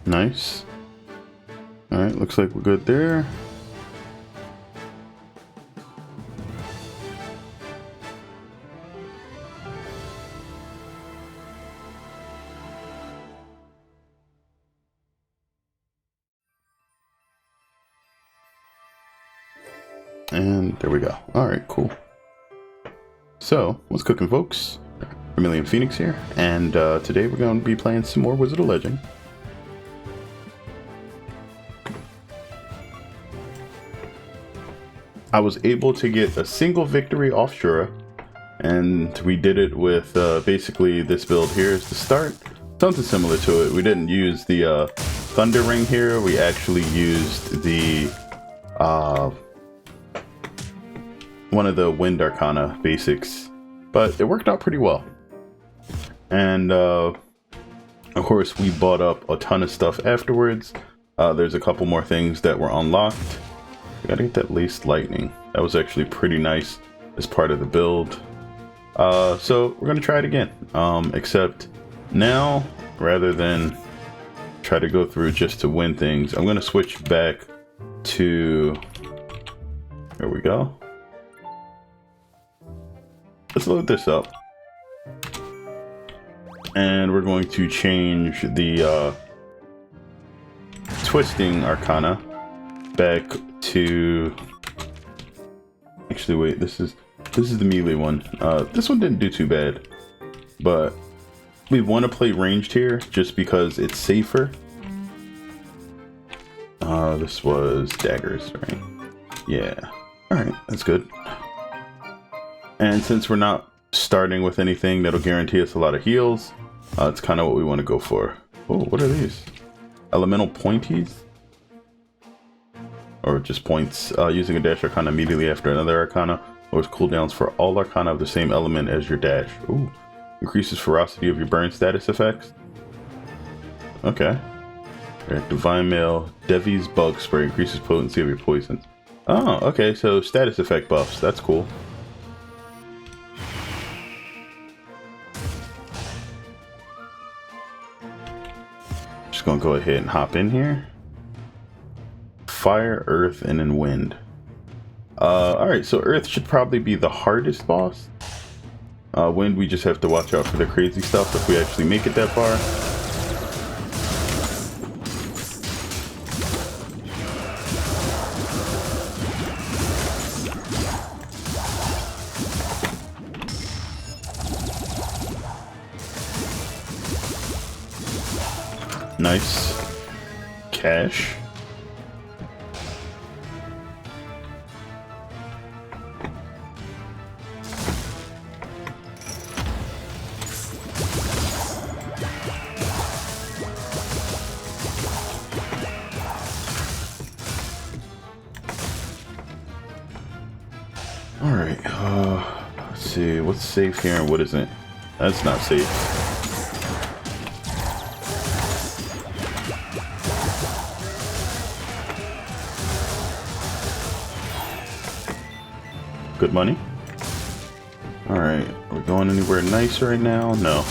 Nice. Alright, looks like we're good there. And there we go. Alright, cool. So, what's cooking, folks? Vermilion Phoenix here, and today we're going to be playing some more Wizard of Legend. I was able to get a single victory off Shura, and we did it with basically this build here is the start. Something similar to it. We didn't use the Thunder Ring here, we actually used the one of the Wind Arcana basics, but it worked out pretty well. And of course we bought up a ton of stuff afterwards. There's a couple more things that were unlocked. We gotta get that Laced Lightning. That was actually pretty nice as part of the build. So we're gonna try it again, except now rather than try to go through just to win things, I'm gonna switch back to, there we go. Let's load this up. And we're going to change the Twisting Arcana back to, actually wait, this is the melee one. This one didn't do too bad, but we want to play ranged here just because it's safer. This was daggers, right? Yeah. Alright, that's good. And since we're not starting with anything that'll guarantee us a lot of heals, it's kind of what we want to go for. Oh, what are these? Elemental pointies? Or just points. Using a dash arcana immediately after another arcana lowers cooldowns for all arcana of the same element as your dash. Ooh. Increases ferocity of your burn status effects. Okay. Right, Divine Mail, Devi's Bug Spray increases potency of your poisons. Oh, okay, so status effect buffs. That's cool. Just gonna go ahead and hop in here. Fire, Earth, and then Wind. Alright, so Earth should probably be the hardest boss. Wind, we just have to watch out for the crazy stuff if we actually make it that far. Nice. Cash. Alright, let's see, what's safe here and what isn't? That's not safe. Good money. Alright, are we going anywhere nice right now? No.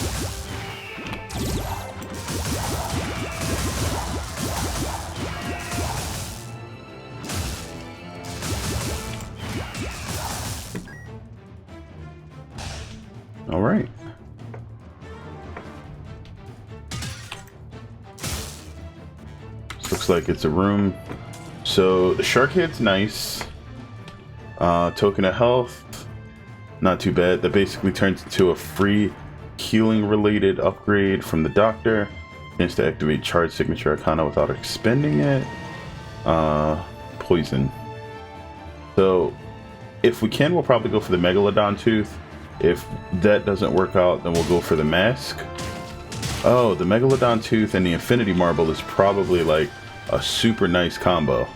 Alright. This looks like it's a room. So the shark head's nice. Token of health, not too bad. That basically turns into a free healing related upgrade from the doctor. Chance to activate charge signature arcana without expending it. Poison. So if we can, we'll probably go for the Megalodon Tooth. If that doesn't work out, then we'll go for the mask. Oh, the Megalodon Tooth and the Infinity Marble is probably like a super nice combo.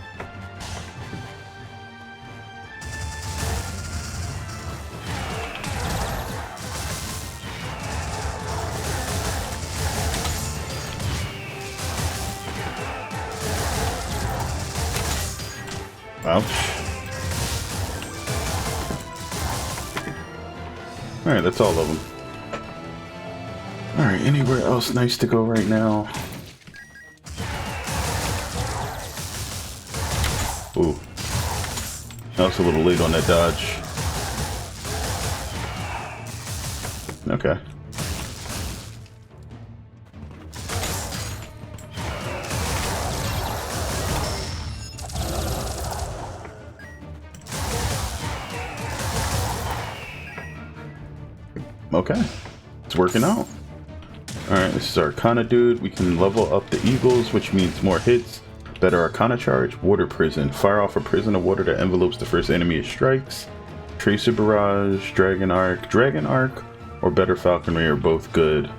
Ouch. Alright, that's all of them. Alright, anywhere else nice to go right now? Ooh. I was a little late on that dodge. Okay. Okay. It's working out. Alright, this is our Arcana dude. We can level up the Eagles, which means more hits. Better Arcana charge. Water Prison. Fire off a prison of water that envelopes the first enemy it strikes. Tracer Barrage, Dragon Arc. Dragon Arc or better Falconry are both good.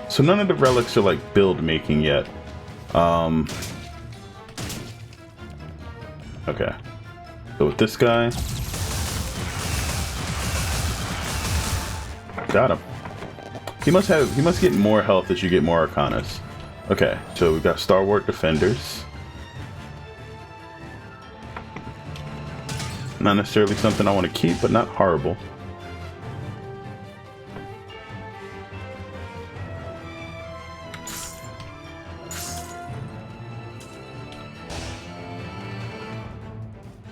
So none of the relics are like build making yet. Okay. So with this guy. Got him. He must get more health as you get more Arcanas. Okay, so we've got Stalwart Defenders. Not necessarily something I want to keep, but not horrible.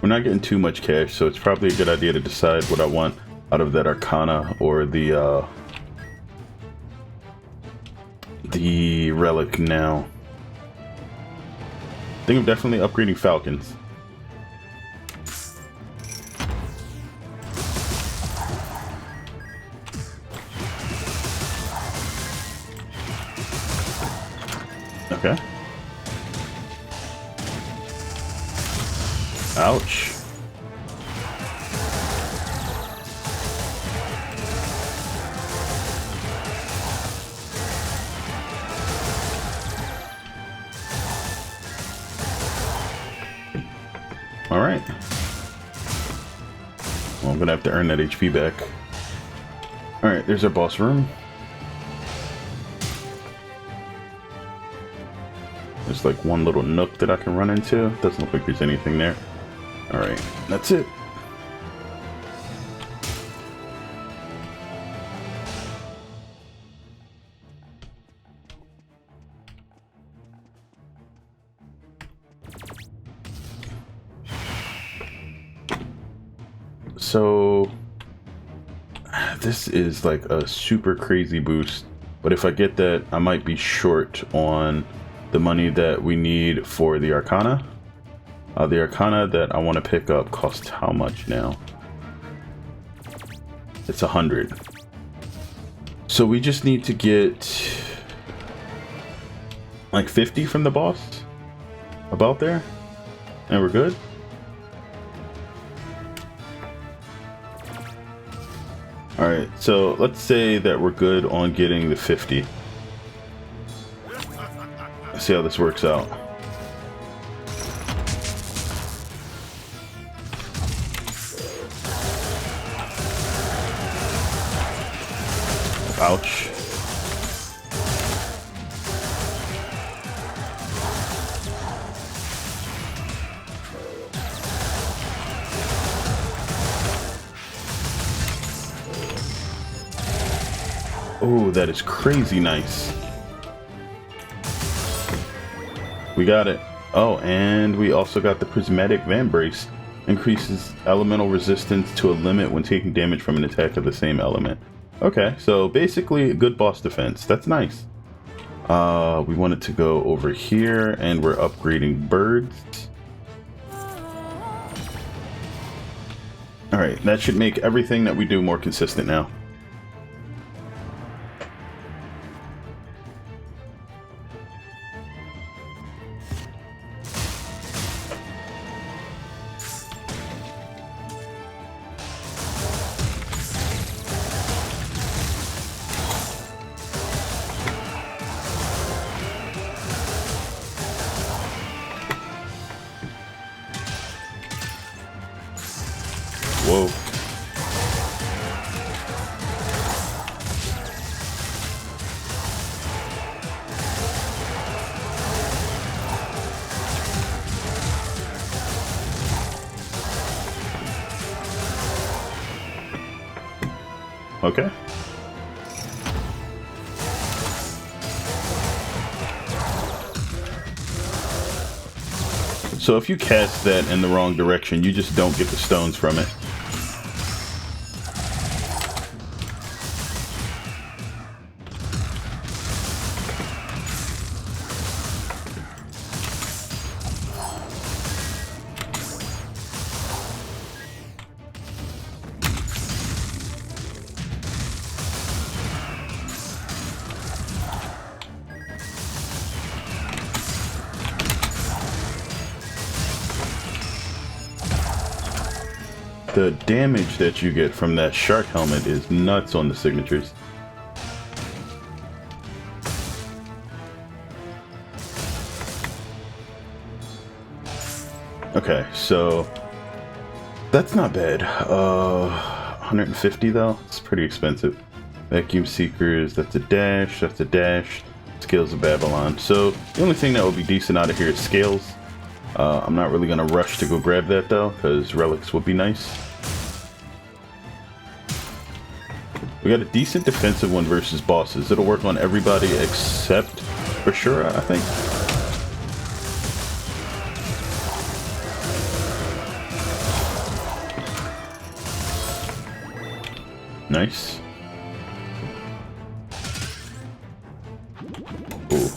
We're not getting too much cash, so it's probably a good idea to decide what I want out of that Arcana or the relic now. I think I'm definitely upgrading Falcons. Okay. Ouch. Alright. Well, I'm gonna have to earn that HP back. Alright, there's our boss room. There's like one little nook that I can run into. Doesn't look like there's anything there. Alright, that's it. So this is like a super crazy boost, but if I get that, I might be short on the money that we need for the Arcana. The Arcana that I want to pick up costs how much now? It's 100. So we just need to get like 50 from the boss, about there, and we're good. Alright, so let's say that we're good on getting the 50. Let's see how this works out. Ouch. Oh, that is crazy nice. We got it. Oh, and we also got the Prismatic Vambrace. Increases elemental resistance to a limit when taking damage from an attack of the same element. Okay, so basically good boss defense. That's nice. We wanted to go over here, and we're upgrading birds. Alright, that should make everything that we do more consistent now. Whoa. Okay. So if you cast that in the wrong direction, you just don't get the stones from it. The damage that you get from that shark helmet is nuts on the signatures. Okay, so that's not bad. 150 though, it's pretty expensive. Vacuum Seekers, that's a dash, that's a dash. Scales of Babylon. So the only thing that would be decent out of here is Scales. I'm not really gonna rush to go grab that though, because relics would be nice. We got a decent defensive one versus bosses. It'll work on everybody except for sure, I think. Nice. Cool.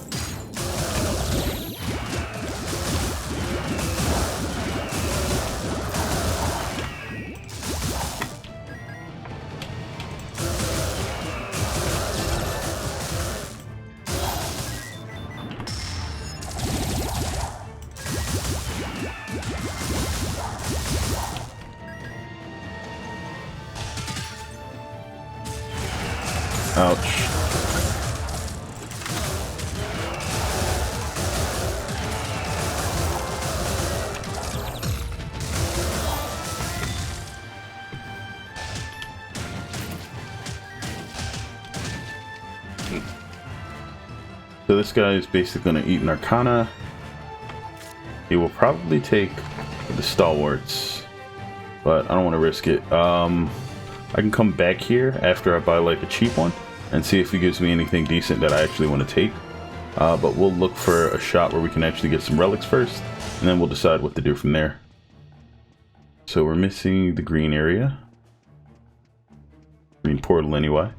Ouch. So this guy is basically going to eat an Arcana. He will probably take the Stalwarts, but I don't want to risk it. I can come back here after I buy like a cheap one and see if he gives me anything decent that I actually want to take. But we'll look for a shot where we can actually get some relics first, and then we'll decide what to do from there. So we're missing the green area. Green portal anyway.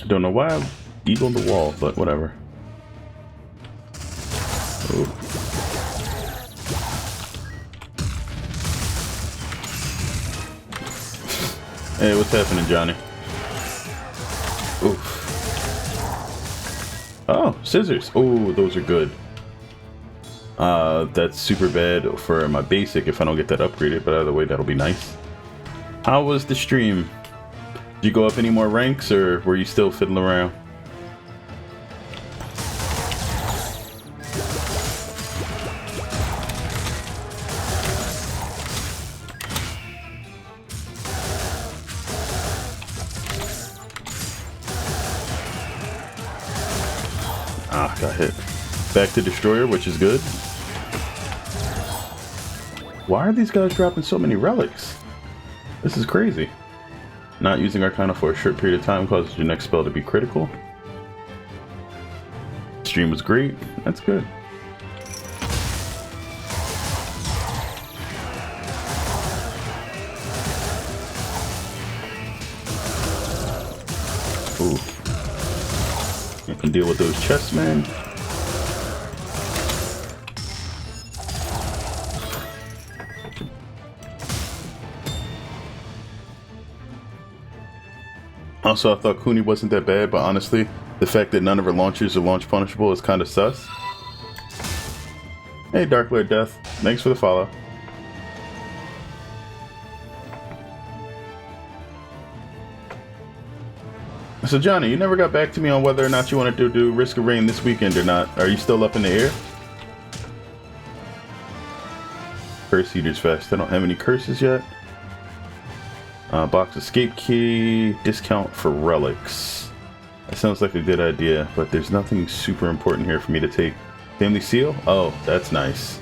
I don't know why I eagled the wall, but whatever. Oh. Hey, what's happening, Johnny? Oof. Oh, scissors. Oh, those are good. That's super bad for my basic if I don't get that upgraded, but either way, that'll be nice. How was the stream? Did you go up any more ranks, or were you still fiddling around? Ah, got hit. Back to Destroyer, which is good. Why are these guys dropping so many relics? This is crazy. Not using Arcana for a short period of time causes your next spell to be critical. Stream was great. That's good. Ooh. I can deal with those chessmen. Also, I thought Kuni wasn't that bad, but honestly, the fact that none of her launchers are launch punishable is kind of sus. Hey, Dark Lord Death. Thanks for the follow. So, Johnny, you never got back to me on whether or not you wanted to do Risk of Rain this weekend or not. Are you still up in the air? Curse Eater's Fest. I don't have any curses yet. Box escape key, discount for relics. That sounds like a good idea, but there's nothing super important here for me to take. Family seal? Oh, that's nice.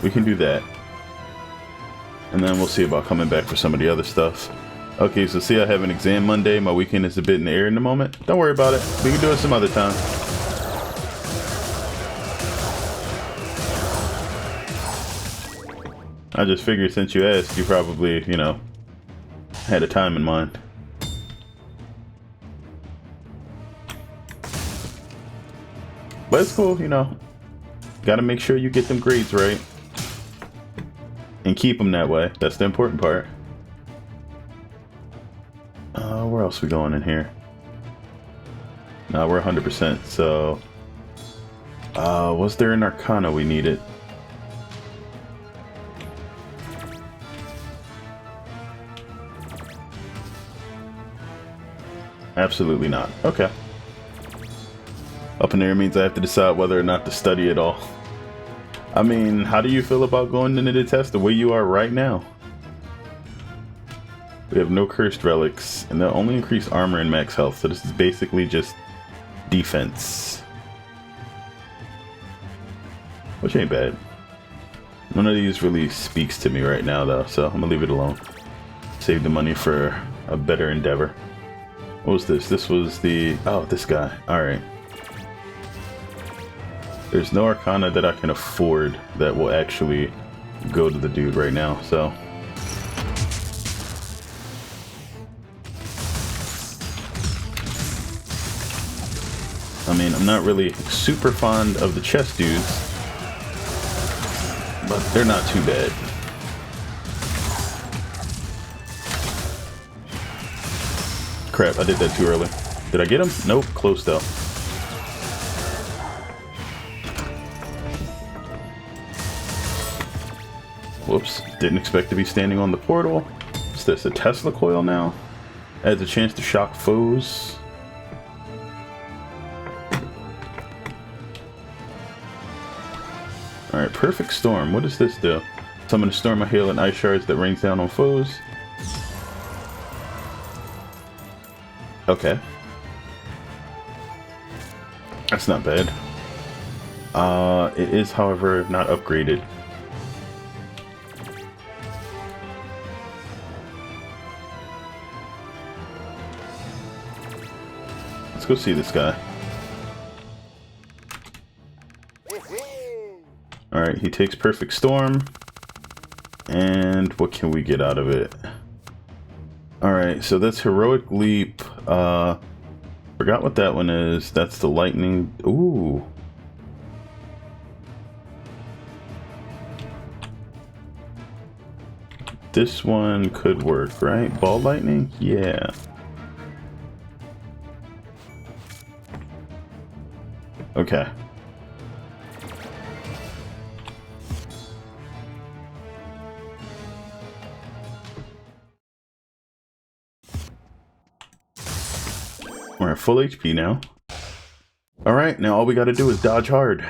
We can do that. And then we'll see about coming back for some of the other stuff. Okay, so see, I have an exam Monday. My weekend is a bit in the air in the moment. Don't worry about it. We can do it some other time. I just figured since you asked, you probably, you know, had a time in mind. But it's cool, you know. Gotta make sure you get them grades right. And keep them that way. That's the important part. Where else we going in here? No, we're 100%, so... was there an Arcana we needed? Absolutely not. Okay. Up in there means I have to decide whether or not to study at all. I mean, how do you feel about going into the test the way you are right now? We have no cursed relics, and they'll only increase armor and max health, so this is basically just defense. Which ain't bad. None of these really speaks to me right now, though, so I'm gonna leave it alone. Save the money for a better endeavor. What was this? This was the... oh, this guy. Alright. There's no Arcana that I can afford that will actually go to the dude right now, so... I mean, I'm not really super fond of the chest dudes, but they're not too bad. Crap, I did that too early. Did I get him? Nope, close though. Whoops, didn't expect to be standing on the portal. What's this, a Tesla coil now? Adds a chance to shock foes. Alright, Perfect Storm. What does this do? Summon a storm of hail and ice shards that rains down on foes. Okay. That's not bad. It is, however, not upgraded. Let's go see this guy. Alright, he takes Perfect Storm. And what can we get out of it? Alright, so that's Heroic Leap. Forgot what that one is. That's the Lightning. Ooh. This one could work, right? Ball Lightning? Yeah. Okay. We're at full HP now. Alright, now all we gotta do is dodge hard.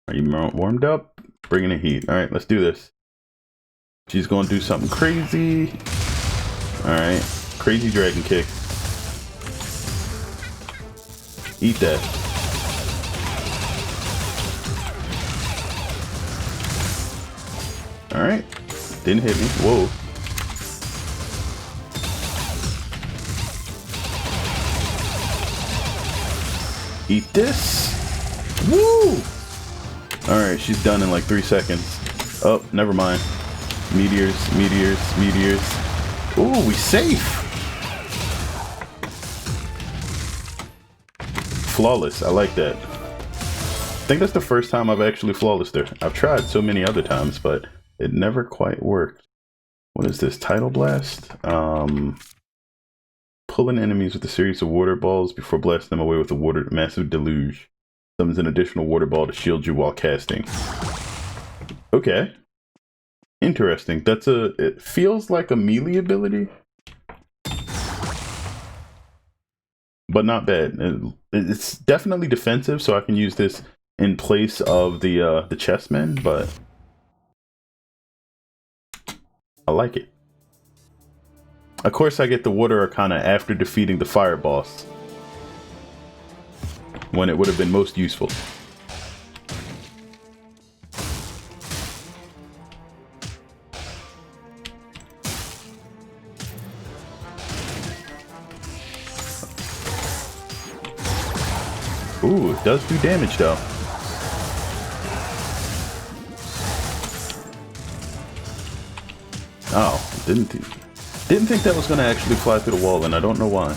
Are you warmed up? Bringing the heat. Alright, let's do this. She's gonna do something crazy. Alright, crazy dragon kick. Eat that. Alright, didn't hit me. Whoa. Eat this. Woo! Alright, she's done in like 3 seconds. Oh, never mind. Meteors, meteors, meteors. Ooh, we safe! Flawless, I like that. I think that's the first time I've actually flawlessed her. I've tried so many other times, but it never quite worked. What is this? Tidal Blast? Pulling enemies with a series of water balls before blasting them away with a massive deluge. Summons an additional water ball to shield you while casting. Okay. Interesting. It feels like a melee ability. But not bad. It's definitely defensive, so I can use this in place of the chessmen, but I like it. Of course, I get the Water Arcana after defeating the Fire Boss, when it would have been most useful. Ooh, it does do damage though. Oh, didn't think that was gonna actually fly through the wall, and I don't know why.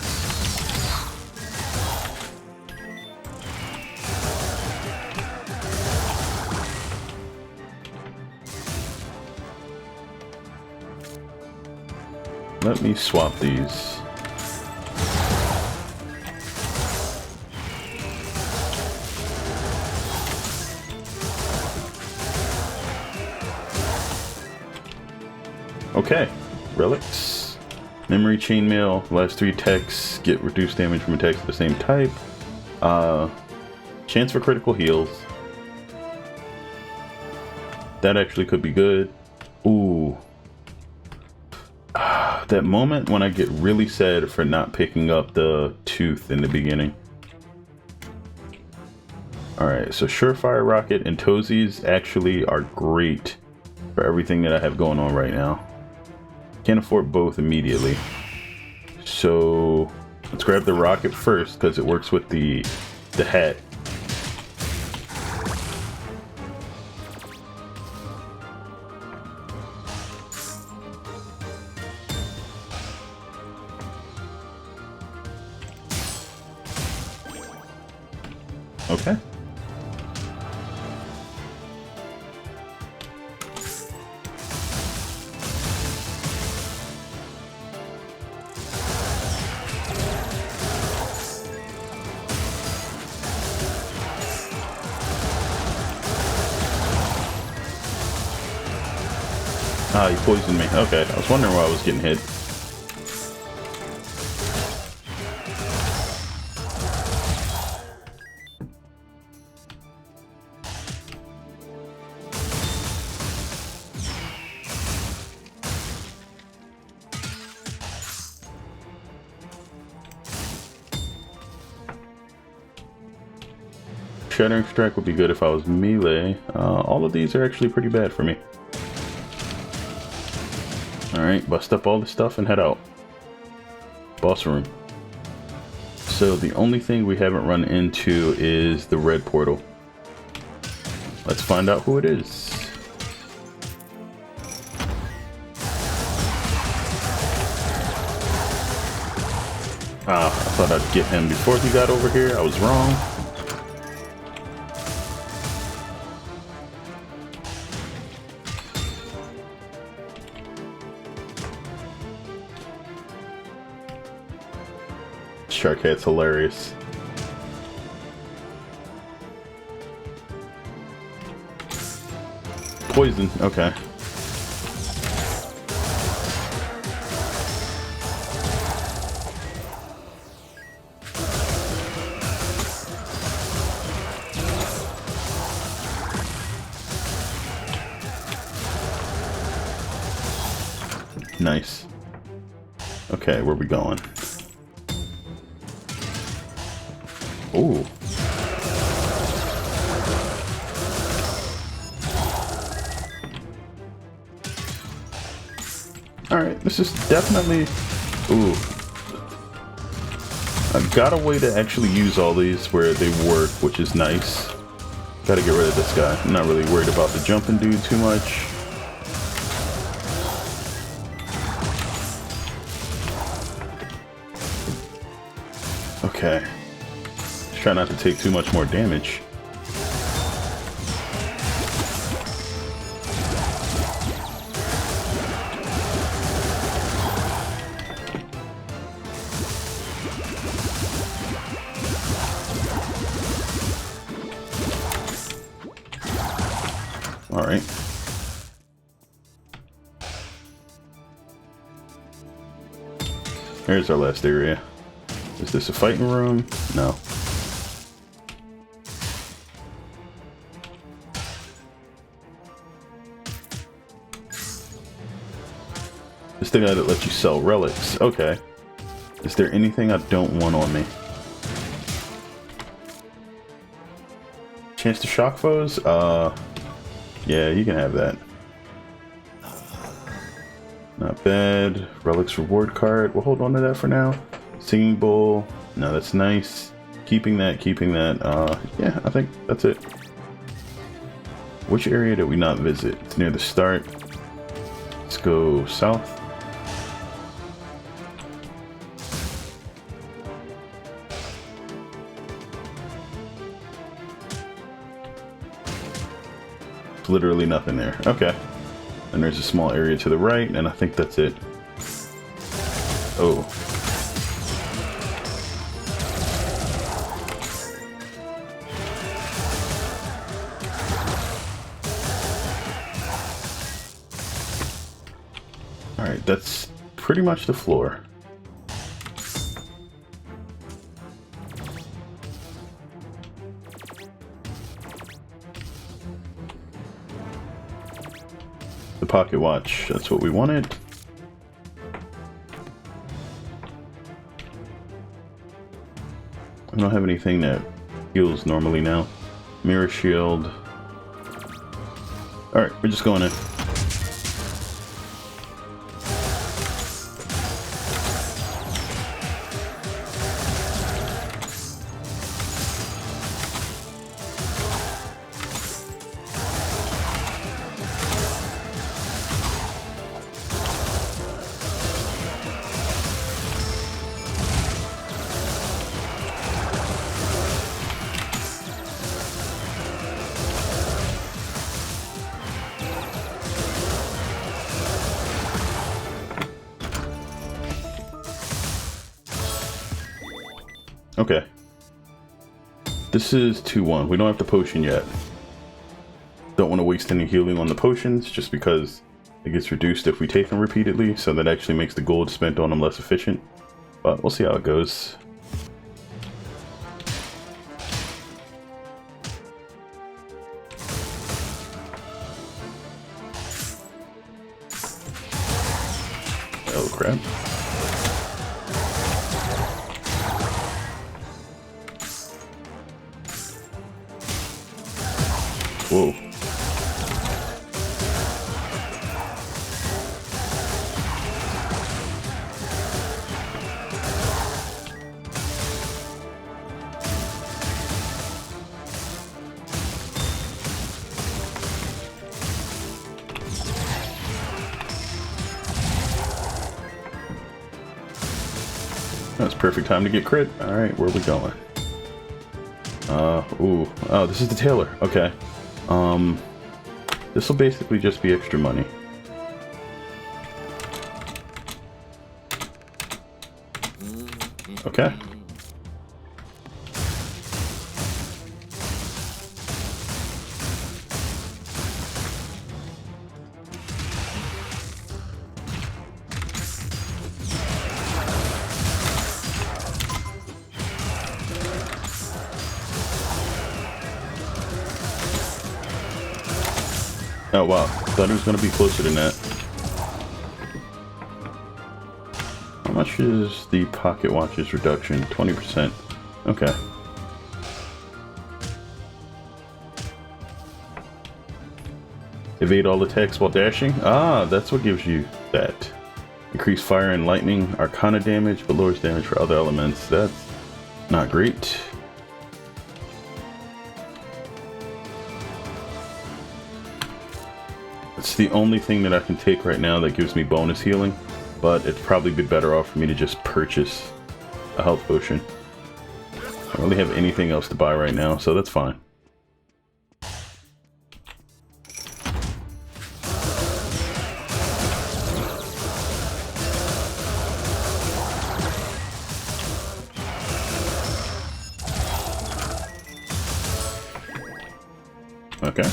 Let me swap these. Okay, relics, memory chainmail, last 3 attacks get reduced damage from attacks of the same type. Chance for critical heals. That actually could be good. Ooh. That moment when I get really sad for not picking up the tooth in the beginning. Alright, so Surefire Rocket and Toesies actually are great for everything that I have going on right now. Can't afford both immediately. So let's grab the rocket first because it works with the hat. Okay. Ah, he poisoned me. Okay, I was wondering why I was getting hit. Shattering Strike would be good if I was melee. All of these are actually pretty bad for me. Alright, bust up all this stuff and head out. Boss room. So the only thing we haven't run into is the red portal. Let's find out who it is. Ah, I thought I'd get him before he got over here. I was wrong. Sharkhead's hilarious. Poison, okay. Nice. Okay, where we going? Ooh. Alright, this is definitely... Ooh. I've got a way to actually use all these where they work, which is nice. Gotta get rid of this guy. I'm not really worried about the jumping dude too much. Okay. Just try not to take too much more damage. Alright. Here's our last area. Is this a fighting room? No. This the guy that lets you sell relics. Okay. Is there anything I don't want on me? Chance to shock foes? Yeah, you can have that. Not bad. Relics reward card. We'll hold on to that for now. Singing bowl. No, that's nice. keeping that. Yeah, I think that's it. Which area did we not visit? It's near the start. Let's go south. There's literally nothing there. Okay. And there's a small area to the right, and I think that's it. Oh. Alright, that's pretty much the floor. The pocket watch, that's what we wanted. I don't have anything that heals normally now. Mirror shield. Alright, we're just going in. Okay. This is 2-1. We don't have the potion yet. Don't want to waste any healing on the potions just because it gets reduced if we take them repeatedly, so that actually makes the gold spent on them less efficient. But we'll see how it goes. Oh crap. Whoa. That's perfect time to get crit. Alright, where are we going? Ooh. Oh, this is the tailor. Okay. This will basically just be extra money. Okay. Oh wow, thought it was going to be closer than that. How much is the pocket watch's reduction? 20%. Okay. Evade all attacks while dashing? Ah, that's what gives you that. Increase fire and lightning arcana damage, but lowers damage for other elements. That's not great. It's the only thing that I can take right now that gives me bonus healing, but it'd probably be better off for me to just purchase a health potion. I don't really have anything else to buy right now, so that's fine. Okay.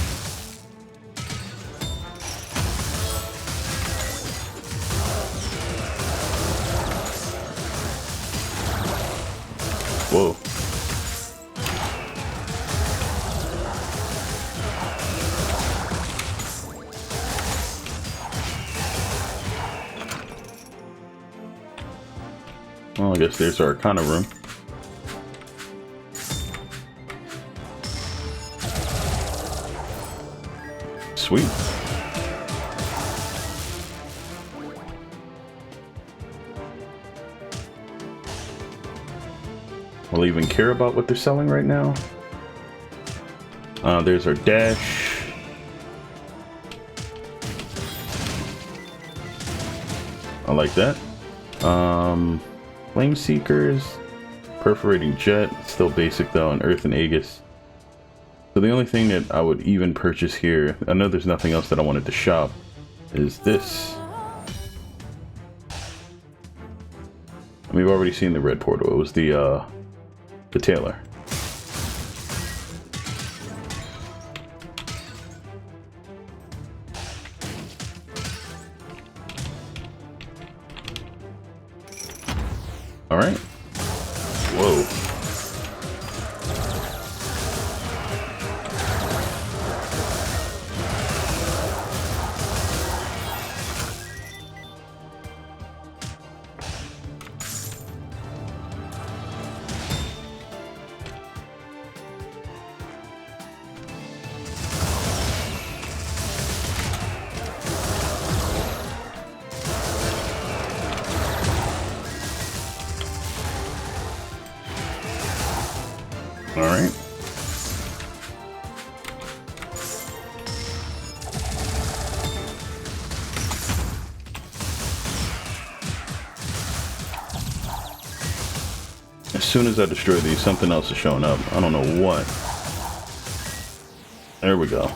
Whoa. Well, I guess there's our Arcana room. Sweet. Will I even care about what they're selling right now? There's our dash. I like that. Flame Seekers, Perforating Jet, still basic though, and Earth and Aegis. So the only thing that I would even purchase here, I know there's nothing else that I wanted to shop, is this. And we've already seen the red portal. It was the tailor. All right. Whoa. All right. As soon as I destroy these, something else is showing up. I don't know what. There we go.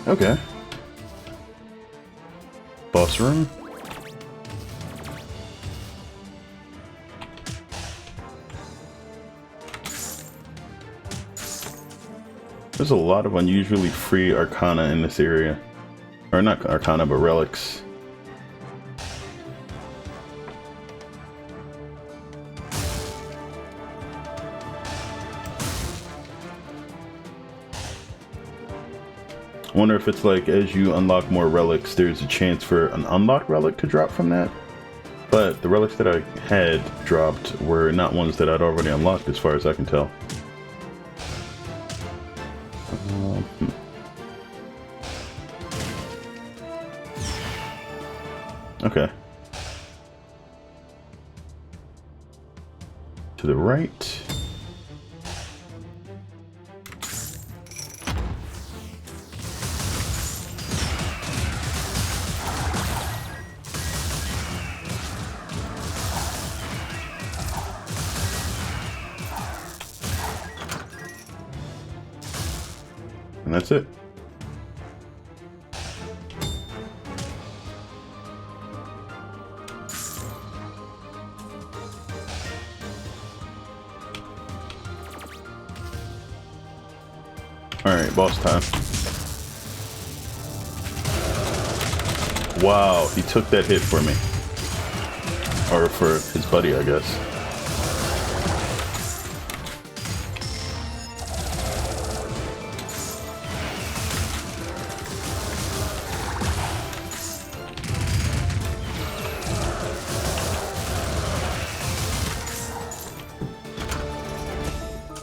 Okay. Boss room. There's a lot of unusually free arcana in this area. Or not arcana, but relics. I wonder if it's like as you unlock more relics, there's a chance for an unlocked relic to drop from that. But the relics that I had dropped were not ones that I'd already unlocked as far as I can tell. Okay. To the right. And that's it. Alright, boss time. Wow, he took that hit for me. Or for his buddy, I guess.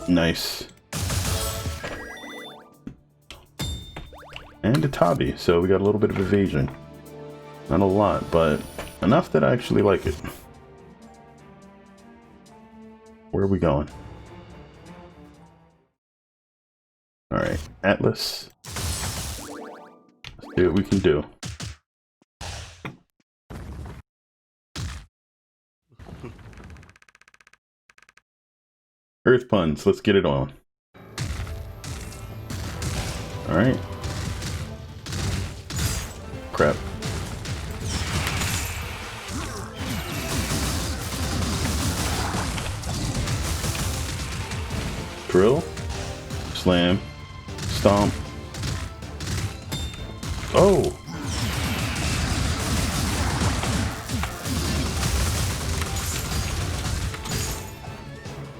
Nice. And a Tabi, so we got a little bit of evasion. Not a lot, but enough that I actually like it. Where are we going? Alright, Atlas. Let's see what we can do. Earth puns, let's get it on. Alright. Crap. Drill. Slam. Stomp. Oh!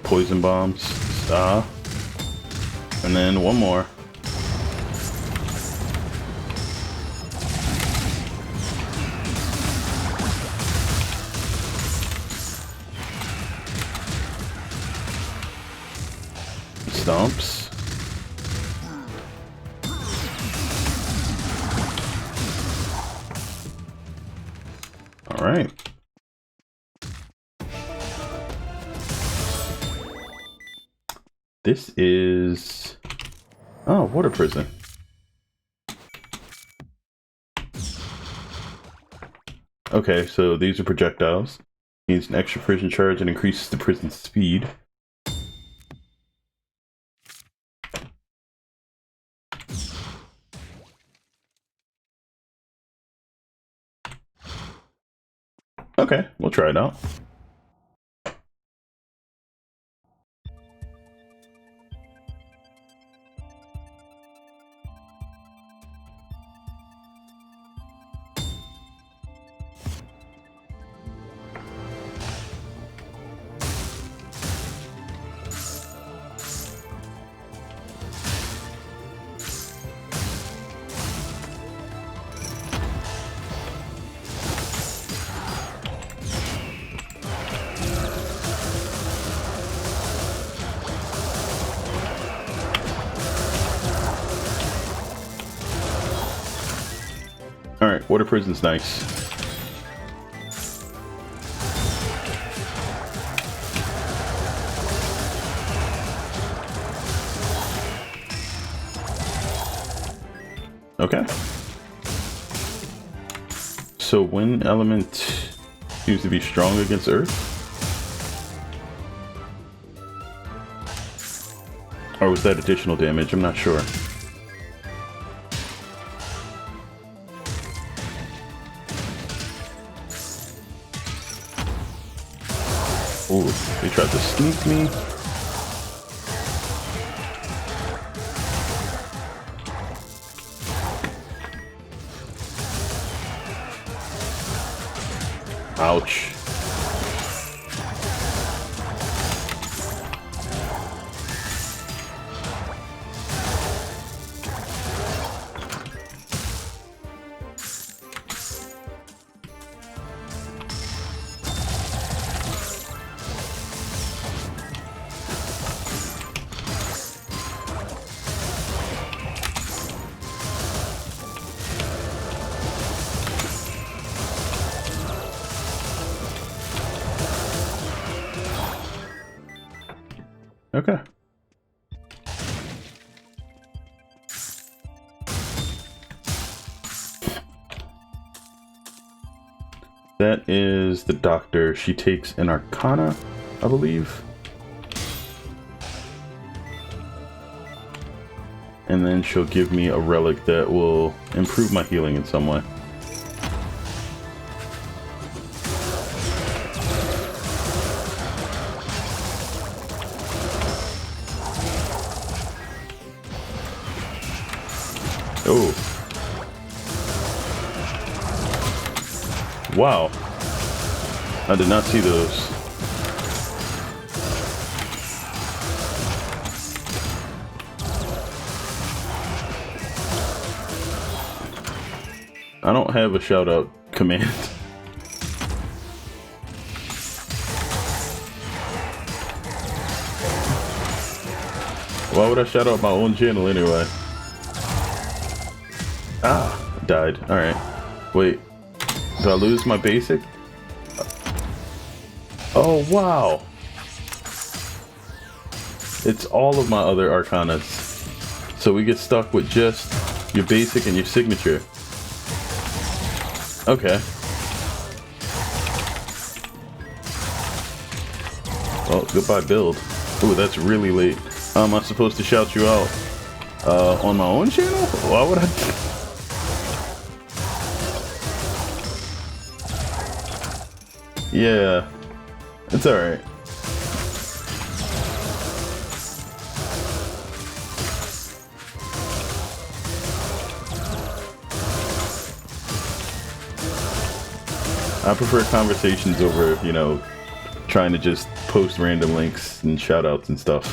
Poison bombs. Star. And then one more. stomps. All right. This is... oh, water prison. Okay, so these are projectiles. Means an extra prison charge and increases the prison's speed. Okay, we'll try it out. Alright, water prison's nice. Okay. So wind element seems to be strong against earth? Or was that additional damage? I'm not sure. Ooh, they tried to sneak me. Ouch. Okay. That is the doctor. She takes an Arcana, I believe. And then she'll give me a relic that will improve my healing in some way. Oh. Wow. I did not see those. I don't have a shout out command. Why would I shout out my own channel anyway? Ah, died. Alright. Wait. Did I lose my basic? Oh, wow. It's all of my other Arcanas. So we get stuck with just your basic and your signature. Okay. Well, goodbye build. Ooh, that's really late. Am I supposed to shout you out on my own channel? Why would I? Yeah, it's alright. I prefer conversations over, you know, trying to just post random links and shoutouts and stuff.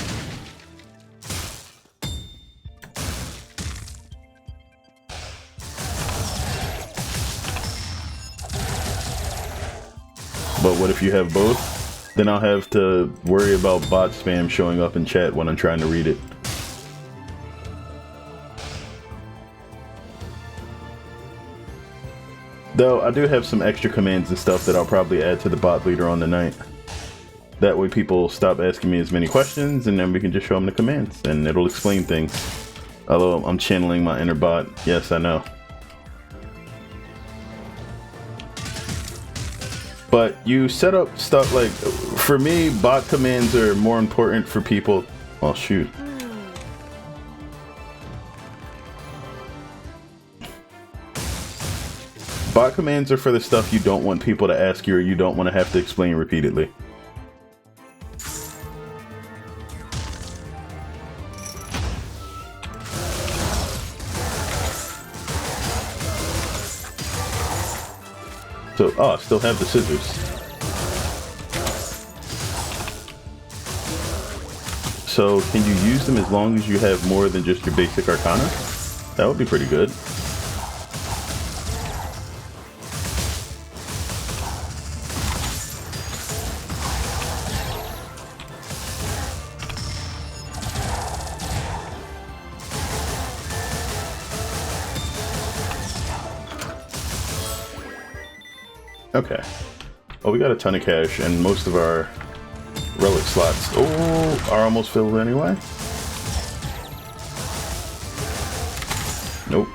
But what if you have both? Then I'll have to worry about bot spam showing up in chat when I'm trying to read it. Though I do have some extra commands and stuff that I'll probably add to the bot later on tonight. That way people stop asking me as many questions and then we can just show them the commands and it'll explain things. Although I'm channeling my inner bot. Yes, I know. But you set up stuff like, for me, bot commands are more important for people. Oh, shoot. Bot commands are for the stuff you don't want people to ask you or you don't want to have to explain repeatedly. So, oh, I still have the scissors. So, can you use them as long as you have more than just your basic arcana? That would be pretty good. Okay. Well, we got a ton of cash, and most of our relic slots are almost filled anyway. Nope.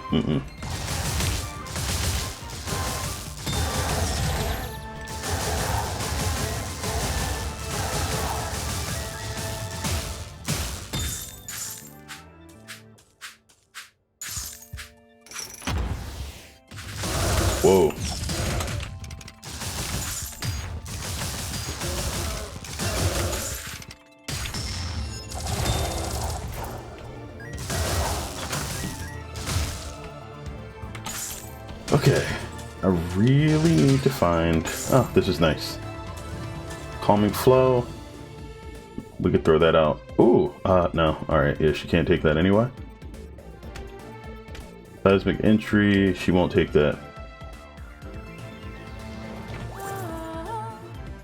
Whoa. Okay, I really need to find... Oh, this is nice. Calming Flow. We could throw that out. Ooh, no. Alright, yeah, she can't take that anyway. Plasmic Entry, she won't take that.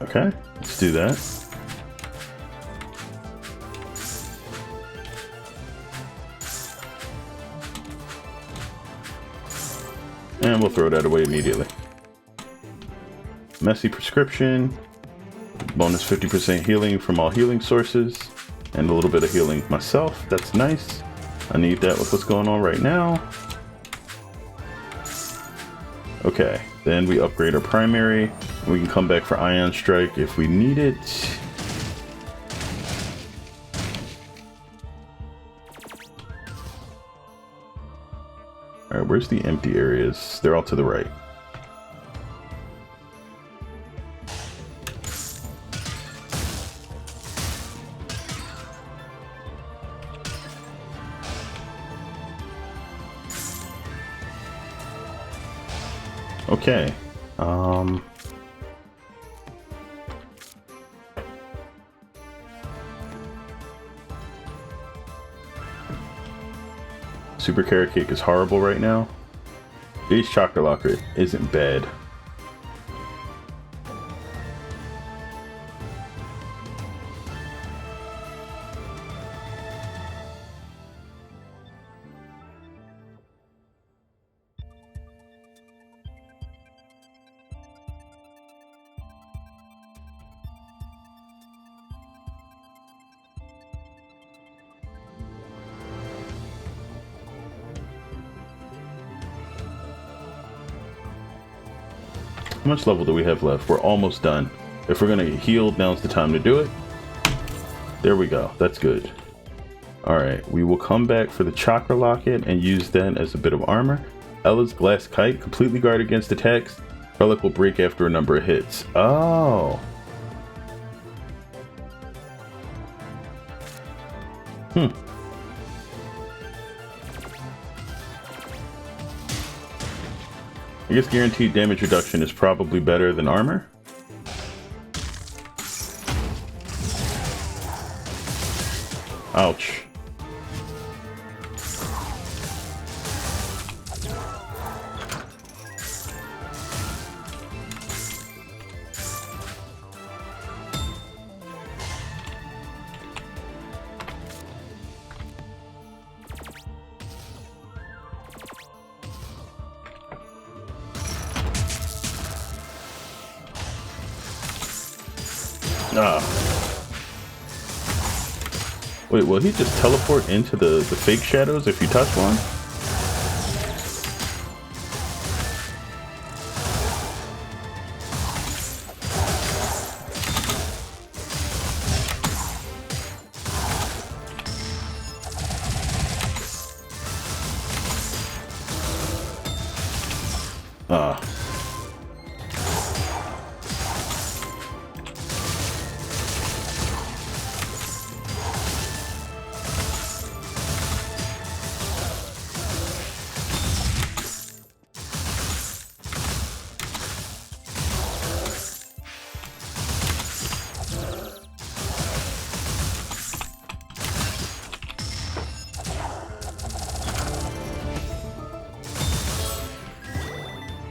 Okay, let's do that. And we'll throw that away immediately. Messy Prescription. Bonus 50% healing from all healing sources. And a little bit of healing myself. That's nice. I need that with what's going on right now. Okay, then we upgrade our primary. We can come back for Ion Strike if we need it. Alright, where's the empty areas? They're all to the right. Okay. Super Carrot Cake is horrible right now. Base Chakra Locker isn't bad. How much level do we have left? We're almost done. If we're gonna get healed, now's the time to do it. There we go. That's good. Alright, we will come back for the Chakra Locket and use that as a bit of armor. Ella's Glass Kite, completely guard against attacks. Relic will break after a number of hits. Oh. I guess guaranteed damage reduction is probably better than armor. Ouch. Ah. Wait, will he just teleport into the fake shadows if you touch one? Ah.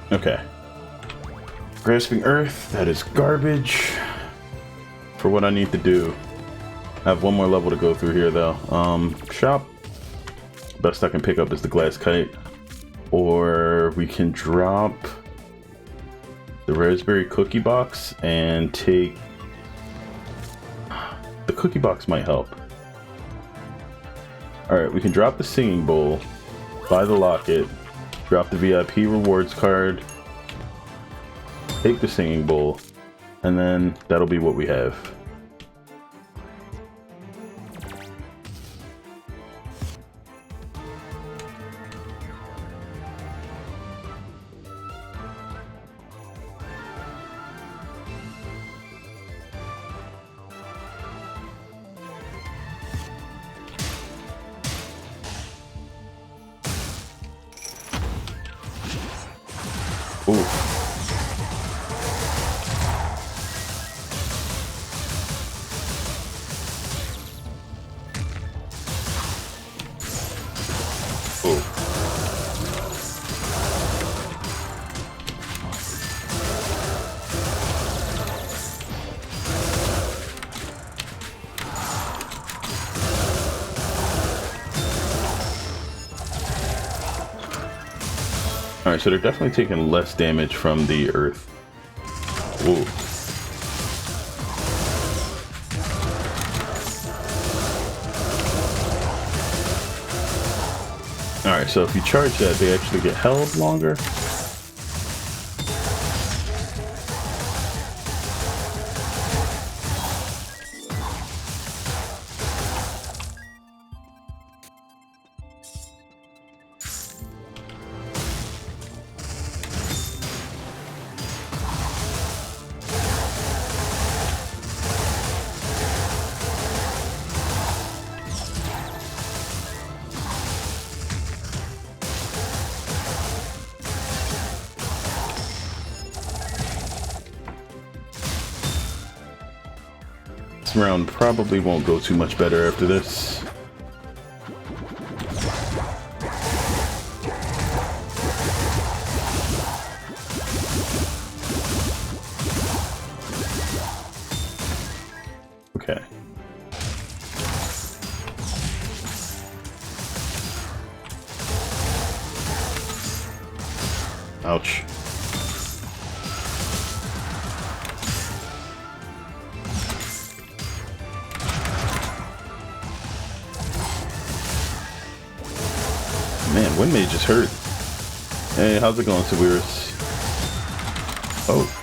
Okay. Grasping Earth, that is garbage for what I need to do. I have one more level to go through here though. Shop. Best I can pick up is the glass kite. Or we can drop the raspberry cookie box and take... The cookie box might help. Alright, we can drop the singing bowl, buy the locket, drop the VIP rewards card, take the singing bowl, and then that'll be what we have. Ooh. Alright, so they're definitely taking less damage from the earth. Ooh. Alright, so if you charge that, they actually get held longer. This round probably won't go too much better after this. Okay. Ouch. Man, Wind Mage just hurt. Hey, how's it going, Severus? Oh.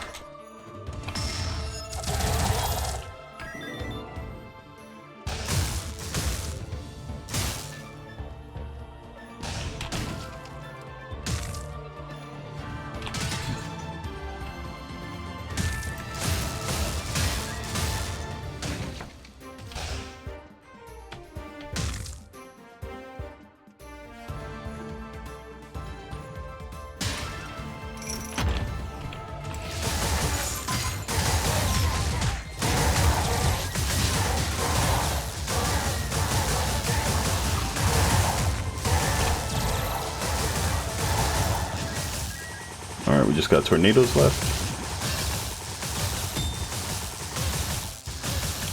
Alright, we just got tornadoes left.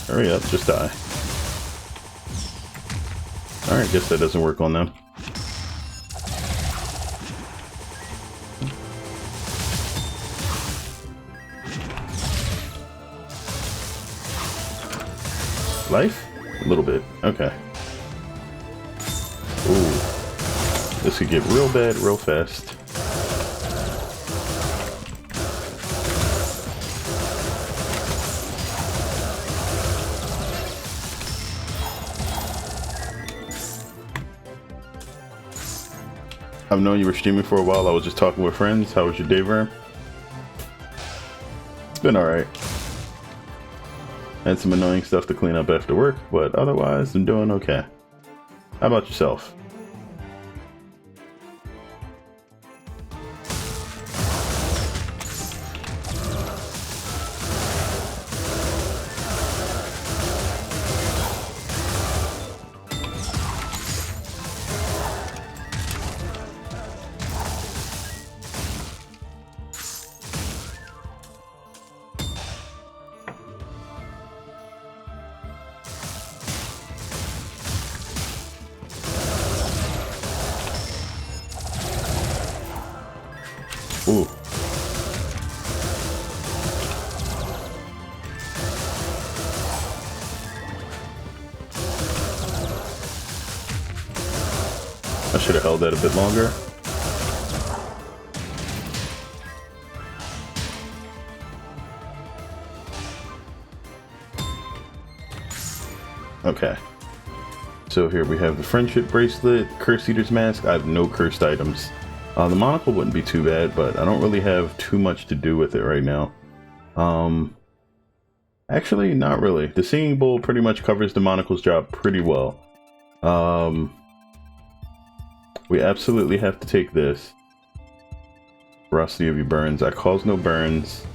Hurry up, just die. Alright, guess that doesn't work on them. Life? A little bit. Okay. Ooh. This could get real bad real fast. I've known you were streaming for a while. I was just talking with friends. How was your day, Verm? It's been alright. Had some annoying stuff to clean up after work, but otherwise I'm doing okay. How about yourself? Ooh. I should have held that a bit longer. Okay. So here we have the friendship bracelet, Curse Eater's mask. I have no cursed items. The monocle wouldn't be too bad, but I don't really have too much to do with it right now. Actually, not really. The Singing Bowl pretty much covers the monocle's job pretty well. We absolutely have to take this. Ferocity of your burns. I cause no burns.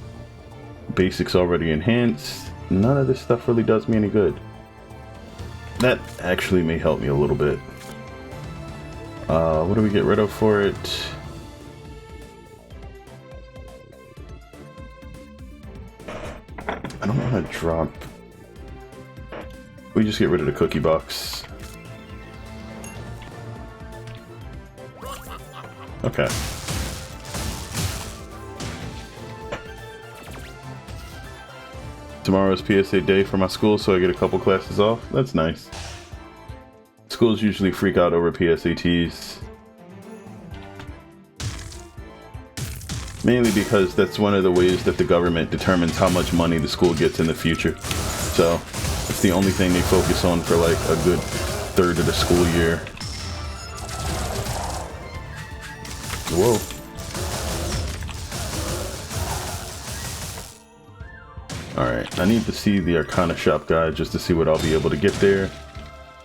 Basics already enhanced. None of this stuff really does me any good. That actually may help me a little bit. What do we get rid of for it? I don't know how to drop. We just get rid of the cookie box. Okay. Tomorrow's PSA day for my school, so I get a couple classes off. That's nice. Schools usually freak out over PSATs. Mainly because that's one of the ways that the government determines how much money the school gets in the future. So, it's the only thing they focus on for like a good third of the school year. Whoa. Alright, I need to see the Arcana Shop guide just to see what I'll be able to get there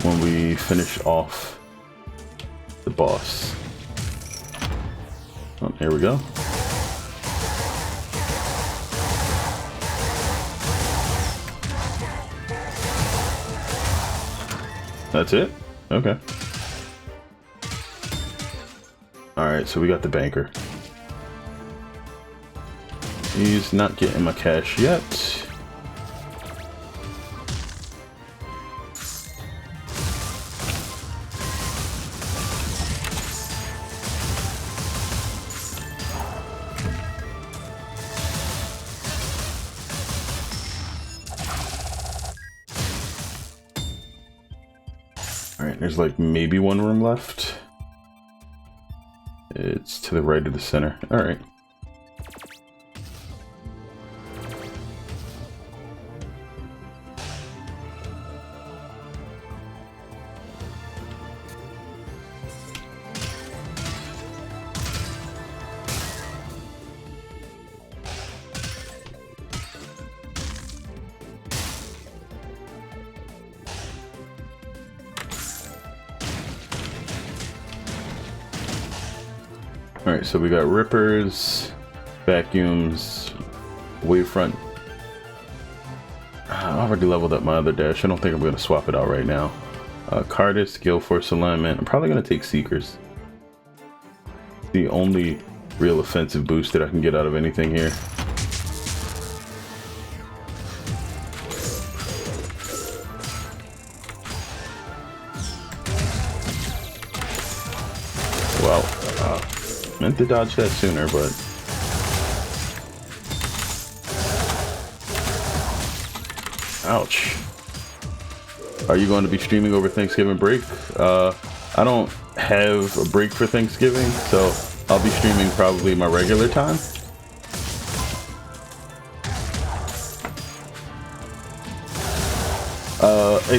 when we finish off the boss. Oh, here we go. That's it? Okay. Alright, so we got the banker. He's not getting my cash yet. Alright, there's like maybe one room left. It's to the right of the center. Alright. Alright, so we got rippers, vacuums, wavefront. I already leveled up my other dash. I don't think I'm going to swap it out right now. Cardist, Gale Force Alignment. I'm probably going to take Seekers. The only real offensive boost that I can get out of anything here. Well, meant to dodge that sooner, but ouch. Are you going to be streaming over Thanksgiving break? I don't have a break for Thanksgiving, so I'll be streaming probably my regular time.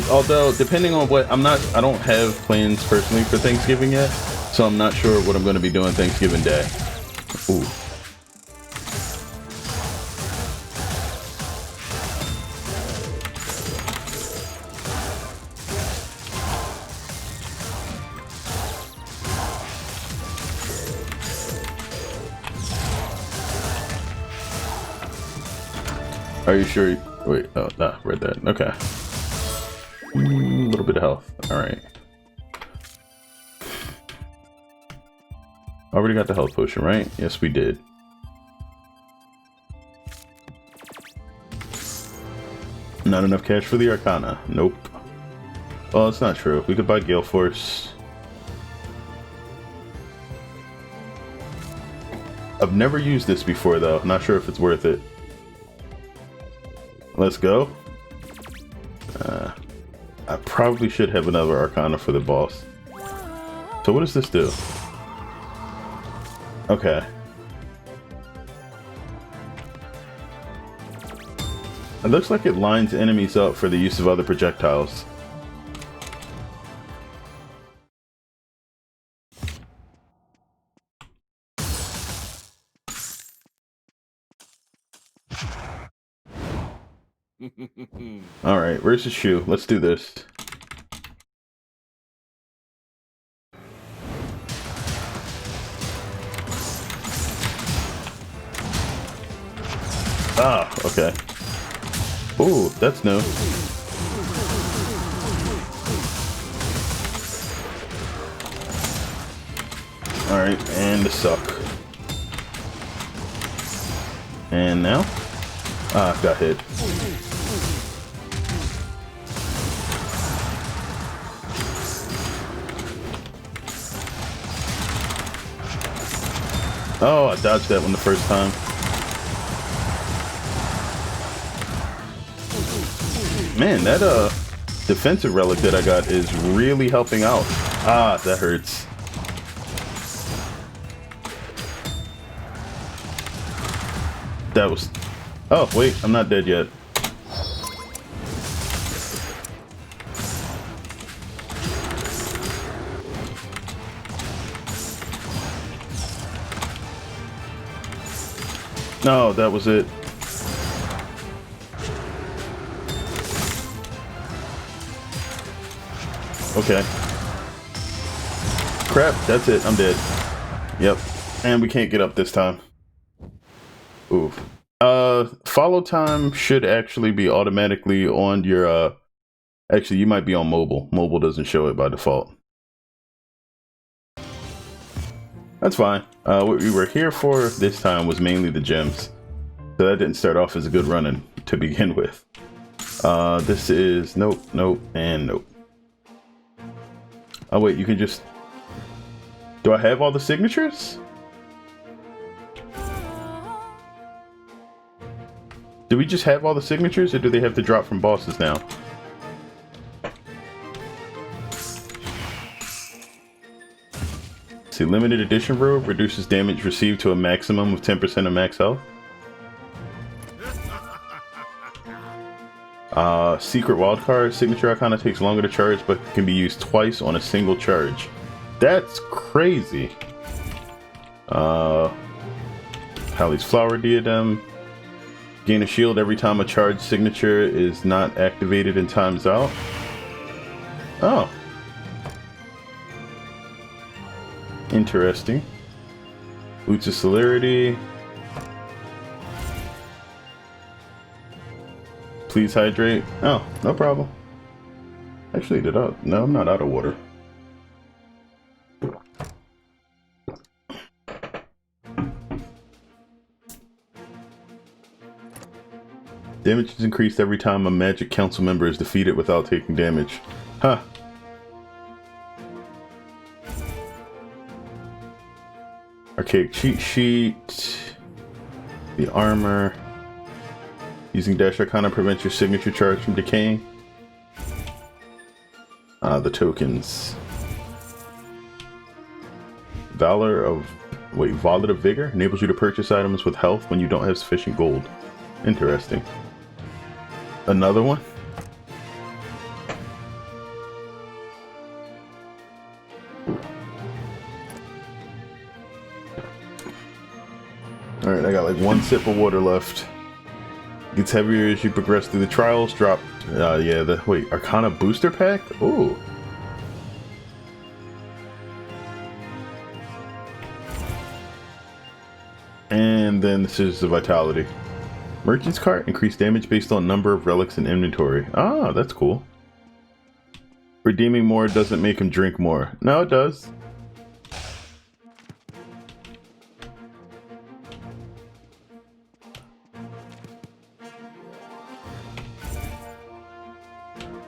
Although depending on what I don't have plans personally for Thanksgiving yet, so I'm not sure what I'm going to be doing Thanksgiving Day. Ooh. Are you sure? Wait, oh, nah, read that. Okay. A little bit of health. Alright. Already got the health potion, right? Yes, we did. Not enough cash for the Arcana. Nope. Well, it's not true. We could buy Gale Force. I've never used this before, though. Not sure if it's worth it. Let's go. I probably should have another Arcana for the boss. So what does this do? Okay. It looks like it lines enemies up for the use of other projectiles. Alright, where's the shoe? Let's do this. Ah, okay. Ooh, that's new. Alright, and the suck. And now? Ah, got hit. Oh, I dodged that one the first time. Man, that defensive relic that I got is really helping out. Ah, that hurts. That was... Oh, wait, I'm not dead yet. No, that was it. Okay. Crap, that's it. I'm dead. Yep. And we can't get up this time. Oof. Follow time should actually be automatically on your, actually, you might be on mobile. Mobile doesn't show it by default. That's fine. What we were here for this time was mainly the gems. So that didn't start off as a good running to begin with. This is nope, nope, and nope. Oh wait, you can just... Do I have all the signatures? Do we just have all the signatures, or do they have to drop from bosses now? See, limited edition robe reduces damage received to a maximum of 10% of max health. Secret wildcard signature Arcana takes longer to charge, but can be used twice on a single charge. That's crazy. Hallie's Flower Diadem. Gain a shield every time a charged signature is not activated and times out. Oh. Interesting. Boots of Celerity. Please hydrate. Oh, no problem. Actually, no, I'm not out of water. Damage is increased every time a Magic Council member is defeated without taking damage. Huh. Archaic cheat sheet. The armor. Using Dash Arcana prevents your signature charge from decaying. The tokens. Valor of Vigor enables you to purchase items with health when you don't have sufficient gold. Interesting. Another one? Alright, I got like one sip of water left. Gets heavier as you progress through the trials. Drop, Arcana Booster Pack? Ooh. And then this is the Vitality. Merchant's Cart, increased damage based on number of relics in inventory. Ah, that's cool. Redeeming more doesn't make him drink more. No, it does.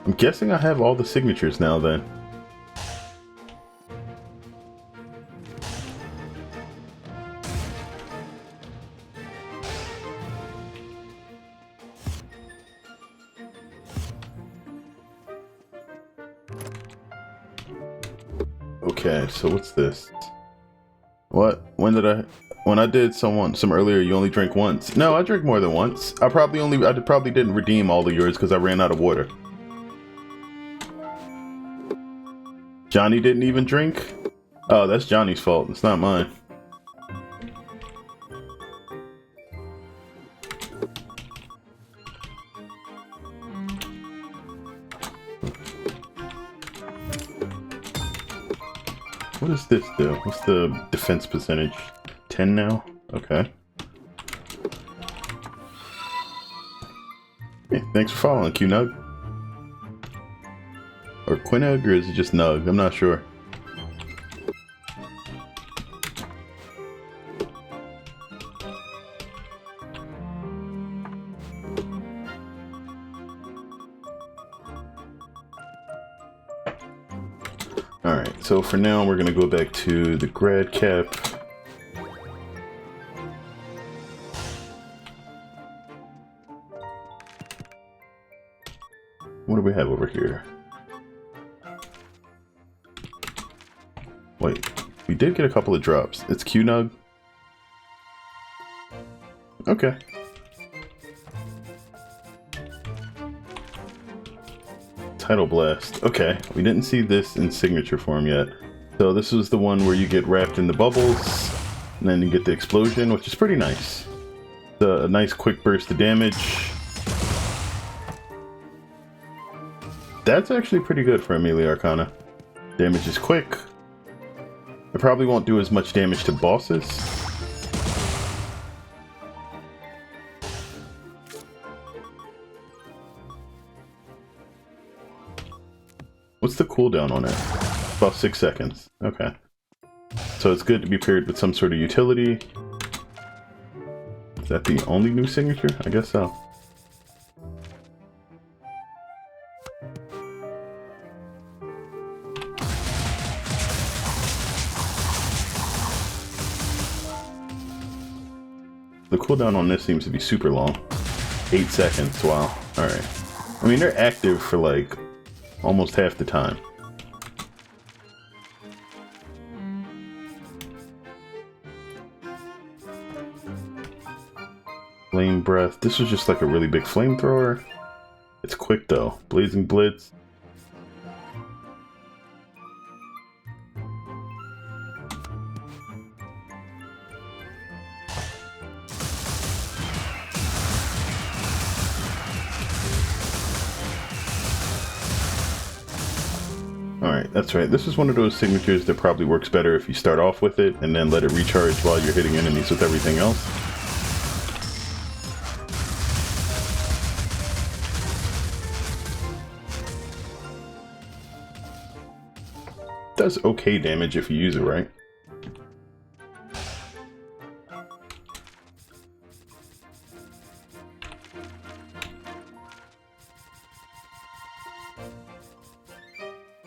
I'm guessing I have all the signatures now then. Okay, so what's this? What? When I did some earlier, you only drink once. No, I drink more than once. I probably didn't redeem all of yours because I ran out of water. Johnny didn't even drink? Oh, that's Johnny's fault. It's not mine. What does this do? What's the defense percentage? 10 now? Okay. Hey, thanks for following, Q-Nug. Or Quinug, or is it just Nug? I'm not sure. Alright, so for now we're gonna go back to the grad cap. What do we have over here? Wait, we did get a couple of drops. It's Q-Nug. Okay. Tidal Blast. Okay, we didn't see this in signature form yet. So this is the one where you get wrapped in the bubbles, and then you get the explosion, which is pretty nice. It's a nice quick burst of damage. That's actually pretty good for Amelia Arcana. Damage is quick. It probably won't do as much damage to bosses. What's the cooldown on it? About 6 seconds. Okay. So it's good to be paired with some sort of utility. Is that the only new signature? I guess so. The cooldown on this seems to be super long. 8 seconds, wow. Alright. I mean, they're active for like almost half the time. Flame Breath. This was just like a really big flamethrower. It's quick though. Blazing Blitz. Alright, that's right. This is one of those signatures that probably works better if you start off with it and then let it recharge while you're hitting enemies with everything else. Does okay damage if you use it right.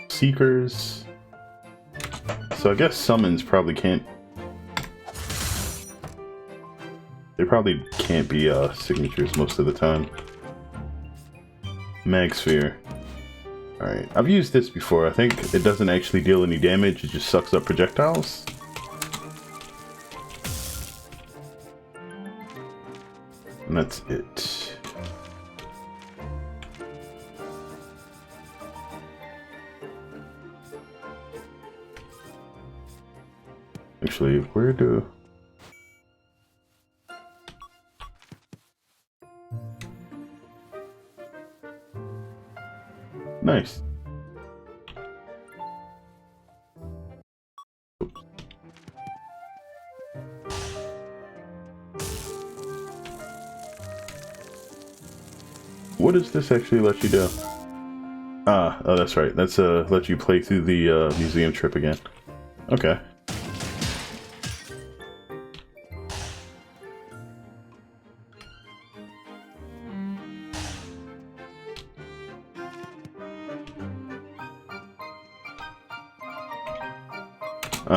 Seekers. So I guess summons probably can't. They probably can't be signatures most of the time. Mag Sphere. Alright, I've used this before. I think it doesn't actually deal any damage, it just sucks up projectiles. And that's it. Actually, where do... Nice. What does this actually let you do? Ah, oh, that's right. That's let you play through the museum trip again. Okay.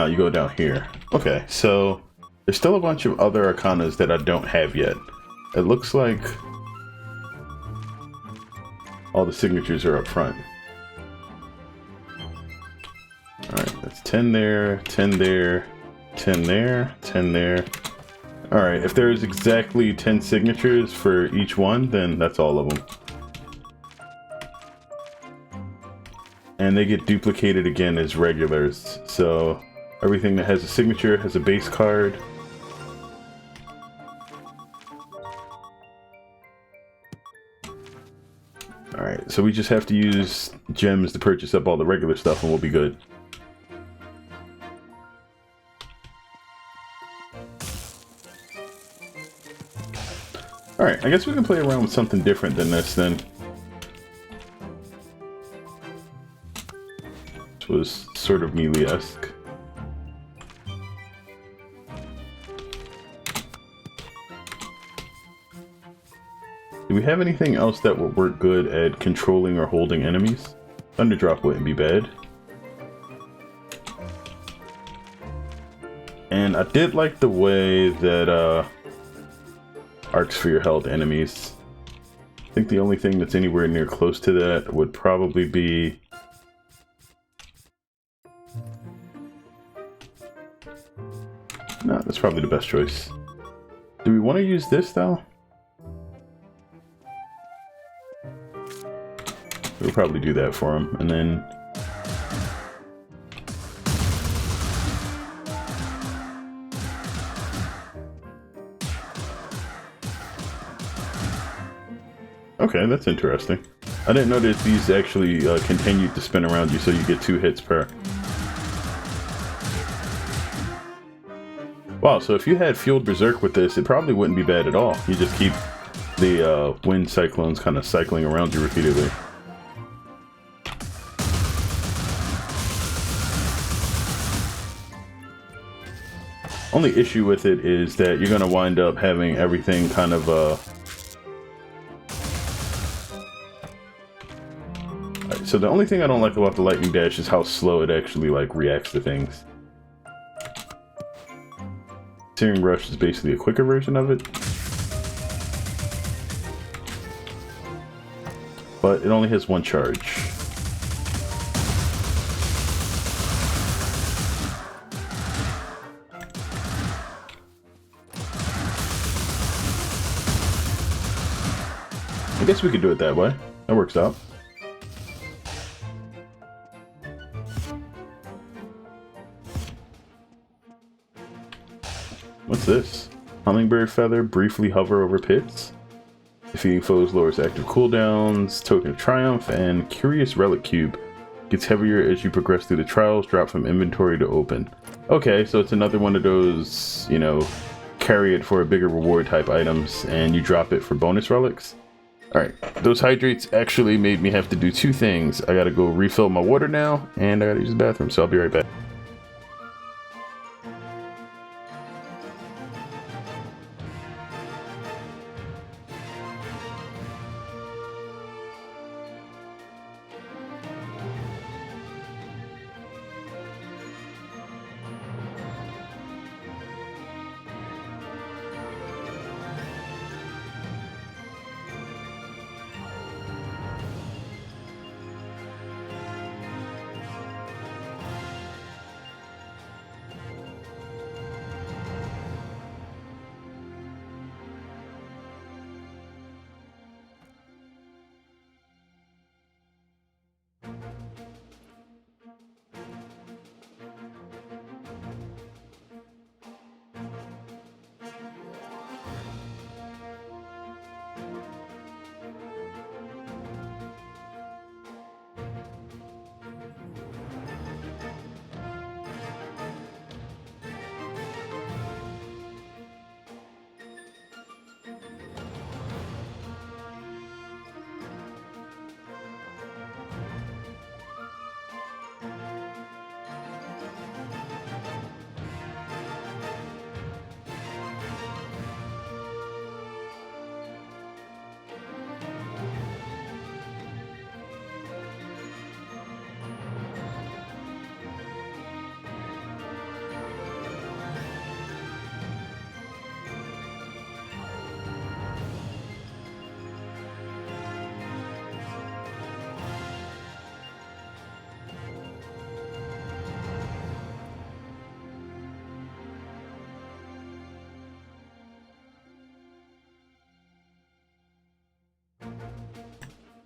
You go down here. Okay, so there's still a bunch of other arcanas that I don't have yet. It looks like all the signatures are up front. Alright, that's 10 there, 10 there, 10 there, 10 there. Alright, if there's exactly 10 signatures for each one, then that's all of them. And they get duplicated again as regulars, so everything that has a signature has a base card. Alright, so we just have to use gems to purchase up all the regular stuff and we'll be good. Alright, I guess we can play around with something different than this then. This was sort of melee-esque. Do we have anything else that would work good at controlling or holding enemies? Thunderdrop wouldn't be bad. And I did like the way that Arc Sphere held enemies. I think the only thing that's anywhere near close to that would probably be... No, that's probably the best choice. Do we want to use this though? We'll probably do that for him, and then... Okay, that's interesting. I didn't notice these actually continued to spin around you, so you get 2 hits per. Wow, so if you had Fueled Berserk with this, it probably wouldn't be bad at all. You just keep the wind cyclones kind of cycling around you repeatedly. Only issue with it is that you're going to wind up having everything kind of Alright, so the only thing I don't like about the lightning dash is how slow it actually like reacts to things. Searing Rush is basically a quicker version of it, but it only has 1 charge. I guess we could do it that way. That works out. What's this? Hummingbird Feather, briefly hover over pits. Defeating foes lowers active cooldowns. Token of Triumph, and Curious Relic Cube. Gets heavier as you progress through the trials, drop from inventory to open. Okay, so it's another one of those, you know, carry it for a bigger reward type items, and you drop it for bonus relics. Alright, those hydrates actually made me have to do 2 things. I gotta go refill my water now, and I gotta use the bathroom, so I'll be right back.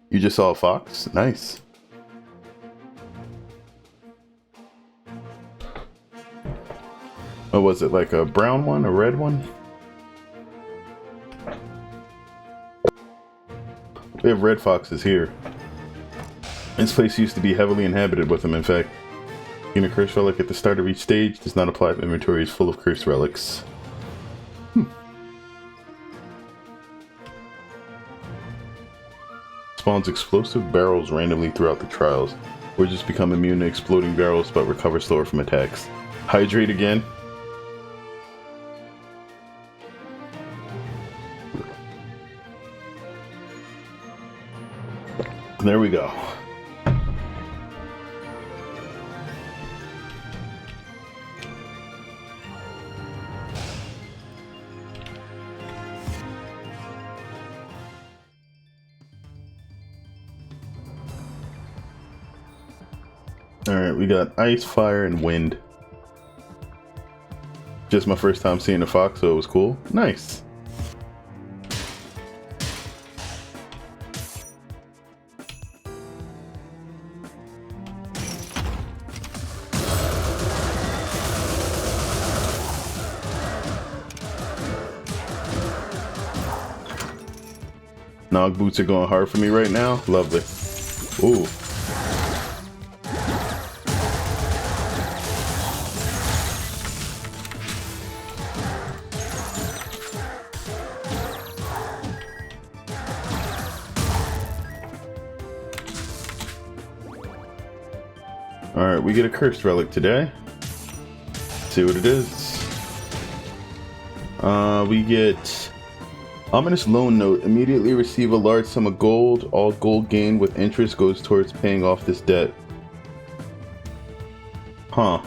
You just saw a fox? Nice. Oh, was it like a brown one, a red one? We have red foxes here. This place used to be heavily inhabited with them, in fact. Getting a cursed relic at the start of each stage does not apply if inventory is full of cursed relics. Spawns explosive barrels randomly throughout the trials. Or just become immune to exploding barrels but recover slower from attacks. Hydrate again. There we go. Alright, we got ice, fire, and wind. Just my first time seeing a fox, so it was cool. Nice. Nog boots are going hard for me right now. Lovely. Ooh. Alright, we get a cursed relic today. Let's see what it is. We get ominous loan note. Immediately receive a large sum of gold. All gold gained with interest goes towards paying off this debt. Huh.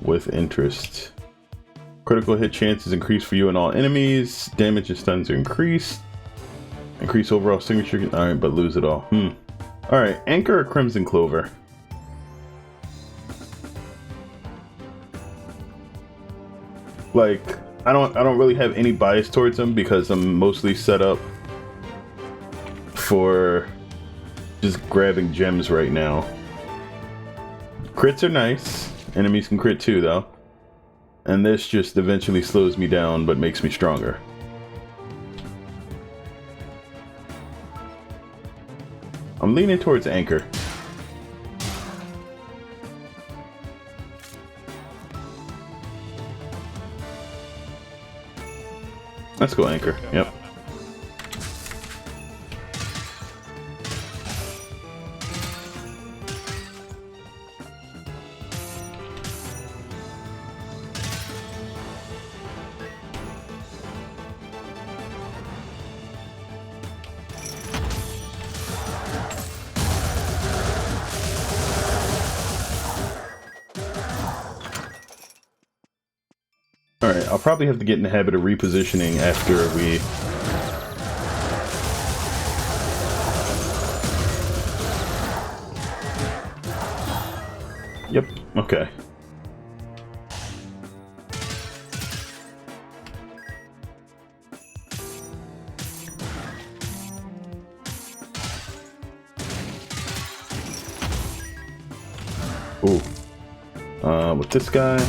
With interest. Critical hit chances increase for you and all enemies. Damage and stuns are increased. Increase overall signature. Alright, but lose it all. Alright, Anchor or Crimson Clover? Like, I don't really have any bias towards them because I'm mostly set up for just grabbing gems right now. Crits are nice. Enemies can crit too though. And this just eventually slows me down but makes me stronger. I'm leaning towards Anchor. Let's go Anchor. Yep. Alright, I'll probably have to get in the habit of repositioning after we... Yep, okay. Ooh. With this guy...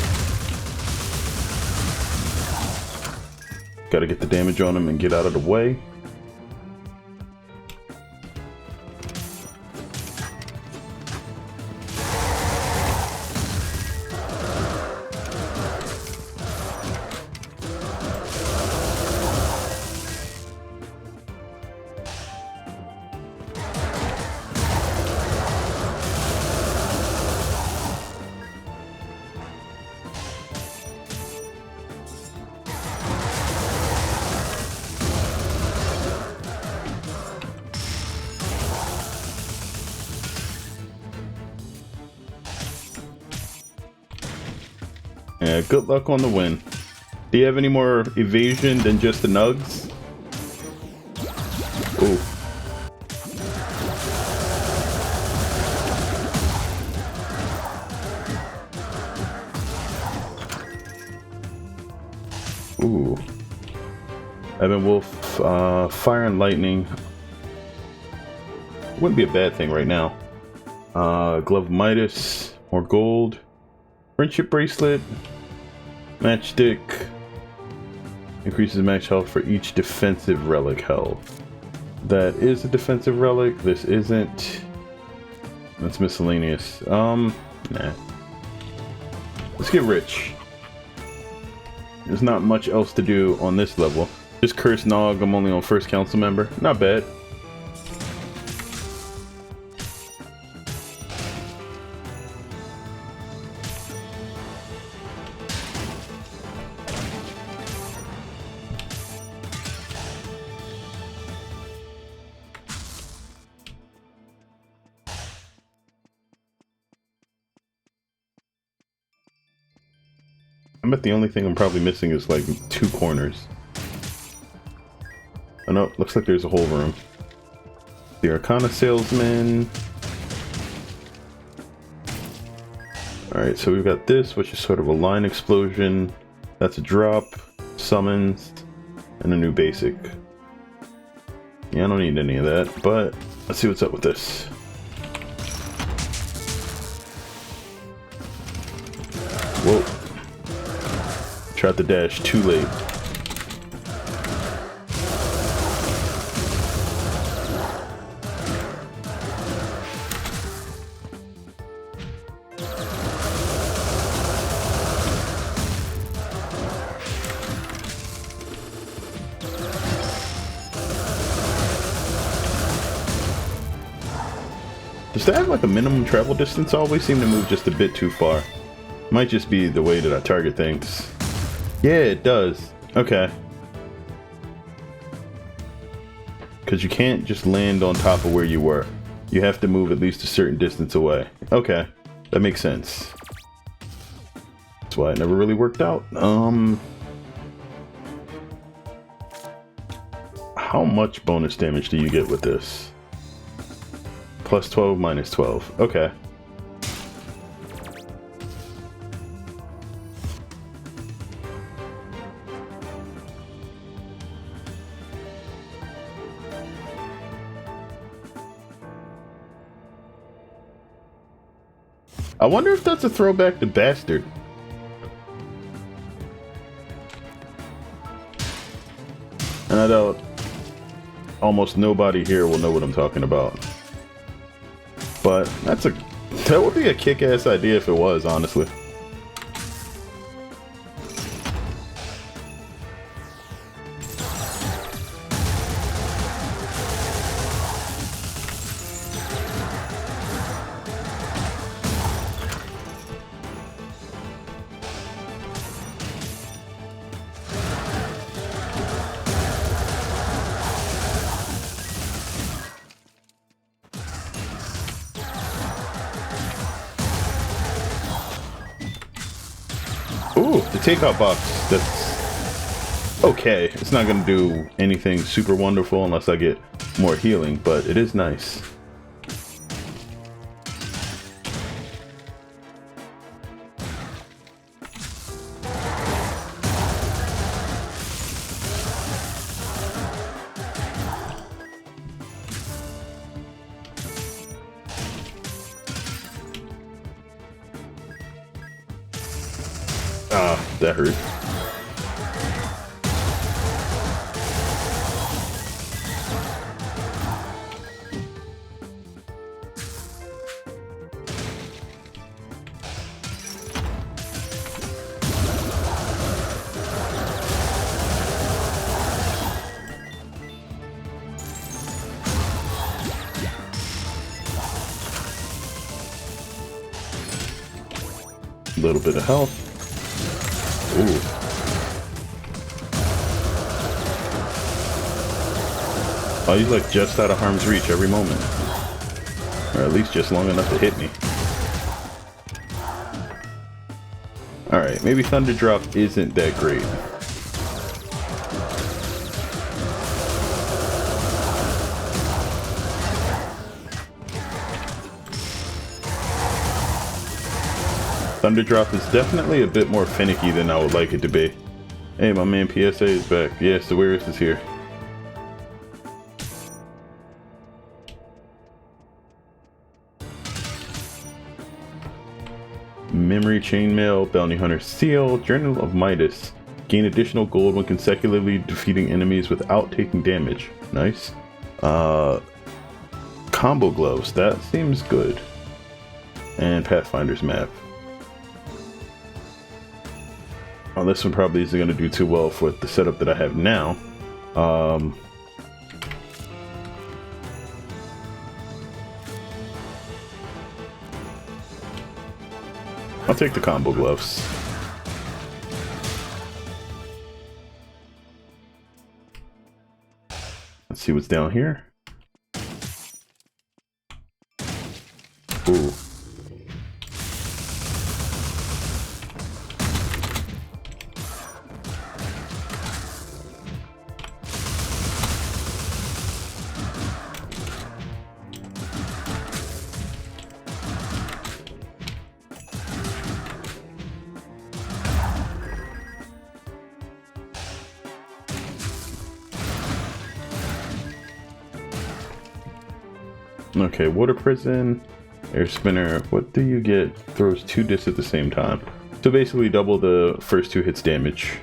Gotta get the damage on him and get out of the way. Yeah, good luck on the win. Do you have any more evasion than just the nugs? Ooh. Ooh. Evan Wolf, Fire and Lightning. Wouldn't be a bad thing right now. Glove of Midas, more gold. Friendship Bracelet, Matchstick. Increases max health for each defensive relic held. That is a defensive relic. This isn't. That's miscellaneous. Nah. Let's get rich. There's not much else to do on this level. Just Curse Nog, I'm only on first council member. Not bad. I bet the only thing I'm probably missing is like 2 corners. Oh no, looks like there's a whole room. The Arcana Salesman. Alright, so we've got this, which is sort of a line explosion. That's a drop, summons, and a new basic. Yeah, I don't need any of that, but let's see what's up with this. Whoa. Tried to dash too late. Does that have like a minimum travel distance? I always seem to move just a bit too far. Might just be the way that I target things. Yeah, it does. Okay. Because you can't just land on top of where you were. You have to move at least a certain distance away. Okay, that makes sense. That's why it never really worked out. How much bonus damage do you get with this? Plus 12, minus 12. Okay. I wonder if that's a throwback to Bastard. And I doubt almost nobody here will know what I'm talking about. But that would be a kick-ass idea if it was, honestly. Ooh, the takeout box, that's okay. It's not gonna do anything super wonderful unless I get more healing, but it is nice. Ah, that hurt. A little bit of health. Ooh. Oh, he's like just out of harm's reach every moment. Or at least just long enough to hit me. Alright, maybe Thunder Drop isn't that great. Thunder Drop is definitely a bit more finicky than I would like it to be. Hey, my man PSA is back. Yeah, Severus is here. Memory Chainmail, Bounty Hunter Seal, Journal of Midas. Gain additional gold when consecutively defeating enemies without taking damage. Nice. Combo Gloves, that seems good. And Pathfinder's Map. Oh, this one probably isn't going to do too well for the setup that I have now. I'll take the Combo Gloves. Let's see what's down here. Ooh. Okay, Water Prison, Air Spinner. What do you get? Throws 2 discs at the same time. So basically double the first 2 hits damage.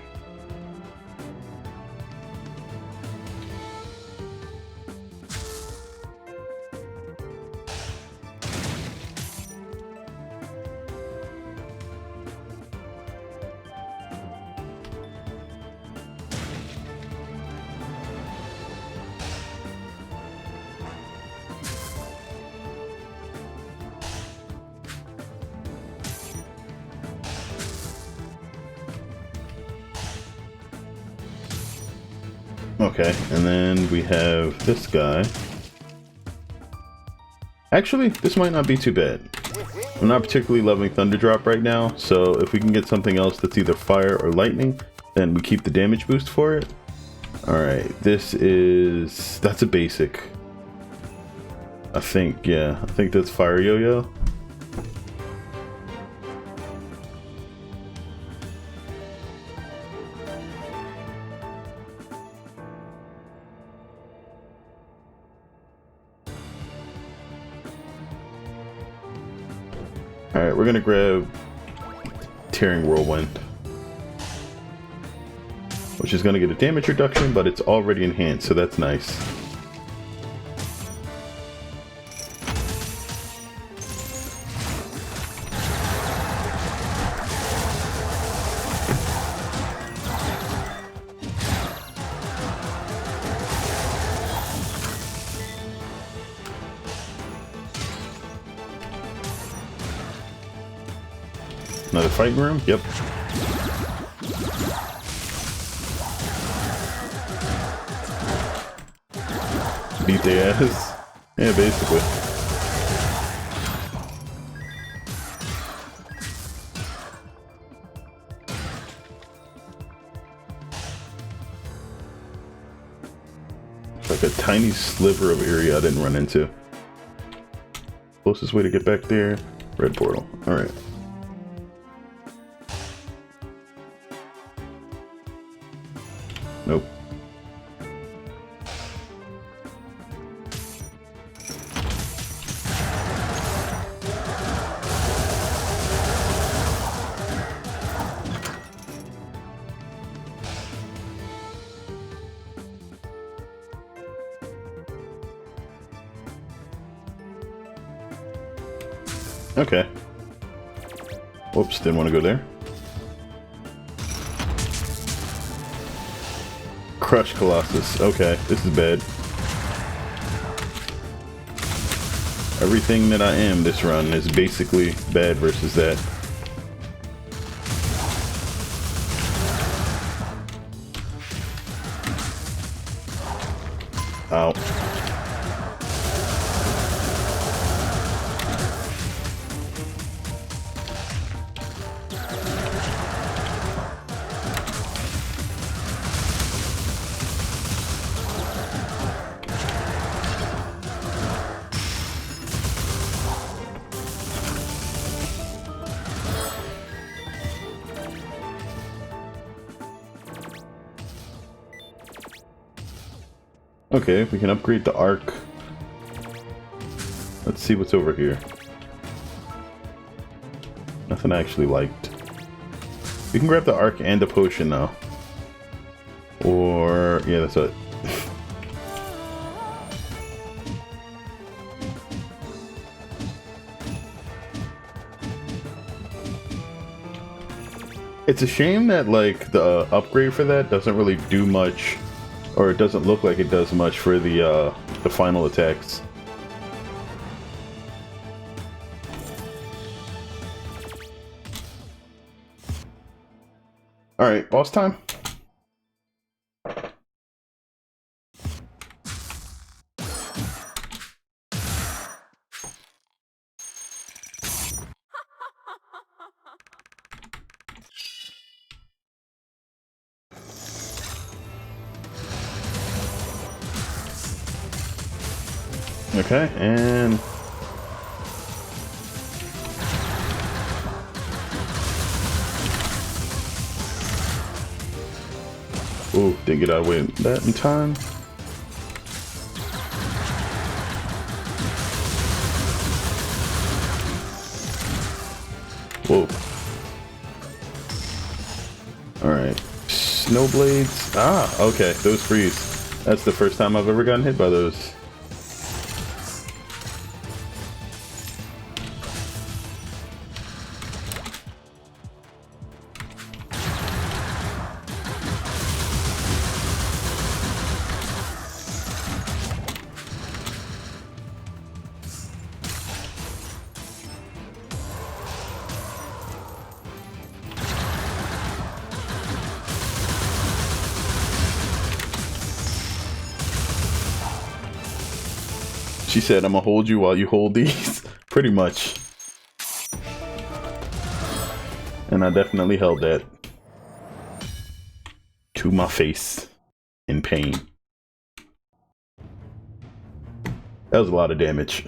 Okay, and then we have this guy. Actually, this might not be too bad. I'm not particularly loving Thunder Drop right now, so if we can get something else that's either fire or lightning, then we keep the damage boost for it. Alright, that's a basic. I think that's Fire Yo-Yo. Alright, we're gonna grab Tearing Whirlwind, which is gonna get a damage reduction, but it's already enhanced, so that's nice. Another fighting room? Yep. Beat their ass? Yeah, basically. It's like a tiny sliver of area I didn't run into. Closest way to get back there, red portal. Alright. Nope. Okay. Whoops, didn't want to go there. Crush Colossus. Okay, this is bad. Everything that I am this run is basically bad versus that. Ow. Okay, we can upgrade the arc. Let's see what's over here. Nothing I actually liked. We can grab the arc and the potion now. Or, yeah, that's it. It's a shame that, like, the upgrade for that doesn't really do much, or it doesn't look like it does much for the final attacks. Alright, boss time. Okay, and oh, didn't get out of the way that in time. Whoa. Alright. Snowblades. Ah, okay, those freeze. That's the first time I've ever gotten hit by those. She said, I'm gonna hold you while you hold these. Pretty much. And I definitely held that. To my face. In pain. That was a lot of damage.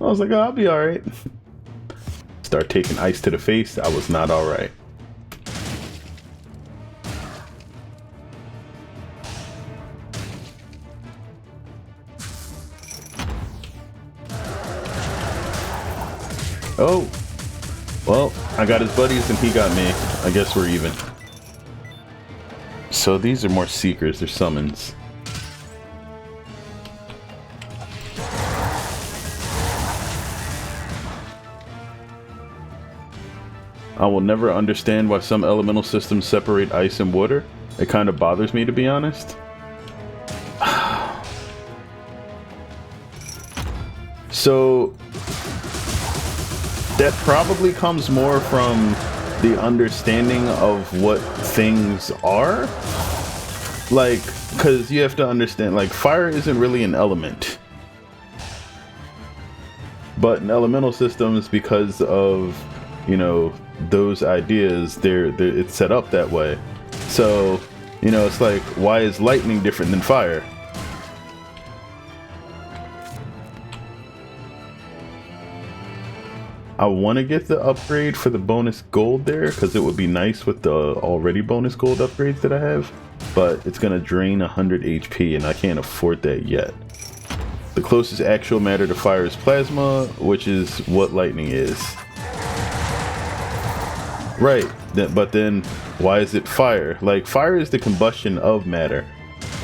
I was like, oh, I'll be alright. Start taking ice to the face. I was not alright. Oh, well, I got his buddies and he got me. I guess we're even. So these are more seekers, they're summons. I will never understand why some elemental systems separate ice and water. It kind of bothers me, to be honest. So that probably comes more from the understanding of what things are. Like, because you have to understand, like, fire isn't really an element. But in elemental systems, because of, you know, those ideas, it's set up that way. So, you know, it's like, why is lightning different than fire? I want to get the upgrade for the bonus gold there, because it would be nice with the already bonus gold upgrades that I have, but it's going to drain 100 HP and I can't afford that yet. The closest actual matter to fire is plasma, which is what lightning is. Right, but then why is it fire? Like, fire is the combustion of matter,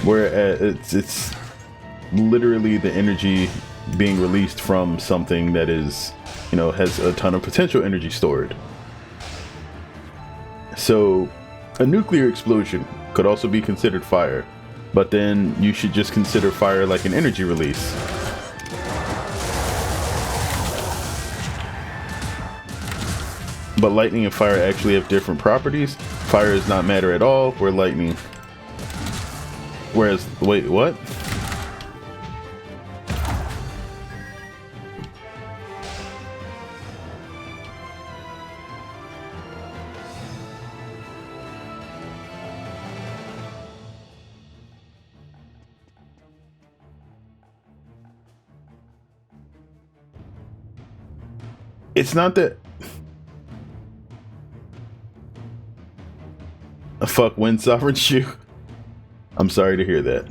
whereas it's literally the energy being released from something that is, you know, has a ton of potential energy stored. So a nuclear explosion could also be considered fire, but then you should just consider fire like an energy release. But lightning and fire actually have different properties. Fire is not matter at all, where lightning... Whereas, wait, what? It's not that... A fuck wind sovereign shoe. I'm sorry to hear that.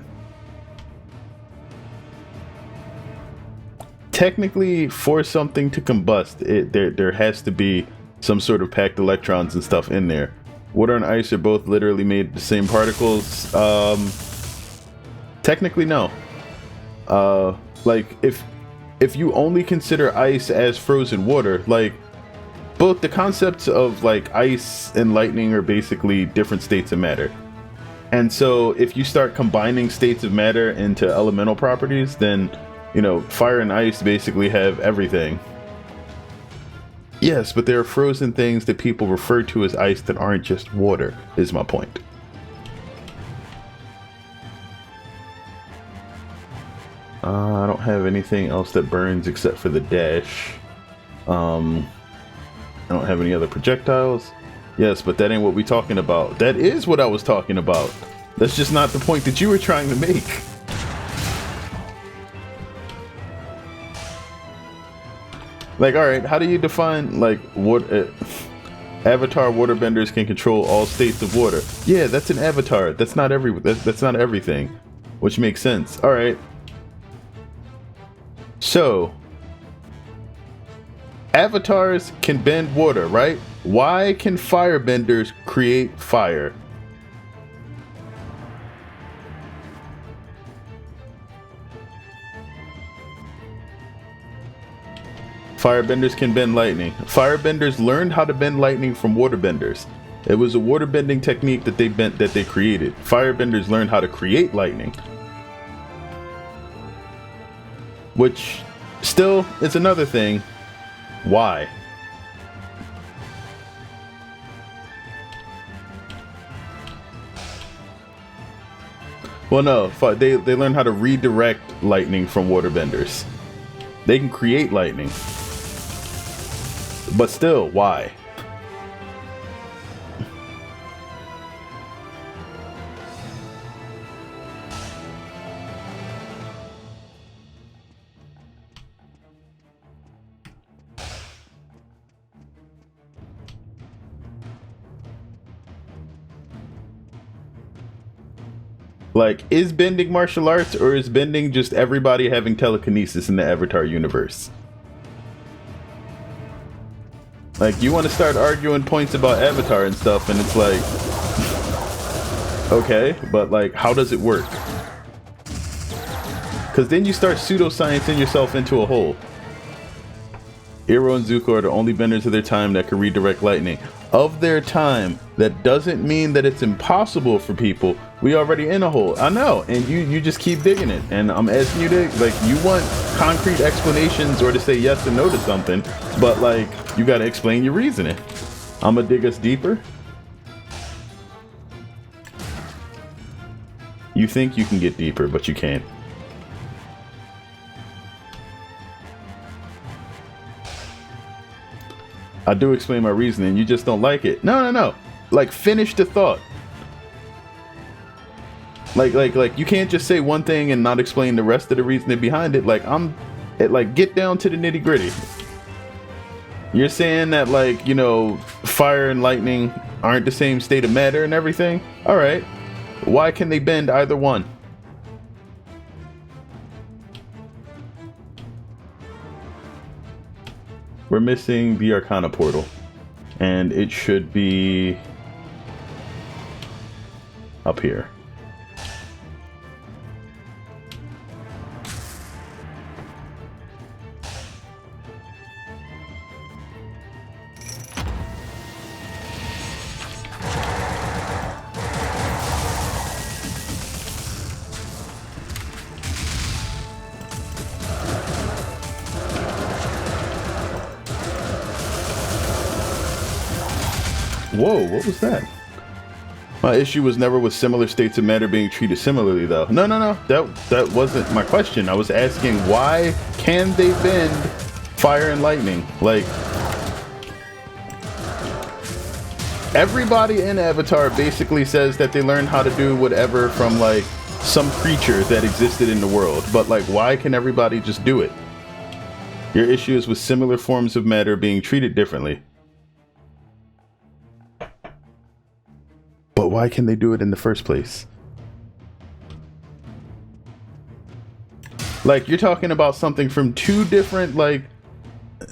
technically, for something to combust, there has to be some sort of packed electrons and stuff in there. Water and ice are both literally made of the same particles. Technically, no. Like if you only consider ice as frozen water, like both the concepts of like ice and lightning are basically different states of matter. And so if you start combining states of matter into elemental properties, then, you know, fire and ice basically have everything. Yes, but there are frozen things that people refer to as ice that aren't just water, is my point. I don't have anything else that burns except for the dash. I don't have any other projectiles. Yes, but that ain't what we talking about. That is what I was talking about. That's just not the point that you were trying to make. Like, alright, how do you define, like, what... Avatar waterbenders can control all states of water. Yeah, that's an avatar. That's not that's not everything. Which makes sense. Alright. So... Avatars can bend water, right? Why can firebenders create fire? Firebenders can bend lightning. Firebenders learned how to bend lightning from waterbenders. It was a waterbending technique that they created. Firebenders learned how to create lightning. Which still is another thing. Why? Well, no, they learn how to redirect lightning from waterbenders. They can create lightning. But still, why? Like, is bending martial arts, or is bending just everybody having telekinesis in the Avatar universe? Like, you want to start arguing points about Avatar and stuff, and it's like... okay, but like, how does it work? Because then you start pseudosciencing yourself into a hole. Iroh and Zuko are the only benders of their time that can redirect lightning. Of their time, that doesn't mean that it's impossible for people. We already in a hole. I know, and you just keep digging it. And I'm asking you to, like, you want concrete explanations or to say yes or no to something, but like, you gotta explain your reasoning. I'ma dig us deeper. You think you can get deeper, but you can't. I do explain my reasoning, you just don't like it. No. Like, finish the thought. Like you can't just say one thing and not explain the rest of the reasoning behind it. Like, get down to the nitty gritty. You're saying that, like, you know, fire and lightning aren't the same state of matter and everything? Alright. Why can they bend either one? We're missing the Arcana portal, and it should be up here. Whoa, what was that? My issue was never with similar states of matter being treated similarly, though. No. That wasn't my question. I was asking, why can they bend fire and lightning? Like, everybody in Avatar basically says that they learned how to do whatever from, like, some creature that existed in the world. But, like, why can everybody just do it? Your issue is with similar forms of matter being treated differently. But why can they do it in the first place? Like, you're talking about something from two different, like,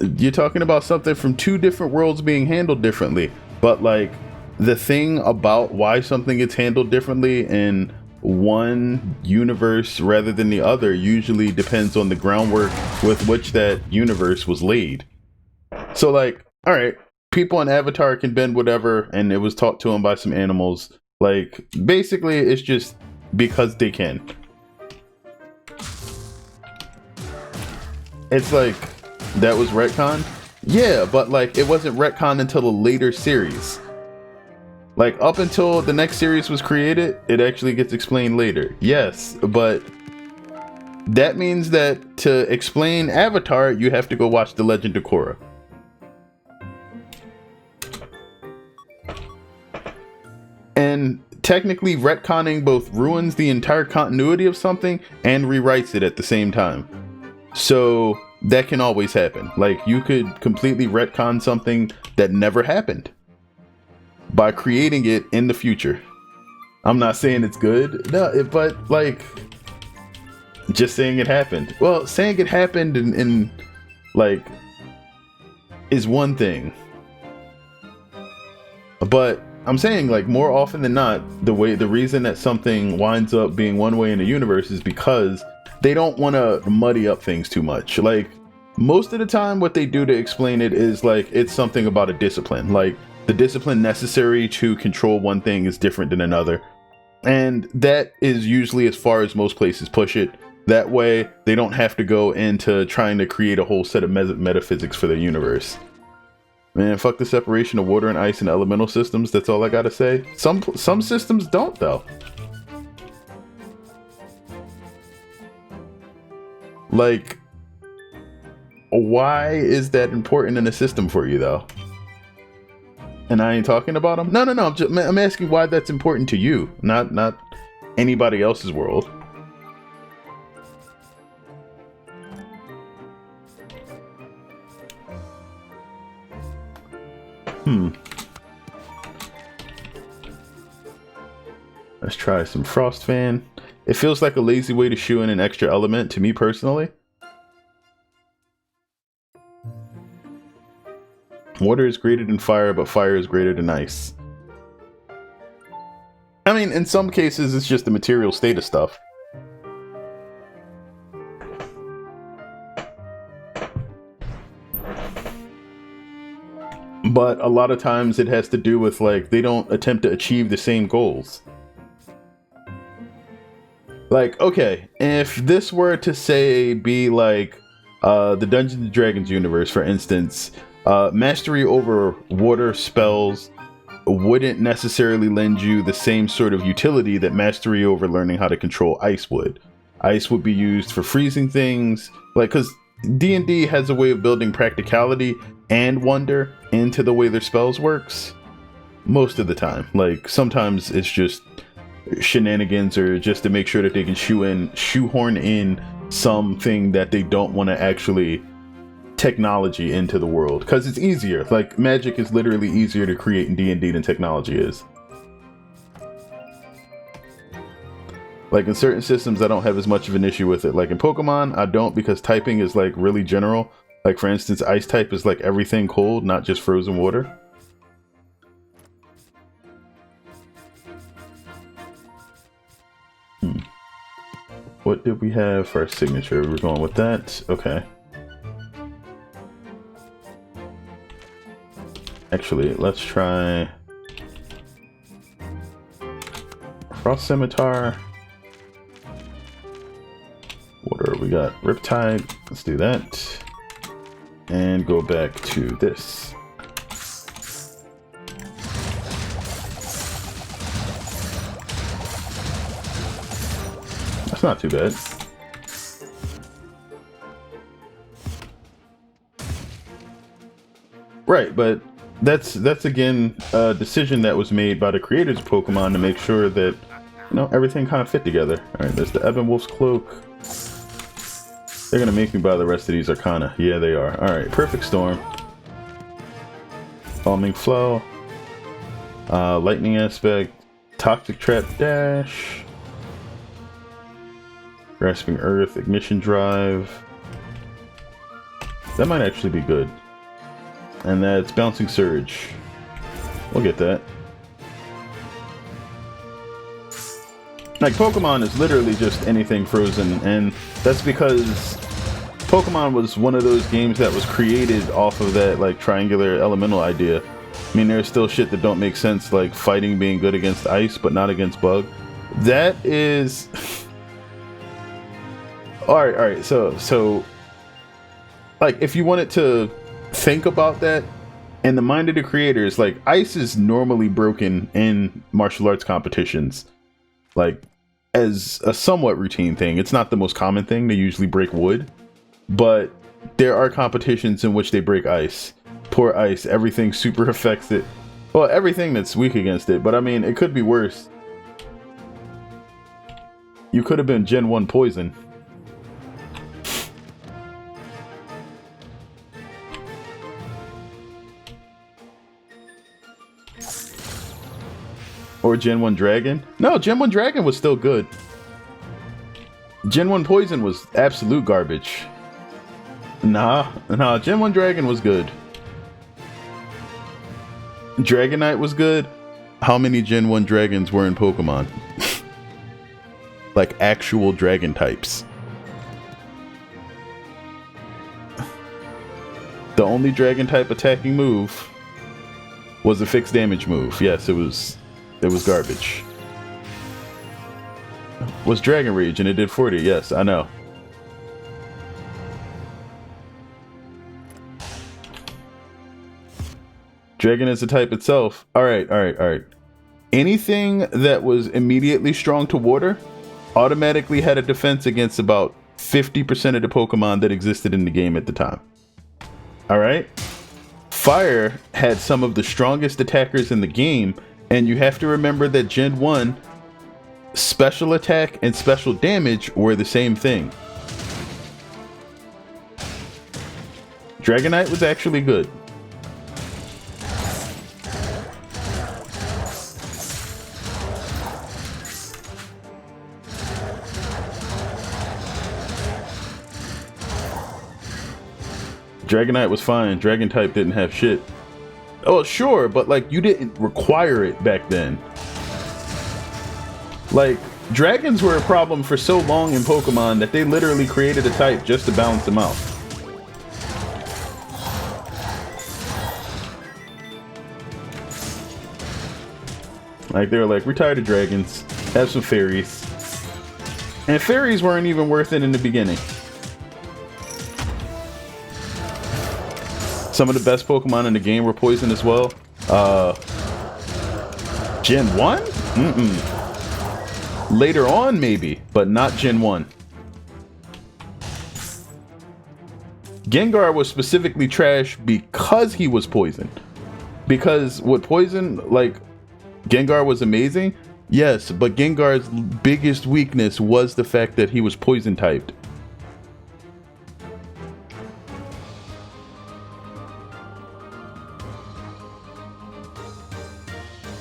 you're talking about something from two different worlds being handled differently. But, like, the thing about why something gets handled differently in one universe rather than the other usually depends on the groundwork with which that universe was laid. So, like, all right, people in Avatar can bend whatever, and it was taught to them by some animals. Like, basically, it's just because they can. It's like, that was retcon? Yeah, but like, it wasn't retcon until a later series. Like, up until the next series was created, it actually gets explained later. Yes, but that means that to explain Avatar, you have to go watch The Legend of Korra. And technically, retconning both ruins the entire continuity of something and rewrites it at the same time. So that can always happen. Like, you could completely retcon something that never happened by creating it in the future. I'm not saying it's good, no, but like, just saying it happened. Well, saying it happened and like is one thing, but I'm saying, like, more often than not, the reason that something winds up being one way in the universe is because they don't want to muddy up things too much. Like, most of the time what they do to explain it is like, it's something about a discipline. Like, the discipline necessary to control one thing is different than another. And that is usually as far as most places push it. That way, they don't have to go into trying to create a whole set of metaphysics for their universe. Man, fuck the separation of water and ice and elemental systems. That's all I gotta say. Some systems don't, though. Like, why is that important in a system for you, though? And I ain't talking about them. No. I'm asking why that's important to you, not anybody else's world. Let's try some Frost Fan. It feels like a lazy way to shoe in an extra element to me personally. Water is greater than fire, but fire is greater than ice. I mean, in some cases, it's just the material state of stuff. But a lot of times it has to do with, like, they don't attempt to achieve the same goals. Like, okay, if this were to say be like the Dungeons and Dragons universe, for instance, mastery over water spells wouldn't necessarily lend you the same sort of utility that mastery over learning how to control ice would. Ice would be used for freezing things, like, because D&D has a way of building practicality and wonder into the way their spells works most of the time. Like, sometimes it's just shenanigans, or just to make sure that they can shoehorn in something that they don't want to actually technology into the world, because it's easier. Like, magic is literally easier to create in D&D than technology is. Like, in certain systems I don't have as much of an issue with it. Like in Pokemon I don't, because typing is like really general. Like, for instance, ice type is like everything cold, not just frozen water. What did we have for our signature? We're going with that. Okay. Actually, let's try Frost Scimitar. Water, we got Riptide. Let's do that. And go back to this. That's not too bad. Right, but that's again a decision that was made by the creators of Pokemon to make sure that, you know, everything kind of fit together. Alright, there's the Ebon Wolf's Cloak. They're gonna make me buy the rest of these Arcana. Yeah, they are. Alright, Perfect Storm. Calming Flow. Lightning Aspect. Toxic Trap Dash. Grasping Earth, Ignition Drive. That might actually be good. And that's Bouncing Surge. We'll get that. Like, Pokemon is literally just anything frozen, and that's because Pokemon was one of those games that was created off of that, like, triangular elemental idea. I mean, there's still shit that don't make sense, like fighting being good against ice, but not against bug. That is... Alright, so... Like, if you wanted to think about that, in the mind of the creators, like, ice is normally broken in martial arts competitions. Like, as a somewhat routine thing. It's not the most common thing. They usually break wood. But there are competitions in which they break ice. Poor ice. Everything super affects it. Well, everything that's weak against it. But I mean, it could be worse. You could have been Gen 1 poison. Or Gen 1 Dragon? No, Gen 1 Dragon was still good. Gen 1 Poison was absolute garbage. Nah, Gen 1 Dragon was good. Dragonite was good. How many Gen 1 Dragons were in Pokemon? Like actual dragon types. The only dragon type attacking move was a fixed damage move. Yes, it was garbage. Was Dragon Rage and it did 40. Yes, I know. Dragon is a type itself. All right. Anything that was immediately strong to water automatically had a defense against about 50% of the Pokemon that existed in the game at the time. All right. Fire had some of the strongest attackers in the game, and you have to remember that Gen 1 special attack and special damage were the same thing. Dragonite was actually good. Dragonite was fine. Dragon type didn't have shit. Oh, sure, but like you didn't require it back then. Like, dragons were a problem for so long in Pokemon that they literally created a type just to balance them out. Like, they were like, we're tired of dragons, have some fairies. And fairies weren't even worth it in the beginning. Some of the best Pokemon in the game were poison as well. Gen 1? Later on, maybe, but not Gen 1. Gengar was specifically trash because he was poison. Because with poison, like, Gengar was amazing, yes, but Gengar's biggest weakness was the fact that he was poison typed.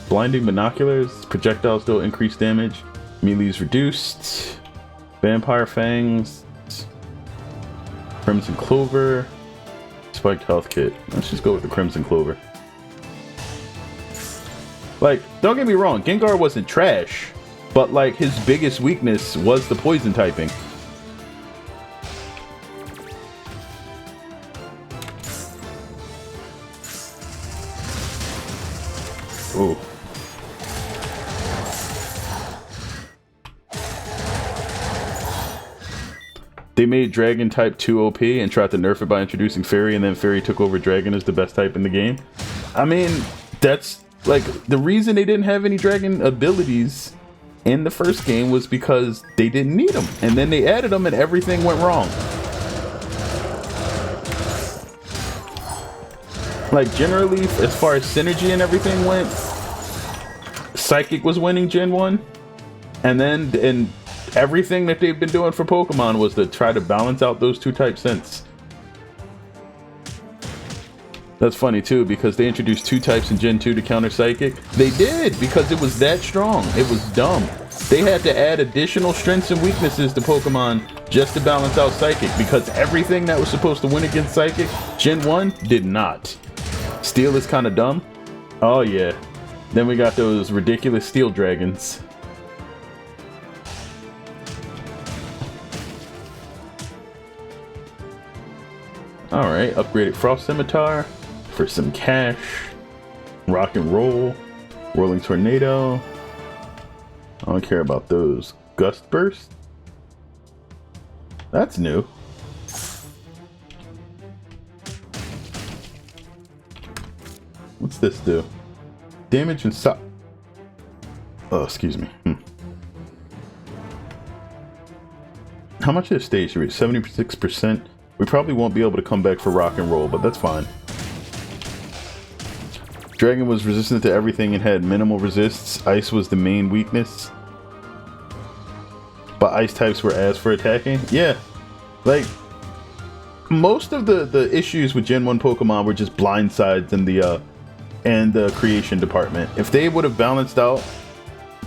Blinding Binoculars, projectiles don't increase damage, melee's reduced, Vampire Fangs, Crimson Clover, Spiked Health Kit. Let's just go with the Crimson Clover. Like, don't get me wrong, Gengar wasn't trash, but like his biggest weakness was the poison typing. Oh. They made Dragon type 2 OP and tried to nerf it by introducing Fairy, and then Fairy took over Dragon as the best type in the game. I mean, that's like the reason they didn't have any Dragon abilities in the first game was because they didn't need them, and then they added them and everything went wrong. Like, generally, as far as synergy and everything went, Psychic was winning Gen 1, and then everything that they've been doing for Pokemon was to try to balance out those two types since. That's funny too, because they introduced two types in Gen 2 to counter Psychic. They did, because it was that strong. It was dumb. They had to add additional strengths and weaknesses to Pokemon just to balance out Psychic, because everything that was supposed to win against Psychic, Gen 1 did not. Steel is kind of dumb. Oh yeah. Then we got those ridiculous Steel Dragons. Alright, upgraded Frost Scimitar for some cash. Rock and Roll. Rolling Tornado. I don't care about those. Gust Burst? That's new. What's this do? Damage and oh, excuse me. How much is stage reach? 76%. We probably won't be able to come back for Rock and Roll, but that's fine. Dragon was resistant to everything and had minimal resists. Ice was the main weakness. But ice types were as for attacking. Yeah. Like, most of the issues with Gen 1 Pokemon were just blindsides in the creation department. If they would have balanced out,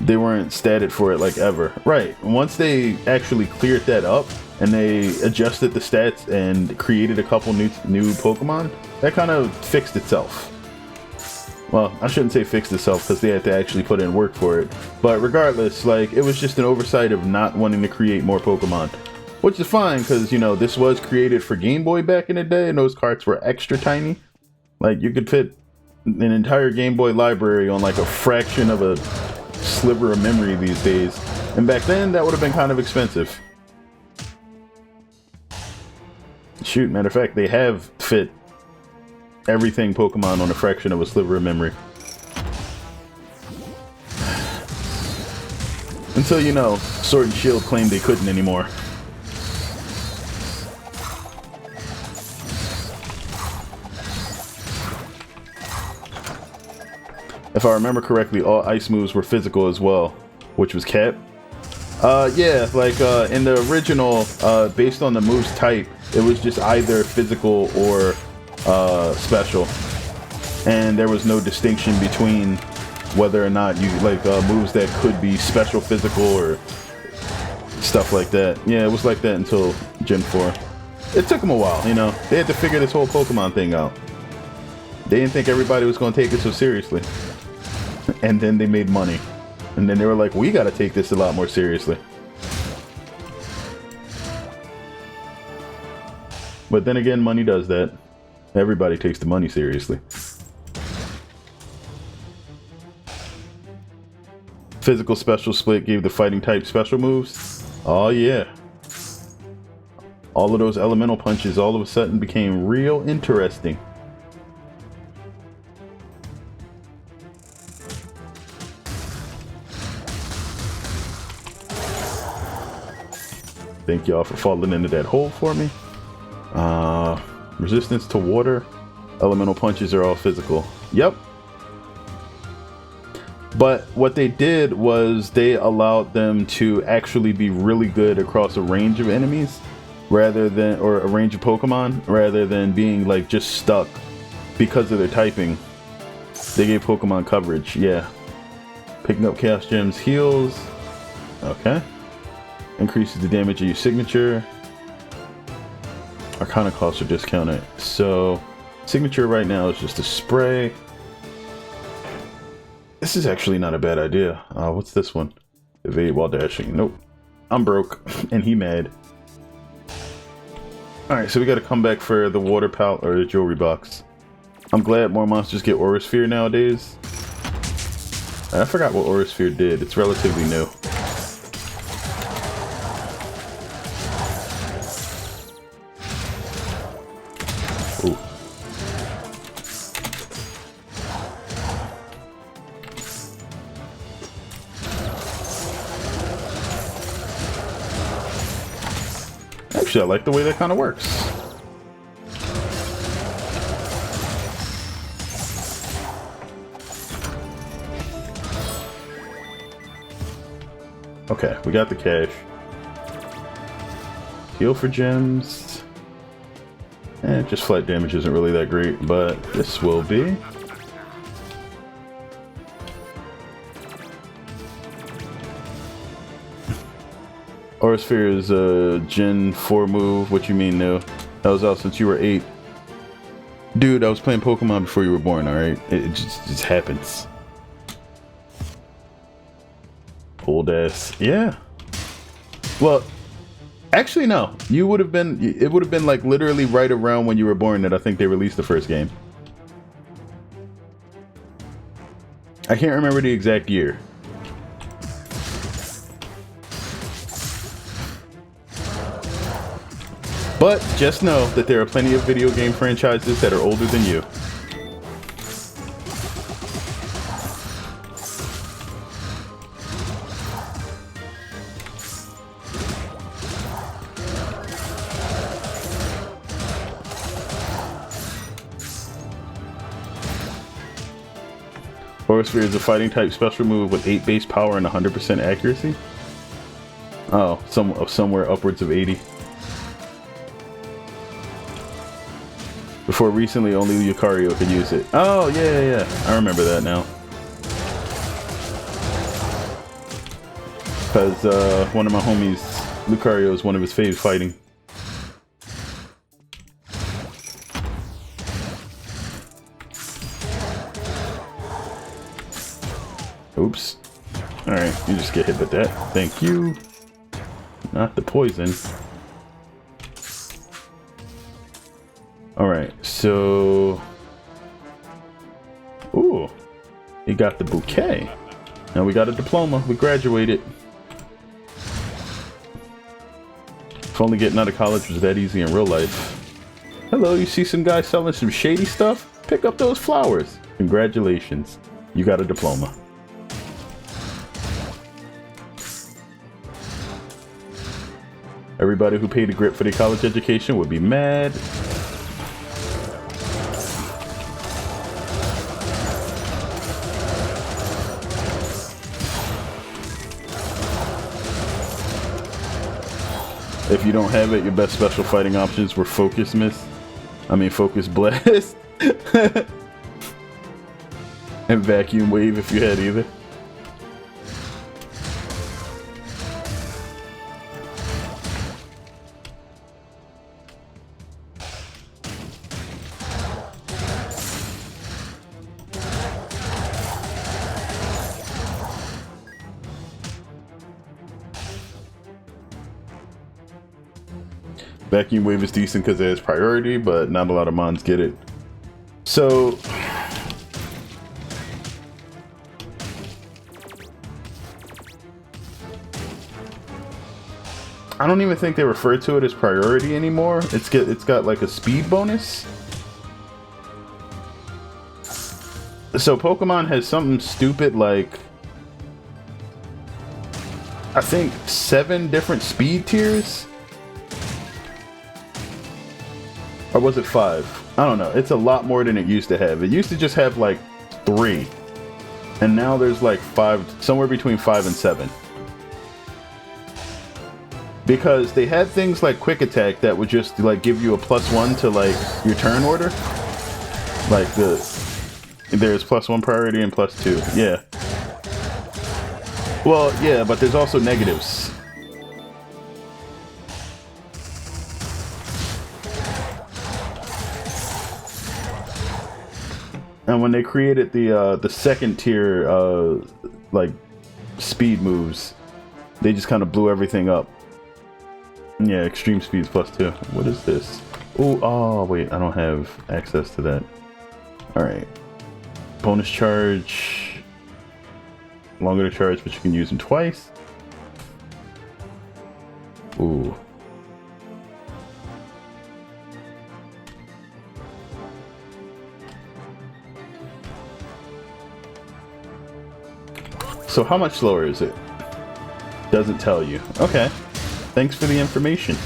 they weren't statted for it like ever. Right. Once they actually cleared that up and they adjusted the stats and created a couple new Pokemon, that kind of fixed itself. Well, I shouldn't say fixed itself because they had to actually put in work for it. But regardless, like, it was just an oversight of not wanting to create more Pokemon. Which is fine because, you know, this was created for Game Boy back in the day and those carts were extra tiny. Like, you could fit an entire Game Boy library on like a fraction of a sliver of memory these days. And back then, that would have been kind of expensive. Shoot, matter of fact, they have fit everything Pokemon on a fraction of a sliver of memory. Until, you know, Sword and Shield claimed they couldn't anymore. If I remember correctly, all ice moves were physical as well, which was capped. Yeah, like in the original, based on the move's type, it was just either physical or special, and there was no distinction between whether or not you like moves that could be special, physical, or stuff like that. Yeah, it was like that until Gen 4. It took them a while, you know. They had to figure this whole Pokemon thing out. They didn't think everybody was going to take it so seriously, and then they made money, and then they were like, we got to take this a lot more seriously. But then again, money does that. Everybody takes the money seriously. Physical special split gave the fighting type special moves. Oh yeah. All of those elemental punches all of a sudden became real interesting. Thank y'all for falling into that hole for me. Resistance to water. Elemental punches are all physical. Yep. But what they did was they allowed them to actually be really good across a range of enemies rather than, or a range of Pokemon, rather than being like just stuck because of their typing. They gave Pokemon coverage, yeah. Picking up Chaos Gems heals. Okay. Increases the damage of your signature. Arcana costs are discounted. So, signature right now is just a spray. This is actually not a bad idea. What's this one? Evade while dashing. Nope. I'm broke, and he mad. Alright, so we gotta come back for the water palette or the jewelry box. I'm glad more monsters get Aura Sphere nowadays. I forgot what Aura Sphere did. It's relatively new. Ooh. Actually, I like the way that kind of works. Okay, we got the cash. Heal for gems. Just flight damage isn't really that great, but this will be. Aurasphere is a Gen 4 move. What you mean, no? That was out since you were 8. Dude, I was playing Pokemon before you were born, alright? It just happens. Old ass. Yeah. Well, actually, no. You would have been... It would have been, like, literally right around when you were born that I think they released the first game. I can't remember the exact year. But just know that there are plenty of video game franchises that are older than you. Aurasphere is a fighting type special move with 8 base power and 100% accuracy. Oh, somewhere upwards of 80. Before recently, only Lucario could use it. Oh, yeah. I remember that now. Because one of my homies, Lucario, is one of his faves fighting. Oops. Alright, you just get hit with that. Thank you. Not the poison. Alright, so... Ooh. He got the bouquet. Now we got a diploma. We graduated. If only getting out of college was that easy in real life. Hello, you see some guy selling some shady stuff? Pick up those flowers. Congratulations. You got a diploma. Everybody who paid a grip for their college education would be mad. If you don't have it, your best special fighting options were Focus Blast. And Vacuum Wave if you had either. Vacuum Wave is decent because it has priority, but not a lot of mons get it. So... I don't even think they refer to it as priority anymore. It's got like a speed bonus. So Pokemon has something stupid like... I think 7 different speed tiers? Or was it 5? I don't know. It's a lot more than it used to have. It used to just have like 3. And now there's like 5, somewhere between 5 and 7. Because they had things like Quick Attack that would just like give you a +1 to like your turn order. Like there's +1 priority and +2. Yeah. Well, yeah, but there's also negatives. And when they created the second tier like speed moves, they just kind of blew everything up. Yeah, extreme speeds +2. What is this? Ooh, oh wait, I don't have access to that. All right, bonus charge, longer to charge, but you can use them twice. Ooh. So how much slower is it? Doesn't tell you. Okay. Thanks for the information.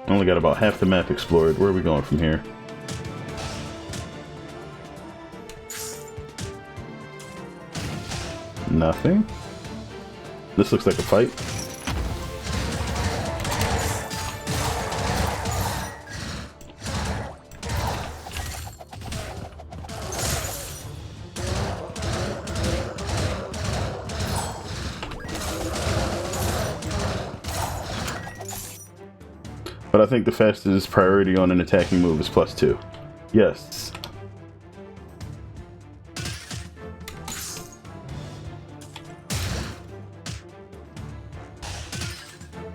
Only got about half the map explored. Where are we going from here? Nothing. This looks like a fight. But I think the fastest priority on an attacking move is +2. Yes.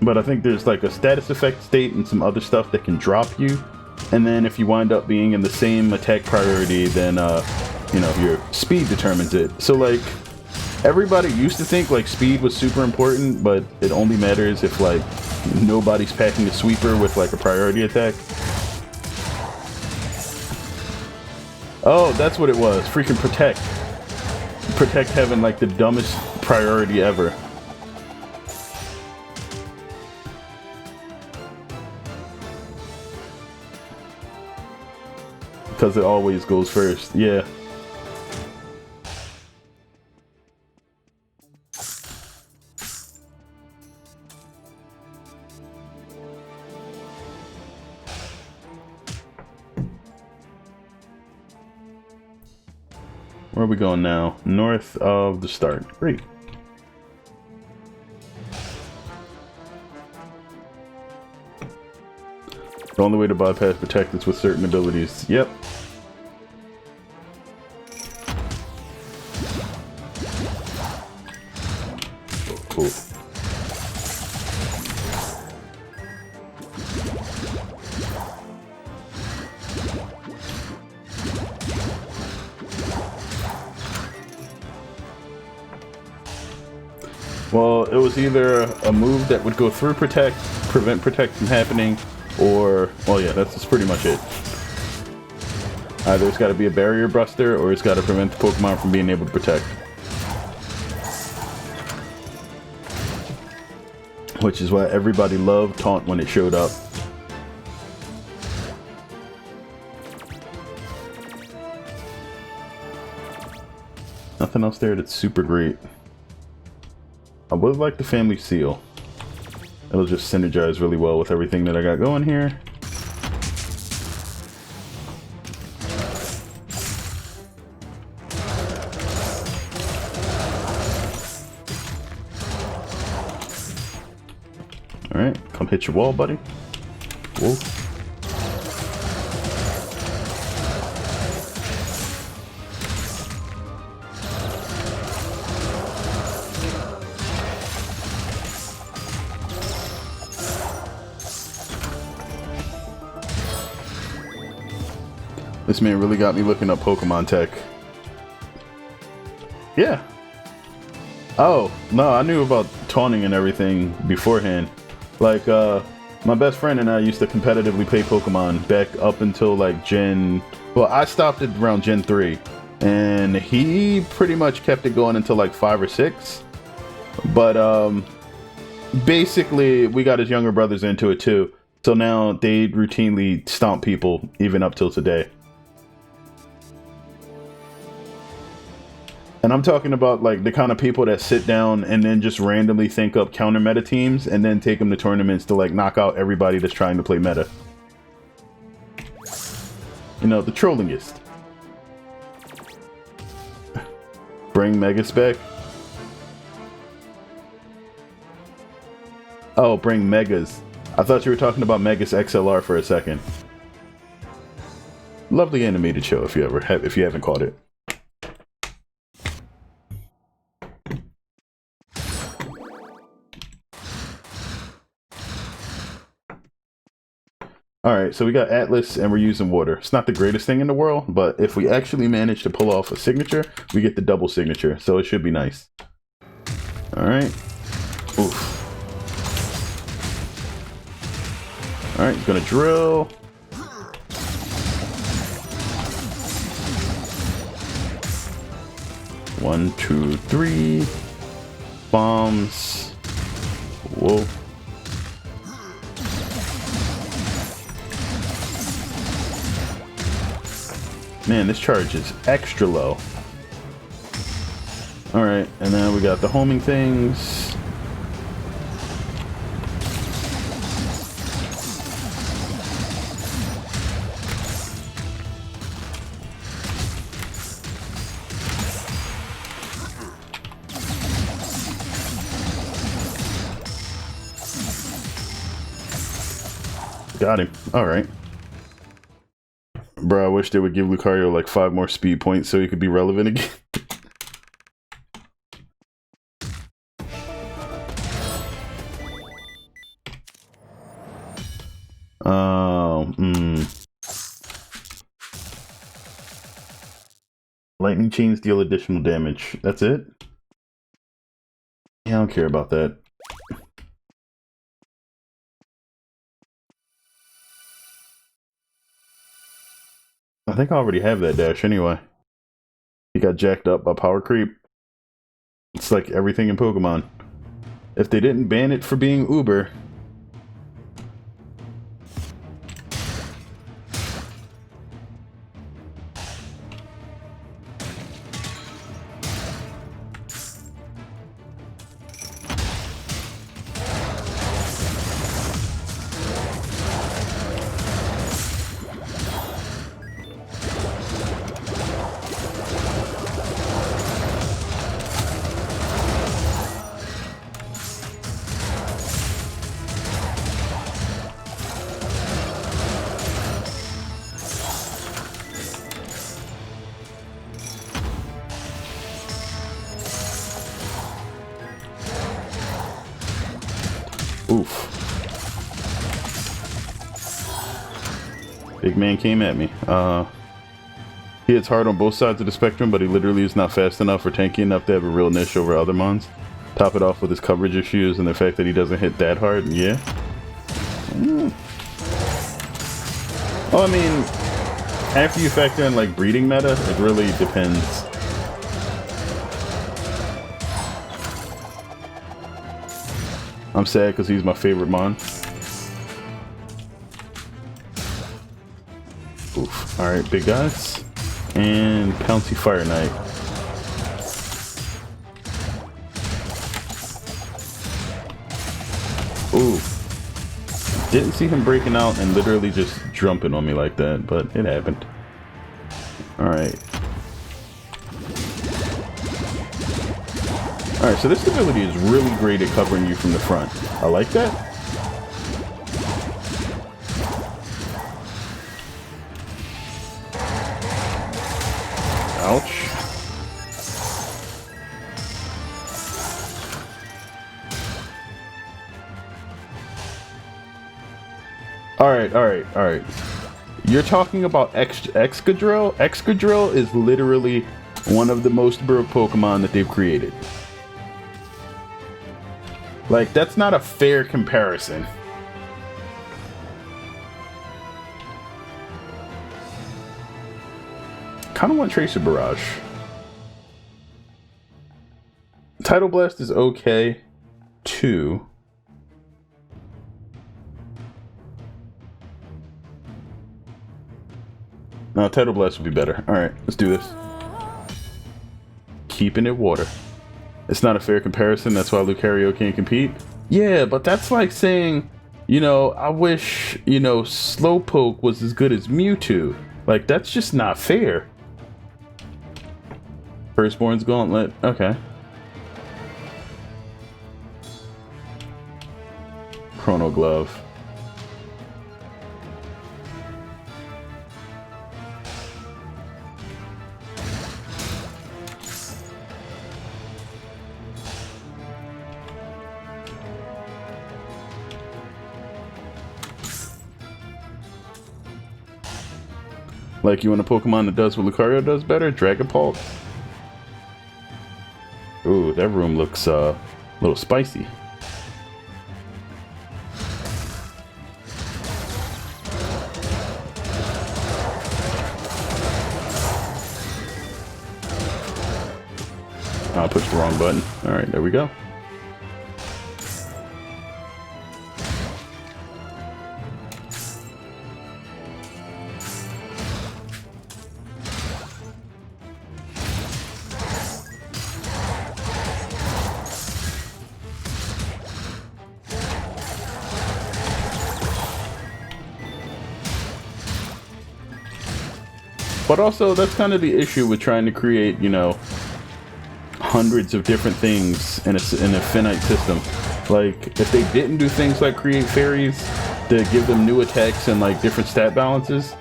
But I think there's like a status effect state and some other stuff that can drop you. And then if you wind up being in the same attack priority, then, you know, your speed determines it. So like, everybody used to think like speed was super important, but it only matters if like nobody's packing a sweeper with like a priority attack. Oh, that's what it was. Freaking protect. Protect having like the dumbest priority ever. Because it always goes first. Yeah. Where are we going now? North of the start. Great. The only way to bypass protect is with certain abilities. Yep. Cool. Well, it was either a move that would go through protect, prevent protect from happening, or, well yeah, that's pretty much it. Either it's got to be a barrier buster, or it's got to prevent the Pokemon from being able to protect. Which is why everybody loved Taunt when it showed up. Nothing else there that's super great. I would like the Family Seal. It'll just synergize really well with everything that I got going here. Alright, come hit your wall, buddy. Whoa. This man really got me looking up Pokemon tech. Yeah. Oh, no, I knew about taunting and everything beforehand. Like, my best friend and I used to competitively play Pokemon back up until like Gen... Well, I stopped at around Gen 3. And he pretty much kept it going until like 5 or 6. But, basically, we got his younger brothers into it too. So now they routinely stomp people, even up till today. And I'm talking about like the kind of people that sit down and then just randomly think up counter meta teams and then take them to tournaments to like knock out everybody that's trying to play meta. You know, the trollingest. Bring Megas back. Oh, bring Megas. I thought you were talking about Megas XLR for a second. Lovely animated show if you haven't caught it. Alright, so we got Atlas and we're using water. It's not the greatest thing in the world, but if we actually manage to pull off a signature, we get the double signature, so it should be nice. Alright. Oof. Alright, gonna drill. One, two, three. Bombs. Whoa. Man, this charge is extra low. Alright, and then we got the homing things. Got him. Alright. Bro, I wish they would give Lucario like 5 more speed points so he could be relevant again. Lightning chains deal additional damage. That's it? Yeah, I don't care about that. I think I already have that dash anyway. He got jacked up by power creep. It's like everything in Pokemon. If they didn't ban it for being Uber... Oof. Big man came at me. He hits hard on both sides of the spectrum, but he literally is not fast enough or tanky enough to have a real niche over other mons. Top it off with his coverage issues and the fact that he doesn't hit that hard, yeah. Well, I mean, after you factor in like breeding meta, it really depends. I'm sad because he's my favorite mon. Oof. Alright, big guys. And Pouncy Fire Knight. Ooh. Didn't see him breaking out and literally just jumping on me like that, but it happened. Alright. Alright, so this ability is really great at covering you from the front. I like that. Ouch. Alright. You're talking about Excadrill? Excadrill is literally one of the most broke Pokemon that they've created. Like, that's not a fair comparison. Kind of want Tracer Barrage. Tidal Blast is okay, too. No, Tidal Blast would be better. Alright, let's do this. Keeping it water. It's not a fair comparison, that's why Lucario can't compete. Yeah, but that's like saying, you know, I wish, you know, Slowpoke was as good as Mewtwo. Like, that's just not fair. Firstborn's Gauntlet, okay. Chrono Glove. Like, you want a Pokemon that does what Lucario does better? Dragapult. Ooh, that room looks a little spicy. I pushed the wrong button. Alright, there we go. But also, that's kind of the issue with trying to create, you know, hundreds of different things in a finite system. Like, if they didn't do things like create fairies, to give them new attacks and like different stat balances.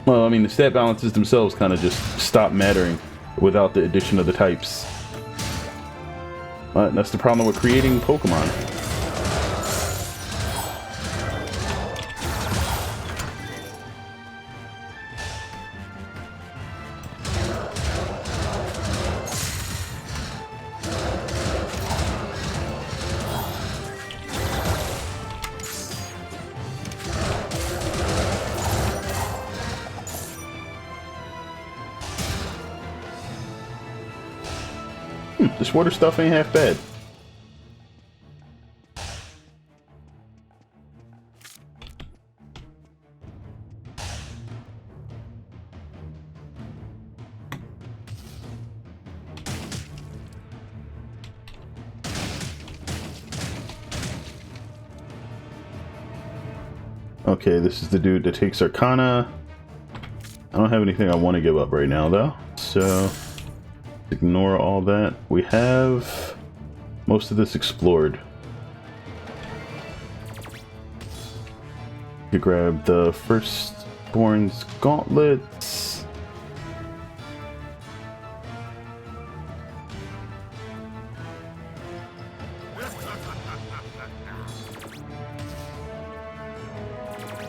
Well, I mean, the stat balances themselves kind of just stop mattering without the addition of the types. But that's the problem with creating Pokemon. This water stuff ain't half bad. Okay, this is the dude that takes Arcana. I don't have anything I want to give up right now, though. So, ignore all that. We have most of this explored. You grab the Firstborn's Gauntlets.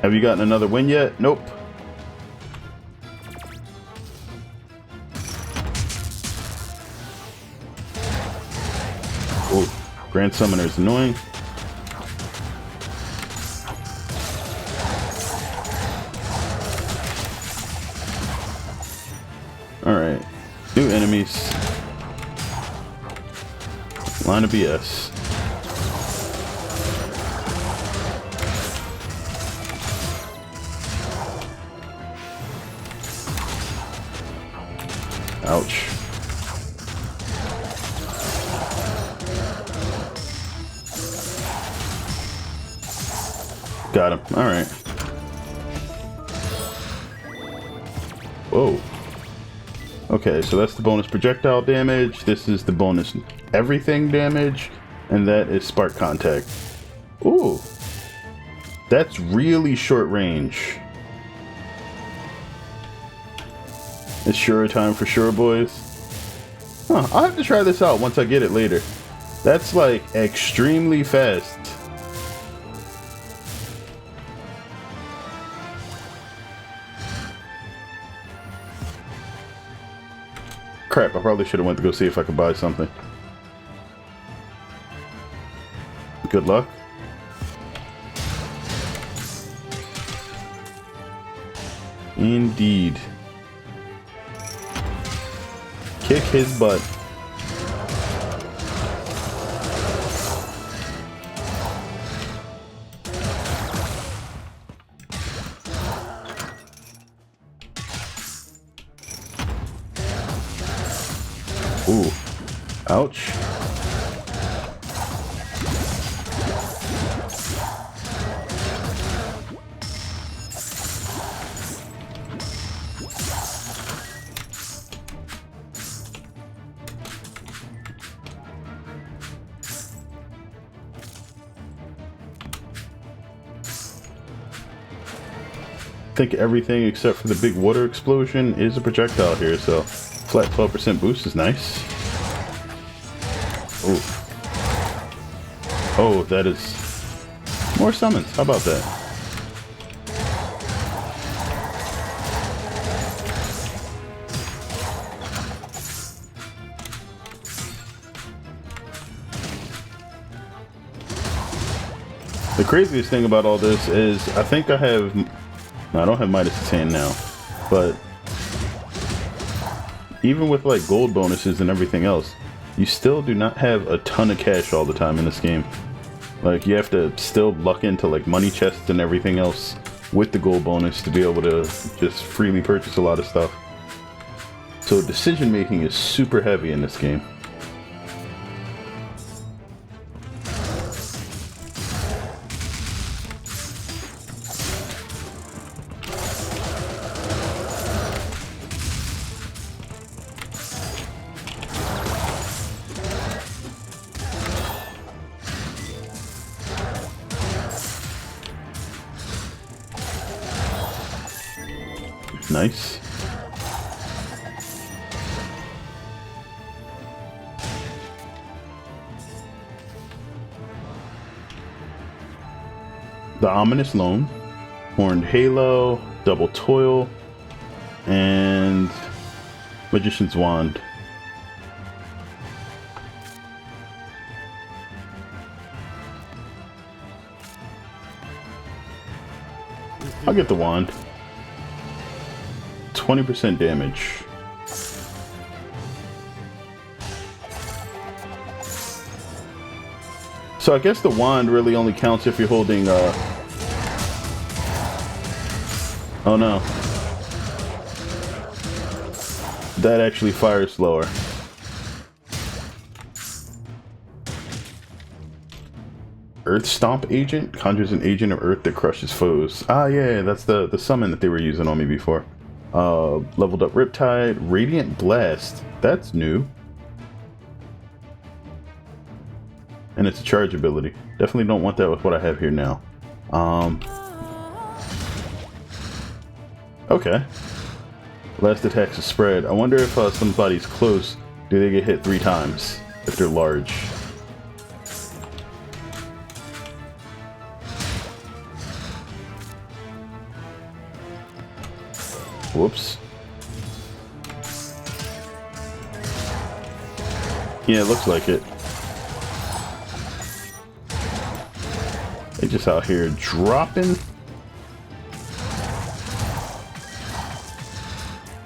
Have you gotten another win yet? Nope. Oh, Grand Summoner is annoying. Alright. New enemies. Line of BS. Ouch. Got him. Alright. Whoa. Okay, so that's the bonus projectile damage. This is the bonus everything damage. And that is spark contact. Ooh. That's really short range. It's sure time for sure, boys. Huh, I'll have to try this out once I get it later. That's like extremely fast. Crap, I probably should have went to go see if I could buy something. Good luck. Indeed. Kick his butt. Ooh. Ouch. I think everything except for the big water explosion is a projectile here, so flat 12% boost is nice. Oh. Oh, that is more summons. How about that? The craziest thing about all this is I think I have... No, I don't have Midas' Hand now, but even with like gold bonuses and everything else, you still do not have a ton of cash all the time in this game. Like, you have to still luck into like money chests and everything else with the gold bonus to be able to just freely purchase a lot of stuff. So decision making is super heavy in this game. Nice. The Ominous Loam, Horned Halo, Double Toil, and Magician's Wand. I'll get the wand. 20% damage. So I guess the wand really only counts if you're holding, oh no. That actually fires slower. Earth Stomp Agent conjures an agent of Earth that crushes foes. Ah, yeah, that's the summon that they were using on me before. Leveled up Riptide, Radiant Blast. That's new. And it's a charge ability. Definitely don't want that with what I have here now. Okay. Last attack's a spread. I wonder if somebody's close, do they get hit 3 times if they're large? Whoops. Yeah, it looks like it. They just out here dropping.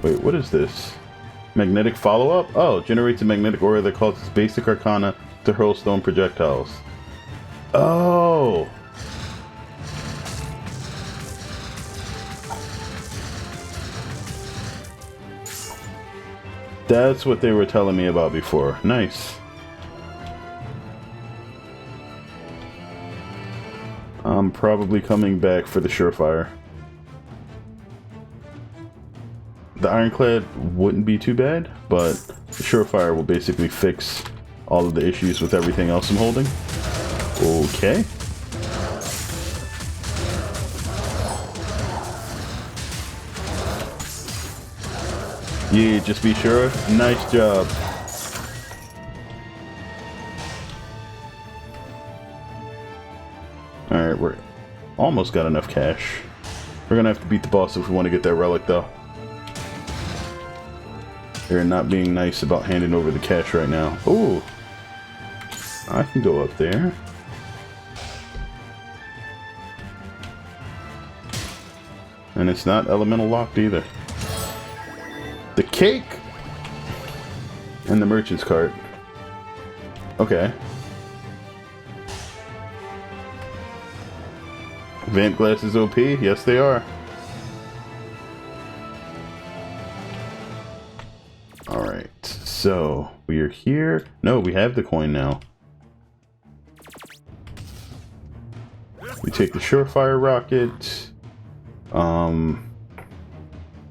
Wait, what is this? Magnetic follow-up? Oh, generates a magnetic aura that causes basic arcana to hurl stone projectiles. Oh! That's what they were telling me about before. Nice. I'm probably coming back for the Surefire. The Ironclad wouldn't be too bad, but the Surefire will basically fix all of the issues with everything else I'm holding. Okay. Yeah, just be sure. Nice job. Alright, we're almost got enough cash. We're gonna have to beat the boss if we want to get that relic, though. They're not being nice about handing over the cash right now. Ooh. I can go up there. And it's not elemental locked either. The cake! And the merchant's cart. Okay. Vant glasses OP? Yes, they are. Alright, so we are here. No, we have the coin now. We take the Surefire rocket.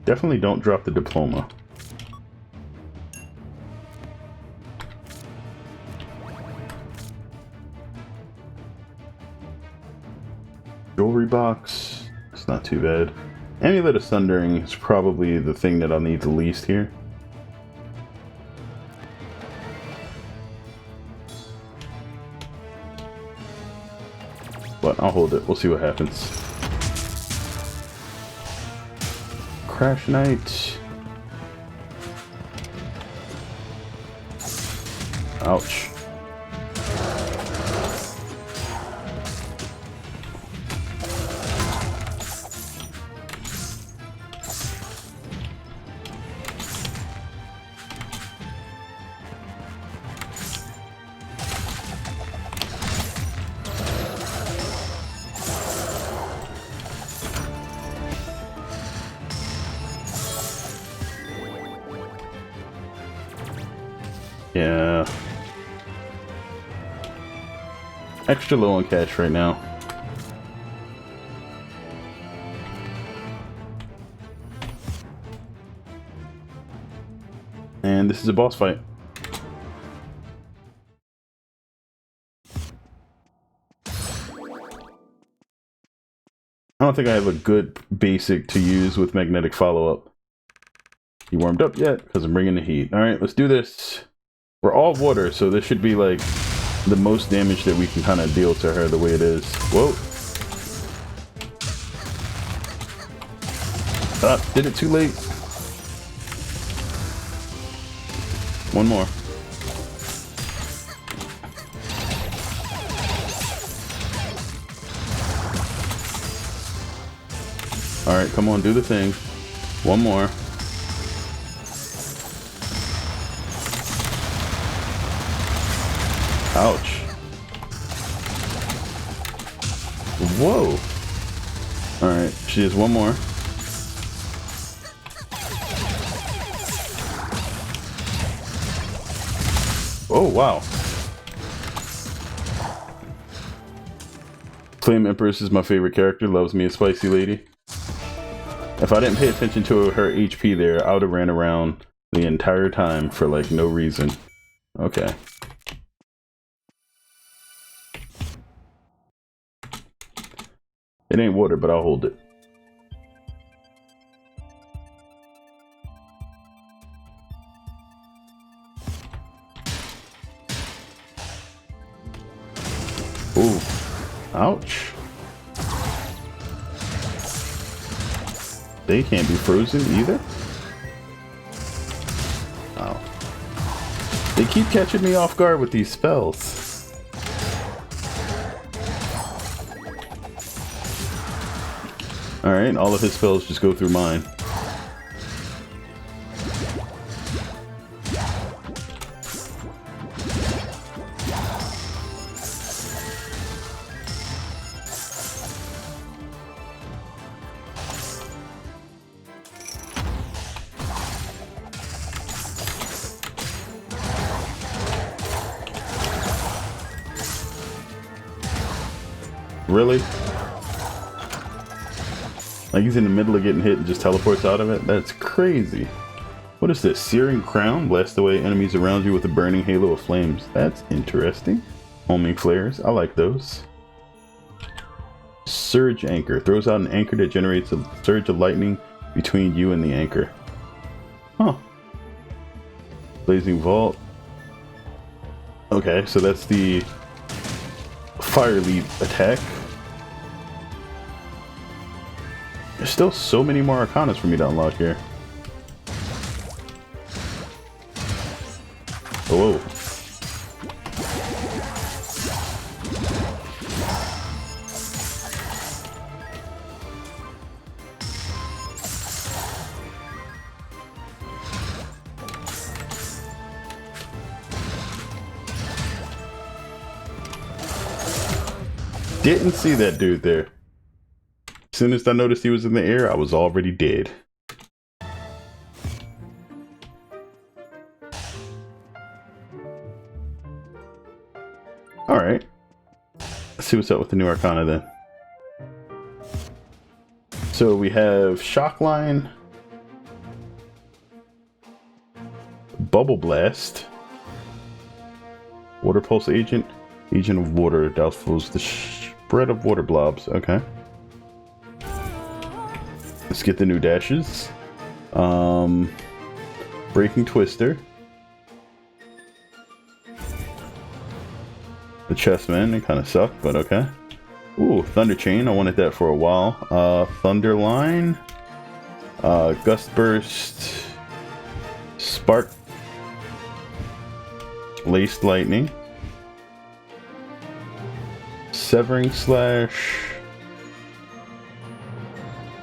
Definitely don't drop the diploma. Jewelry box. It's not too bad. Amulet of Sundering is probably the thing that I'll need the least here. But I'll hold it. We'll see what happens. Crash Knight. Ouch. Yeah. Extra low on cash right now. And this is a boss fight. I don't think I have a good basic to use with magnetic follow-up. You warmed up yet? Because I'm bringing the heat. Alright, let's do this. We're all water, so this should be like the most damage that we can kind of deal to her the way it is. Whoa. Did it too late. One more. Alright, come on, do the thing. One more. Ouch. Whoa. Alright, she has one more. Oh, wow. Flame Empress is my favorite character. Loves me a spicy lady. If I didn't pay attention to her HP there, I would have ran around the entire time for like no reason. Okay. It ain't water, but I'll hold it. Ooh. Ouch. They can't be frozen either? Oh. They keep catching me off guard with these spells. Alright, all of his spells just go through mine. Really? Like he's in the middle of getting hit and just teleports out of it? That's crazy. What is this? Searing Crown? Blast away enemies around you with a burning halo of flames. That's interesting. Homing flares. I like those. Surge Anchor. Throws out an anchor that generates a surge of lightning between you and the anchor. Huh. Blazing Vault. Okay, so that's the Fire Leap attack. There's still so many more Arcanas for me to unlock here. Oh, whoa. Didn't see that dude there. As soon as I noticed he was in the air, I was already dead. Alright. Let's see what's up with the new Arcana then. So we have Shock Line, Bubble Blast, Water Pulse Agent, Agent of Water, doubtfuls the spread of water blobs. Okay. Let's get the new dashes. Breaking Twister. The Chessman, it kind of sucked, but okay. Ooh, Thunder Chain, I wanted that for a while. Thunder Line. Gust Burst. Spark. Laced Lightning. Severing Slash.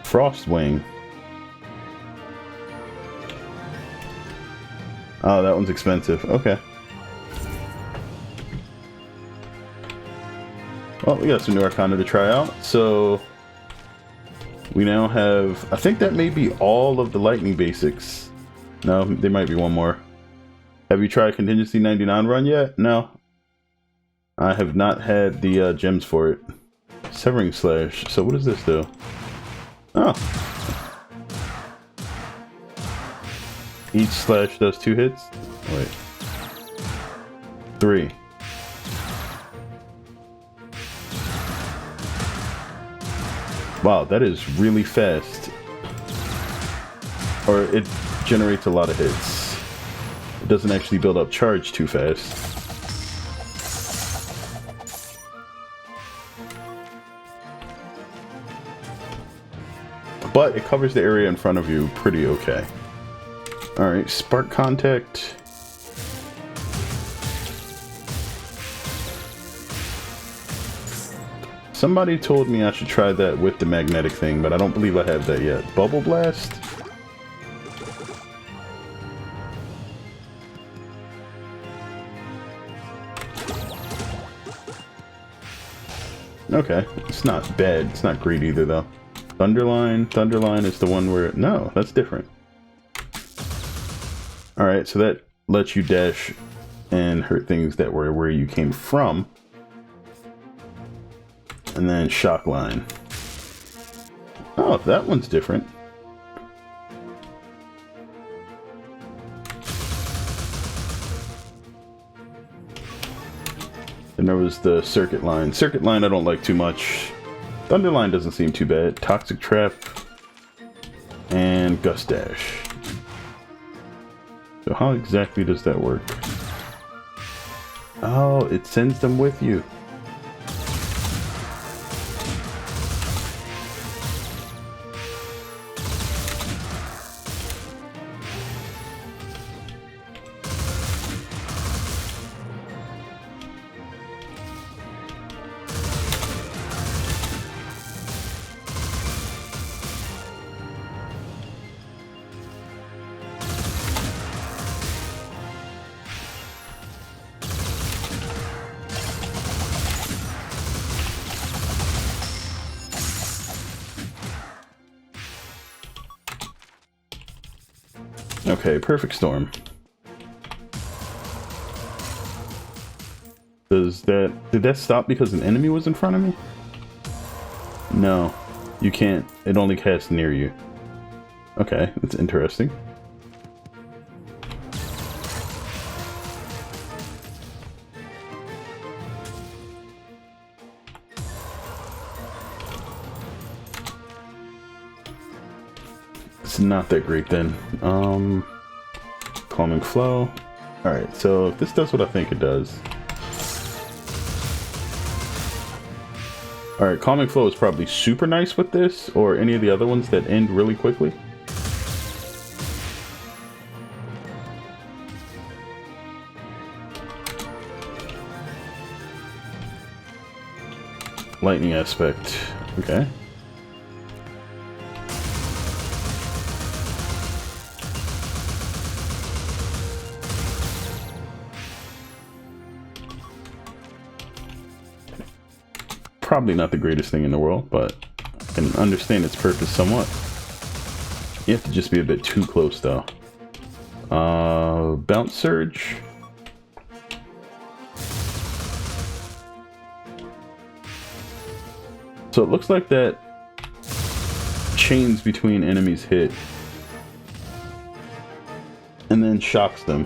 Frostwing. Oh, that one's expensive. Okay. Well, we got some new Arcana to try out. So we now have, I think that may be all of the lightning basics. No, there might be one more. Have you tried Contingency 99 run yet? No. I have not had the gems for it. Severing Slash. So what does this do? Oh. Each slash does 2 hits? Wait. 3. Wow, that is really fast. Or it generates a lot of hits. It doesn't actually build up charge too fast. But it covers the area in front of you pretty okay. Alright, spark contact. Somebody told me I should try that with the magnetic thing, but I don't believe I have that yet. Bubble blast? Okay, it's not bad. It's not great either, though. Thunderline. Thunderline is the one where... No, that's different. Alright, so that lets you dash and hurt things that were where you came from. And then shock line. Oh, that one's different. Then there was the circuit line. Circuit line I don't like too much. Thunderline doesn't seem too bad. Toxic trap. And gust dash. So how exactly does that work? Oh, it sends them with you. Okay, perfect storm. Did that stop because an enemy was in front of me? No, you can't. It only casts near you. Okay, that's interesting. It's not that great then. Calming flow. Alright, so if this does what I think it does. Alright, calming flow is probably super nice with this, or any of the other ones that end really quickly. Lightning aspect. Okay. Probably not the greatest thing in the world, but I can understand its purpose somewhat. You have to just be a bit too close, though. Bounce surge. So it looks like that chains between enemies hit and then shocks them.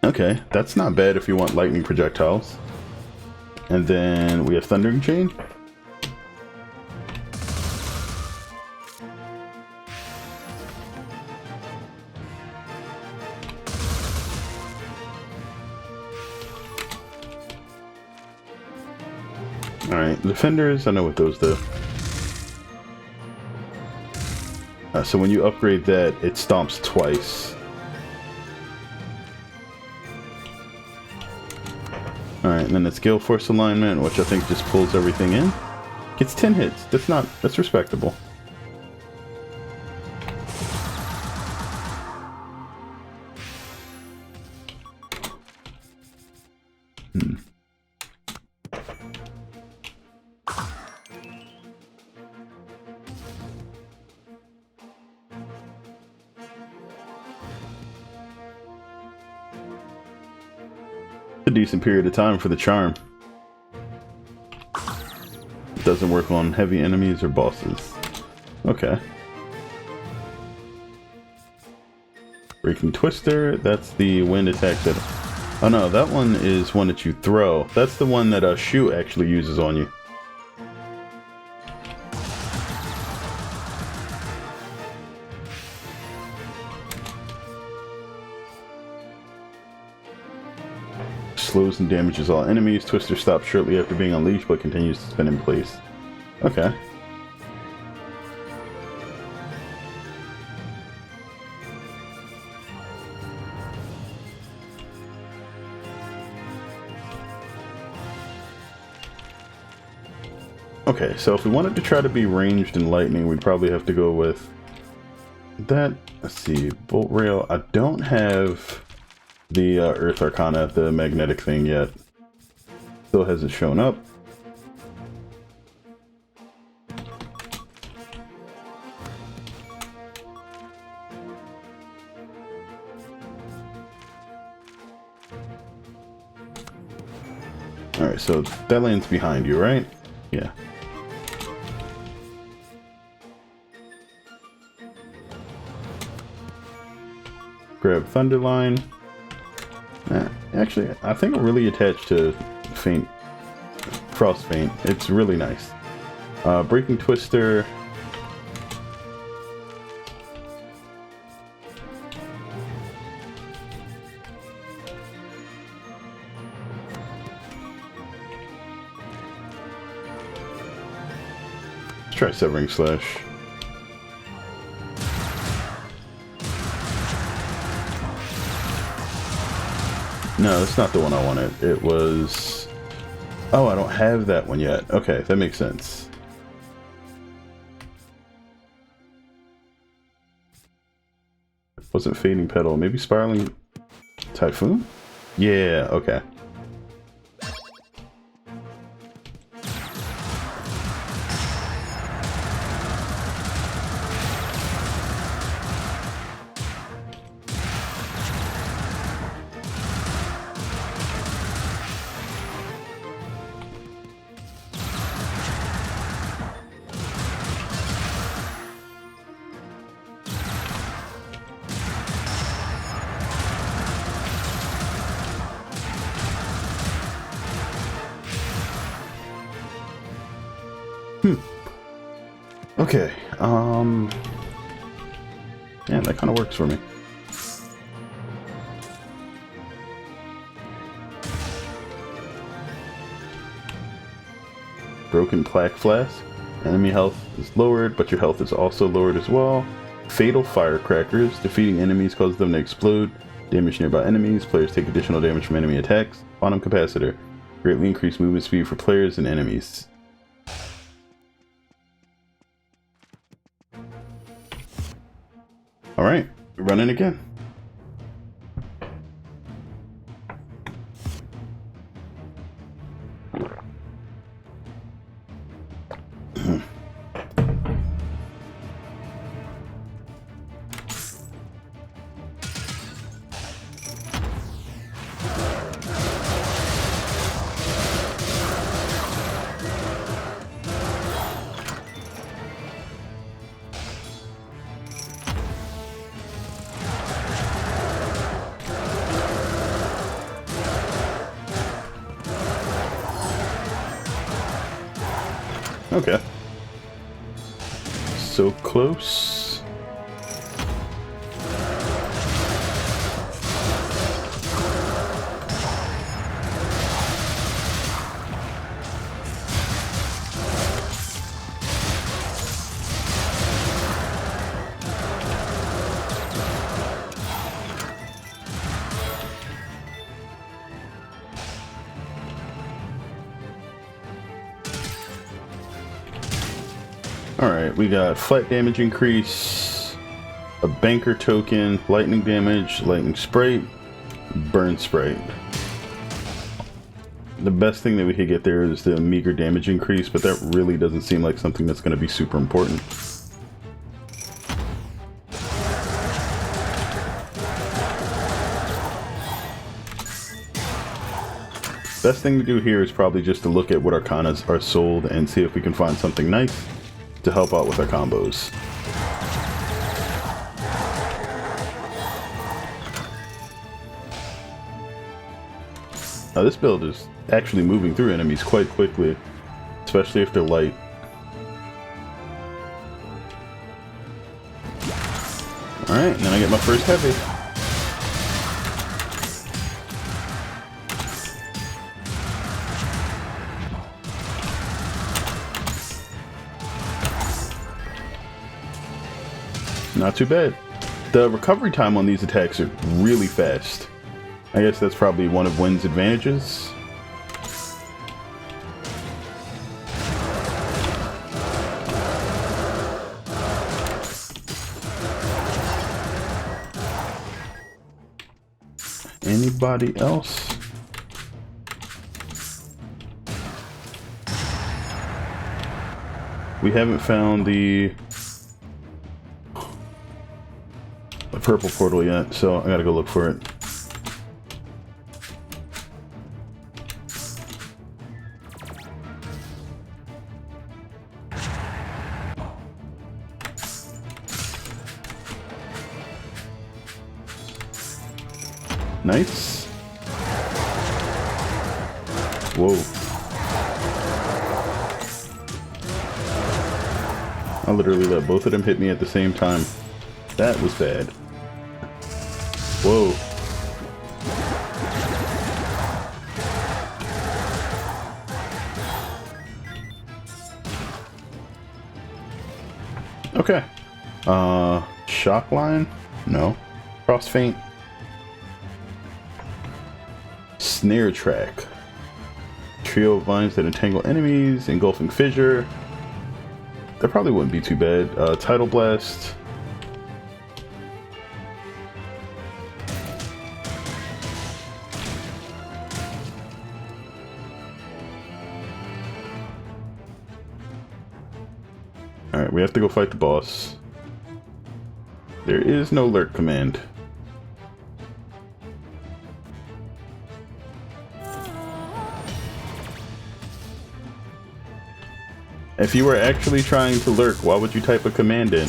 Okay, that's not bad if you want lightning projectiles. And then we have Thundering Chain. Alright, Defenders, I know what those do. So when you upgrade that, it stomps twice. Alright, and then it's Gale Force Alignment, which I think just pulls everything in. Gets 10 hits. That's respectable. A decent period of time for the charm. It doesn't work on heavy enemies or bosses. Okay. Breaking Twister, that's the wind attack that... Oh no, that one is one that you throw. That's the one that Shu actually uses on you. slows and damages all enemies. Twister stops shortly after being unleashed, but continues to spin in place. Okay. Okay, so if we wanted to try to be ranged in lightning, we'd probably have to go with that. Let's see, Bolt Rail. I don't have the Earth Arcana, the magnetic thing yet. Still hasn't shown up. Alright, so that lands behind you, right? Yeah. Grab Thunderline. Actually, I think I'm really attached to Frost Feint. It's really nice. Breaking Twister. Let's try Severing Slash. No, that's not the one I wanted. It was... Oh, I don't have that one yet. Okay, that makes sense. Wasn't Fading Petal. Maybe Spiraling Typhoon? Yeah, okay. Okay, yeah, that kind of works for me. Broken Plaque Flask. Enemy health is lowered, but your health is also lowered as well. Fatal Firecrackers. Defeating enemies causes them to explode. Damage nearby enemies. Players take additional damage from enemy attacks. Quantum Capacitor. Greatly increased movement speed for players and enemies. Alright, we're running again. Okay. So close. Alright, we got flat damage increase, a banker token, lightning damage, lightning sprite, burn sprite. The best thing that we could get there is the meager damage increase, but that really doesn't seem like something that's going to be super important. Best thing to do here is probably just to look at what Arcanas are sold and see if we can find something nice to help out with our combos. Now this build is actually moving through enemies quite quickly, especially if they're light. Alright, then I get my first heavy. Not too bad. The recovery time on these attacks are really fast. I guess that's probably one of Wynn's advantages. Anybody else? We haven't found the purple portal yet, so I gotta go look for it. Nice. Whoa. I literally let both of them hit me at the same time. That was bad. Whoa. Okay. Shock line? No. Cross feint. Snare track. Trio of vines that entangle enemies. Engulfing fissure. That probably wouldn't be too bad. Tidal blast. Alright, we have to go fight the boss. There is no lurk command. If you were actually trying to lurk, why would you type a command in?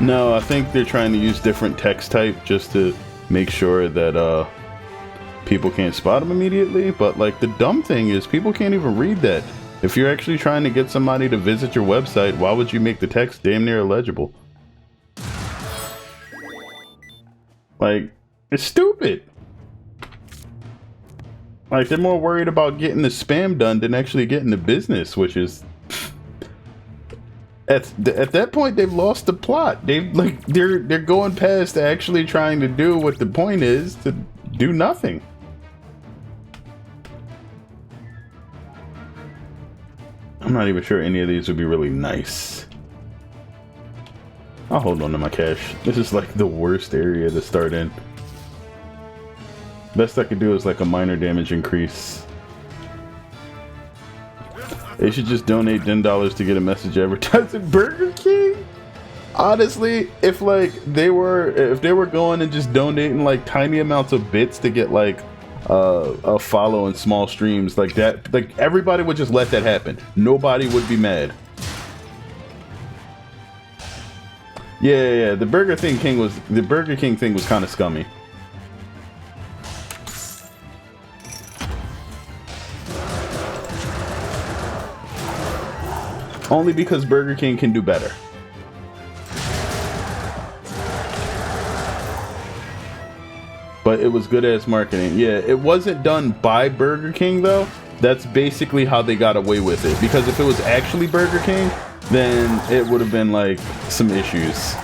No, I think they're trying to use different text type just to make sure that people can't spot them immediately. But like the dumb thing is people can't even read that. If you're actually trying to get somebody to visit your website, why would you make the text damn near illegible? Like, it's stupid. Like, they're more worried about getting the spam done than actually getting the business, which is... At that point, they've lost the plot. They're going past actually trying to do what the point is, to do nothing. I'm not even sure any of these would be really nice. I'll hold on to my cash. This is like the worst area to start in. Best I could do is like a minor damage increase. They should just donate $10 to get a message advertising Burger King. Honestly, if they were going and just donating like tiny amounts of bits to get like a follow and small streams like that, like everybody would just let that happen. Nobody would be mad. Yeah. The Burger King thing was kind of scummy. Only because Burger King can do better. But it was good as marketing. Yeah, it wasn't done by Burger King though. That's basically how they got away with it. Because if it was actually Burger King, then it would have been like some issues.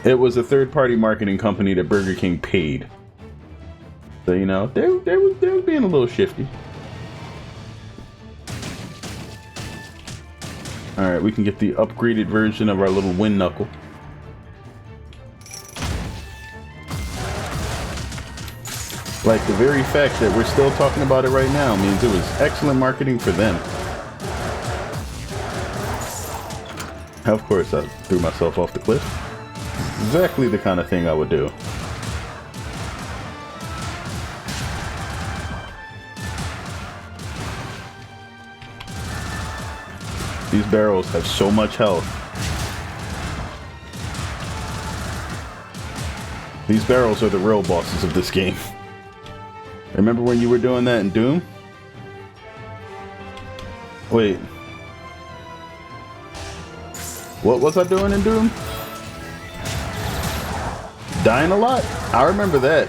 It was a third-party marketing company that Burger King paid. So, you know, they were being a little shifty. Alright, we can get the upgraded version of our little Wynn Knuckle. Like, the very fact that we're still talking about it right now means it was excellent marketing for them. Of course, I threw myself off the cliff. Exactly the kind of thing I would do. These barrels have so much health. These barrels are the real bosses of this game. Remember when you were doing that in Doom? Wait. What was I doing in Doom? Dying a lot? I remember that.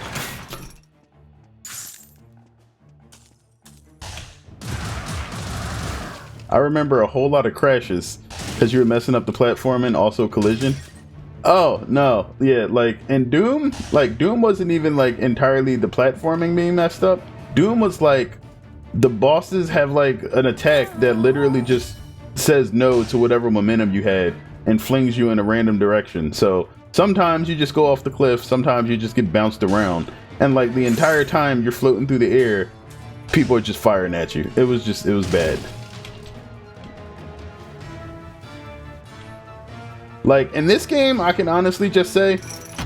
I remember a whole lot of crashes because you were messing up the platform and also collision. Oh, no. Yeah, like in Doom, like Doom wasn't even like entirely the platforming being messed up. Doom was like the bosses have like an attack that literally just says no to whatever momentum you had and flings you in a random direction. So sometimes you just go off the cliff, sometimes you just get bounced around. And like the entire time you're floating through the air, people are just firing at you. It was bad. Like, in this game, I can honestly just say,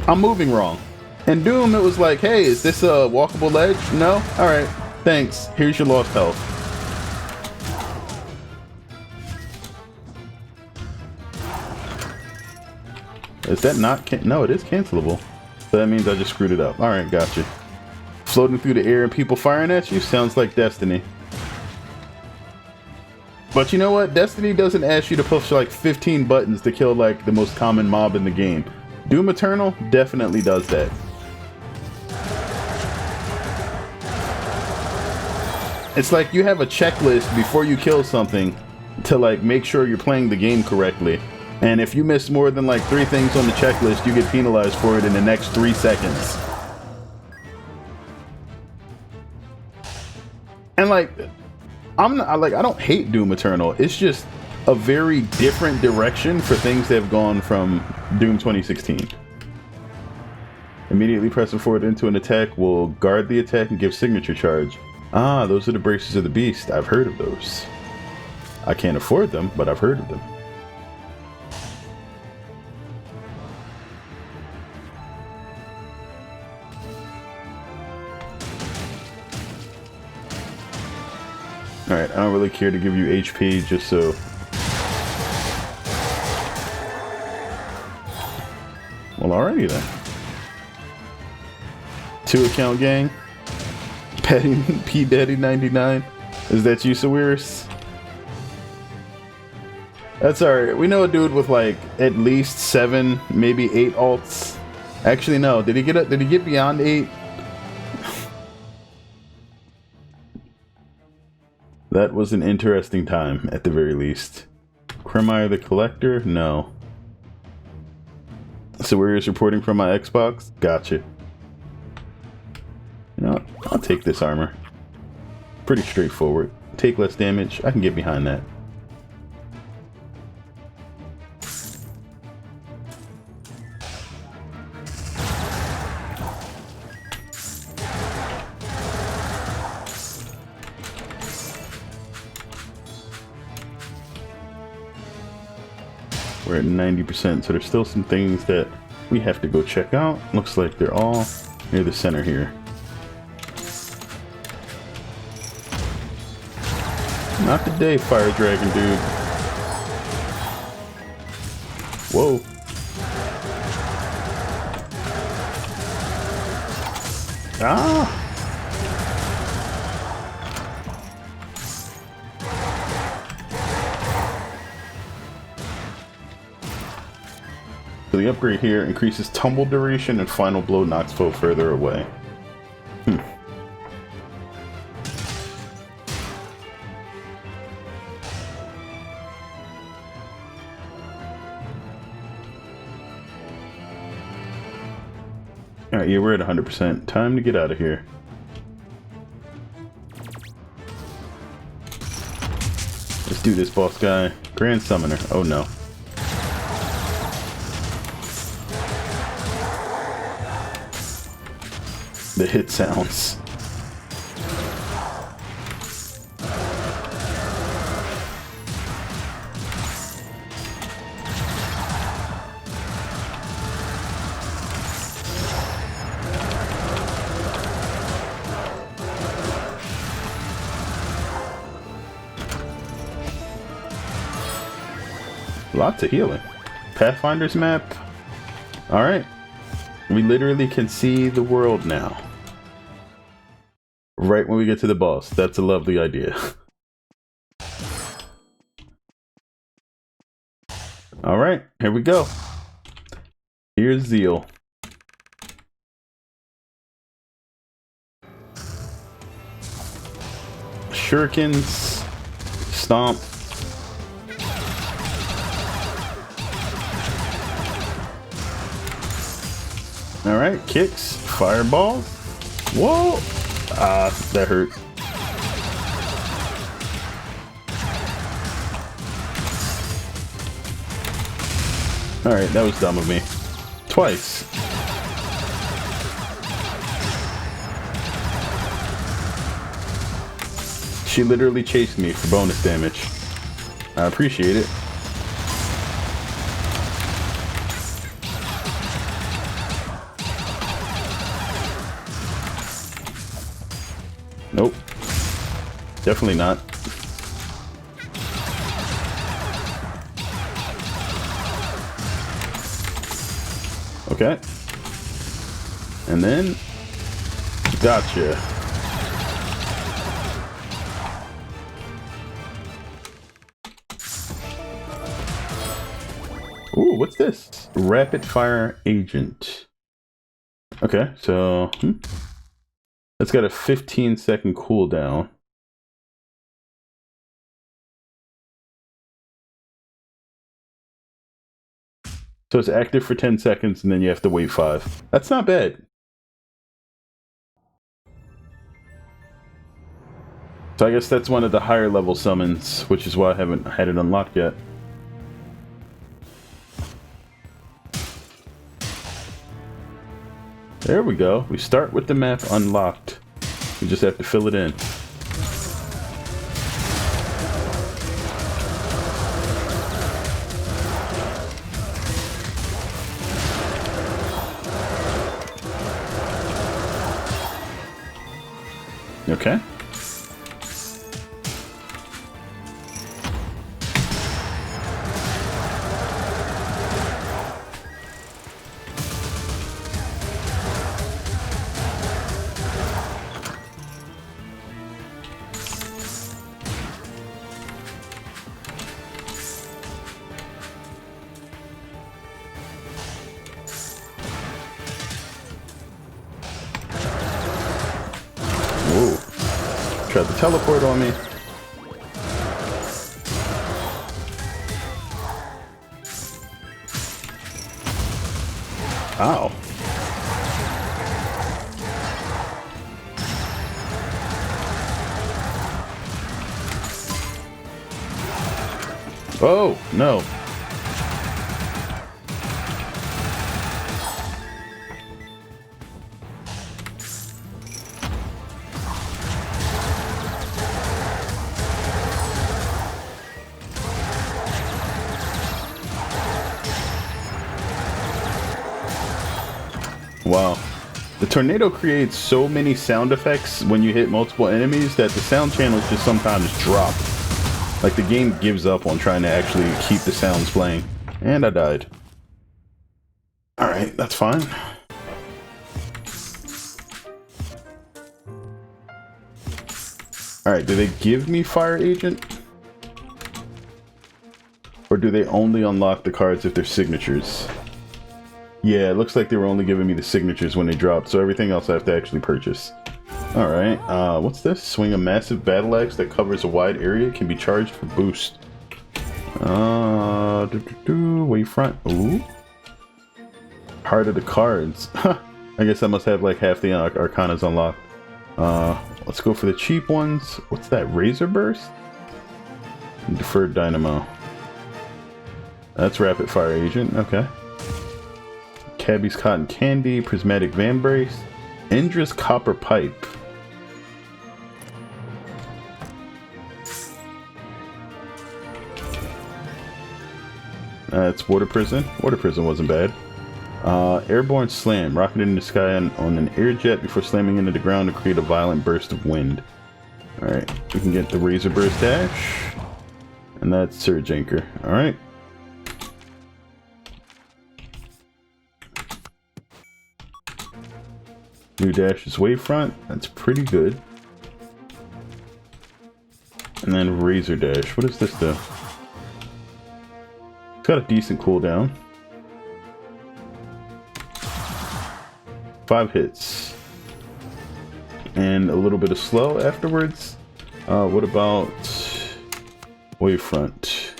I'm moving wrong. In Doom, it was like, hey, is this a walkable ledge? No? Alright, thanks. Here's your lost health. Is that not no, it is cancelable. So that means I just screwed it up. Alright, gotcha. Floating through the air and people firing at you? Sounds like Destiny. But you know what? Destiny doesn't ask you to push like 15 buttons to kill like the most common mob in the game. Doom Eternal definitely does that. It's like you have a checklist before you kill something to like make sure you're playing the game correctly. And if you miss more than like 3 things on the checklist, you get penalized for it in the next 3 seconds. And like, I don't hate Doom Eternal. It's just a very different direction for things that have gone from Doom 2016. Immediately pressing forward into an attack will guard the attack and give signature charge. Ah, those are the Braces of the Beast. I've heard of those. I can't afford them, but I've heard of them. Alright, I don't really care to give you HP just so... Well, alrighty then. 2 account gang. P Daddy 99. Is that you, Sawiris? That's alright. We know a dude with like at least 7, maybe 8 alts. Actually, no. Did he get beyond 8? That was an interesting time, at the very least. Kremire the Collector? No. So where is reporting from my Xbox? Gotcha. You know what? I'll take this armor. Pretty straightforward. Take less damage. I can get behind that. We're at 90%, so there's still some things that we have to go check out. Looks like they're all near the center here. Not today, Fire Dragon dude. Whoa. Ah! So the upgrade here increases tumble duration and final blow knocks foe further away. Alright, yeah, we're at 100%. Time to get out of here. Let's do this, boss guy. Grand Summoner. Oh no. The hit sounds. Lots of healing. Pathfinder's map. Alright. We literally can see the world now. Right when we get to the boss. That's a lovely idea. Alright, here we go. Here's Zeal. Shurikens. Stomp. Alright, kicks. Fireball. Whoa! Ah, that hurt. Alright, that was dumb of me. Twice. She literally chased me for bonus damage. I appreciate it. Nope. Definitely not. Okay. And then... Gotcha. Ooh, what's this? Rapid fire agent. Okay, so... It's got a 15-second cooldown. So it's active for 10 seconds and then you have to wait 5. That's not bad. So I guess that's one of the higher level summons, which is why I haven't had it unlocked yet. There we go. We start with the map unlocked. We just have to fill it in. Okay. Whoa. Tried to teleport on me. Ow. Oh, no. Wow. The tornado creates so many sound effects when you hit multiple enemies that the sound channels just sometimes drop. Like the game gives up on trying to actually keep the sounds playing. And I died. Alright, that's fine. Alright, do they give me Fire Agent? Or do they only unlock the cards if they're signatures? Yeah, it looks like they were only giving me the signatures when they dropped, so everything else I have to actually purchase. Alright, what's this? Swing a massive battle axe that covers a wide area, can be charged for boost. Wavefront. Ooh. Heart of the cards. I guess I must have like half the arcanas unlocked. Let's go for the cheap ones. What's that? Razor Burst? Deferred Dynamo. That's Rapid Fire Agent, okay. Cabby's Cotton Candy, Prismatic Vambrace, Indra's Copper Pipe. It's Water Prison. Water Prison wasn't bad. Airborne Slam, rocketed in the sky on an air jet before slamming into the ground to create a violent burst of wind. Alright, we can get the Razor Burst Dash. And that's Surge Anchor. Alright. New dash is wavefront. That's pretty good. And then razor dash. What does this do? It's got a decent cooldown. 5 hits. And a little bit of slow afterwards. What about wavefront?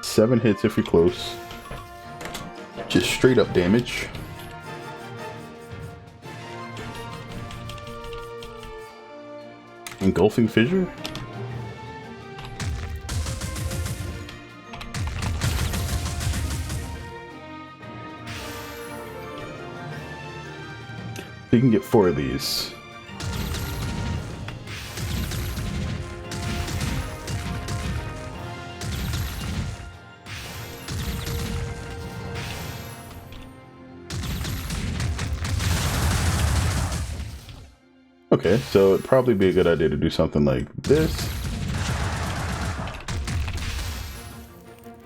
Seven hits if you're close. Just straight up damage. Engulfing fissure. You can get 4 of these. Okay, so it'd probably be a good idea to do something like this.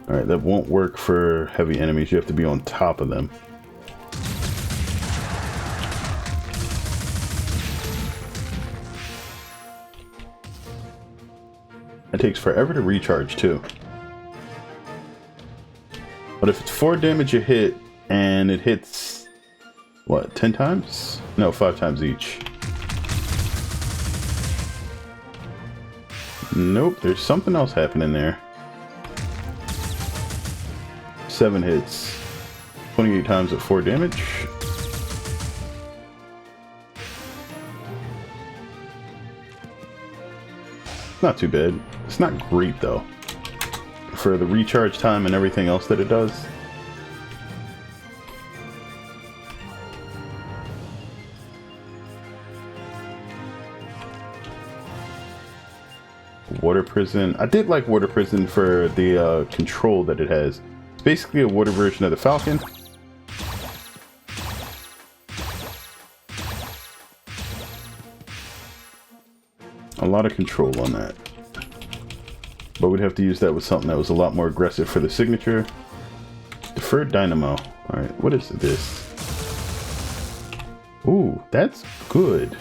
Alright, that won't work for heavy enemies. You have to be on top of them. It takes forever to recharge too. But if it's 4 damage a hit and it hits, what, 10 times? No, 5 times each. Nope, there's something else happening there. 7 hits. 28 times at 4 damage. Not too bad. It's not great though. For the recharge time and everything else that it does. Water Prison. I did like Water Prison for the control that it has. It's basically a water version of the Falcon. A lot of control on that. But we'd have to use that with something that was a lot more aggressive for the signature. Deferred Dynamo. Alright, what is this? Ooh, that's good.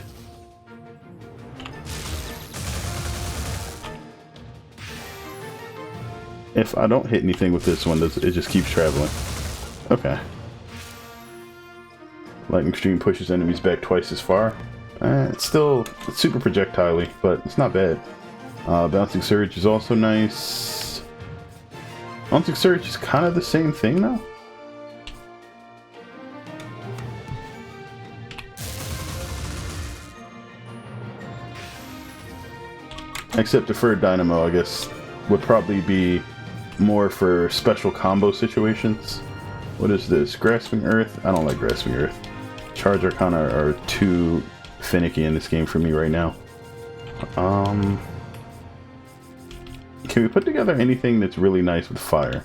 If I don't hit anything with this one, it just keeps traveling. Okay. Lightning Stream pushes enemies back twice as far. It's super projectile-y, but it's not bad. Bouncing Surge is also nice. Bouncing Surge is kind of the same thing now. Except Deferred Dynamo, I guess, would probably be more for special combo situations. What is this? Grasping Earth? I don't like Grasping Earth. Charge Arcana are too finicky in this game for me right now. Can we put together anything that's really nice with fire?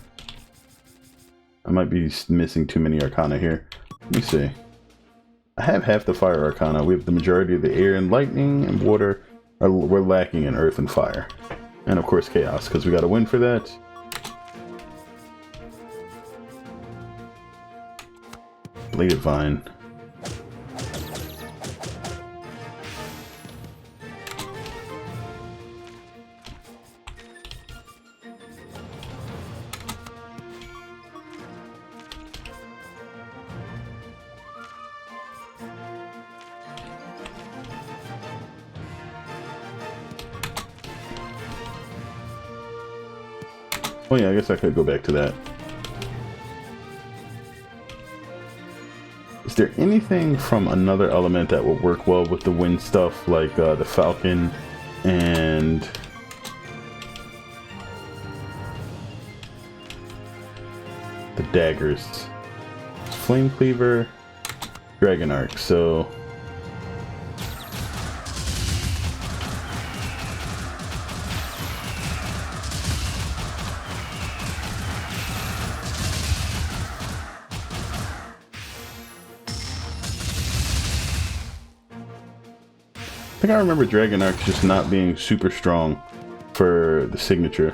I might be missing too many Arcana here. Let me see. I have half the fire Arcana. We have the majority of the air and lightning and water. We're lacking in earth and fire. And of course chaos, because we got to win for that. Bladed Vine. Oh yeah, I guess I could go back to that. Is there anything from another element that will work well with the wind stuff, like the Falcon and the daggers? Flame Cleaver, Dragon Arc, so I think I remember Dragon Arc just not being super strong for the signature.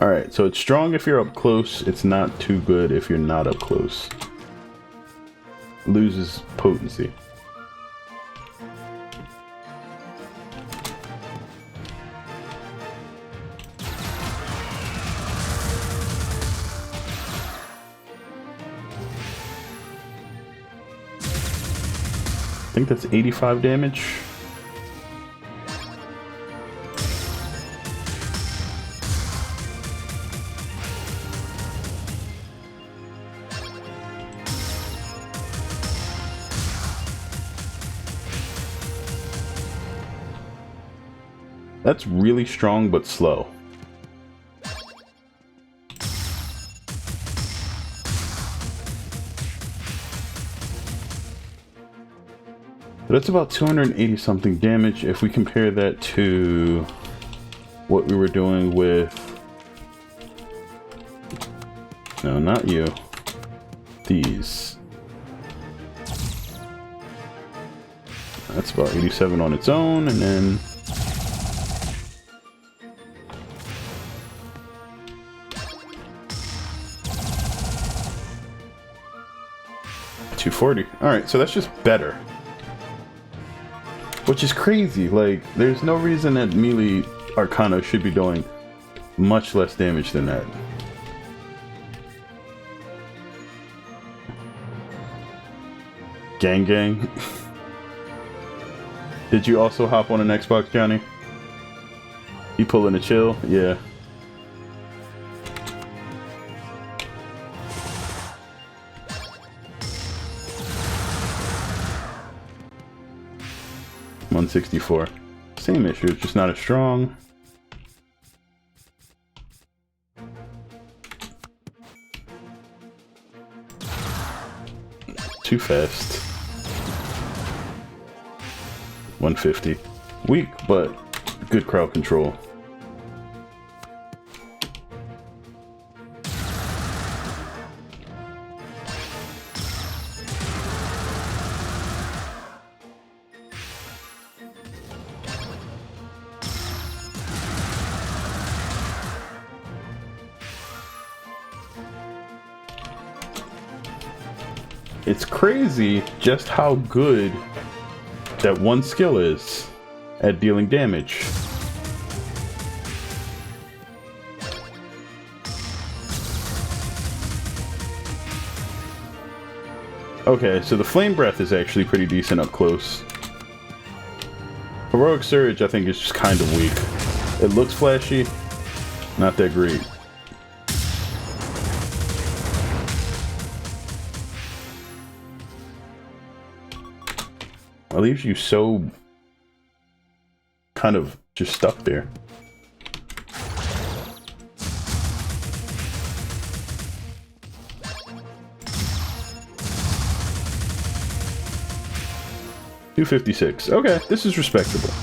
Alright, so it's strong if you're up close. It's not too good if you're not up close. Loses potency. I think that's 85 damage. That's really strong but slow. That's about 280 something damage. If we compare that to what we were doing with... No, not you. These. That's about 87 on its own, and then... $240. Alright, so that's just better. Which is crazy. Like, there's no reason that melee Arcana should be doing much less damage than that. Gang gang. Did you also hop on an Xbox, Johnny? You pulling a chill? Yeah. $164. Same issue, it's just not as strong. Too fast. 150. Weak, but good crowd control. It's crazy just how good that one skill is at dealing damage. Okay, so the Flame Breath is actually pretty decent up close. Heroic Surge, I think, is just kind of weak. It looks flashy, not that great. It leaves you so kind of just stuck there. $256. Okay, this is respectable.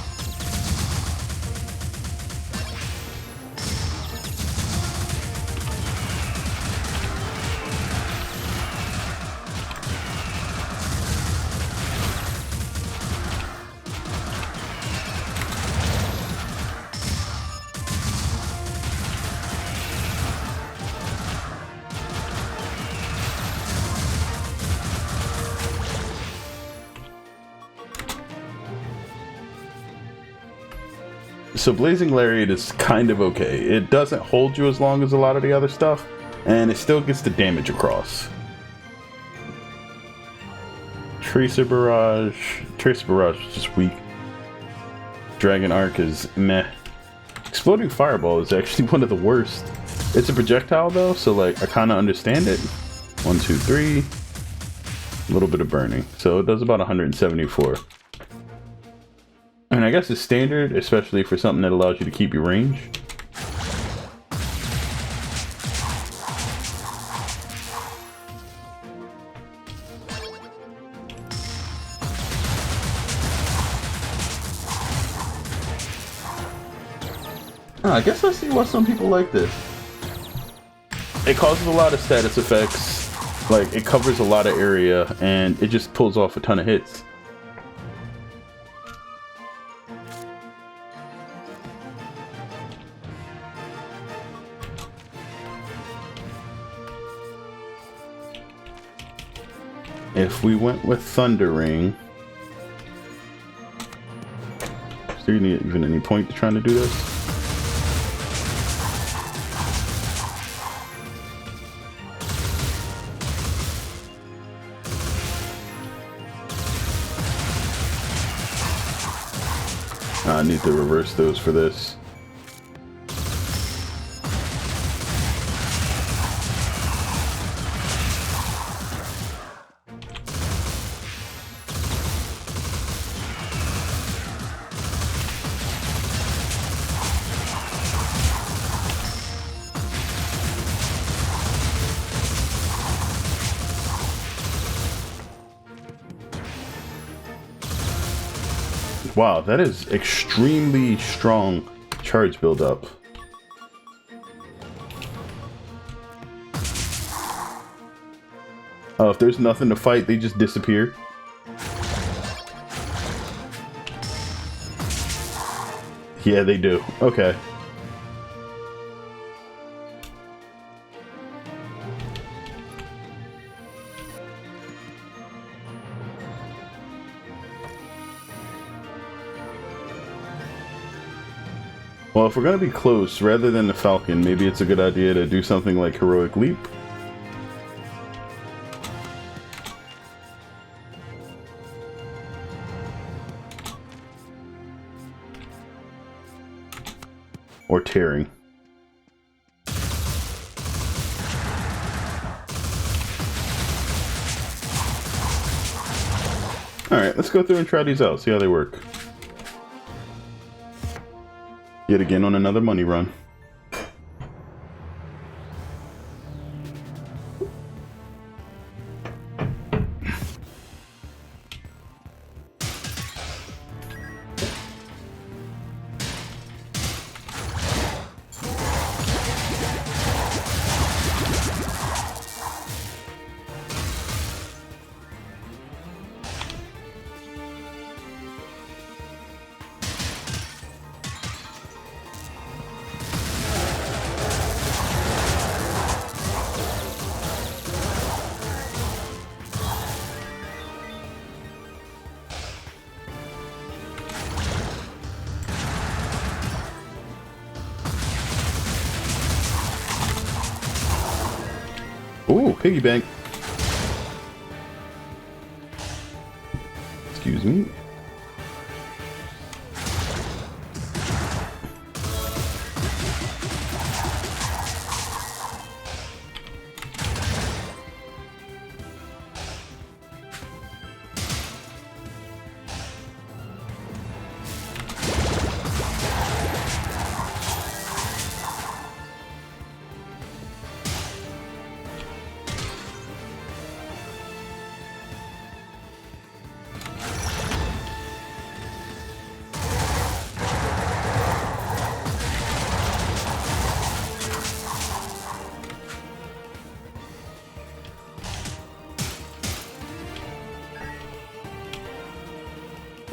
So Blazing Lariat is kind of okay. It doesn't hold you as long as a lot of the other stuff, and it still gets the damage across. Tracer Barrage is just weak. Dragon Arc is meh. Exploding Fireball is actually one of the worst. It's a projectile though, so like I kind of understand it. 1, 2, 3. A little bit of burning, so it does about 174. And I guess it's standard, especially for something that allows you to keep your range. I guess I see why some people like this. It causes a lot of status effects, like it covers a lot of area, and it just pulls off a ton of hits. if we went with Thundering, is there even any point to trying to do this? I need to reverse those for this. Wow, that is extremely strong charge buildup. Oh, if there's nothing to fight, they just disappear. Yeah, they do. Okay. Well, if we're gonna be close, rather than the Falcon, maybe it's a good idea to do something like Heroic Leap. Or Tearing. Alright, let's go through and try these out, see how they work. Yet again on another money run. Ooh, piggy bank. Excuse me.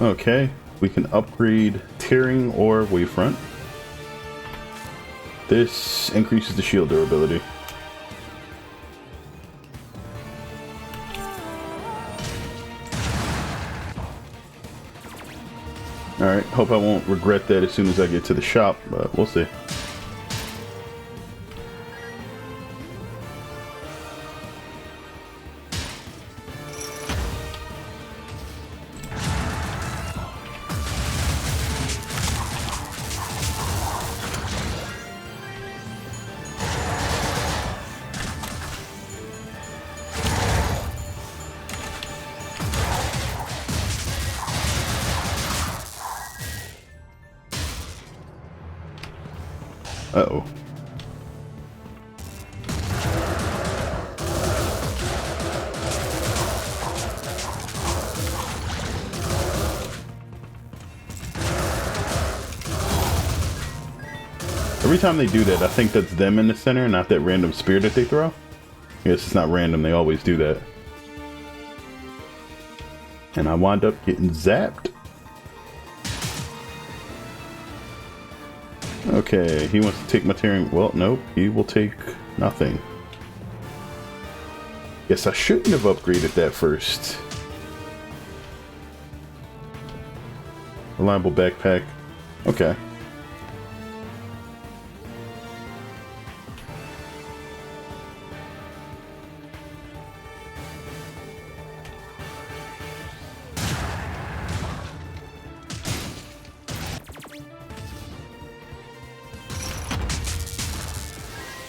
Okay, we can upgrade Tearing or Wavefront. This increases the shield durability. Alright, hope I won't regret that as soon as I get to the shop, but we'll see. Uh-oh. Every time they do that, I think that's them in the center, not that random spear that they throw. Yes, it's not random, they always do that. And I wound up getting zapped. Okay, he wants to take my tearing. Well, nope, he will take nothing. Guess I shouldn't have upgraded that first. Reliable backpack. Okay.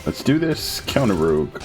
Let's do this. Counter rogue.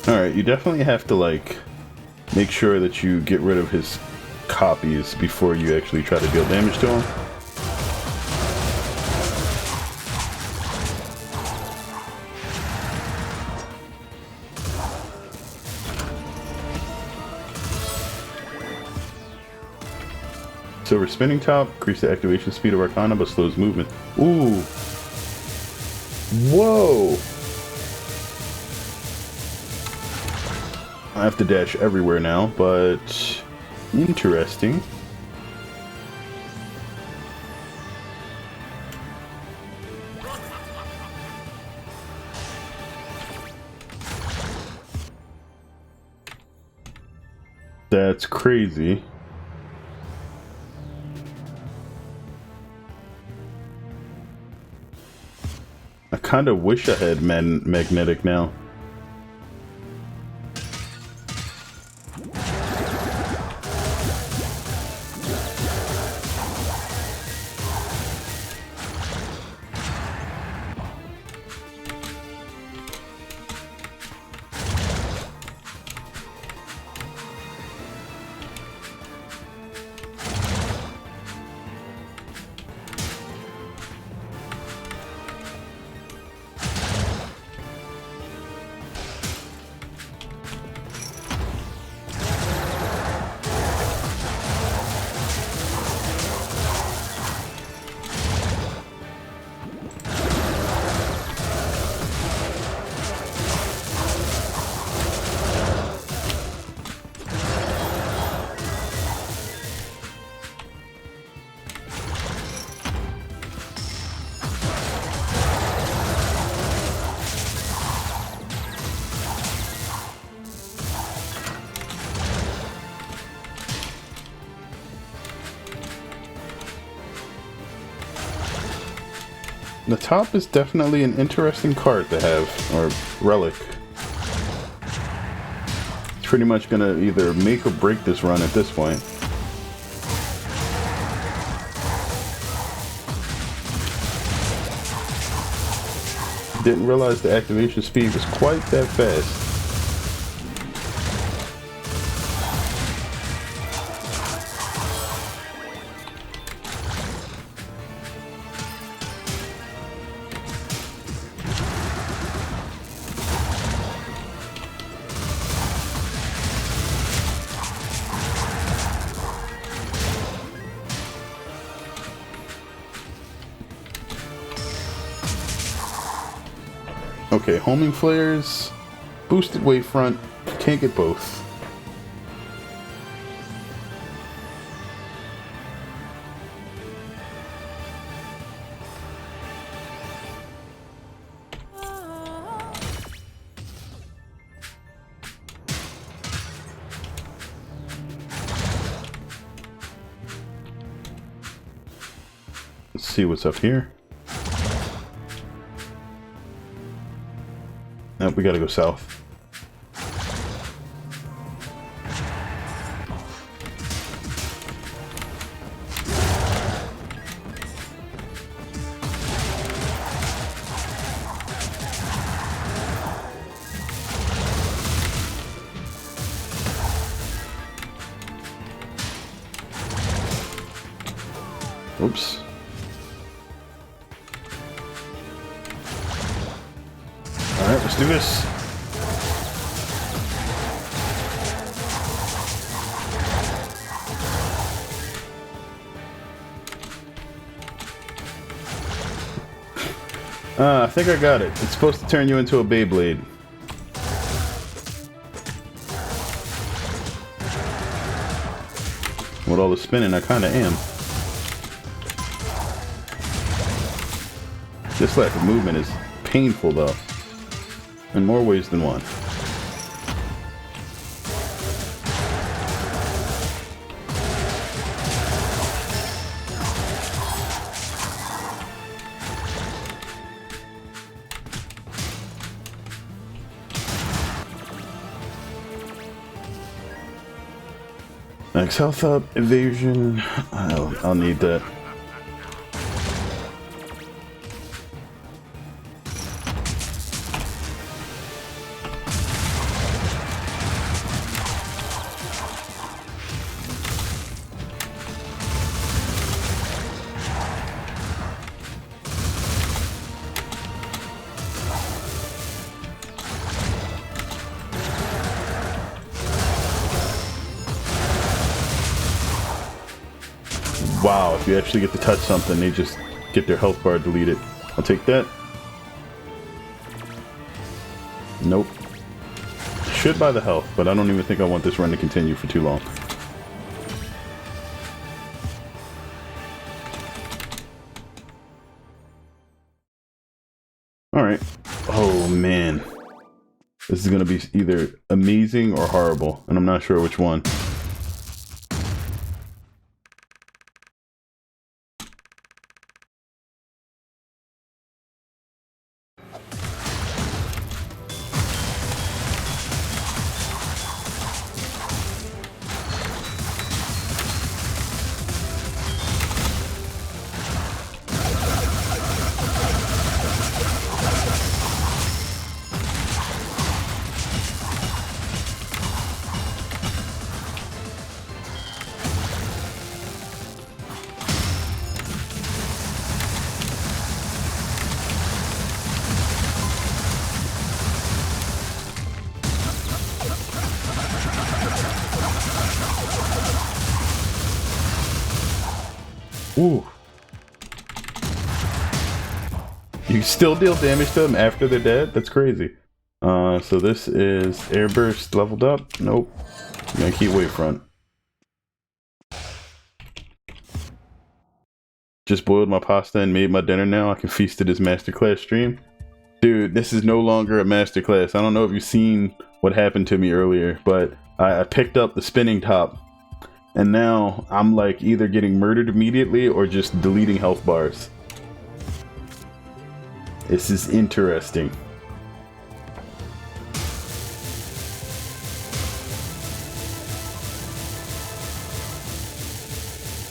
Alright, you definitely have to, like, make sure that you get rid of his copies before you actually try to deal damage to him. Silver spinning top, increase the activation speed of Arcana but slows movement. Ooh! Whoa! I have to dash everywhere now, but interesting. That's crazy. I kind of wish I had magnetic now. The top is definitely an interesting card to have, or relic. It's pretty much gonna either make or break this run at this point. Didn't realize the activation speed was quite that fast. Okay, homing flares, boosted wavefront, can't get both. Let's see what's up here. Nope, we gotta go south. Oops. Alright, let's do this. I think I got it. It's supposed to turn you into a Beyblade. With all the spinning, I kinda am. This lack of movement is painful though. In more ways than one. Max health up, evasion. I'll need that. Wow, if you actually get to touch something, they just get their health bar deleted. I'll take that. Nope. Should buy the health, but I don't even think I want this run to continue for too long. Alright. Oh man. This is gonna be either amazing or horrible, and I'm not sure which one. Ooh. You still deal damage to them after they're dead? That's crazy. So this is Airburst leveled up. Nope. I'm gonna keep Wavefront. Just boiled my pasta and made my dinner now. I can feast at this masterclass stream. Dude, this is no longer a masterclass. I don't know if you've seen what happened to me earlier, but I picked up the spinning top. And now I'm like either getting murdered immediately or just deleting health bars. This is interesting.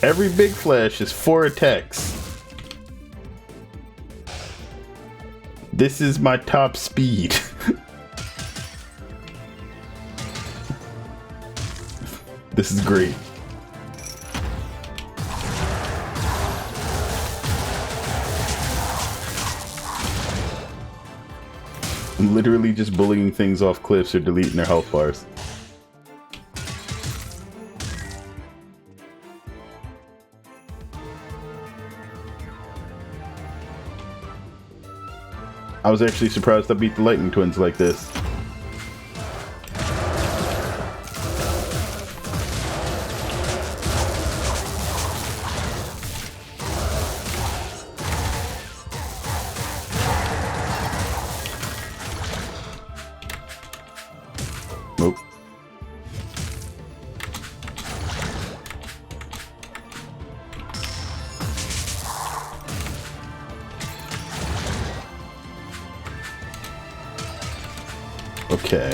Every big flash is 4 attacks. This is my top speed. This is great. I'm literally just bullying things off cliffs or deleting their health bars. I was actually surprised I beat the Lightning Twins like this. Nope. Okay.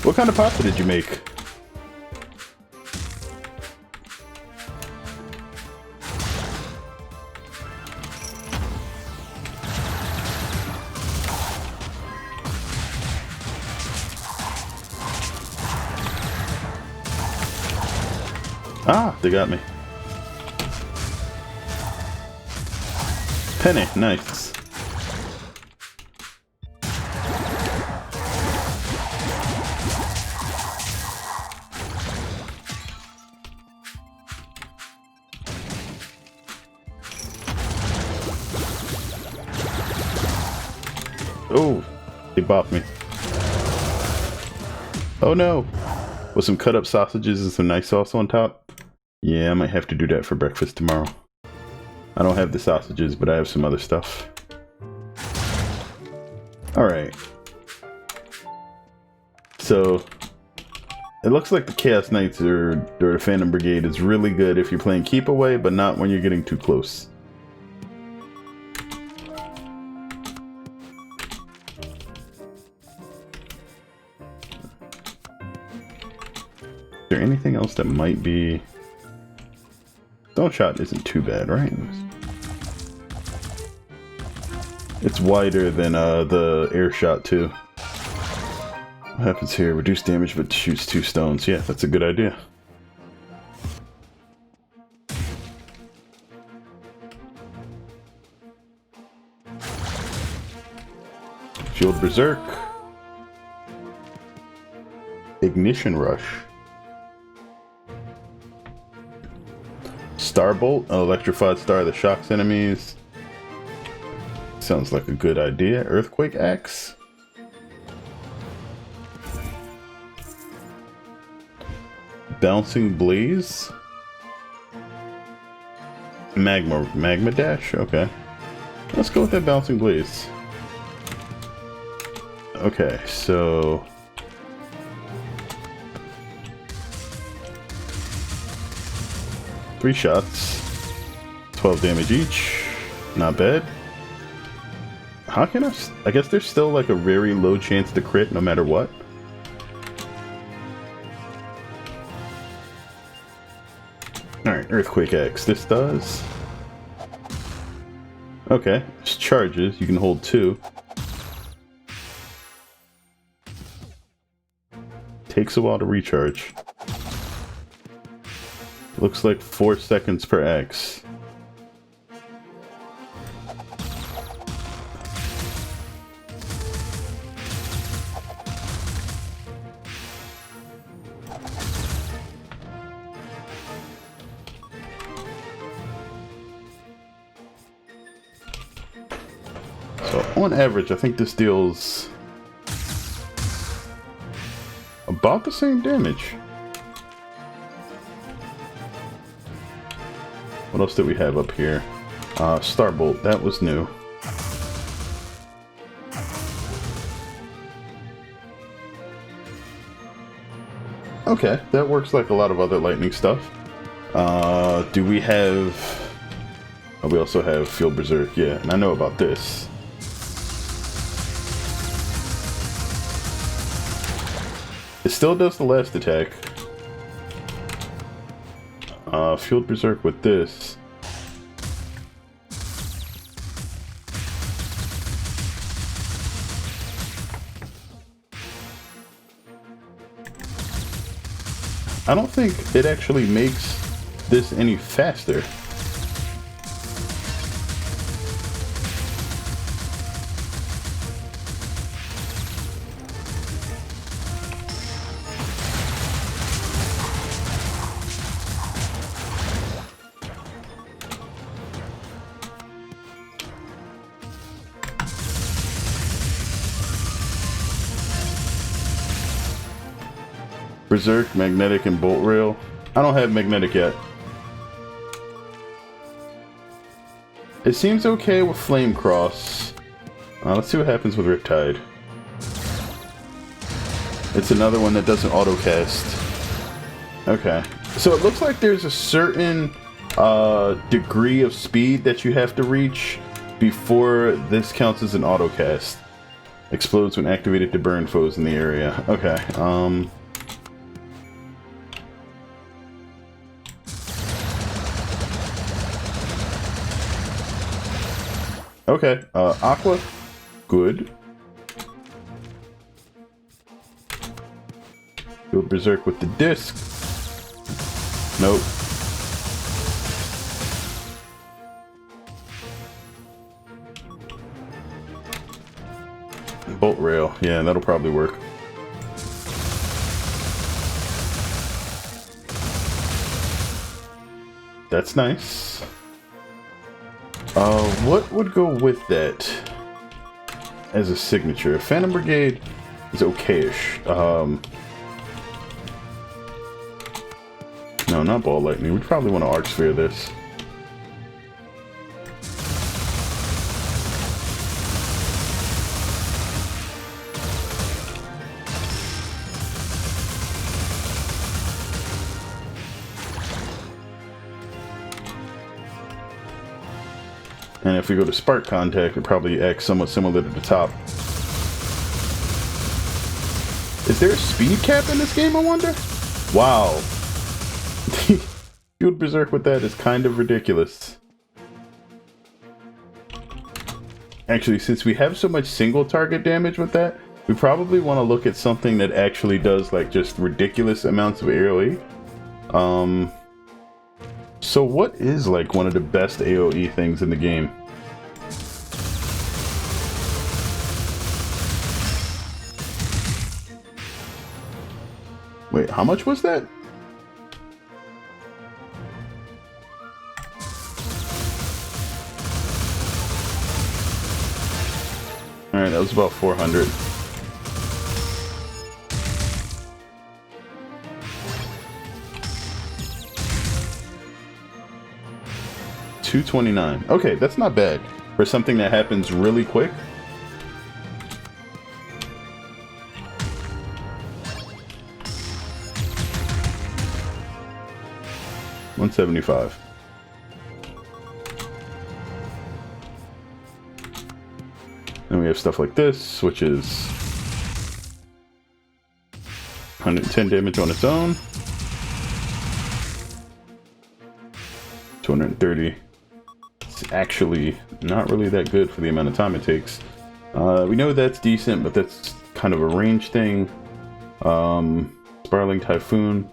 What kind of pasta did you make? Ah, they got me. Penny, nice. Oh, they bopped me. Oh no! With some cut up sausages and some nice sauce on top? Yeah, I might have to do that for breakfast tomorrow. I don't have the sausages, but I have some other stuff. Alright. So, it looks like the Chaos Knights or the Phantom Brigade is really good if you're playing keep away, but not when you're getting too close. Is there anything else that might be... Stone Shot isn't too bad, right? It's wider than the Air Shot too. What happens here? Reduce damage but shoots 2 stones. Yeah, that's a good idea. Shield Berserk. Ignition Rush. Starbolt, an electrified star that shocks enemies. Sounds like a good idea. Earthquake Axe. Bouncing Blaze. Magma Dash? Okay. Let's go with that Bouncing Blaze. Okay, so... Three shots. 12 damage each. Not bad. How can I guess there's still like a very low chance to crit no matter what. Alright, Earthquake Axe. This does. Okay, it's charges. You can hold 2. Takes a while to recharge. Looks like 4 seconds per axe. So on average, I think this deals about the same damage. What else did we have up here? Starbolt, that was new. Okay, that works like a lot of other lightning stuff. Do we have... Oh, we also have Field Berserk, yeah, and I know about this. It still does the last attack. Field Berserk with this. I don't think it actually makes this any faster. Berserk, Magnetic, and Bolt Rail. I don't have Magnetic yet. It seems okay with Flame Cross. Let's see what happens with Riptide. It's another one that doesn't auto-cast. Okay. So it looks like there's a certain degree of speed that you have to reach before this counts as an auto-cast. Explodes when activated to burn foes in the area. Okay, Okay, Aqua, good. Go Berserk with the disc. Nope. Bolt Rail, yeah, that'll probably work. That's nice. What would go with that? as a signature. Phantom Brigade is okayish. No, not Ball Lightning. We'd probably want to Arc Sphere this. And if we go to Spark Contact, it probably acts somewhat similar to the top. Is there a speed cap in this game, I wonder? Wow. Fueled Berserk with that is kind of ridiculous. Actually, since we have so much single target damage with that, we probably want to look at something that actually does like just ridiculous amounts of AoE. So what is like one of the best AoE things in the game? Wait, how much was that? Alright, that was about 400. $229. Okay, that's not bad for something that happens really quick. $175. Then we have stuff like this, which is 110 damage on its own. 230. It's actually not really that good for the amount of time it takes. We know that's decent, but that's kind of a range thing. Spiraling Typhoon.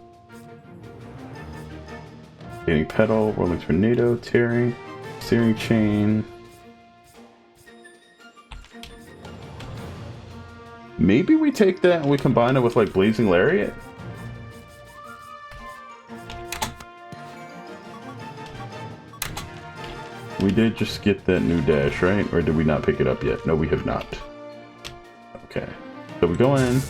Hitting Pedal, Rolling Tornado, Tearing, Searing Chain. Maybe we take that and we combine it with like Blazing Lariat? We did just get that new dash, right? Or did we not pick it up yet? No, we have not. Okay. So we go in.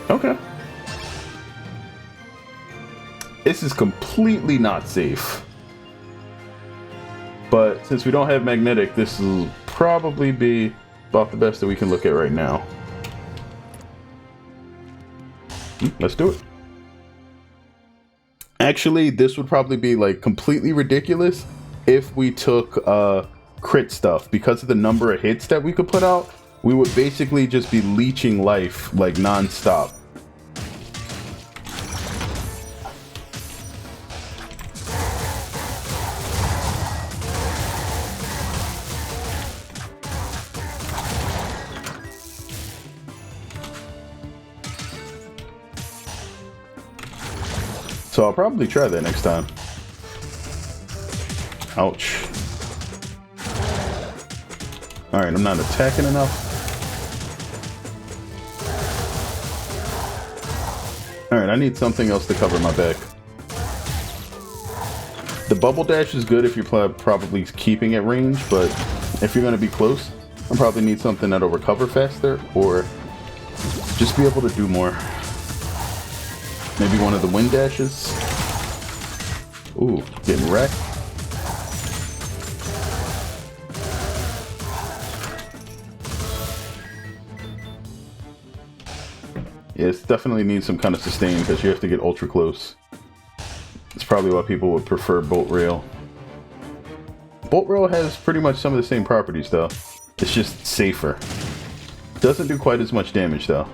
Okay. This is completely not safe. But since we don't have magnetic, this will probably be about the best that we can look at right now. Let's do it. Actually, this would probably be like completely ridiculous if we took crit stuff. Because of the number of hits that we could put out, we would basically just be leeching life like non-stop. So I'll probably try that next time. Ouch. Alright, I'm not attacking enough. Alright, I need something else to cover my back. The bubble dash is good if you're probably keeping at range, but if you're going to be close, I'll probably need something that'll recover faster or just be able to do more. Maybe one of the wind dashes. Ooh, getting wrecked. Yeah, it definitely needs some kind of sustain because you have to get ultra close. It's probably why people would prefer Bolt Rail. Bolt Rail has pretty much some of the same properties though. It's just safer. Doesn't do quite as much damage though.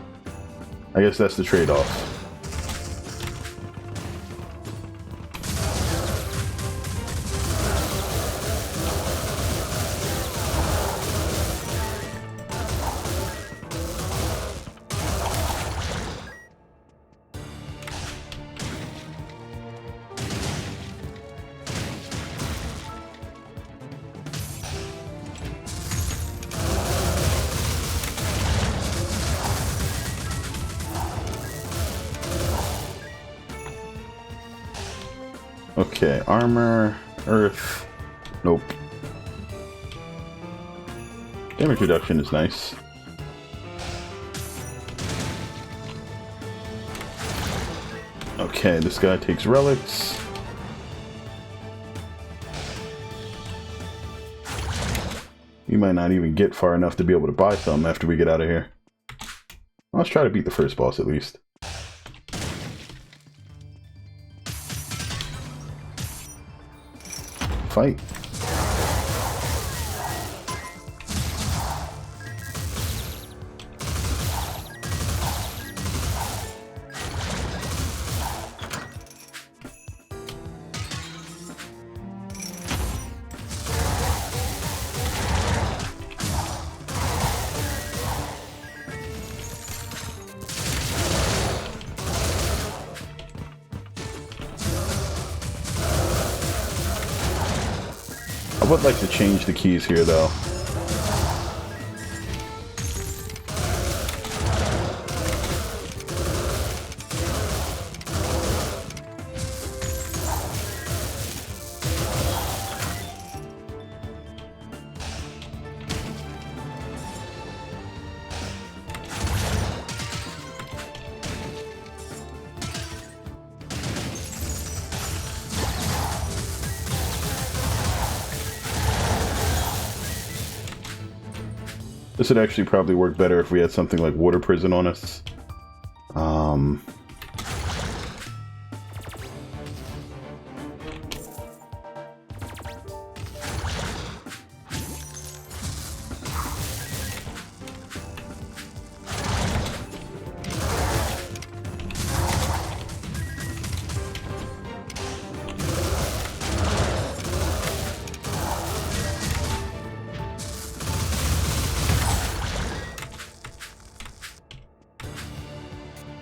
I guess that's the trade-off. Okay, armor, earth. Nope. Damage reduction is nice. Okay, this guy takes relics. We might not even get far enough to be able to buy some after we get out of here. Let's try to beat the first boss at least. Fight. I would like to change the keys here though. This would actually probably work better if we had something like Water Prison on us.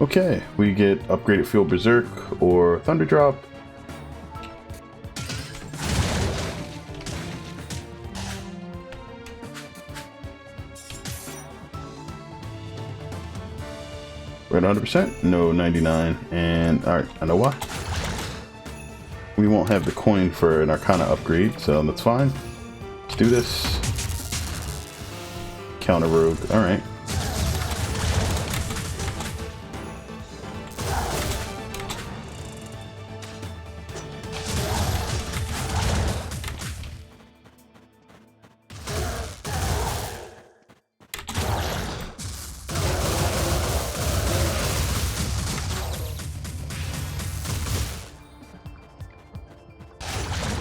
Okay, we get upgraded Field Berserk or Thunder Drop. We're at 100%, no 99, and alright, I know why. We won't have the coin for an Arcana upgrade, so that's fine. Let's do this. Counter Rogue, alright.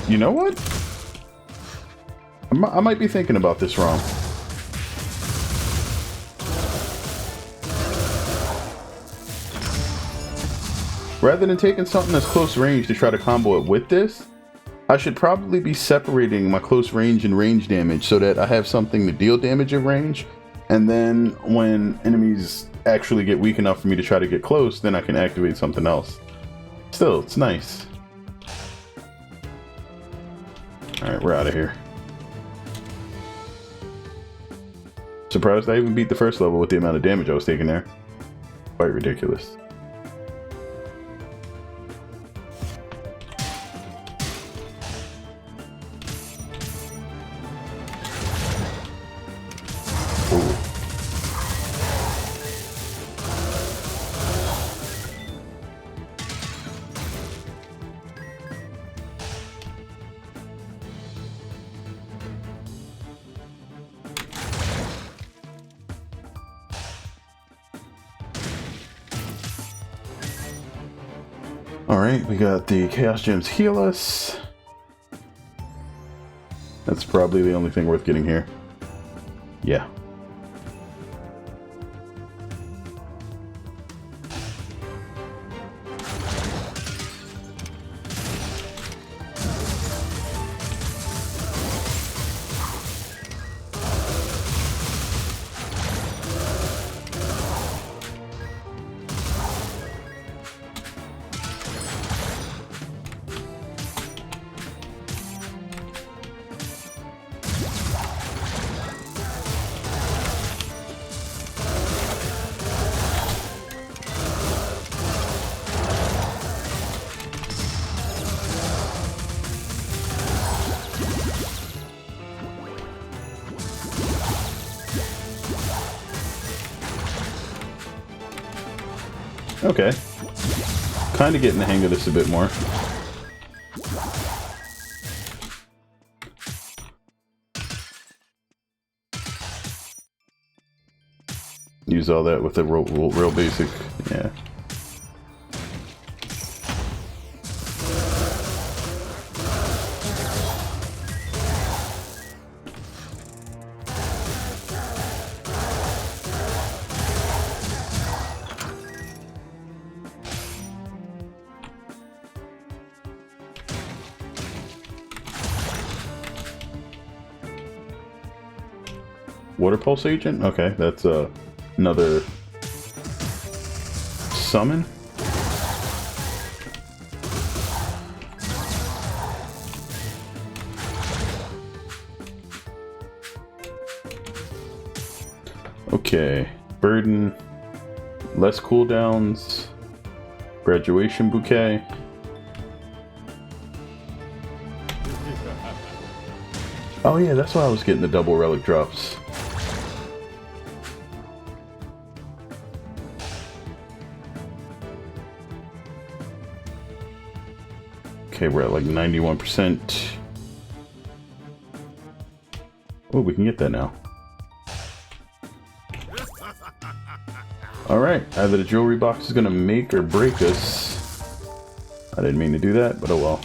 You know what? I might be thinking about this wrong. Rather than taking something that's close range to try to combo it with this, I should probably be separating my close range and range damage so that I have something to deal damage at range. And then when enemies actually get weak enough for me to try to get close, then I can activate something else. Still, it's nice. Alright, we're out of here. Surprised I even beat the first level with the amount of damage I was taking there. Quite ridiculous. Ooh. Alright, we got the Chaos Gems heal us. That's probably the only thing worth getting here. Yeah. Okay. Kind of getting the hang of this a bit more. Use all that with a real basic, yeah. Water Pulse Agent? Okay, that's another summon. Okay, Burden, less cooldowns, Graduation Bouquet. Oh yeah, that's why I was getting the double relic drops. Okay, we're at like 91%. Oh, we can get that now. Alright, either the jewelry box is gonna make or break us. I didn't mean to do that, but oh well.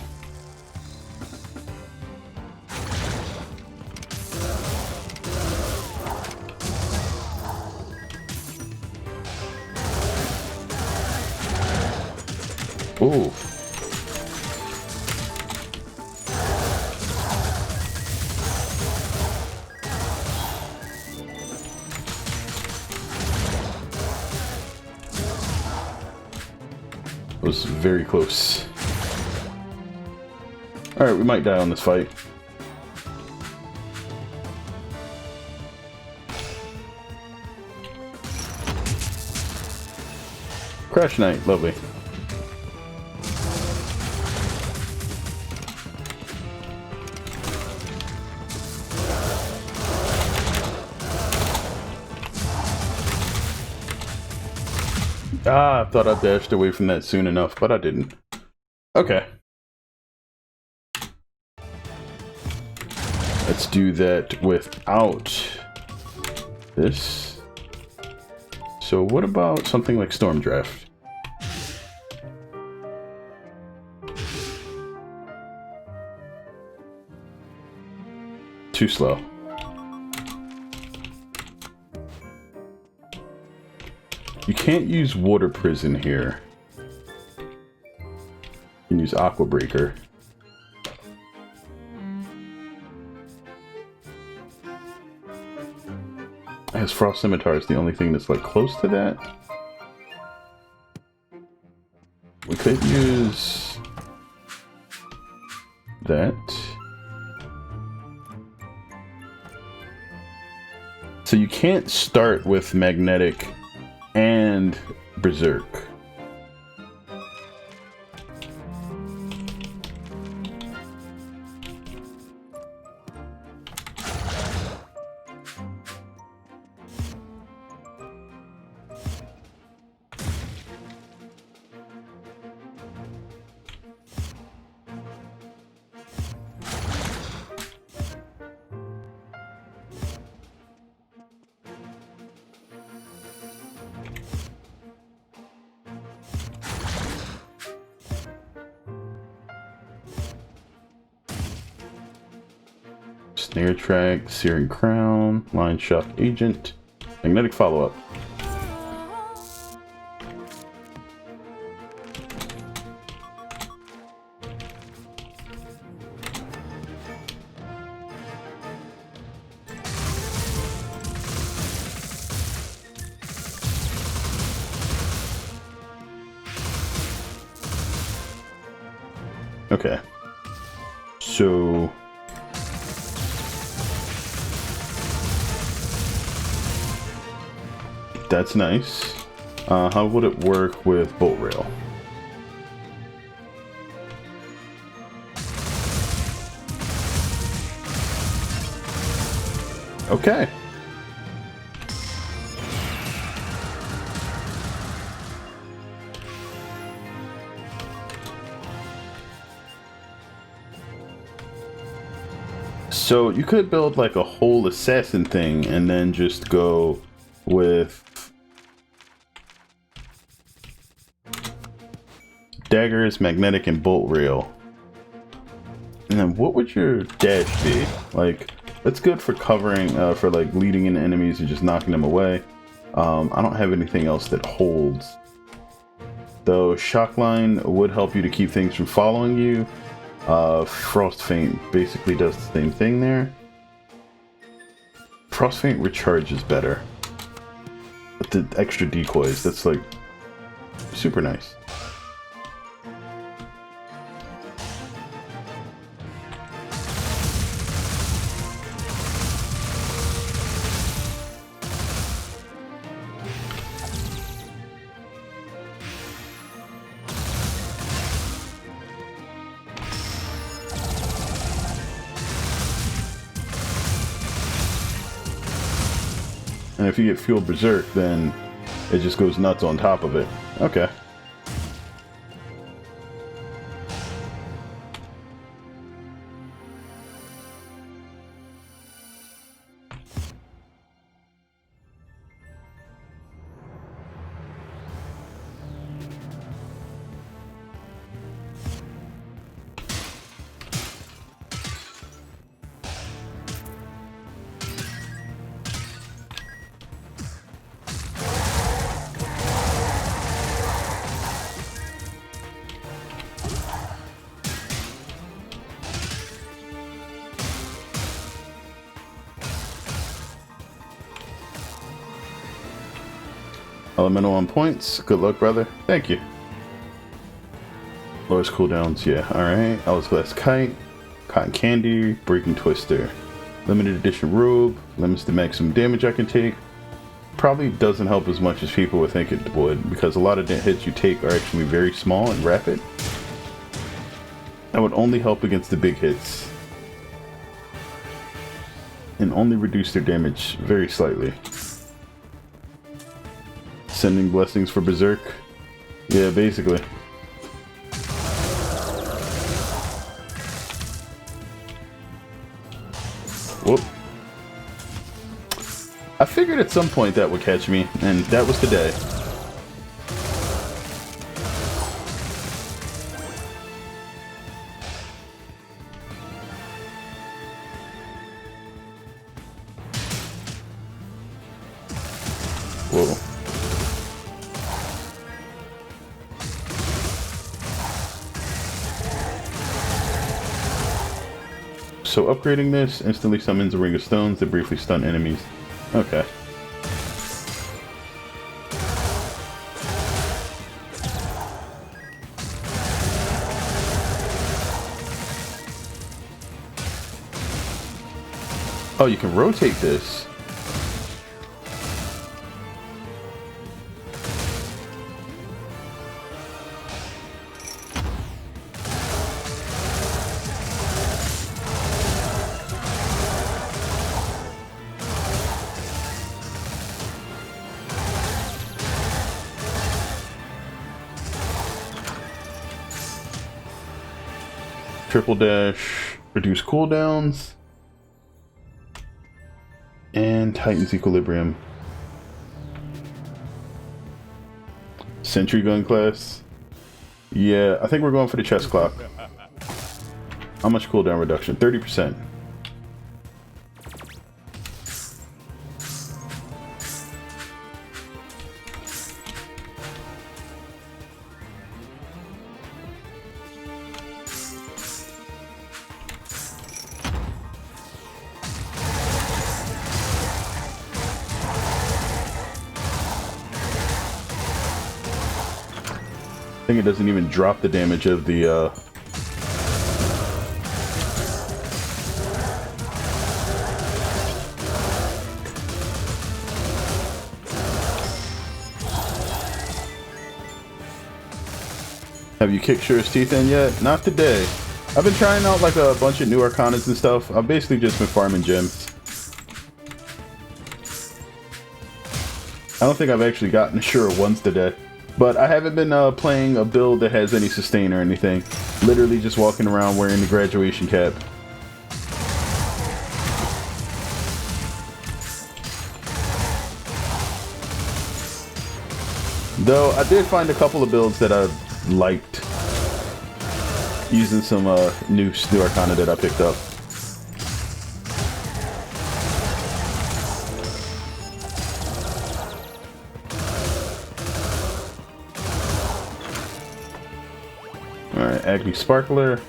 Ooh. Was very close. Alright, we might die on this fight. Crash Knight, lovely. Ah, I thought I dashed away from that soon enough, but I didn't. Okay. Let's do that without this. So what about something like Storm Draft? Too slow. You can't use Water Prison here. You can use Aqua Breaker. As Frost Scimitar is the only thing that's like close to that. We could use that. So you can't start with Magnetic and Berserk. Snare Track, Searing Crown, Line Shock Agent, Magnetic Follow-Up. Okay. So that's nice. How would it work with Bolt Rail? Okay. So you could build like a whole assassin thing and then just go with daggers, magnetic, and bolt rail. And then what would your dash be? Like, that's good for covering, for like leading into enemies and just knocking them away. I don't have anything else that holds. Though shock line would help you to keep things from following you. Frost Feint basically does the same thing there. Frost Feint recharges better. But the extra decoys, that's like super nice. And if you get Fueled Berserk, then it just goes nuts on top of it. Okay. Elemental on points. Good luck, brother. Thank you. Lowest cooldowns. Yeah. Alright. Hourglass Kite. Cotton Candy. Breaking Twister. Limited edition robe. Limits the maximum damage I can take. Probably doesn't help as much as people would think it would, because a lot of the hits you take are actually very small and rapid. That would only help against the big hits. And only reduce their damage very slightly. Sending blessings for Berserk. Yeah, basically. Whoop. I figured at some point that would catch me, and that was the day. Whoa. So upgrading this instantly summons a ring of stones that briefly stun enemies. Okay. Oh, you can rotate this. Triple dash, reduce cooldowns, and Titan's Equilibrium. Sentry gun class. Yeah, I think we're going for the chest clock. How much cooldown reduction? 30%. I think it doesn't even drop the damage of the Have you kicked Shura's Teeth in yet? Not today. I've been trying out like a bunch of new Arcanas and stuff. I've basically just been farming gems. I don't think I've actually gotten Shura once today. But I haven't been playing a build that has any sustain or anything. Literally just walking around wearing the graduation cap. Though I did find a couple of builds that I liked using some new Arcana that I picked up. Alright, Agni Sparkler.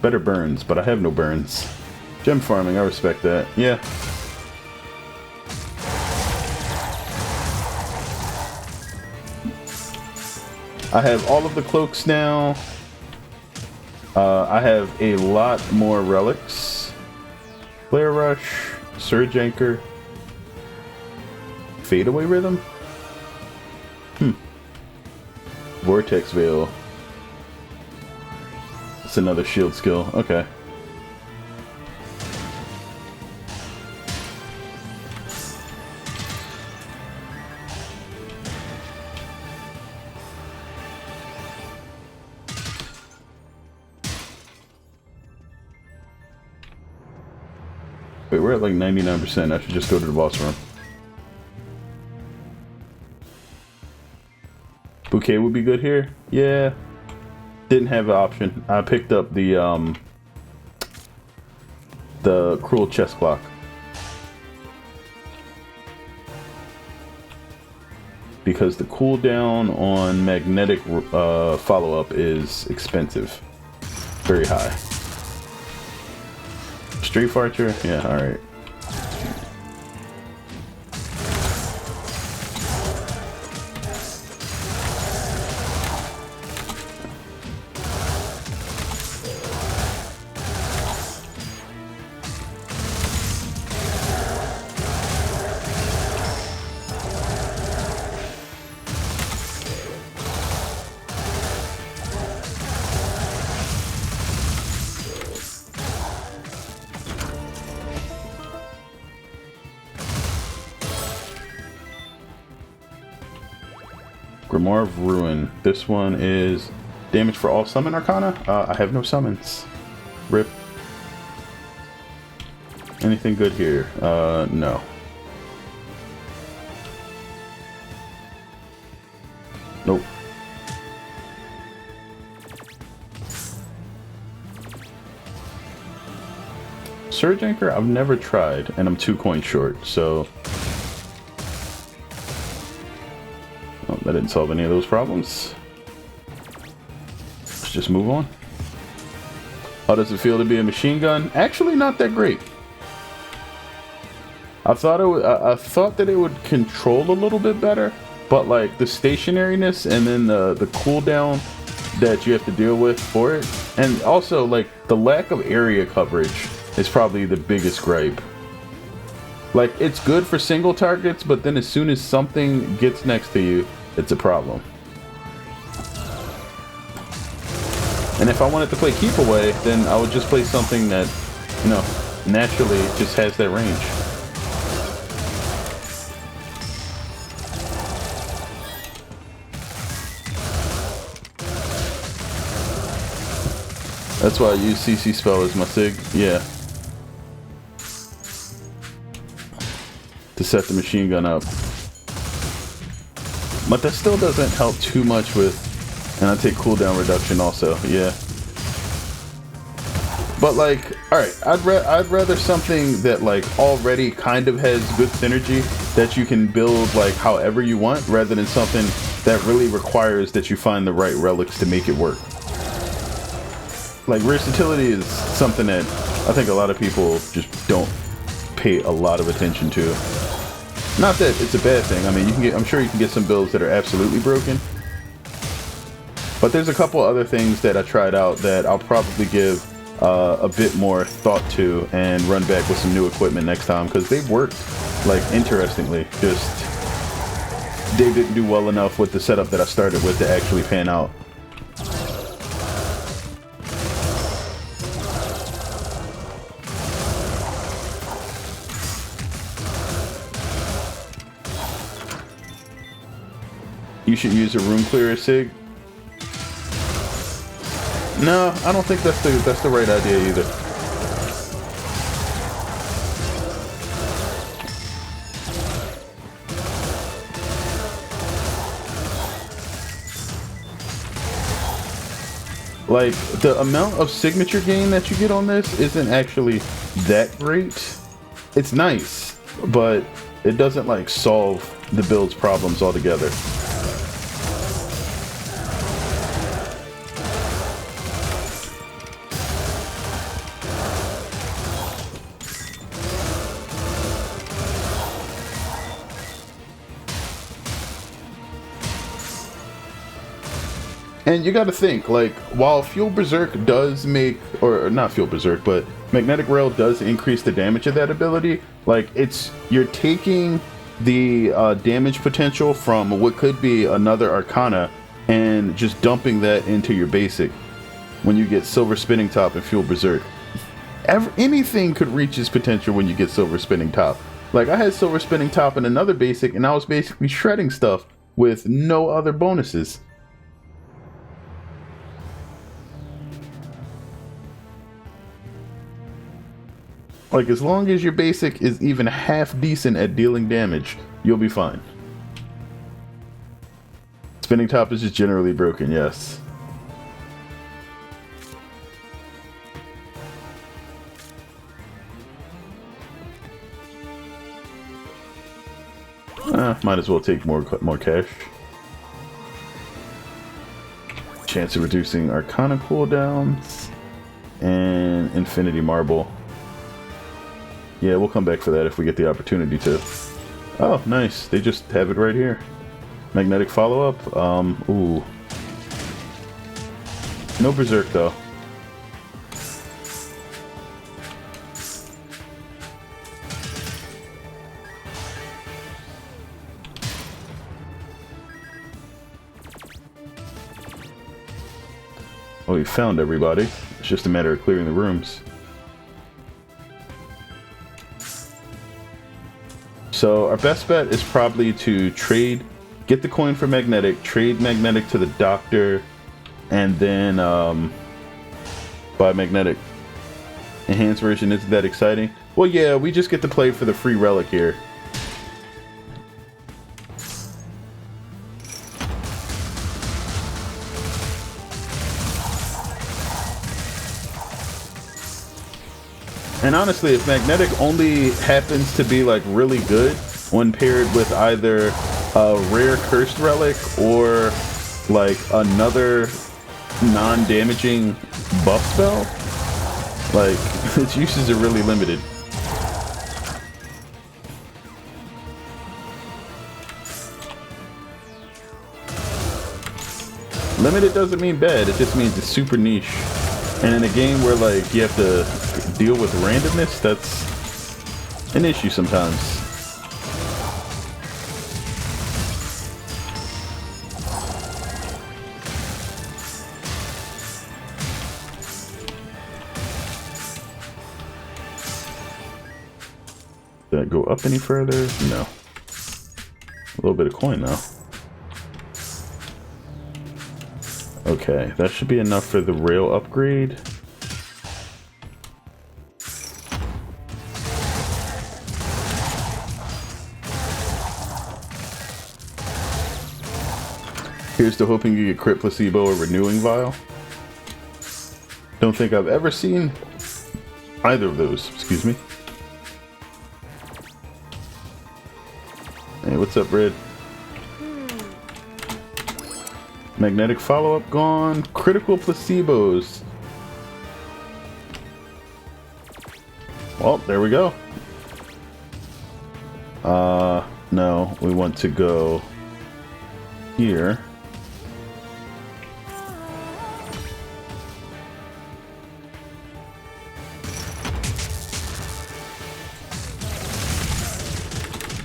Better burns, but I have no burns. Gem farming, I respect that. Yeah. I have all of the cloaks now. I have a lot more relics. Flare Rush, Surge Anchor, Fadeaway Rhythm? Vortex Veil. It's another shield skill. Okay. Wait, we're at like 99%. I should just go to the boss room. Bouquet would be good here. Yeah. Didn't have an option. I picked up the Cruel Chest Clock. Because the cooldown on magnetic follow-up is expensive. Very high. Strafe Archer? Yeah, alright. Grimoire of Ruin. This one is damage for all summon arcana. I have no summons. Rip. Anything good here? No. Nope. Surge Anchor I've never tried, and I'm 2 coins short, so... Oh, that didn't solve any of those problems. Let's just move on. How does it feel to be a machine gun? Actually, not that great. I thought that it would control a little bit better, but like the stationariness and then the cooldown that you have to deal with for it, and also like the lack of area coverage is probably the biggest gripe. Like, it's good for single targets, but then as soon as something gets next to you, it's a problem. And if I wanted to play Keep Away, then I would just play something that, you know, naturally just has that range. That's why I use CC Spell as my SIG. Yeah. To set the machine gun up. But that still doesn't help too much with... And I take cooldown reduction also, yeah. But like, alright, I'd rather something that like already kind of has good synergy that you can build like however you want, rather than something that really requires that you find the right relics to make it work. Like, versatility is something that I think a lot of people just don't pay a lot of attention to. Not that it's a bad thing. I mean, you can get, I'm sure you can get some builds that are absolutely broken. But there's a couple other things that I tried out that I'll probably give a bit more thought to and run back with some new equipment next time, because they worked like interestingly. Just they didn't do well enough with the setup that I started with to actually pan out. You should use a room clearer SIG. No, I don't think that's the right idea either. Like, the amount of signature gain that you get on this isn't actually that great. It's nice, but it doesn't, like, solve the build's problems altogether. And you gotta think, like, while Fuel Berserk does make, or not Fuel Berserk, but Magnetic Rail does increase the damage of that ability, like, you're taking the damage potential from what could be another Arcana and just dumping that into your basic when you get Silver Spinning Top and Fuel Berserk. Anything could reach its potential when you get Silver Spinning Top. Like, I had Silver Spinning Top in another basic, and I was basically shredding stuff with no other bonuses. Like, as long as your basic is even half decent at dealing damage, you'll be fine. Spinning Top is just generally broken, yes. Might as well take more cash. Chance of reducing Arcana cooldowns. And Infinity Marble. Yeah, we'll come back for that if we get the opportunity to. Oh, nice. They just have it right here. Magnetic follow-up. Ooh. No Berserk, though. Oh, we found everybody. It's just a matter of clearing the rooms. So our best bet is probably to get the coin for Magnetic, trade Magnetic to the Doctor, and then buy Magnetic. Enhanced version isn't that exciting? Well, yeah, we just get to play for the free relic here. And honestly, if Magnetic only happens to be like really good when paired with either a rare cursed relic or like another non-damaging buff spell, like its uses are really limited. Limited doesn't mean bad, it just means it's super niche. And in a game where like you have to deal with randomness, that's an issue sometimes. Did I go up any further? No. A little bit of coin though. Okay, that should be enough for the rail upgrade. Here's to hoping you get crit placebo or renewing vial. Don't think I've ever seen either of those, excuse me. Hey, what's up, Red? Magnetic follow-up gone. Critical placebos. Well, there we go. No, we want to go here.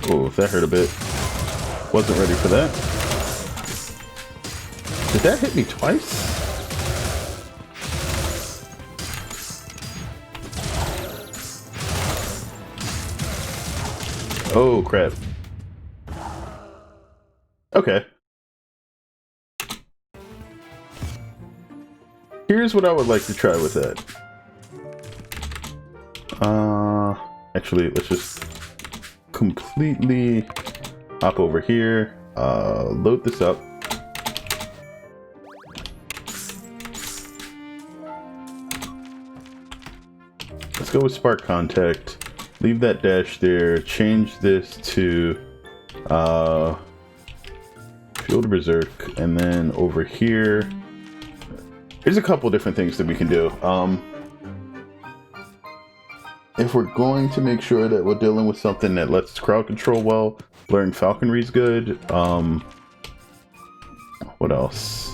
Oh, that hurt a bit. Wasn't ready for that. Did that hit me twice? Oh, crap. Okay. Here's what I would like to try with that. Actually, let's just completely hop over here, load this up. Let's go with Spark Contact. Leave that dash there. Change this to Field Berserk, and then over here, there's a couple different things that we can do. If we're going to make sure that we're dealing with something that lets crowd control well, Blurring Falconry is good. What else?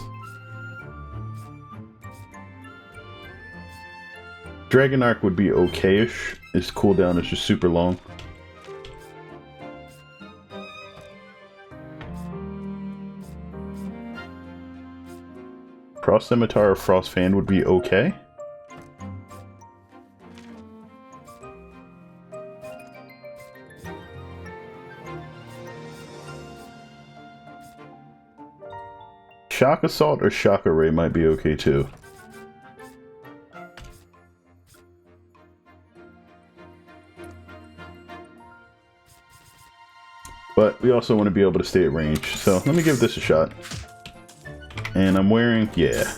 Dragon Arc would be okay-ish. Its cooldown is just super long. Frost Scimitar or Frost Fan would be okay. Shock Assault or Shock Array might be okay too. But we also want to be able to stay at range, so let me give this a shot. And I'm wearing, yeah.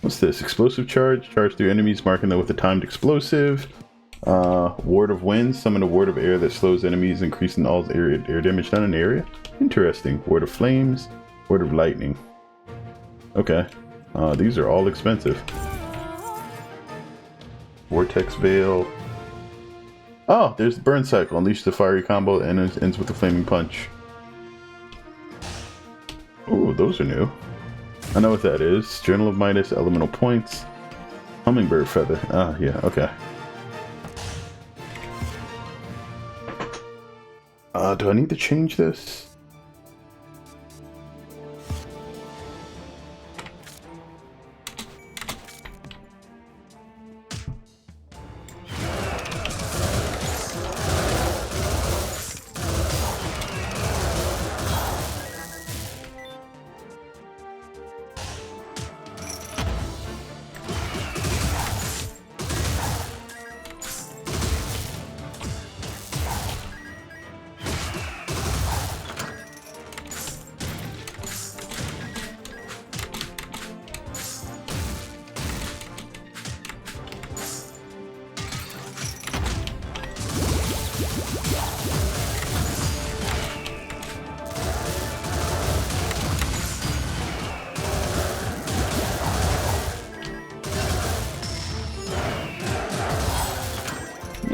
What's this? Explosive Charge. Charge through enemies, marking them with a timed explosive. Ward of Wind. Summon a Ward of Air that slows enemies, increasing all air damage done in the area. Interesting. Ward of Flames. Ward of Lightning. Okay. These are all expensive. Vortex Veil. Oh, there's the Burn Cycle. Unleash the fiery combo and it ends with a Flaming Punch. Ooh, those are new. I know what that is. Journal of Midas, Elemental Points. Hummingbird Feather. Ah, yeah, okay. Do I need to change this?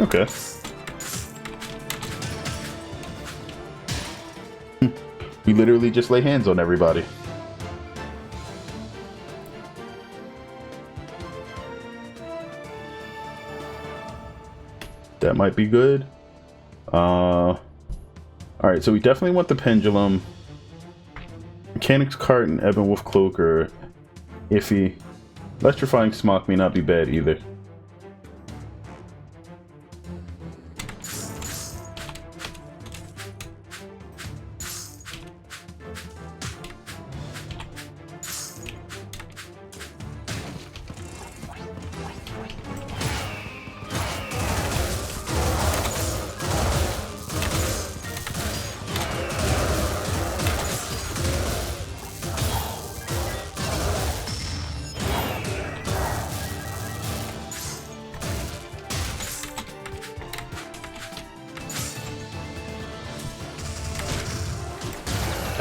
Okay. We literally just lay hands on everybody. That might be good. Alright, so we definitely want the Pendulum. Mechanics Cart and Ebon Wolf Cloak are iffy. Electrifying Smock may not be bad either.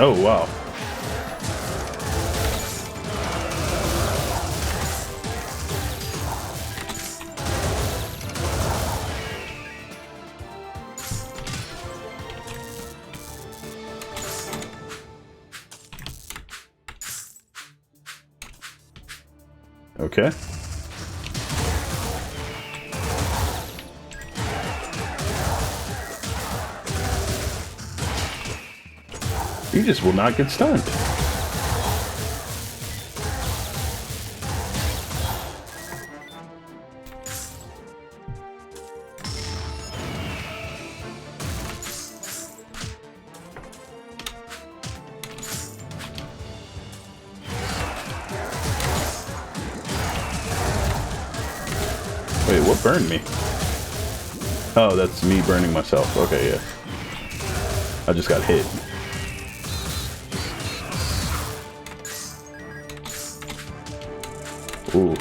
Oh, wow. Okay. You just will not get stunned. Wait, what burned me? Oh, that's me burning myself. Okay, yeah. I just got hit. Ooh.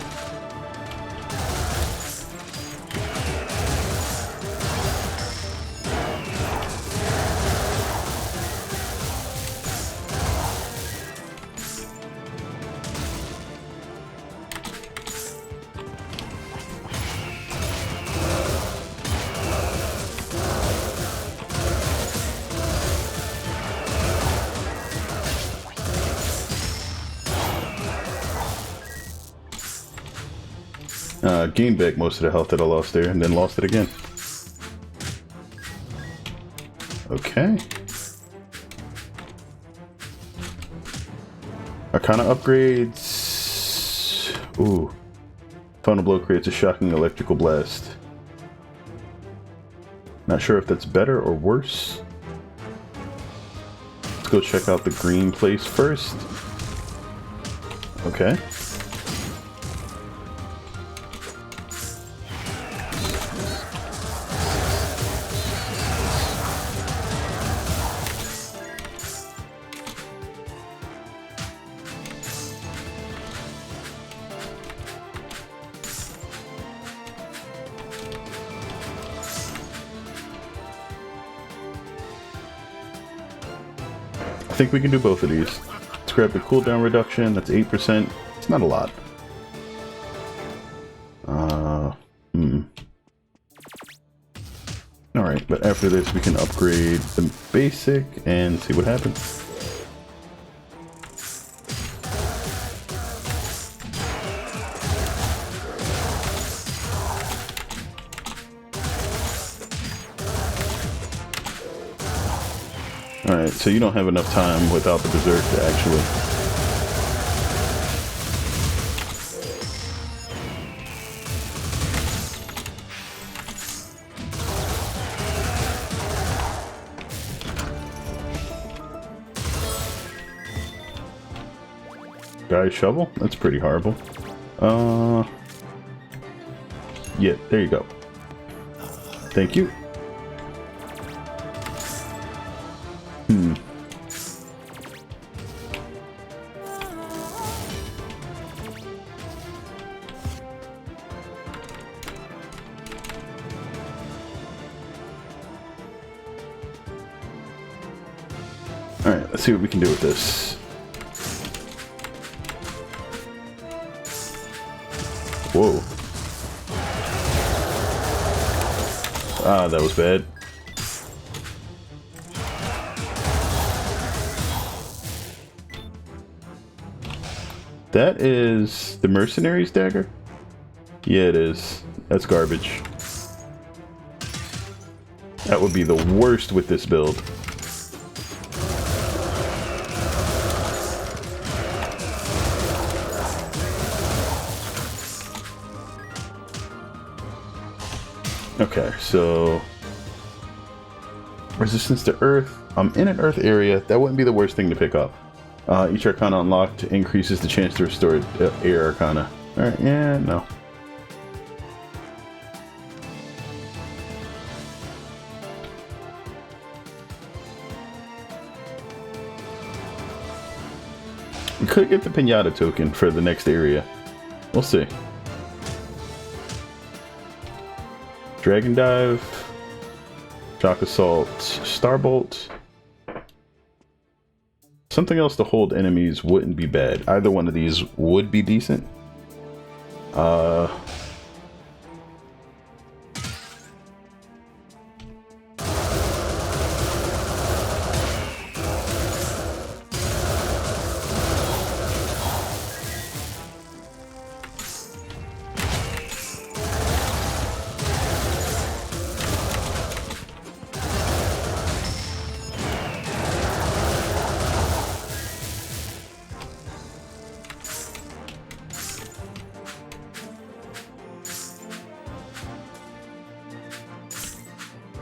Gained back most of the health that I lost there, and then lost it again. Okay. Arcana upgrades. Ooh. Funnel blow creates a shocking electrical blast. Not sure if that's better or worse. Let's go check out the green place first. Okay. I think we can do both of these. Let's grab the cooldown reduction. That's 8%. It's not a lot. Alright, but after this we can upgrade the basic and see what happens. Alright, so you don't have enough time without the Berserk to actually... Guy shovel? That's pretty horrible. Yeah, there you go. Thank you. Alright, let's see what we can do with this. Whoa. Ah, that was bad. That is the Mercenary's dagger? Yeah, it is. That's garbage. That would be the worst with this build. Okay, so resistance to earth. I'm in an earth area. That wouldn't be the worst thing to pick up. Each arcana unlocked increases the chance to restore air arcana. Alright, yeah, no. We could get the Pinata token for the next area. We'll see. Dragon Dive, Shock Assault, Starbolt. Something else to hold enemies wouldn't be bad. Either one of these would be decent.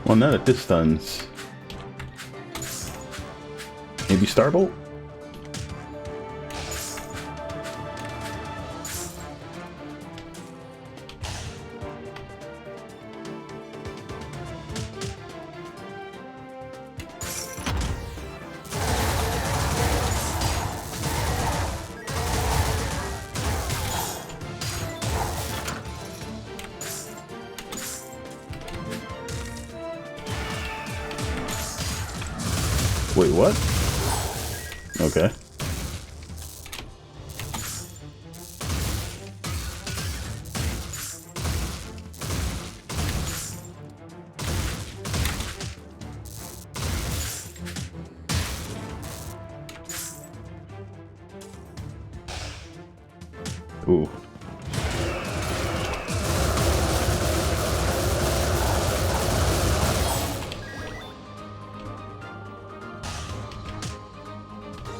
Well, now that this stuns, maybe Starbolt? Wait, what? Okay. Ooh.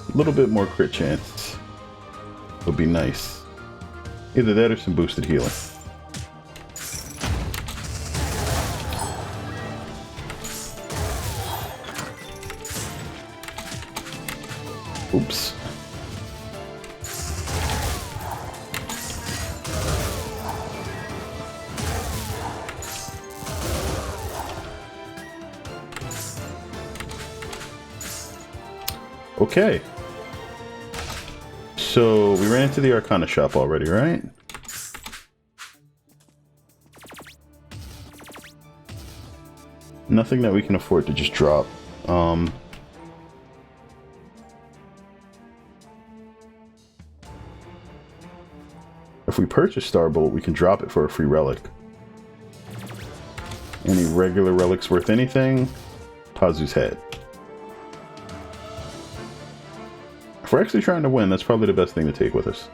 A little bit more crit chance would be nice. Either that or some boosted healing. Oops. Okay. So we ran into the Arcana shop already, right? Nothing that we can afford to just drop. If we purchase Starbolt, we can drop it for a free relic. Any regular relics worth anything? Pazu's head. If we're actually trying to win, that's probably the best thing to take with us.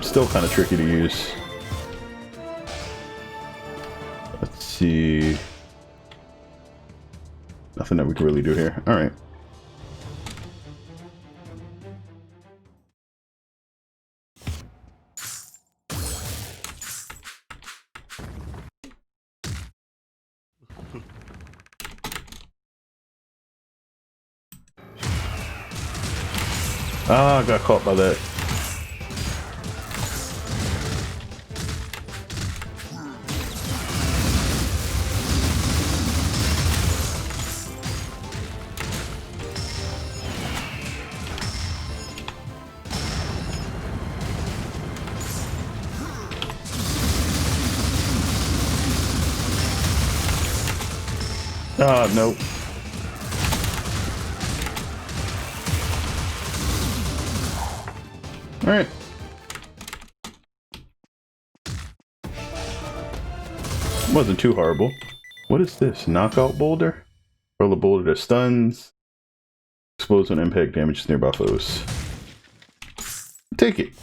Still kind of tricky to use. Let's see. Nothing that we can really do here. Alright. Ah, I got caught by that. Ah, nope. Alright. Wasn't too horrible. What is this? Knockout boulder? Roll a boulder that stuns. Explodes when impact damages nearby foes. Take it.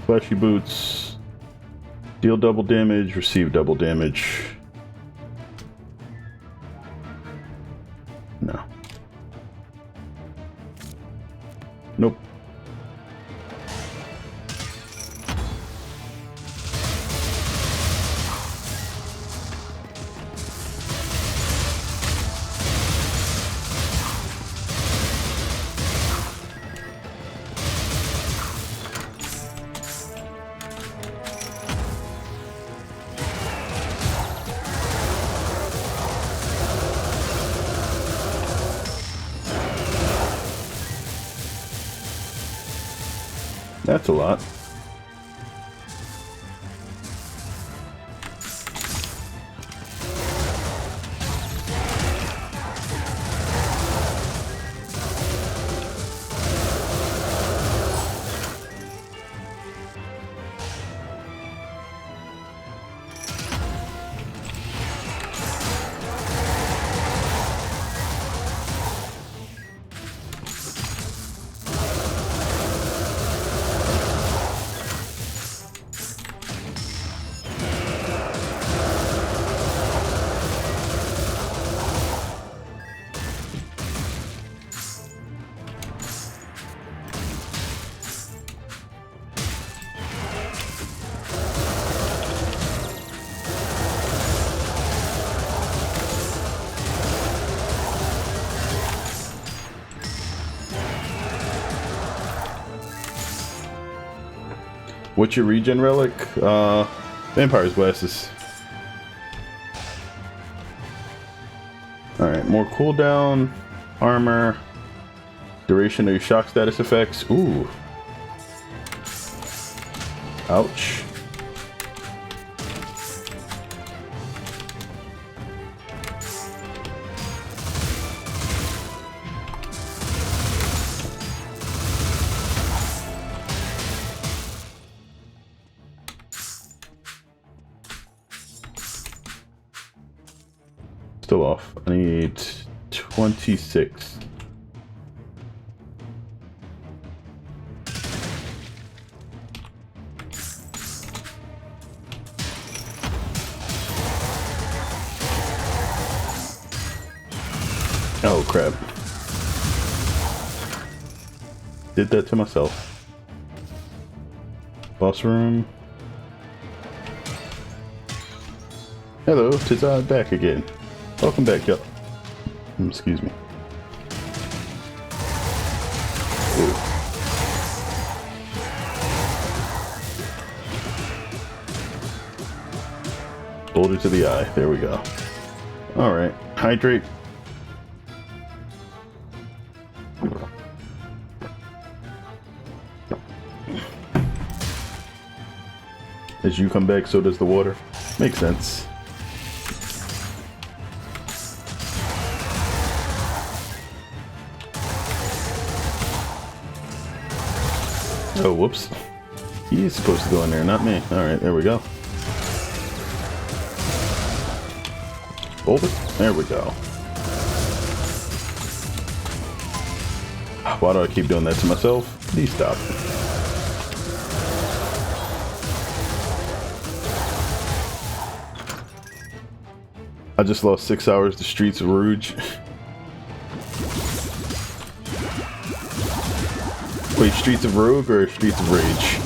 Flashy boots. Deal double damage, receive double damage. No. Nope. That's a lot. What's your regen relic? Vampire's Glasses. Alright, more cooldown, armor, duration of your shock status effects. Ooh. Ouch. Still off. I need 26. Oh crap. Did that to myself. Boss room. Hello, 'tis I back again. Welcome back, y'all. Excuse me. Ooh. Boulder to the eye. There we go. Alright. Hydrate. As you come back, so does the water. Makes sense. Oh, whoops. He's supposed to go in there, not me. Alright, there we go. Hold it. There we go. Why do I keep doing that to myself? Please stop. I just lost 6 hours to Streets of Rouge. Wait, Streets of Rogue or Streets of Rage?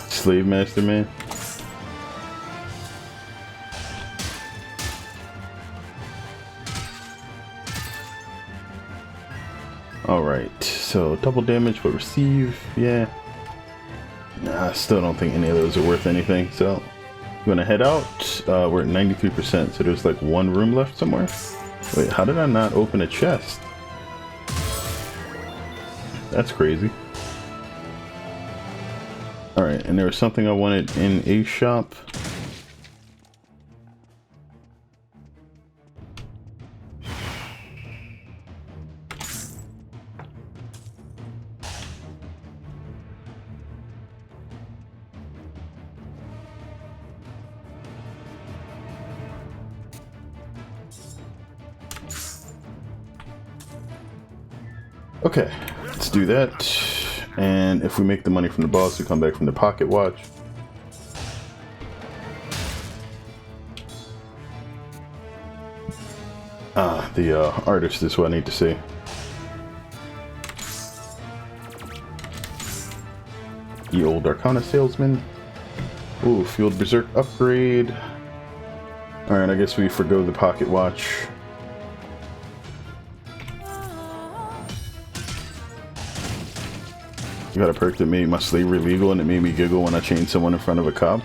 Slave Master, man. Alright, so double damage but receive, yeah. Nah, I still don't think any of those are worth anything, so I'm gonna head out. We're at 93%, so there's like one room left somewhere. Wait, how did I not open a chest? That's crazy. Alright, and there was something I wanted in a shop. Okay, let's do that. And if we make the money from the boss, we come back from the pocket watch. Ah, the artist is what I need to see. The old Arcana salesman. Ooh, field berserk upgrade. Alright, I guess we forgo the pocket watch. I got a perk that made my slavery legal and it made me giggle when I chained someone in front of a cop.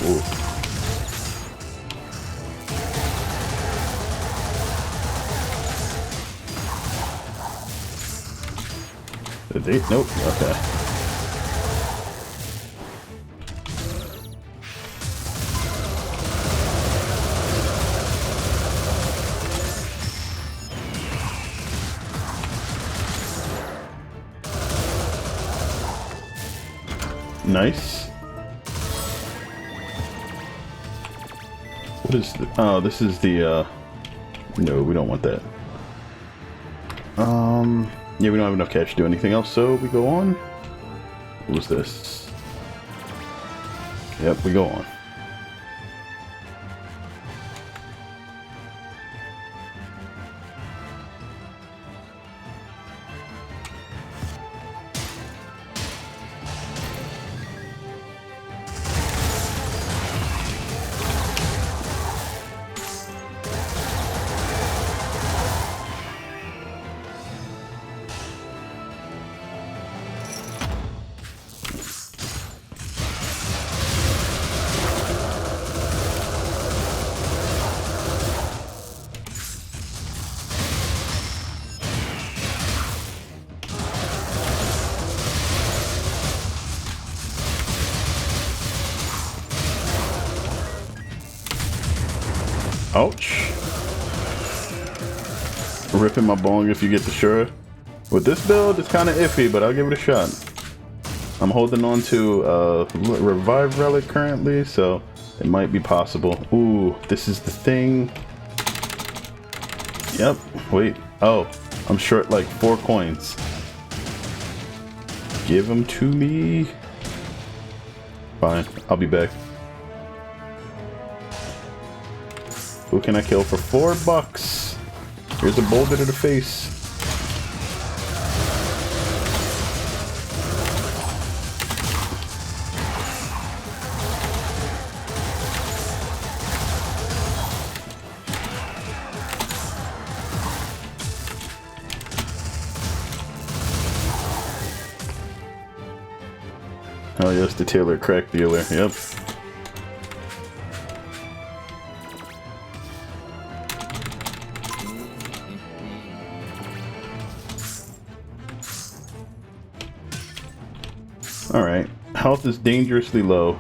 Ooh. The date? Nope. Okay. Nice. What is the... Oh, this is the No, we don't want that. Yeah, we don't have enough cash to do anything else, so we go on. What was this? Yep, we go on. Ouch. Ripping my bong if you get the Shura. With this build, it's kind of iffy, but I'll give it a shot. I'm holding on to Revive Relic currently, so it might be possible. Ooh, this is the thing. Yep, wait. Oh, I'm short like 4 coins. Give them to me. Fine, I'll be back. Who can I kill for $4? Here's a boulder to the face. Oh yes, the Taylor crack dealer, yep. Alright, health is dangerously low.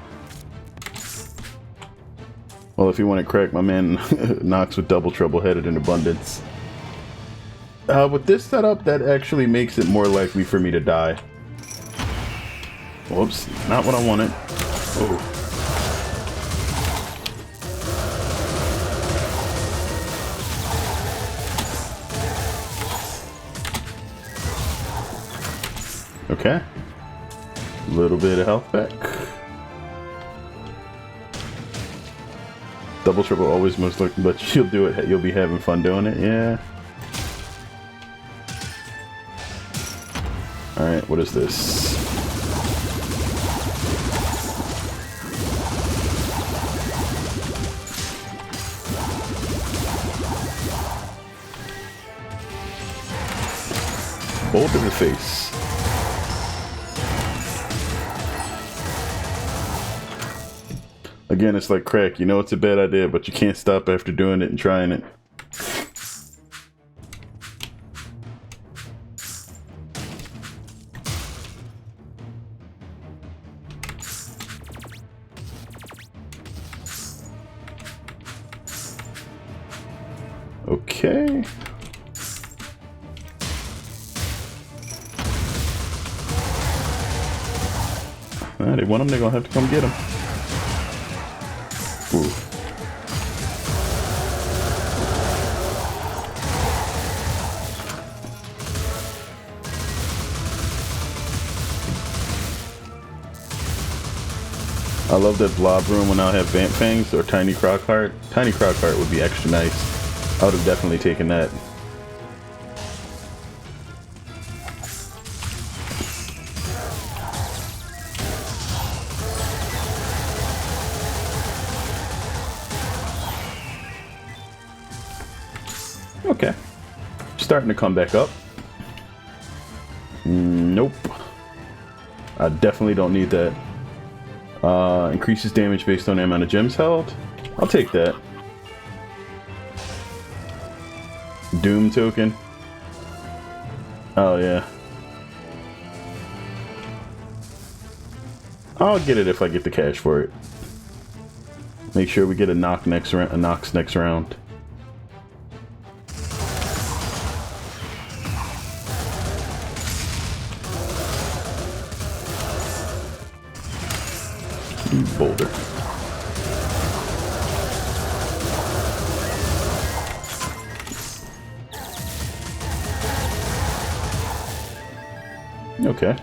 Well, if you want to crack, my man Nox with double trouble headed in abundance. With this setup, that actually makes it more likely for me to die. Whoops, not what I wanted. Oh. Okay. A little bit of health back. Double triple always most looking, but you'll do it. You'll be having fun doing it. Yeah. All right. What is this? Bolt in the face. Again, it's like crack. You know it's a bad idea, but you can't stop after doing it and trying it. Okay. They want them, they're gonna have to come get them. Ooh. I love that blob room when I have Vamp Fangs or Tiny Crockheart. Tiny Crockheart would be extra nice. I would have definitely taken that. Okay. Starting to come back up. Nope. I definitely don't need that. Increases damage based on the amount of gems held. I'll take that. Doom token. Oh yeah. I'll get it if I get the cash for it. Make sure we get a Nox next round. Boulder. Okay.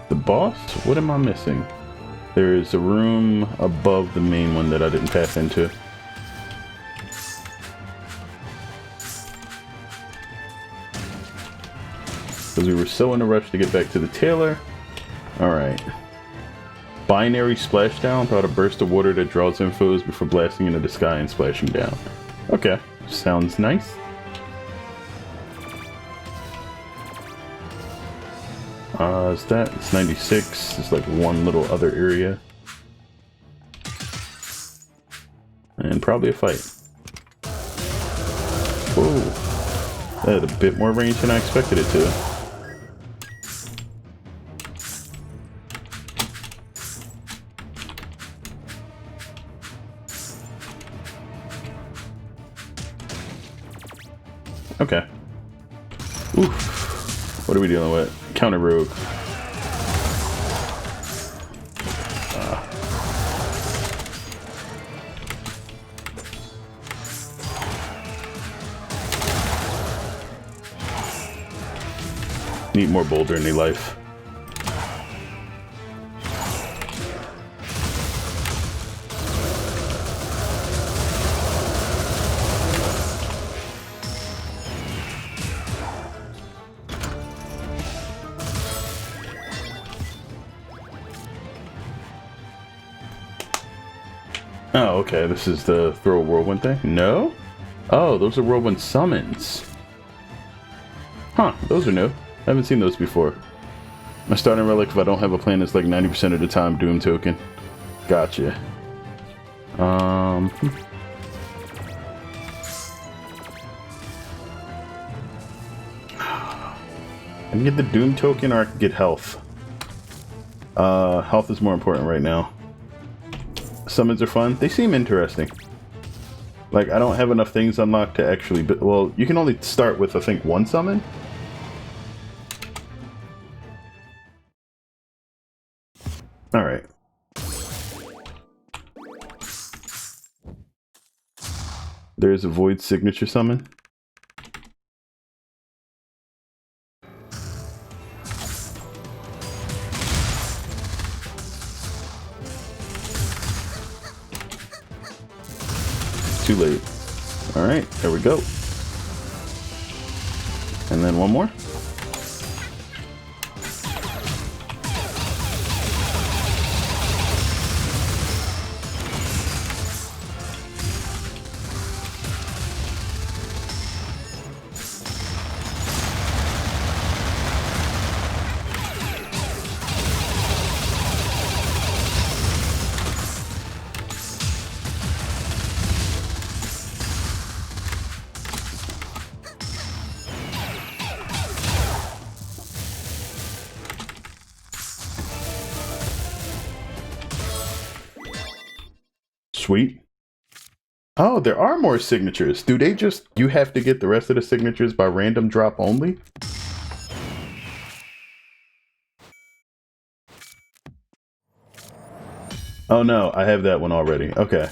The boss? What am I missing? There is a room above the main one that I didn't pass into. Because we were so in a rush to get back to the tailor. Alright. Binary splashdown. Throw out a burst of water that draws in foes before blasting into the sky and splashing down. Okay. Sounds nice. Is that? It's 96. It's like one little other area. And probably a fight. Whoa. That had a bit more range than I expected it to. Okay. Oof. What are we dealing with? Counter rogue. Need more boulder in their life. Oh, okay, this is the throw a whirlwind thing? No? Oh, those are whirlwind summons. Huh, those are new. I haven't seen those before. My starting relic, if I don't have a plan, is like 90% of the time Doom token. Gotcha. I can get the Doom token or I can get health. Health is more important right now. Summons are fun. They seem interesting. Like, I don't have enough things unlocked to actually... Well, you can only start with, I think, one summon. Alright. There's a Void signature summon. Too late. Alright, there we go. And then one more. Sweet. Oh, there are more signatures. Do they just... You have to get the rest of the signatures by random drop only? Oh no, I have that one already. Okay.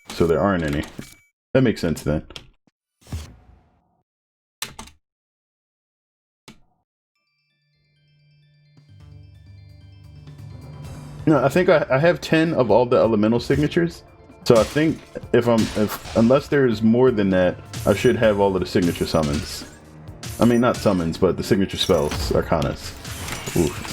So there aren't any. That makes sense then. No, I think I have 10 of all the elemental signatures. So I think unless there's more than that, I should have all of the signature summons. I mean, not summons, but the signature spells, arcanas. Oof.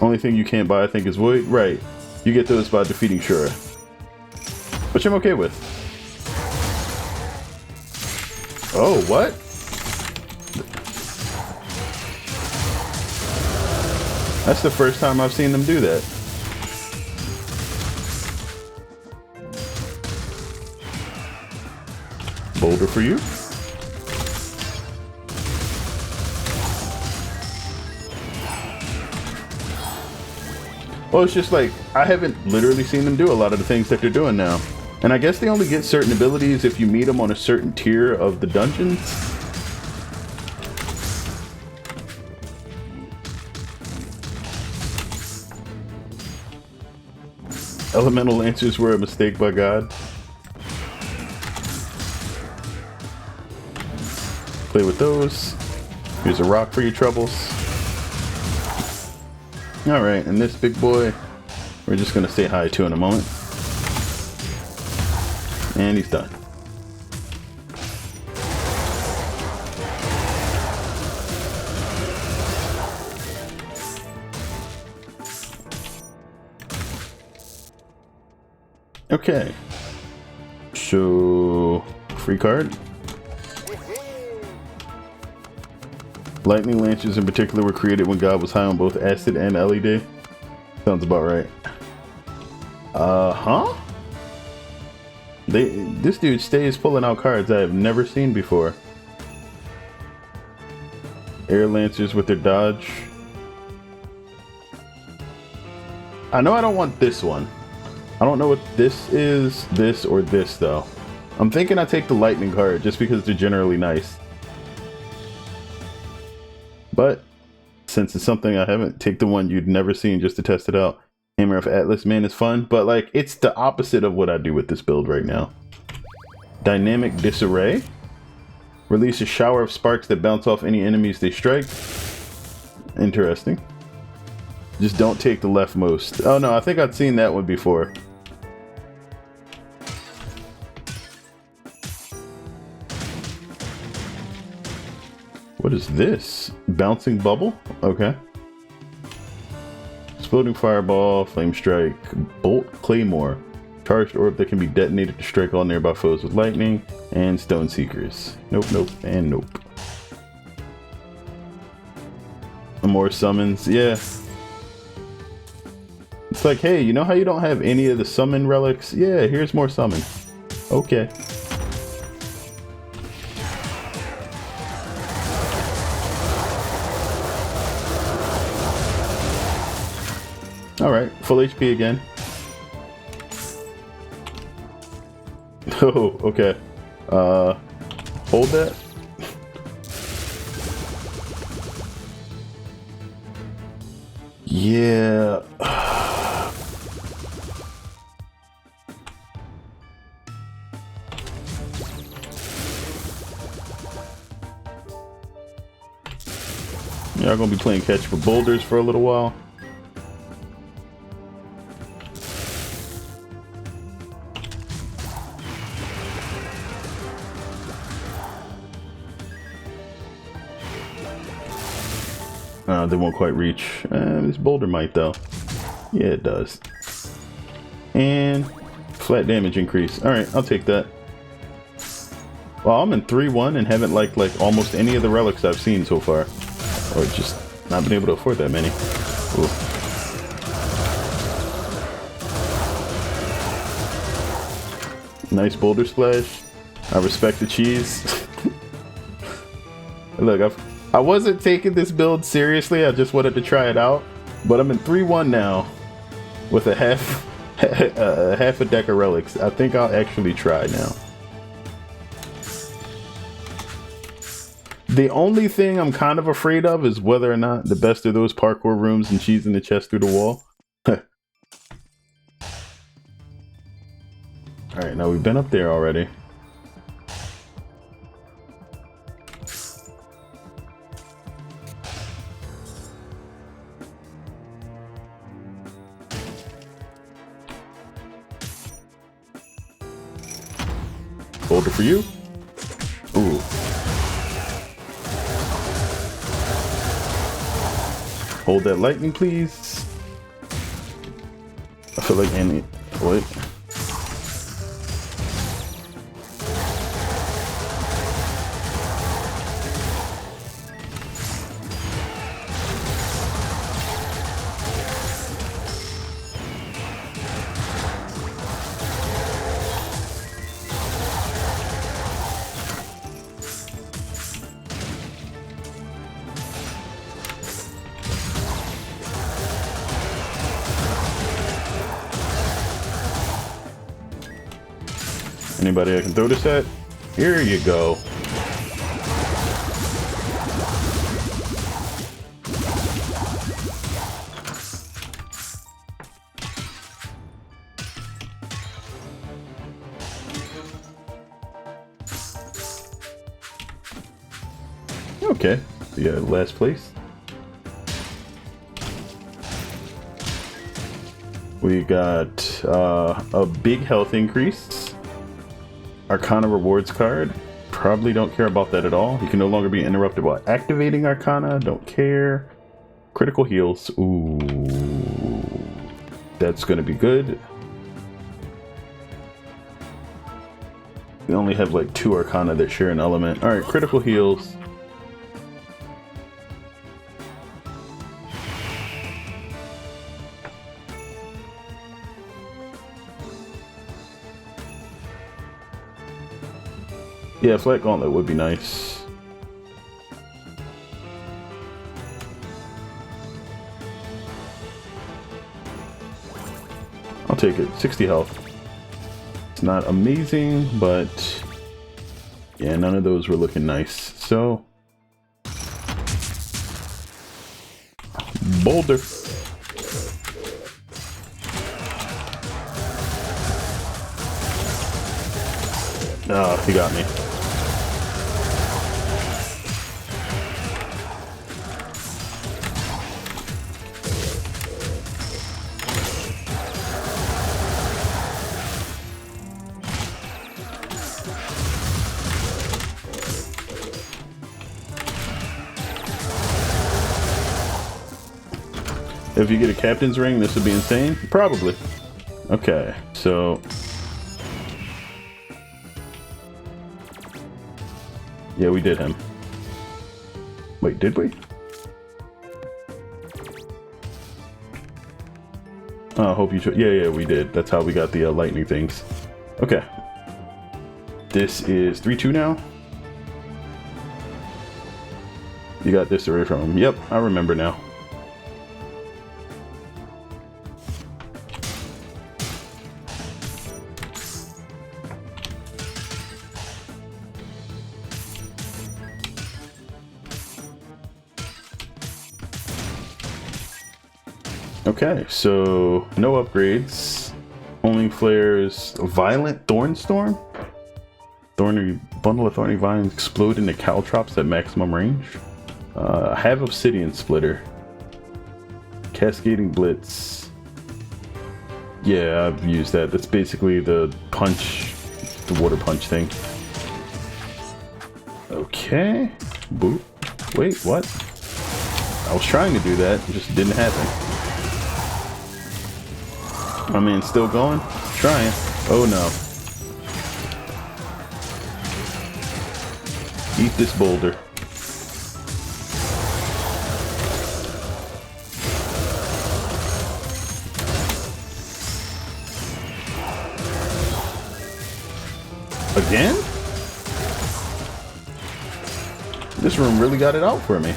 Only thing you can't buy, I think, is Void. Right. You get those by defeating Shura. Which I'm okay with. Oh, what? That's the first time I've seen them do that. Boulder for you. Well, it's just like, I haven't literally seen them do a lot of the things that they're doing now. And I guess they only get certain abilities if you meet them on a certain tier of the dungeons. Elemental lancers were a mistake by God. Play with those. Here's a rock for your troubles. Alright, and this big boy, we're just gonna say hi to in a moment. And he's done. Okay. So, free card. Lightning lancers in particular were created when God was high on both acid and LED. Sounds about right. Huh? This dude stays pulling out cards I have never seen before. Air lancers with their dodge. I know I don't want this one. I don't know what this is, this or this though. I'm thinking I take the lightning card just because they're generally nice. But since it's something I haven't, take the one you'd never seen just to test it out. Hammer of Atlas, man, is fun, but like it's the opposite of what I do with this build right now. Dynamic Disarray. Release a shower of sparks that bounce off any enemies they strike. Interesting. Just don't take the leftmost. Oh no, I think I'd seen that one before. What is this? Bouncing bubble? Okay. Exploding fireball, flame strike, bolt claymore. Charged orb that can be detonated to strike all nearby foes with lightning. And stone seekers. Nope, nope, and nope. More summons, yeah. It's like, hey, you know how you don't have any of the summon relics? Yeah, here's more summon. Okay. Alright, full HP again. Oh, okay. Hold that. Yeah. Y'all gonna be playing catch for boulders for a little while. They won't quite reach. This boulder might though. Yeah, it does. And flat damage increase. Alright, I'll take that. Well, I'm in 3-1 and haven't liked like almost any of the relics I've seen so far. Or just not been able to afford that many. Ooh. Nice boulder splash. I respect the cheese. Look, I wasn't taking this build seriously, I just wanted to try it out. But I'm in 3-1 now with a half a deck of relics. I think I'll actually try now. The only thing I'm kind of afraid of is whether or not the best of those parkour rooms and cheese in the chest through the wall. Alright, now we've been up there already. Boulder for you. Ooh. Hold that lightning, please. I feel like any... What? Anybody I can throw this at? Here you go. Okay, yeah, last place. We got a big health increase. Arcana rewards card. Probably don't care about that at all. You can no longer be interrupted while activating Arcana. Don't care. Critical heals. Ooh. That's gonna be good. We only have like 2 Arcana that share an element. Alright, critical heals. Yeah, Flat Gauntlet would be nice. I'll take it. 60 health. It's not amazing, but yeah, none of those were looking nice. So, Boulder. Oh, he got me. If you get a captain's ring, this would be insane? Probably. Okay, so... yeah, we did him. Wait, did we? Oh, I hope you... yeah, we did. That's how we got the lightning things. Okay. This is 3-2 now? You got this array from him. Yep, I remember now. Okay, so no upgrades. Homing flares, violent thornstorm. Thorny bundle of thorny vines explode into caltrops at maximum range. Have obsidian splitter. Cascading blitz. Yeah, I've used that. That's basically the punch, the water punch thing. Okay. Boop. Wait, what? I was trying to do that, it just didn't happen. My man's still going? Trying. Oh no. Eat this boulder. Again? This room really got it out for me.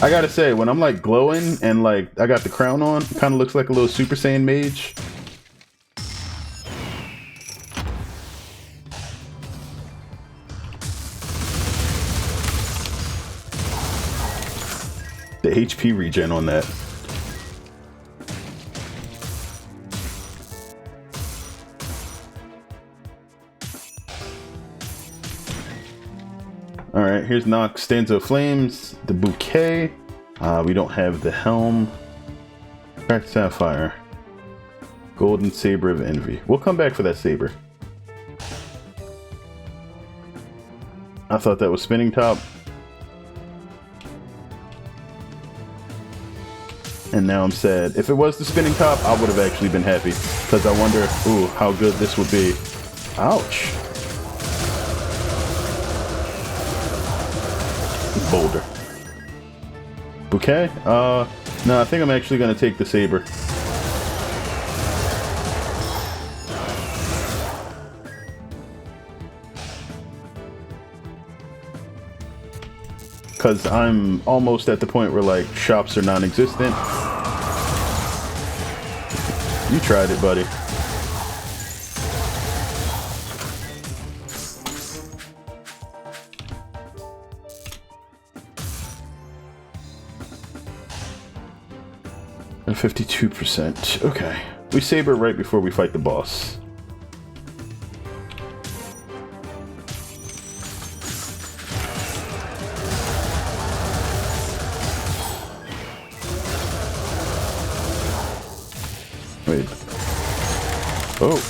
I gotta say, when I'm like glowing and like I got the crown on, it kind of looks like a little Super Saiyan mage. The HP regen on that. Alright, here's Nox Stanza of Flames, the bouquet. We don't have the helm. Cracked sapphire. Golden saber of envy. We'll come back for that saber. I thought that was spinning top. And now I'm sad. If it was the spinning top, I would have actually been happy. Because I wonder, ooh, how good this would be. Ouch. Boulder. Bouquet? No, I think I'm actually gonna take the saber. Cause I'm almost at the point where like shops are non-existent. You tried it, buddy. And 52%. Okay. We saber right before we fight the boss. Wait. Oh.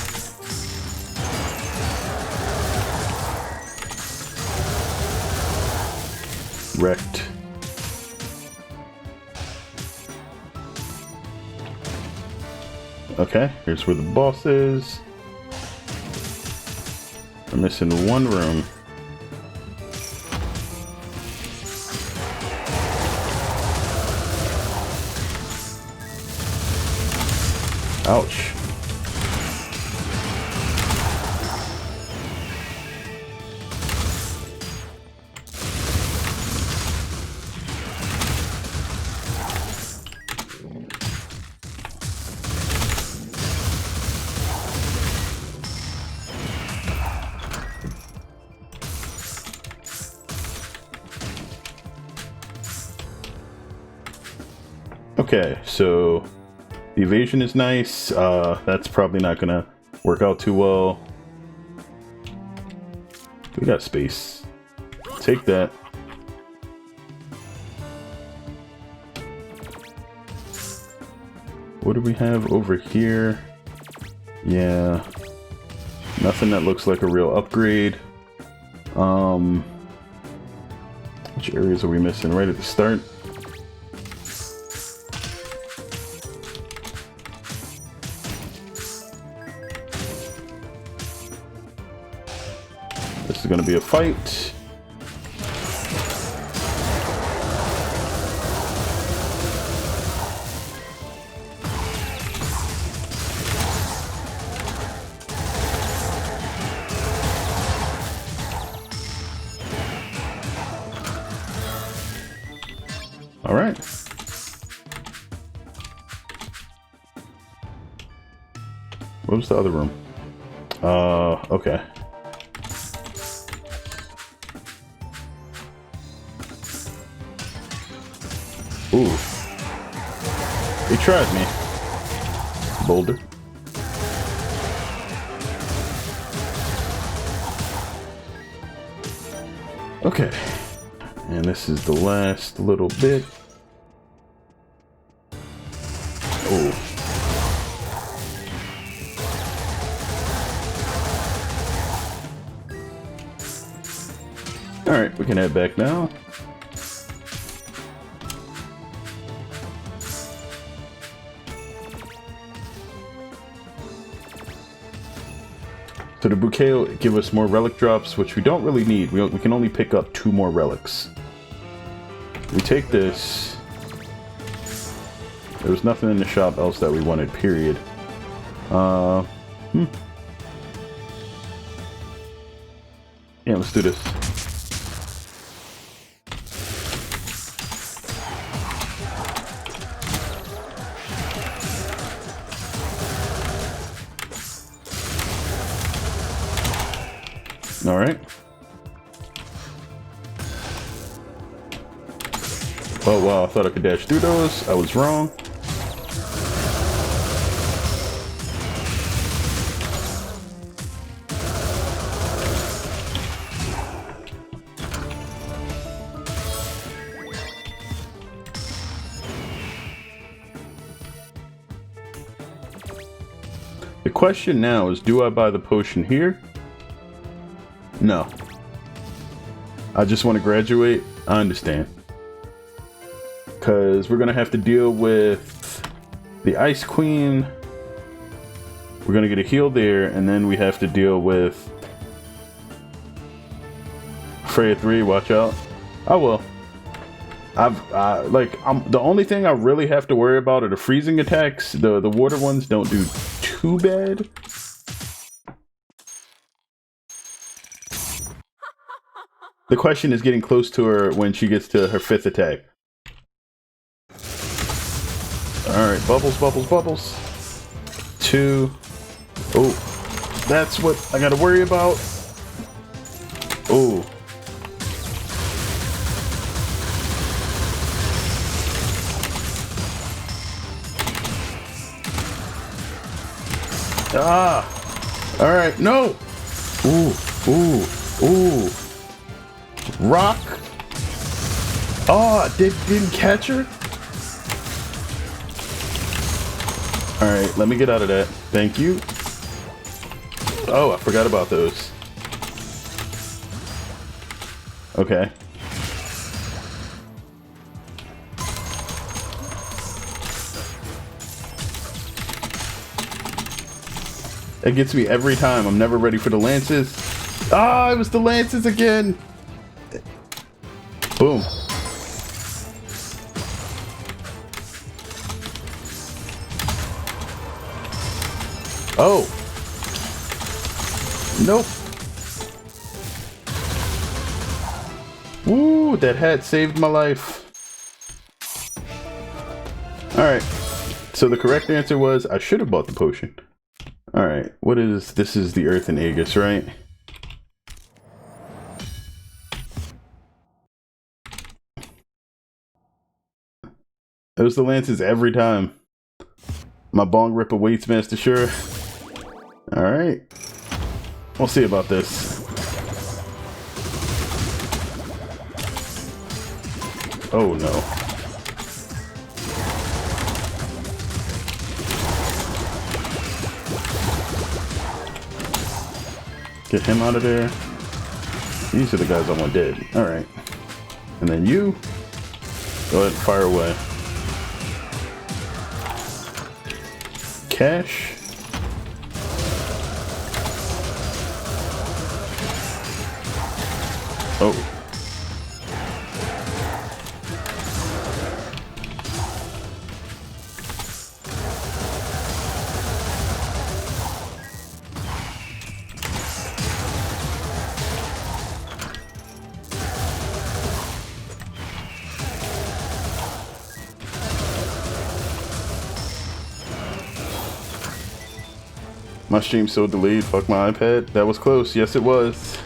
Wrecked. Okay, here's where the boss is. We're missing one room. Ouch. Okay, so the evasion is nice. That's probably not gonna work out too well. We got space. Take that. What do we have over here? Yeah, nothing that looks like a real upgrade. Which areas are we missing? Right at the start. This is going to be a fight. All right. What was the other room? Okay. Ooh. He tried me. Boulder. Okay. And this is the last little bit. Oh. Alright, we can head back now. So the bouquet will give us more relic drops, which we don't really need. We can only pick up 2 more relics. We take this. There was nothing in the shop else that we wanted, period. Yeah, let's do this. All right. Oh wow, I thought I could dash through those. I was wrong. The question now is, do I buy the potion here? No. I just want to graduate. I understand. Because we're going to have to deal with the Ice Queen. We're going to get a heal there, and then we have to deal with Freya 3. Watch out. I will. The only thing I really have to worry about are the freezing attacks. The water ones don't do too bad. The question is getting close to her when she gets to her 5th attack. Alright, bubbles, bubbles, bubbles. 2. Oh, that's what I gotta worry about. Oh. Ah! Alright, no! Ooh, ooh, ooh. Rock! Oh, didn't catch her? Alright, let me get out of that. Thank you. Oh, I forgot about those. Okay. It gets me every time. I'm never ready for the lances. Ah, it was the lances again. Boom. Oh. Nope. Woo, that hat saved my life. Alright. So the correct answer was I should have bought the potion. Alright, what is this? Is the Earth and Aegis, right? It was the lances every time. My Bong Ripper waits, Master Sure. Alright. We'll see about this. Oh no. Get him out of there. These are the guys I want dead. Alright. And then you. Go ahead and fire away. Cash. Oh. My stream's so delayed. Fuck my iPad. That was close. Yes, it was.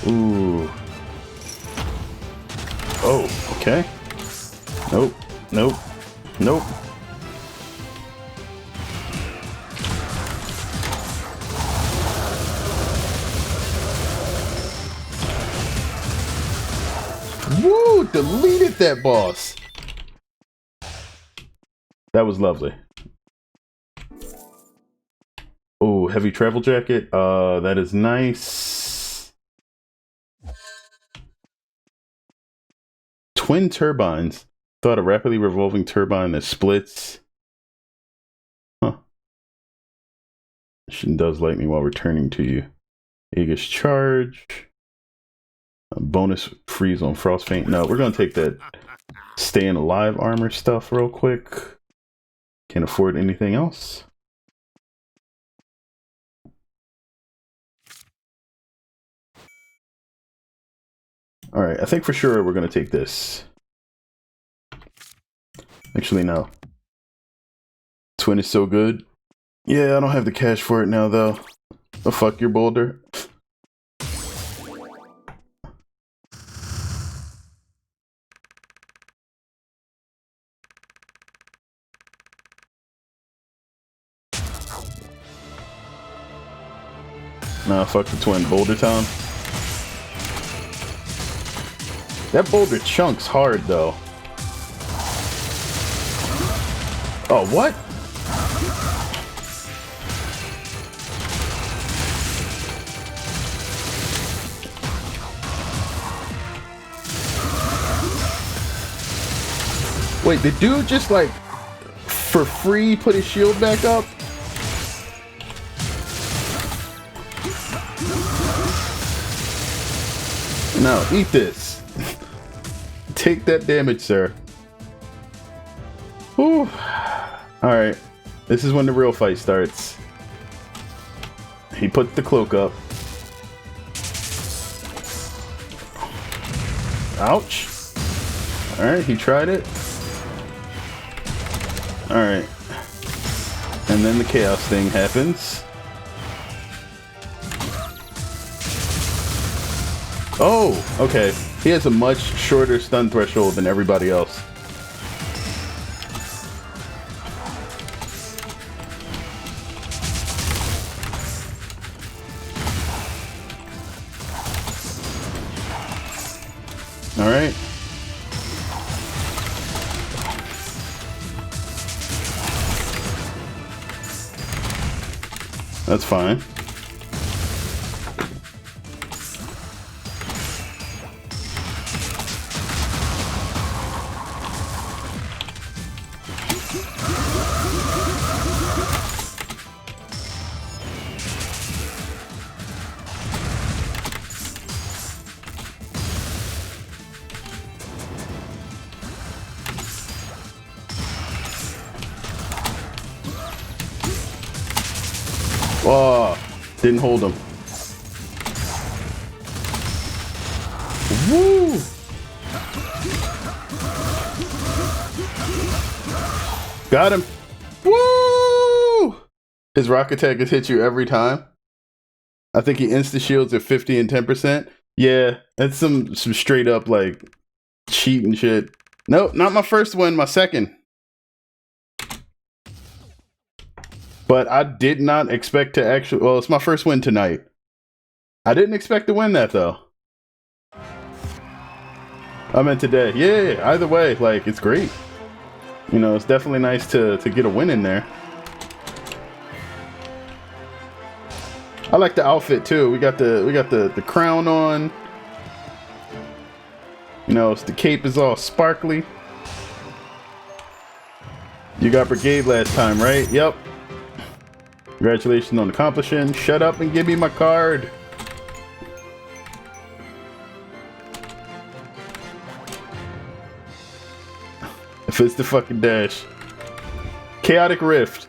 Ooh. Oh, okay. Nope. Nope. Nope. Woo! Deleted that boss. That was lovely. Oh, heavy travel jacket. That is nice. Twin turbines. Thought a rapidly revolving turbine that splits. Huh. She does lightning while returning to you. Aegis charge. A bonus freeze on frost feint. No, we're gonna take that staying alive armor stuff real quick. Can't afford anything else. Alright, I think for sure we're gonna take this. Actually, no. Twin is so good. Yeah, I don't have the cash for it now, though. Oh, fuck your boulder. Nah, fuck the twin. Boulder Town. That boulder chunks hard, though. Oh, what? Wait, the dude just like, for free, put his shield back up? No, eat this. Take that damage, sir. Whew. Alright. This is when the real fight starts. He put the cloak up. Ouch. Alright, he tried it. Alright. And then the chaos thing happens. Oh, okay. He has a much shorter stun threshold than everybody else. Alright. That's fine. Oh, didn't hold him. Woo! Got him. Woo! His rock attack has hit you every time. I think he insta shields at 50 and 10%. Yeah, that's some straight up like cheat and shit. Nope, not my first win, my second. But I did not expect to actually, well, it's my first win tonight. I didn't expect to win that though. I meant today. Yeah, either way, like it's great. You know, it's definitely nice to get a win in there. I like the outfit too. We got the crown on. You know, the cape is all sparkly. You got brigade last time, right? Yep. Congratulations on accomplishing. Shut up and give me my card. If it's the fucking dash. Chaotic Rift.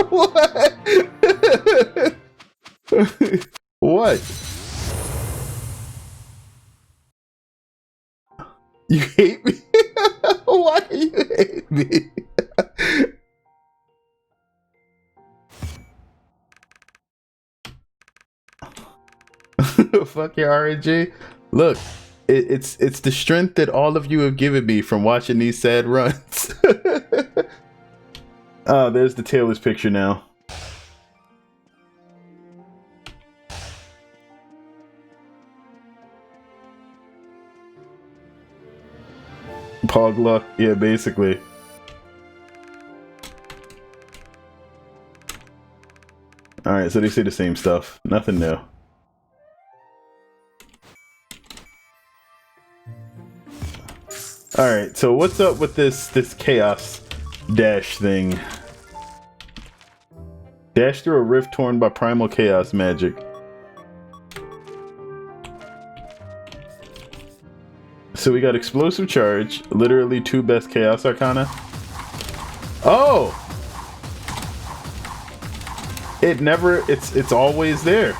What? What? You hate me? Why do you hate me? Fuck your RNG. Look, it's the strength that all of you have given me from watching these sad runs. Oh, there's the Taylor's picture now. Pogluck, yeah, basically. Alright, so they say the same stuff. Nothing new. Alright, so what's up with this chaos dash thing? Dash through a rift torn by primal chaos magic. So we got explosive charge, literally 2 best chaos arcana. Oh! It never, it's always there.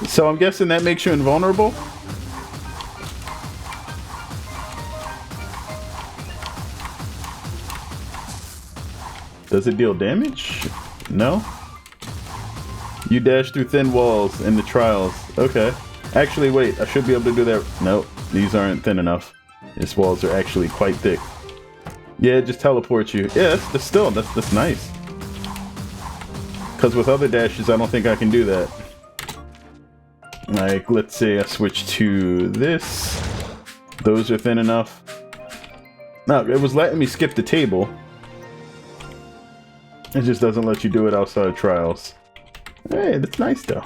So I'm guessing that makes you invulnerable? Does it deal damage? No? You dash through thin walls in the trials. Okay. Actually, wait, I should be able to do that. Nope, these aren't thin enough. These walls are actually quite thick. Yeah, it just teleports you. Yeah, that's nice. Because with other dashes, I don't think I can do that. Like, let's say I switch to this. Those are thin enough. No, it was letting me skip the table. It just doesn't let you do it outside of trials. Hey, that's nice though.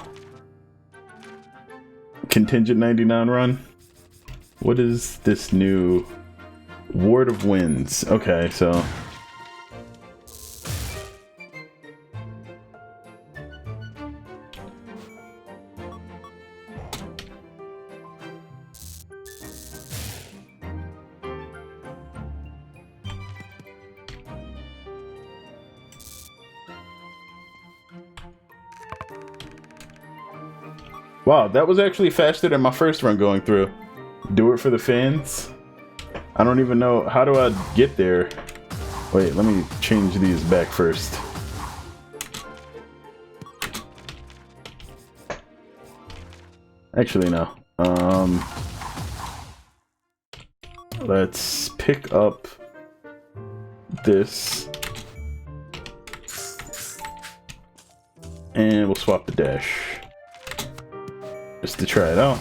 Contingent 99 run. What is this new Ward of Winds? Okay, so wow, that was actually faster than my first run going through. Do it for the fans. I don't even know, how do I get there? Wait, let me change these back first. Actually, no. Let's pick up this. And we'll swap the dash. Just to try it out.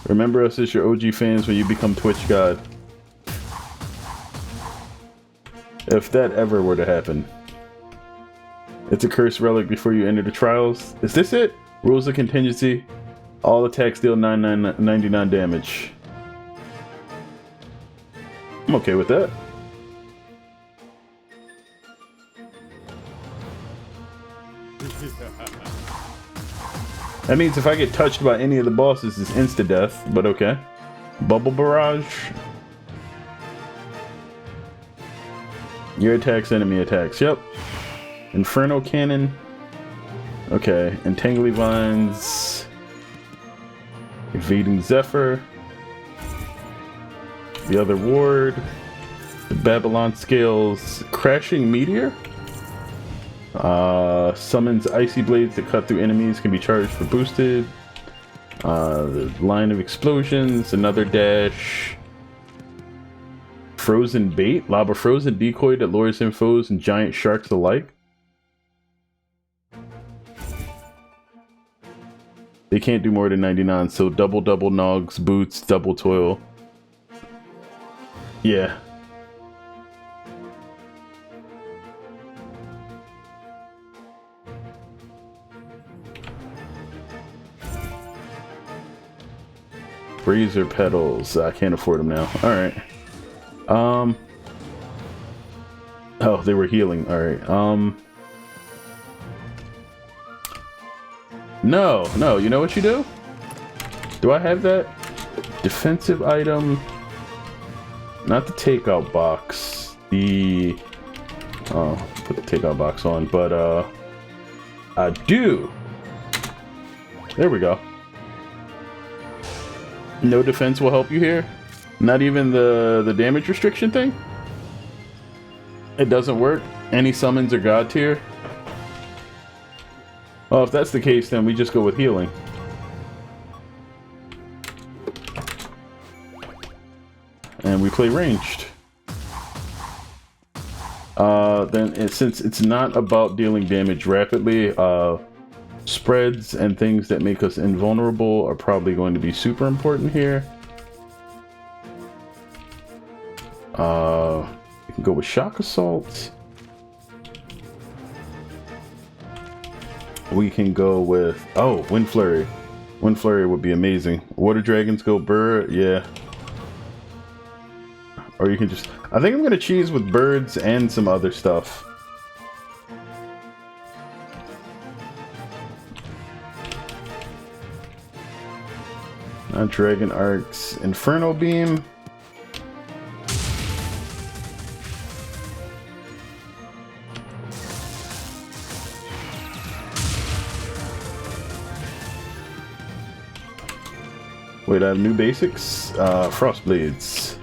Remember us as your OG fans when you become Twitch God. If that ever were to happen. It's a cursed relic before you enter the trials. Is this it? Rules of contingency. All attacks deal 99 damage. I'm okay with that. That means if I get touched by any of the bosses, it's insta-death, but okay. Bubble Barrage. Your attacks, enemy attacks. Yep. Inferno Cannon. Okay. Entangly Vines. Evading Zephyr. The Other Ward. The Babylon Scales. Crashing Meteor. Summons Icy Blades that cut through enemies, can be charged for boosted. The Line of Explosions. Another dash. Frozen Bait. Lob a frozen decoy that lures in foes and giant sharks alike. They can't do more than 99, so double Nogs, boots, double toil. Yeah. Razor Petals. I can't afford them now. Alright. Oh, they were healing. Alright. No, you know what you do? Do I have that? Defensive item. Not the takeout box. The... Oh, put the takeout box on, but, I do! There we go. No defense will help you here? Not even the damage restriction thing? It doesn't work? Any summons are god tier? Well, if that's the case, then we just go with healing. And we play ranged. Since it's not about dealing damage rapidly, spreads and things that make us invulnerable are probably going to be super important here. We can go with Shock Assault. We can go with... Oh, Wind Flurry. Wind Flurry would be amazing. Water Dragons go Bird, yeah. Or you can just... I think I'm going to cheese with birds and some other stuff. Dragon Arcs, Inferno Beam. Wait, I have new basics. Frost Blades.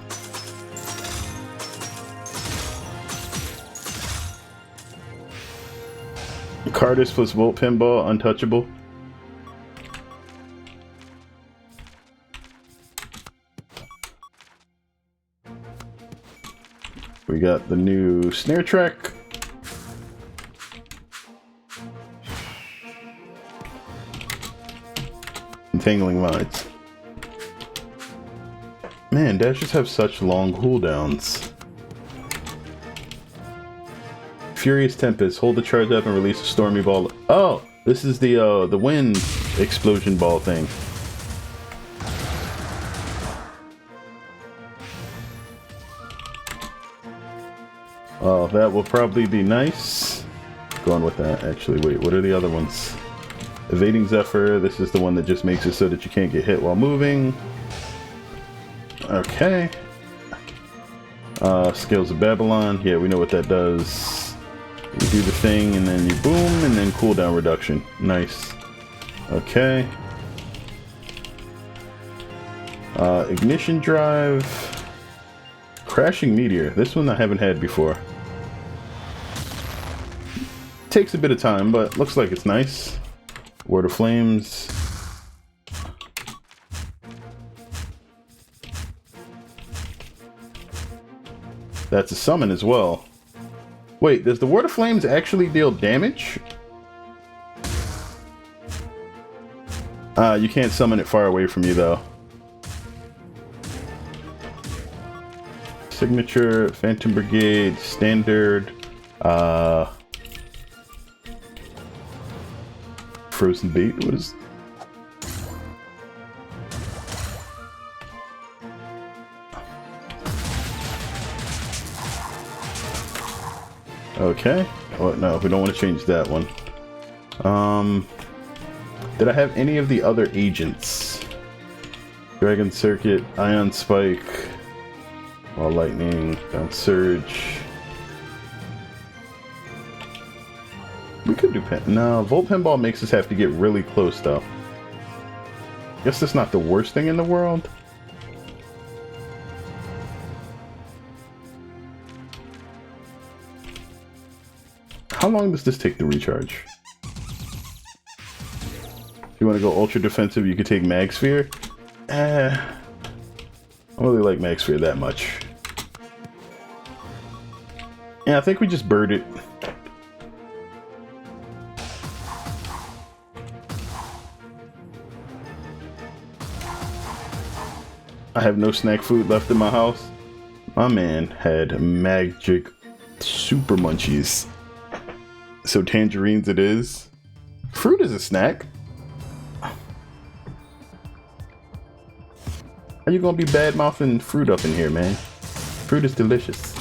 Cardis plus Volt Pinball, untouchable. We got the new Snare Track. Entangling Vines. Man, dashes have such long cooldowns. Furious Tempest. Hold the charge up and release a Stormy Ball. Oh, this is the wind explosion ball thing. Oh, that will probably be nice. Going with that, actually. Wait, what are the other ones? Evading Zephyr. This is the one that just makes it so that you can't get hit while moving. Okay. Scales of Babylon. Yeah, we know what that does. You do the thing, and then you boom, and then cooldown reduction. Nice. Okay. Ignition Drive. Crashing Meteor. This one I haven't had before. Takes a bit of time, but looks like it's nice. Word of Flames. That's a summon as well. Wait, does the Word of Flames actually deal damage? You can't summon it far away from you, though. Signature, Phantom Brigade, Standard, Frozen Bait, what is... Okay. Oh, no, we don't want to change that one. Did I have any of the other agents? Dragon Circuit, Ion Spike, Wall Lightning, Bounce Surge. We could do no, Volt Pinball makes us have to get really close though. Guess that's not the worst thing in the world. How long does this take to recharge? If you want to go ultra defensive, you could take Mag Sphere. I don't really like Mag Sphere that much. Yeah, I think we just bird it. I have no snack food left in my house. My man had magic super munchies. So tangerines it is. Fruit is a snack. How you gonna be bad-mouthing fruit up in here, man? Fruit is delicious.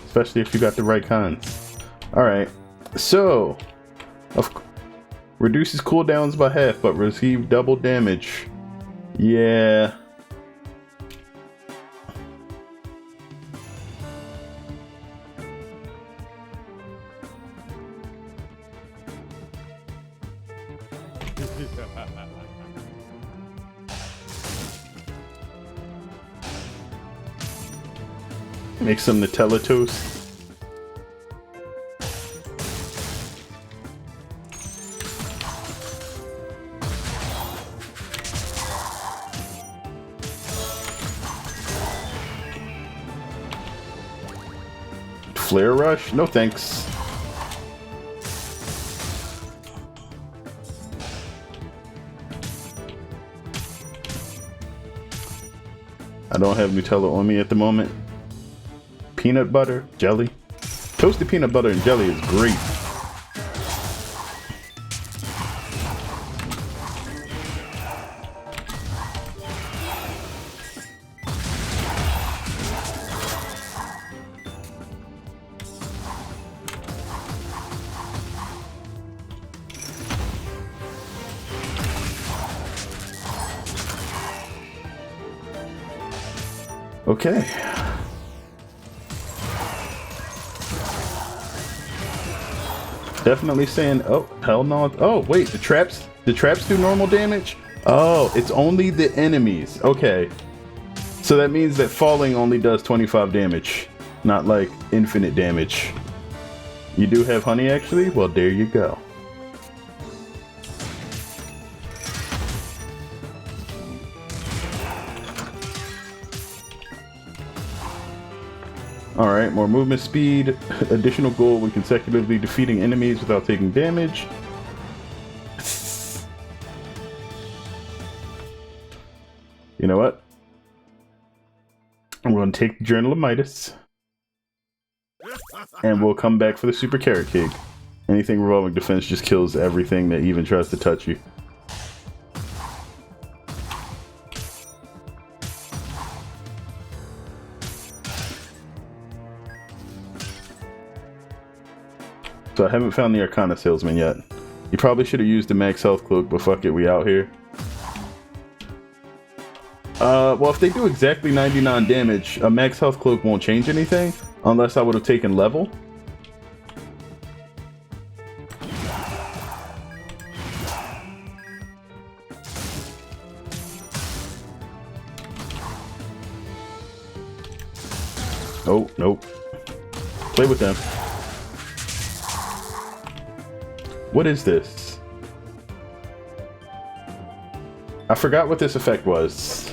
Especially if you got the right kinds. Alright, so... reduces cooldowns by half, but receive double damage. Yeah... Make some Nutella toast. Flare Rush? No thanks. I don't have Nutella on me at the moment. Peanut butter, jelly. Toasted peanut butter and jelly is great. Okay. Definitely saying, oh, hell no. Oh, wait, the traps do normal damage? Oh, it's only the enemies. Okay. So that means that falling only does 25 damage, not like infinite damage. You do have honey, actually? Well, there you go. Alright, more movement speed, additional gold when consecutively defeating enemies without taking damage. You know what? I'm going to take the Journal of Midas. And we'll come back for the Super Carrot Cake. Anything revolving defense just kills everything that even tries to touch you. So I haven't found the Arcana Salesman yet. You probably should have used the Max Health Cloak, but fuck it, we out here. Well, if they do exactly 99 damage, a Max Health Cloak won't change anything, unless I would have taken level. Oh, nope. Play with them. What is this? I forgot what this effect was.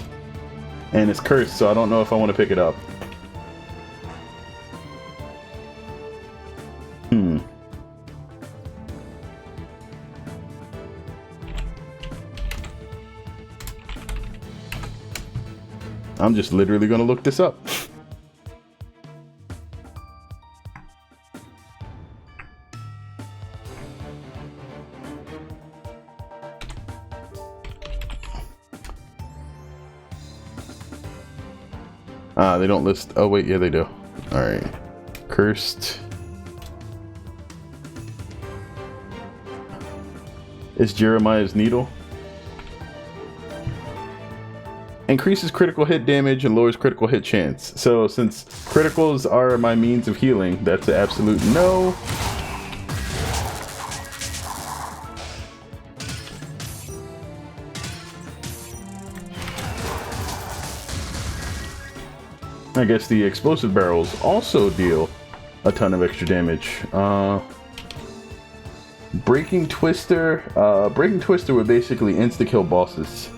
And it's cursed, so I don't know if I want to pick it up. I'm just literally gonna look this up. They don't list. Oh wait, yeah they do. All right, cursed. Is Jeremiah's needle. Increases critical hit damage and lowers critical hit chance. So since criticals are my means of healing, that's an absolute no. I guess the explosive barrels also deal a ton of extra damage. Breaking Twister. Breaking Twister would basically insta-kill bosses.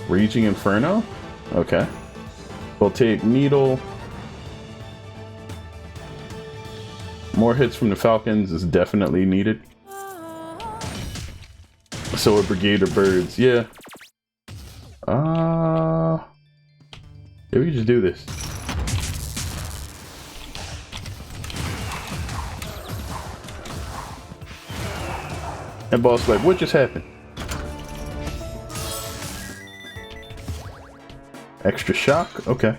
Raging Inferno? Okay. We'll take Needle. More hits from the Falcons is definitely needed. So a Brigade of Birds, yeah. Maybe we just do this. And boss like, what just happened? Extra shock? Okay.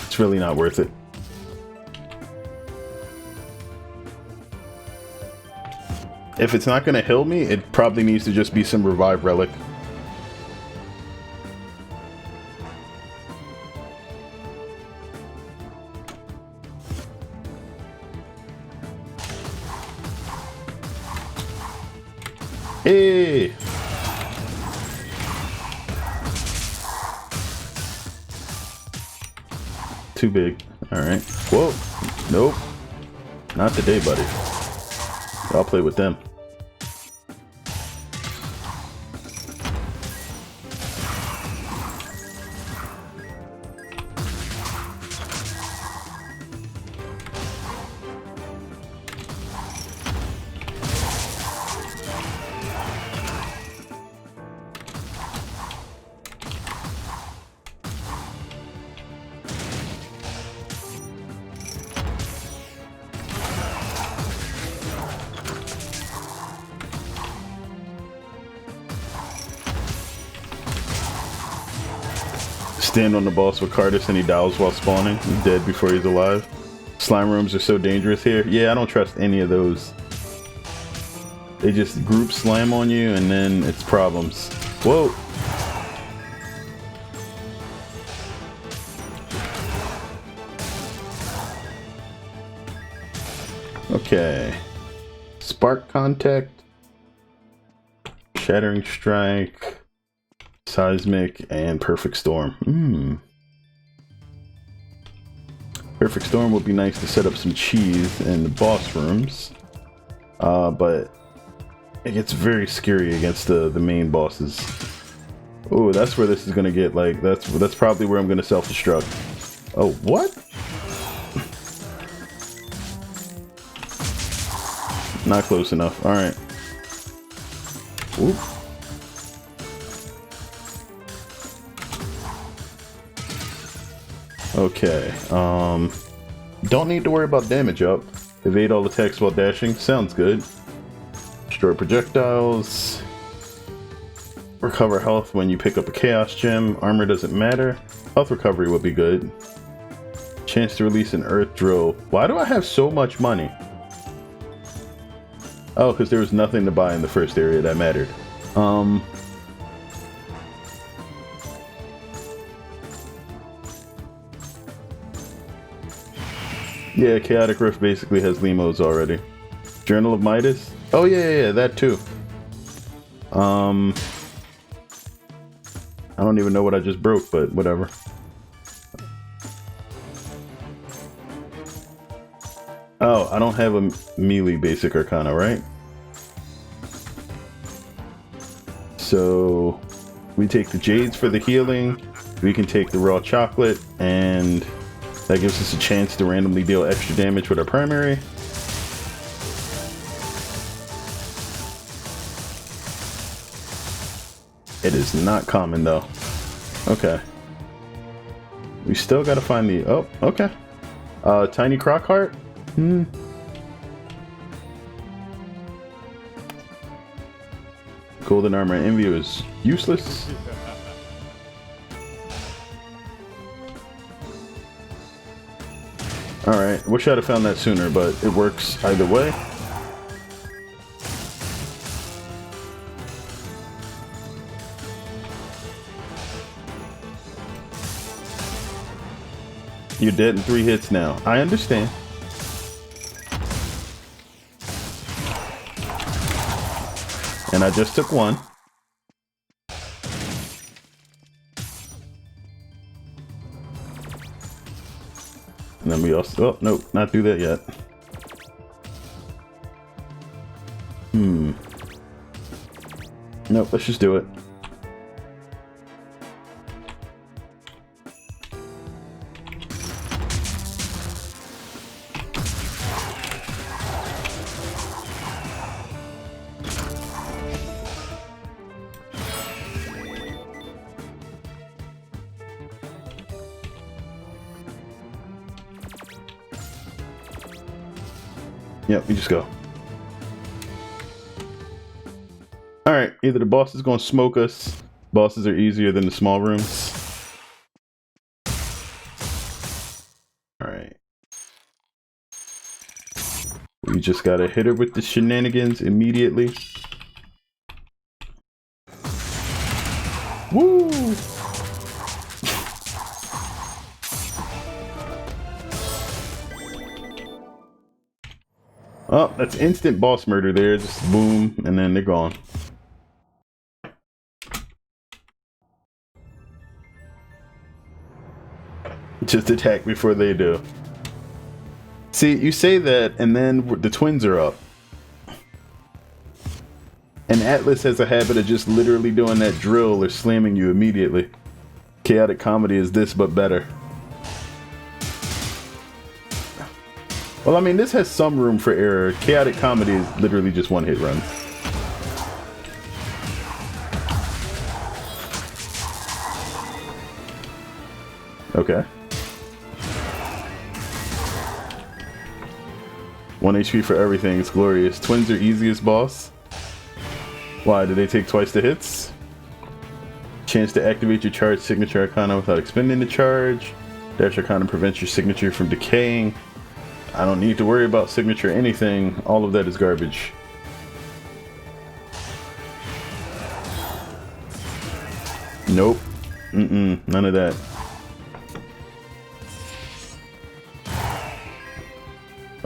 It's really not worth it. If it's not gonna heal me, it probably needs to just be some revive relic. Hey! Too big. Alright. Whoa. Nope. Not today, buddy. I'll play with them. Stand on the boss with Cardus and he dies while spawning. He's dead before he's alive. Slime rooms are so dangerous here. Yeah, I don't trust any of those. They just group slam on you and then it's problems. Whoa! Okay. Spark Contact. Shattering Strike. Seismic and Perfect Storm. Perfect Storm would be nice to set up some cheese in the boss rooms. But it gets very scary against the main bosses. Oh, that's where this is gonna get like that's probably where I'm gonna self-destruct. Oh, what? Not close enough. Alright. Oop. Okay, don't need to worry about damage up. Evade all attacks while dashing, sounds good. Destroy projectiles. Recover health when you pick up a Chaos Gem. Armor doesn't matter. Health recovery would be good. Chance to release an Earth Drill. Why do I have so much money? Oh, because there was nothing to buy in the first area that mattered. Yeah, Chaotic Rift basically has Limos already. Journal of Midas? Oh yeah, that too. I don't even know what I just broke, but whatever. Oh, I don't have a melee basic arcana, right? So we take the jades for the healing. We can take the raw chocolate, and that gives us a chance to randomly deal extra damage with our primary. It is not common though. Okay. We still gotta find the... Oh, okay. Tiny croc heart? Golden armor and envy is useless. Alright, wish I'd have found that sooner, but it works either way. You're dead in 3 hits now. I understand. And I just took 1. And then we also... Oh, nope, not do that yet. Nope, let's just do it. Yep, we just go. Alright, either the boss is going to smoke us. Bosses are easier than the small rooms. Alright. We just gotta hit her with the shenanigans immediately. Woo! Oh, that's instant boss murder there. Just boom, and then they're gone. Just attack before they do. See, you say that, and then the twins are up. And Atlas has a habit of just literally doing that drill or slamming you immediately. Chaotic Comedy is this, but better. Well, I mean, this has some room for error. Chaotic Comedy is literally just one hit run. Okay. 1 HP for everything. It's glorious. Twins are easiest boss. Why? Did they take twice the hits? Chance to activate your charge signature arcana without expending the charge. Dash arcana prevents your signature from decaying. I don't need to worry about signature anything. All of that is garbage. Nope. None of that.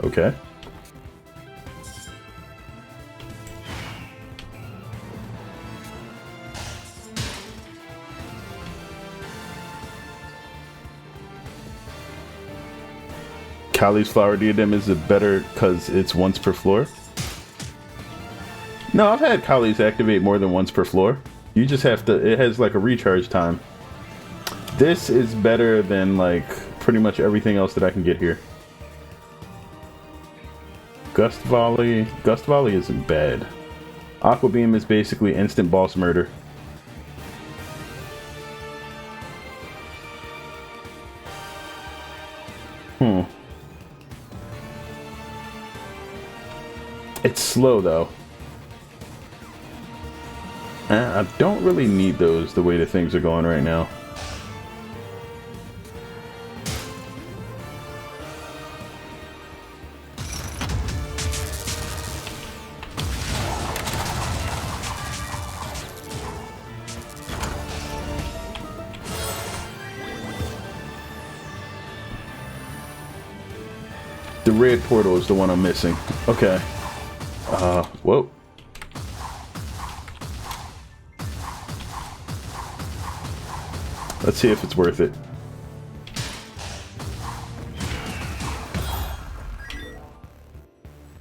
Okay. Kali's Flower Diadem is better because it's once per floor. No, I've had Kali's activate more than once per floor. You just have to, it has like a recharge time. This is better than like pretty much everything else that I can get here. Gust Volley isn't bad. Aqua Beam is basically instant boss murder. It's slow though. I don't really need those the way that things are going right now. The red portal is the one I'm missing. Okay. Whoa. Let's see if it's worth it.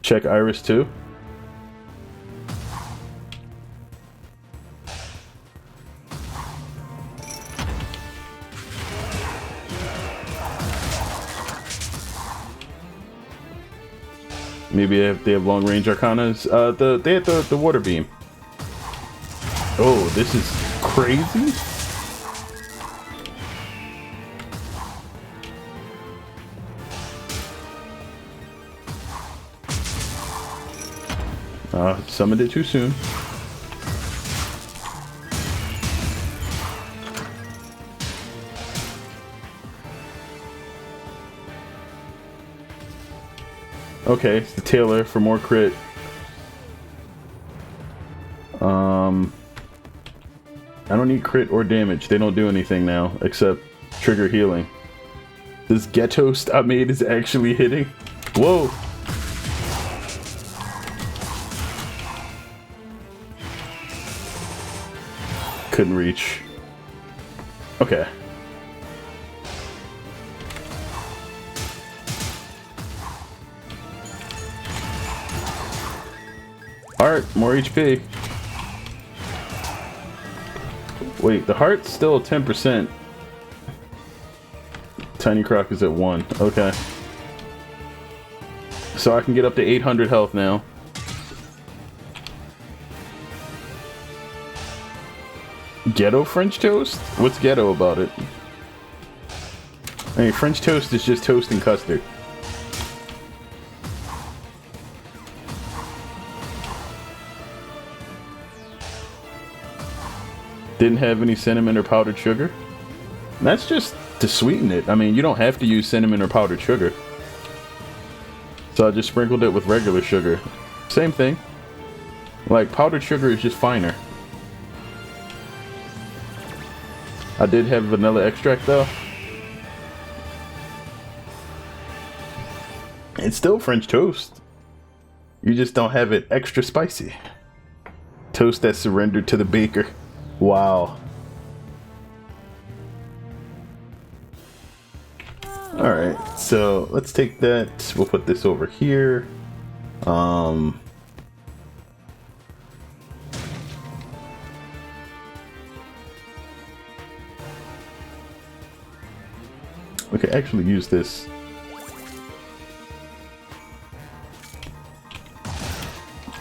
Check Iris too. Maybe they have long range arcanas. They had the water beam. Oh, this is crazy. Summoned it too soon. Okay, it's the Tailor for more crit. I don't need crit or damage. They don't do anything now except trigger healing. This Ghettoast I made is actually hitting. Whoa! Couldn't reach. Okay. Heart, more HP. Wait, the heart's still 10%. Tiny Croc is at 1. Okay. So I can get up to 800 health now. Ghetto French toast? What's ghetto about it? I mean, French toast is just toast and custard. Didn't have any cinnamon or powdered sugar. That's just to sweeten it. I mean, you don't have to use cinnamon or powdered sugar. So I just sprinkled it with regular sugar. Same thing. Like, powdered sugar is just finer. I did have vanilla extract though. It's still French toast. You just don't have it extra spicy. Toast that surrendered to the baker. Wow. Alright, so let's take that. We'll put this over here. We could actually use this.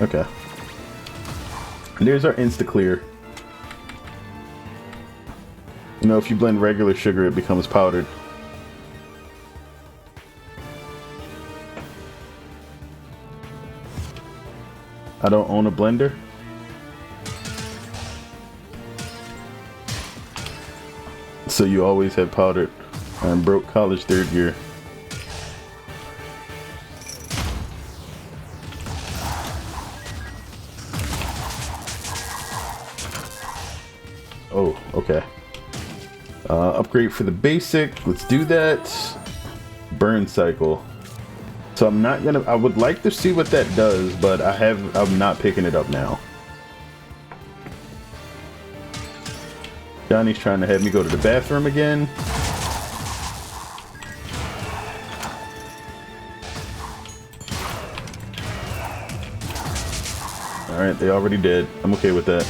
Okay. And there's our insta-clear. You know, if you blend regular sugar, it becomes powdered. I don't own a blender. So you always have powdered. I'm broke college third year. Oh, okay. Upgrade for the basic. Let's do that. Burn cycle. So I'm not gonna. I would like to see what that does, but I'm not picking it up now. Johnny's trying to have me go to the bathroom again. Alright, they already did. I'm okay with that.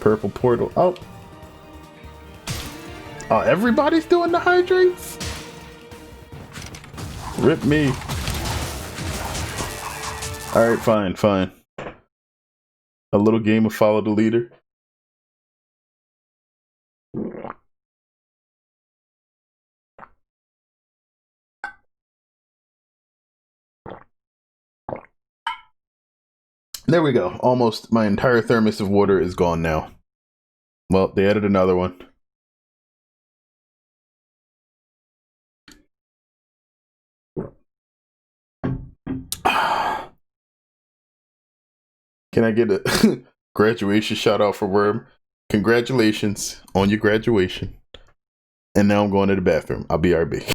Purple portal. Oh. Oh, everybody's doing the hydrates? Rip me. Alright, fine, fine. A little game of follow the leader. There we go. Almost my entire thermos of water is gone now. Well, they added another one. Can I get a graduation shout out for Worm? Congratulations on your graduation. And now I'm going to the bathroom. I'll be RB.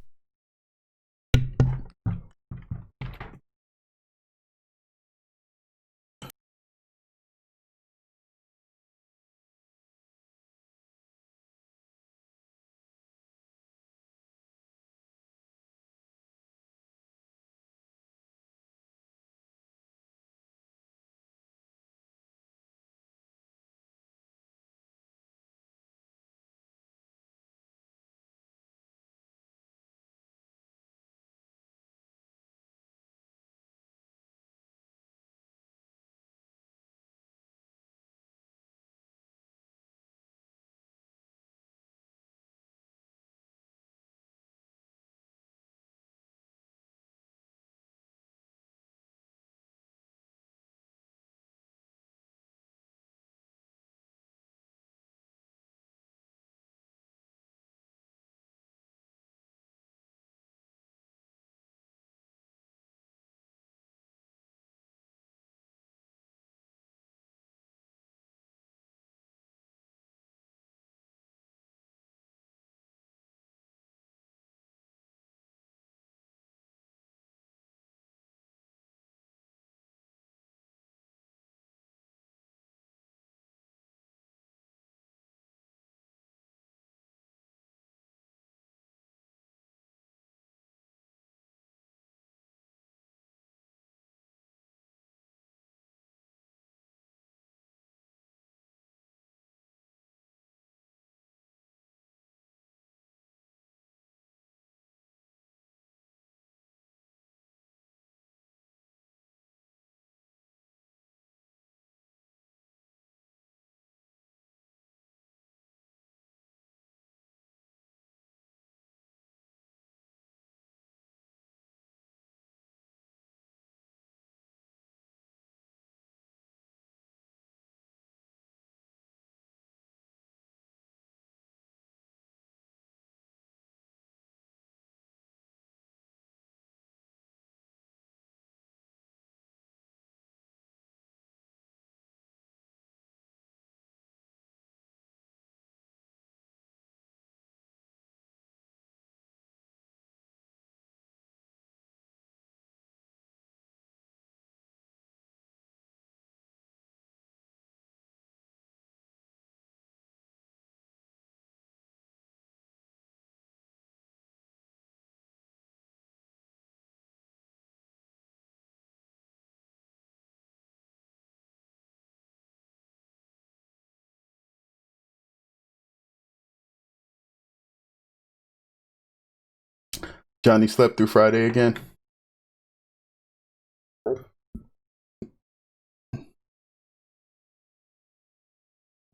Johnny slept through Friday again.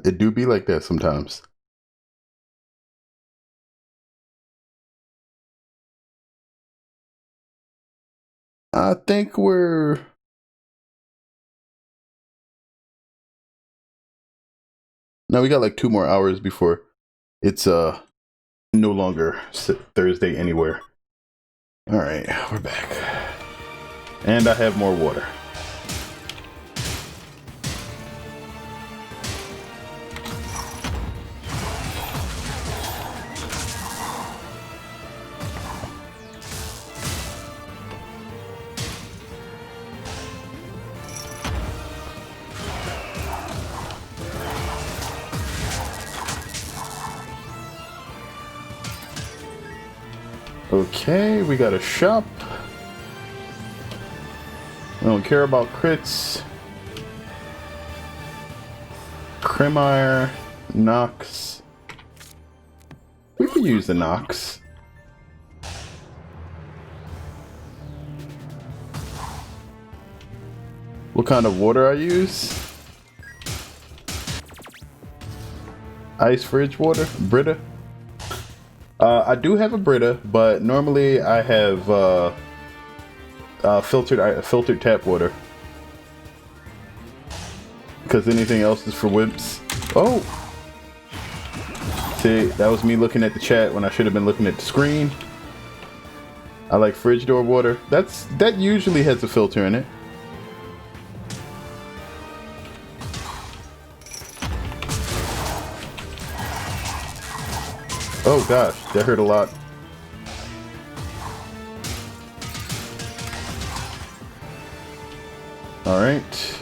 It do be like that sometimes. I think we're... No, we got like 2 more hours before it's no longer Thursday anywhere. All right, we're back. And I have more water. Okay, we got a shop. I don't care about crits. Kremire, Nox. We could use the Nox. What kind of water I use? Ice fridge water? Brita? I do have a Brita, but normally I have filtered tap water. Because anything else is for wimps. Oh! See, that was me looking at the chat when I should have been looking at the screen. I like fridge door water. That usually has a filter in it. Oh gosh, that hurt a lot. Alright.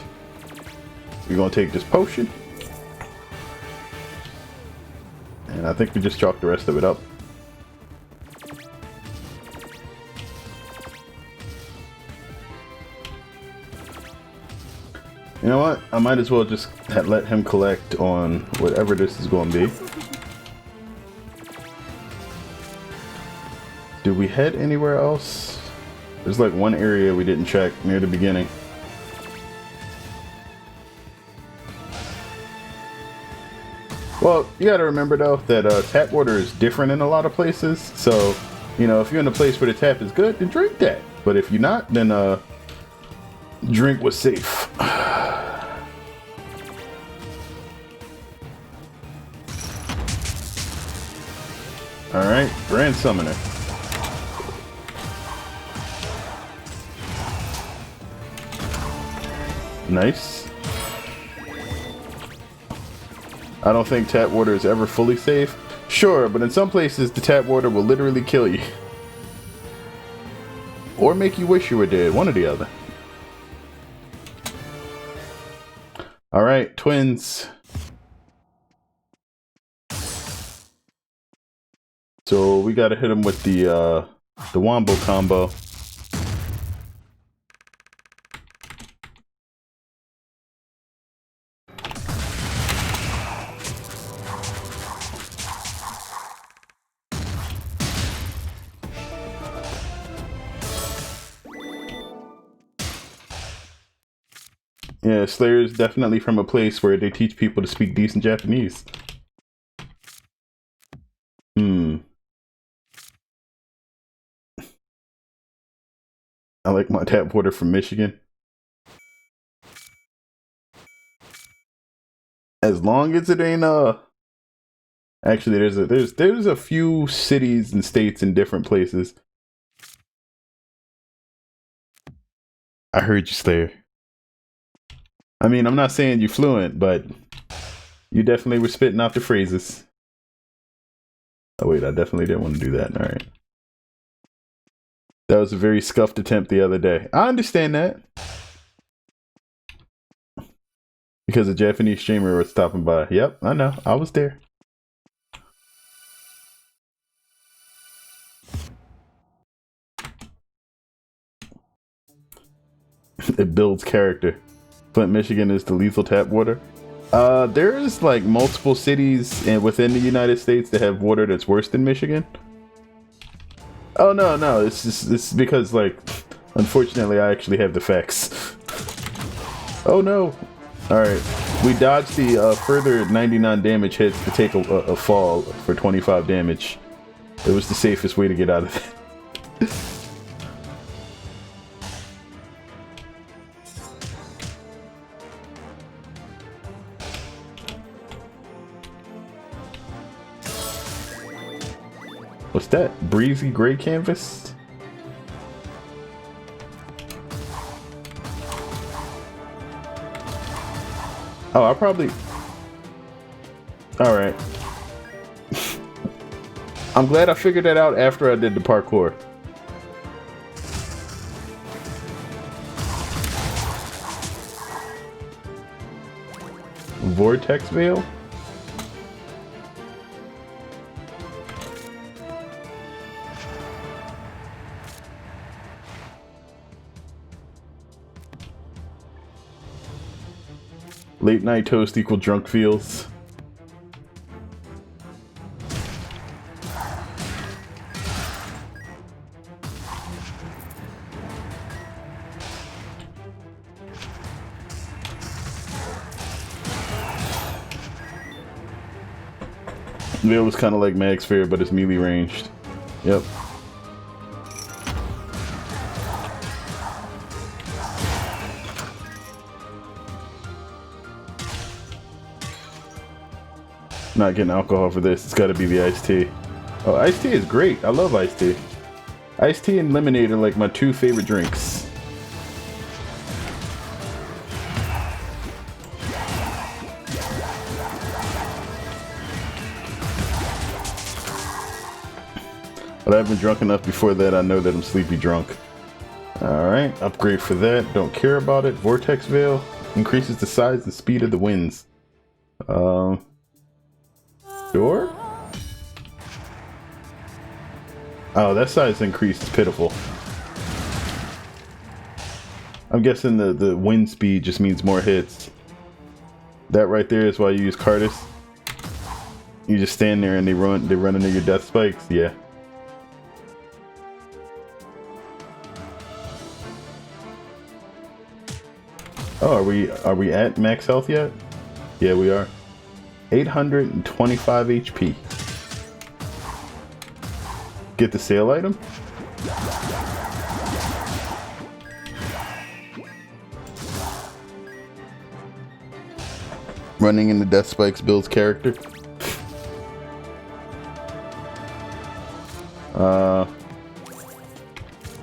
We're gonna take this potion. And I think we just chalk the rest of it up. You know what? I might as well just let him collect on whatever this is going to be. Did we head anywhere else? There's like one area we didn't check near the beginning. Well, you gotta remember though that tap water is different in a lot of places. So, you know, if you're in a place where the tap is good, then drink that. But if you're not, then drink what's safe. Alright, Grand Summoner. Nice. I don't think tap water is ever fully safe. Sure, but in some places the tap water will literally kill you. Or make you wish you were dead, one or the other. Alright, twins. So we gotta hit them with the Wombo combo. Yeah, Slayer is definitely from a place where they teach people to speak decent Japanese. I like my tap water from Michigan. As long as it ain't actually there's a few cities and states in different places. I heard you, Slayer. I mean, I'm not saying you're fluent, but you definitely were spitting out the phrases. Oh wait, I definitely didn't want to do that. All right. That was a very scuffed attempt the other day. I understand that. Because a Japanese streamer was stopping by. Yep, I know. I was there. It builds character. Flint, Michigan is the lethal tap water. There's like multiple cities within the United States that have water that's worse than Michigan. Oh no, no, it's because like, unfortunately, I actually have the facts. Oh no! All right, we dodged the further 99 damage hits to take a fall for 25 damage. It was the safest way to get out of it. What's that? Breezy gray canvas? Oh, I probably... Alright. I'm glad I figured that out after I did the parkour. Vortex Veil? Late night toast equal drunk feels. Veil was kind of like Mag Sphere, but it's melee ranged. Yep. Not getting alcohol for this. It's got to be the iced tea. Oh, iced tea is great. I love iced tea. Iced tea and lemonade are like my two favorite drinks. But I've been drunk enough before that I know that I'm sleepy drunk. Alright, upgrade for that. Don't care about it. Vortex Veil increases the size and speed of the winds. Sure? Oh, that size increase is pitiful. I'm guessing the wind speed just means more hits. That right there is why you use Cardis. You just stand there and they run into your death spikes. Yeah. Oh, are we at max health yet? Yeah, we are. 825 HP. Get the sale item? Running into death spikes builds character.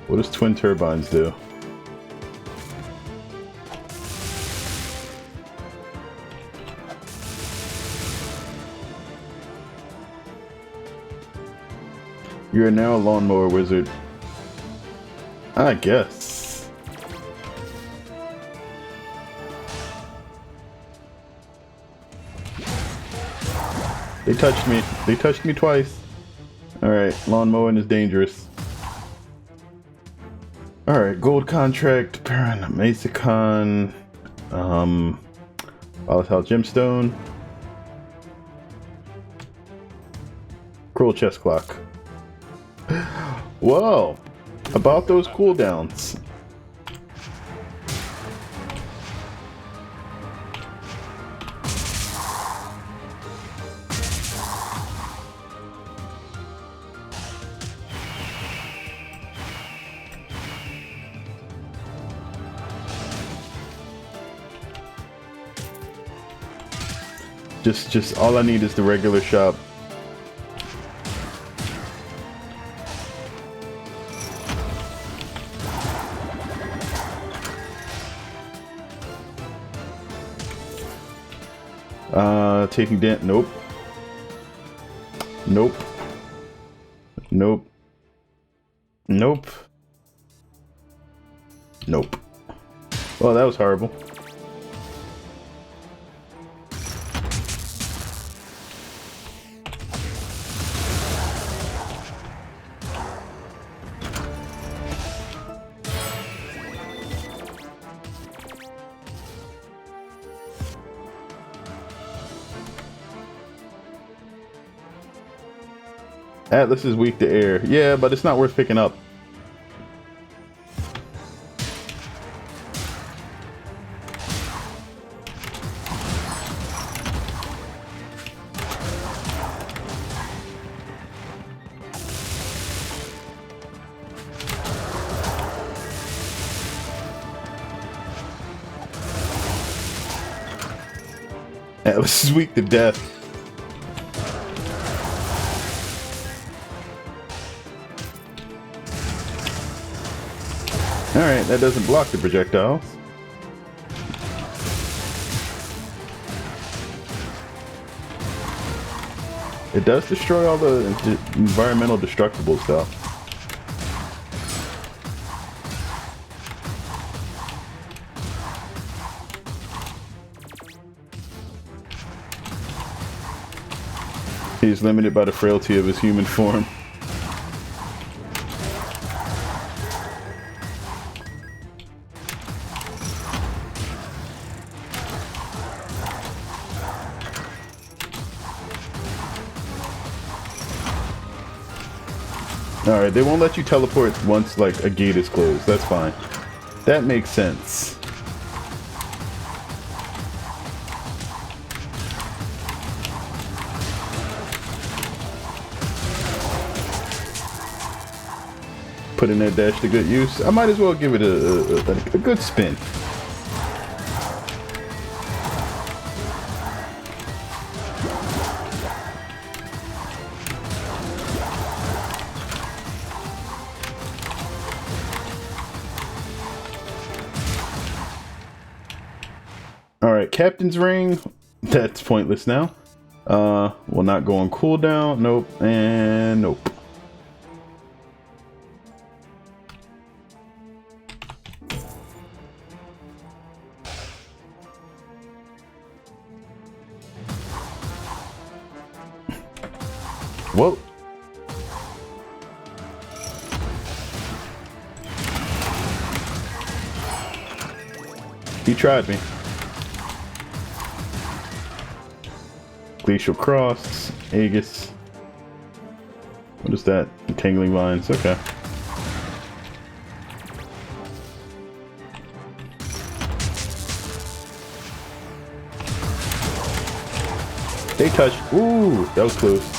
What does twin turbines do? You are now a lawnmower wizard. I guess. They touched me. They touched me twice. Alright, lawn mowing is dangerous. Alright, gold contract, Paramazicon, Volatile Gemstone, Cruel Chest Clock. Whoa! About those cooldowns. Just all I need is the regular shop. Taking damage. Nope. Nope. Nope. Nope. Nope. Well, that was horrible. Atlas is weak to air. Yeah, but it's not worth picking up. Atlas is weak to death. Alright, that doesn't block the projectiles. It does destroy all the environmental destructibles though. He's limited by the frailty of his human form. Alright, they won't let you teleport once like a gate is closed. That's fine. That makes sense. Putting that dash to good use. I might as well give it a good spin. Alright, Captain's Ring. That's pointless now. Will not go on cooldown. Nope. And nope. Whoa. He tried me. Glacial Cross, Aegis. What is that? Entangling Vines, okay. They touched. Ooh, that was close.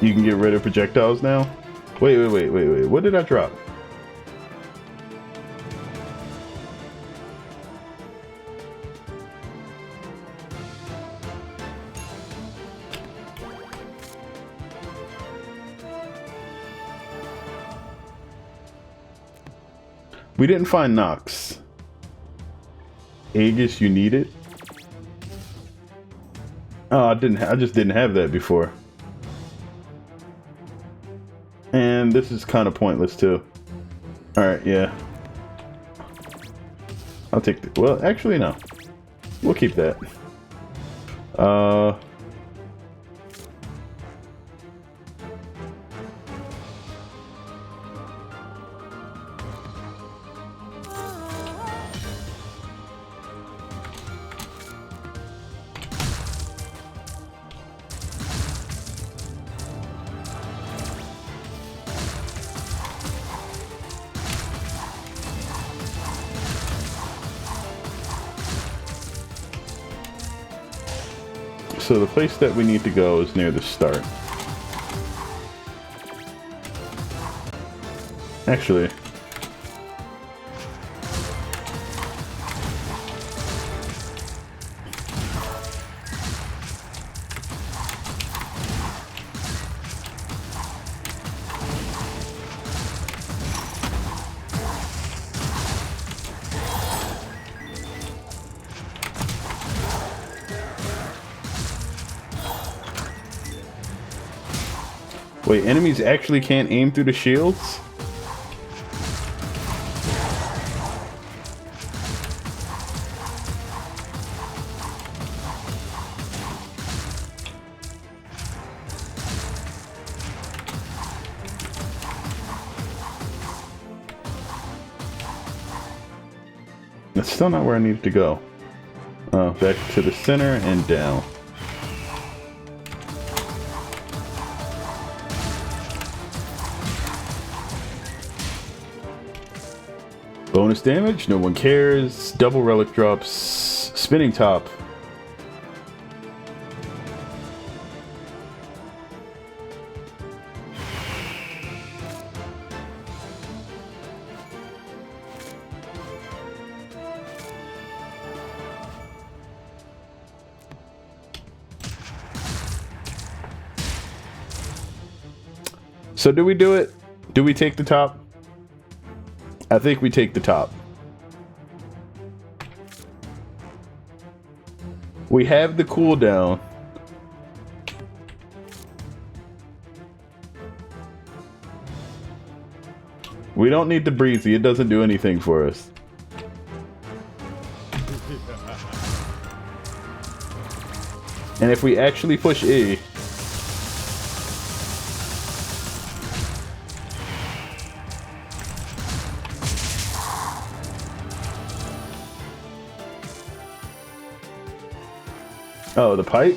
You can get rid of projectiles now? Wait. What did I drop? We didn't find Nox. Aegis, you need it? Oh, I just didn't have that before. And this is kind of pointless too. Alright, yeah. I'll take the, well, actually no. We'll keep that. So the place that we need to go is near the start. Actually, wait, enemies actually can't aim through the shields? That's still not where I needed to go. Back to the center and down. Bonus damage, no one cares. Double relic drops. Spinning top. So do we do it? Do we take the top? I think we take the top. We have the cooldown. We don't need the breezy. It doesn't do anything for us. And if we actually push E, oh, the pipe?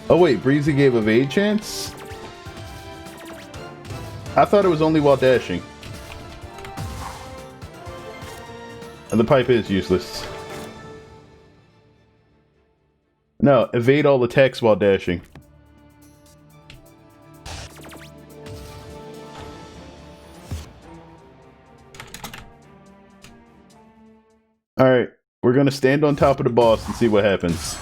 Oh wait, Breezy gave evade chance? I thought it was only while dashing. And the pipe is useless. No, evade all attacks while dashing. Alright, we're gonna stand on top of the boss and see what happens.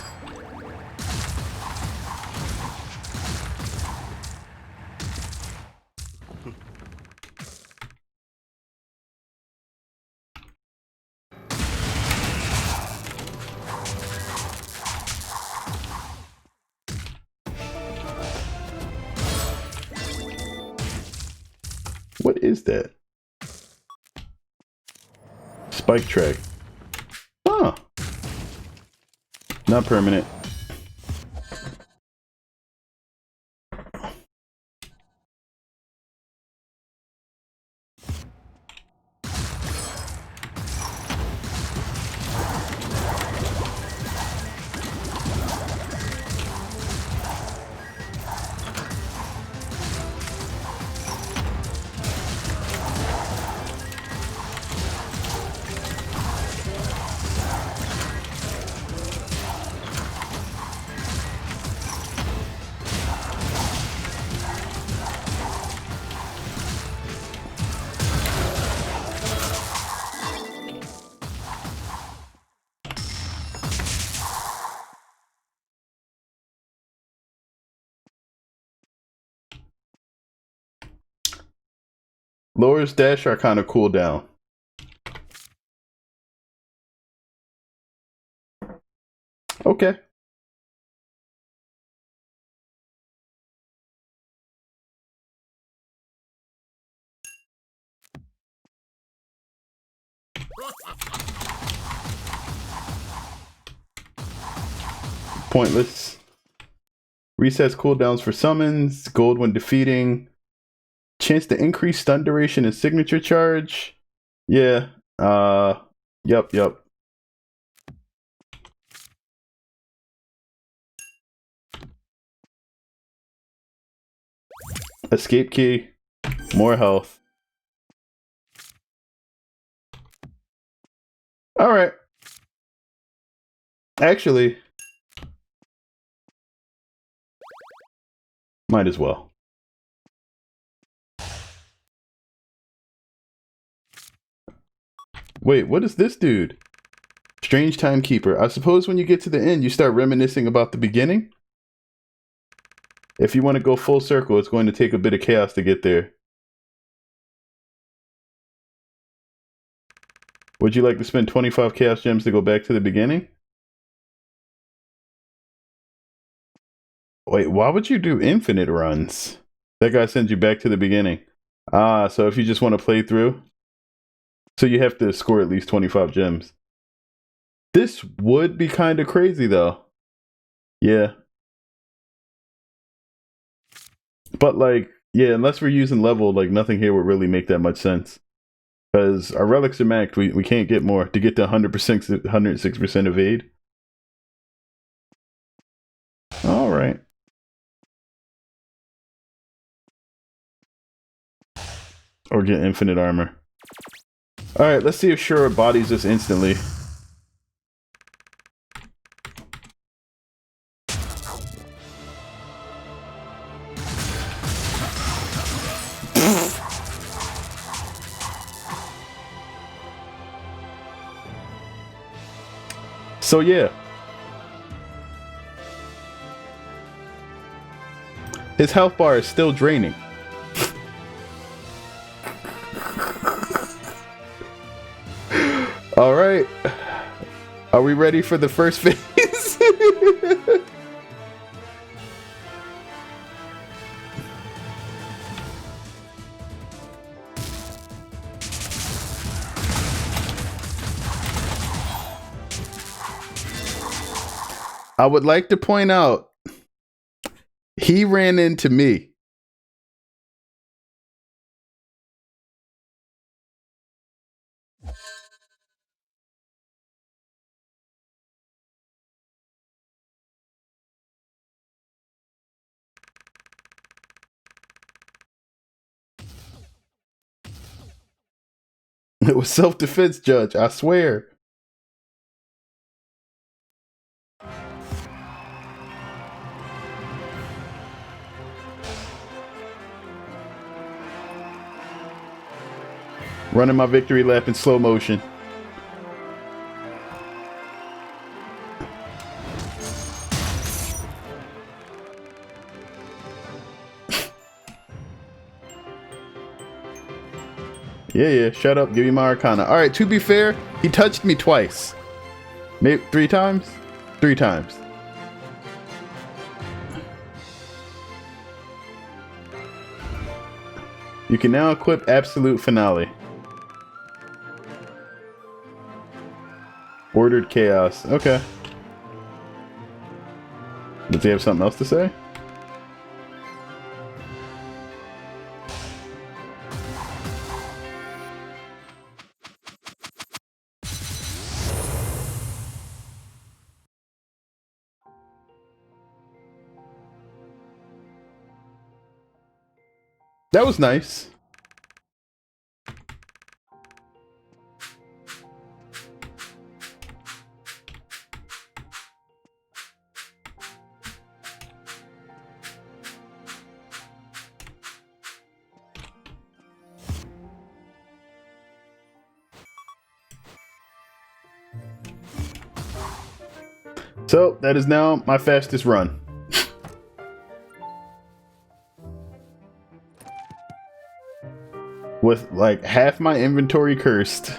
What is that? Spike track. Huh. Not permanent. Lowers dash are kind of cool down. Okay. Pointless. Resets cooldowns for summons. Gold when defeating. Chance to increase stun duration and signature charge. Yeah. Yep. Escape key. More health. Alright. Actually, might as well. Wait, what is this dude? Strange Timekeeper. I suppose when you get to the end, you start reminiscing about the beginning? If you want to go full circle, it's going to take a bit of chaos to get there. Would you like to spend 25 chaos gems to go back to the beginning? Wait, why would you do infinite runs? That guy sends you back to the beginning. Ah, so if you just want to play through, so you have to score at least 25 gems. This would be kind of crazy though. Yeah. But like, yeah, unless we're using level, like nothing here would really make that much sense. Because our relics are maxed, we can't get more to get to 100%, 106% evade. All right. Or get infinite armor. Alright, let's see if Shura bodies us instantly. So yeah. His health bar is still draining. Alright. Are we ready for the first phase? I would like to point out, he ran into me. It was self-defense, Judge, I swear. Running my victory lap in slow motion. Yeah, shut up, give me my Arcana. Alright, to be fair, he touched me twice. Maybe 3 times? 3 times. You can now equip Absolute Finale. Ordered Chaos. Okay. Does he have something else to say? That was nice. So, that is now my fastest run. With like half my inventory cursed.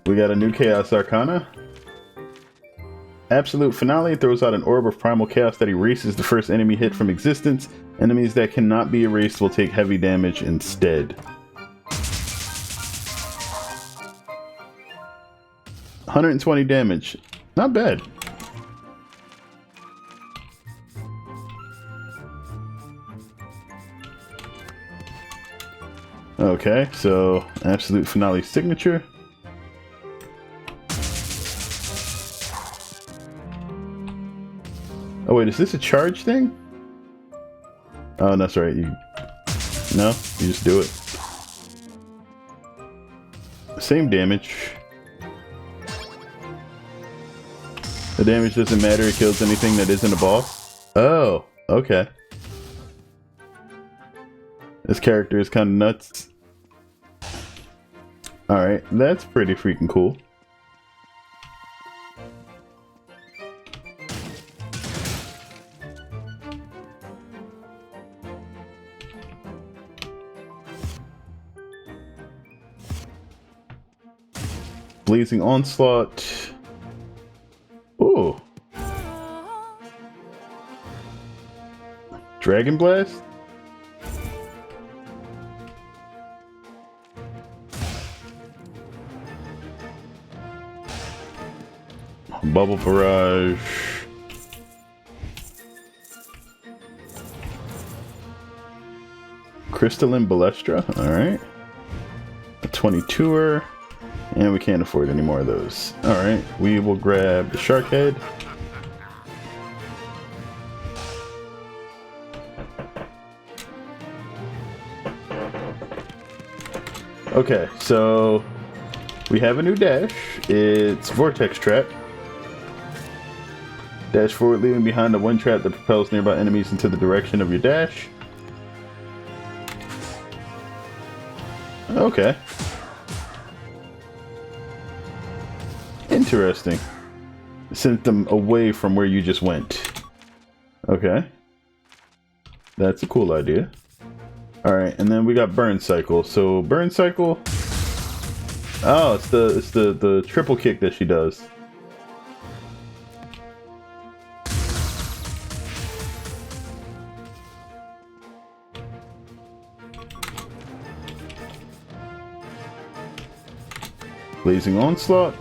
We got a new Chaos Arcana. Absolute Finale throws out an orb of primal chaos that erases the first enemy hit from existence. Enemies that cannot be erased will take heavy damage instead. 120 damage. Not bad. Okay, so Absolute Finale signature. Oh wait, is this a charge thing? Oh, that's right. You just do it. Same damage. The damage doesn't matter. It kills anything that isn't a boss. Oh, okay. This character is kind of nuts. All right, that's pretty freaking cool. Blazing Onslaught. Ooh. Dragon Blast? Bubble Barrage. Crystalline Balestra. Alright. A 22er. And we can't afford any more of those. Alright, we will grab the shark head. Okay, so we have a new dash. It's Vortex Trap. Dash forward, leaving behind a wind trap that propels nearby enemies into the direction of your dash. Okay. Interesting. Sent them away from where you just went. Okay. That's a cool idea. Alright, and then we got Burn Cycle. So Burn Cycle. Oh, it's the triple kick that she does. Blazing Onslaught.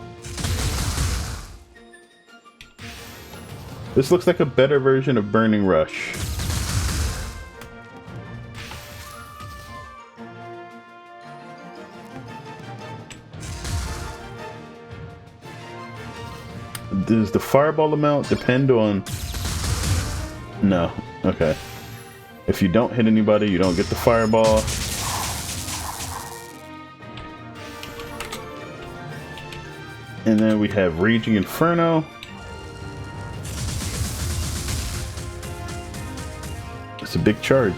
This looks like a better version of Burning Rush. Does the fireball amount depend on... No. Okay. If you don't hit anybody, you don't get the fireball. And then we have Raging Inferno. It's a big charge.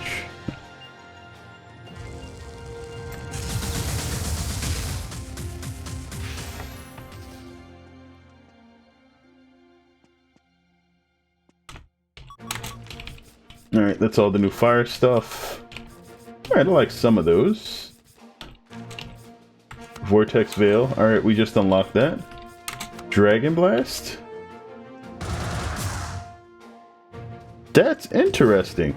Alright, that's all the new fire stuff. Alright, I like some of those. Vortex Veil. Alright, we just unlocked that. Dragon Blast. That's interesting.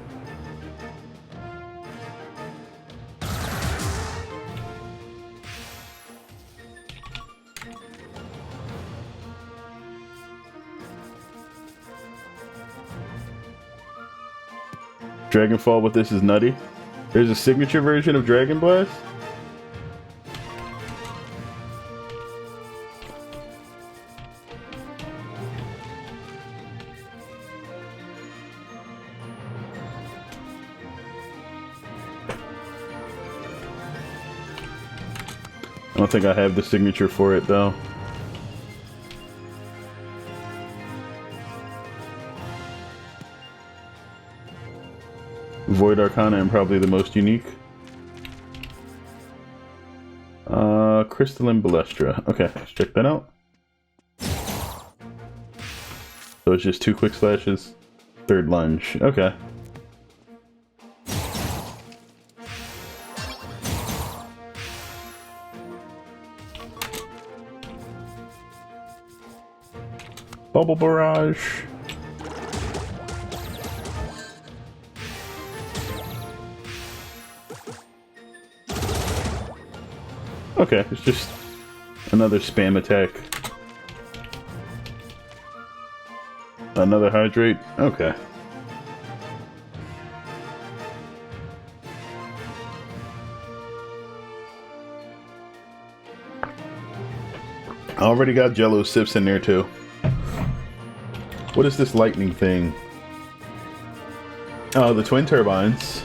Dragonfall with this is nutty. There's a signature version of Dragon Blast. I don't think I have the signature for it though. Void Arcana and probably the most unique. Crystalline Balestra. Okay, let's check that out. So it's just 2 quick slashes. Third lunge. Okay. Bubble Barrage. Okay, it's just another spam attack. Another Hydrate? Okay. I already got Jello Sips in there too. What is this lightning thing? Oh, the Twin Turbines.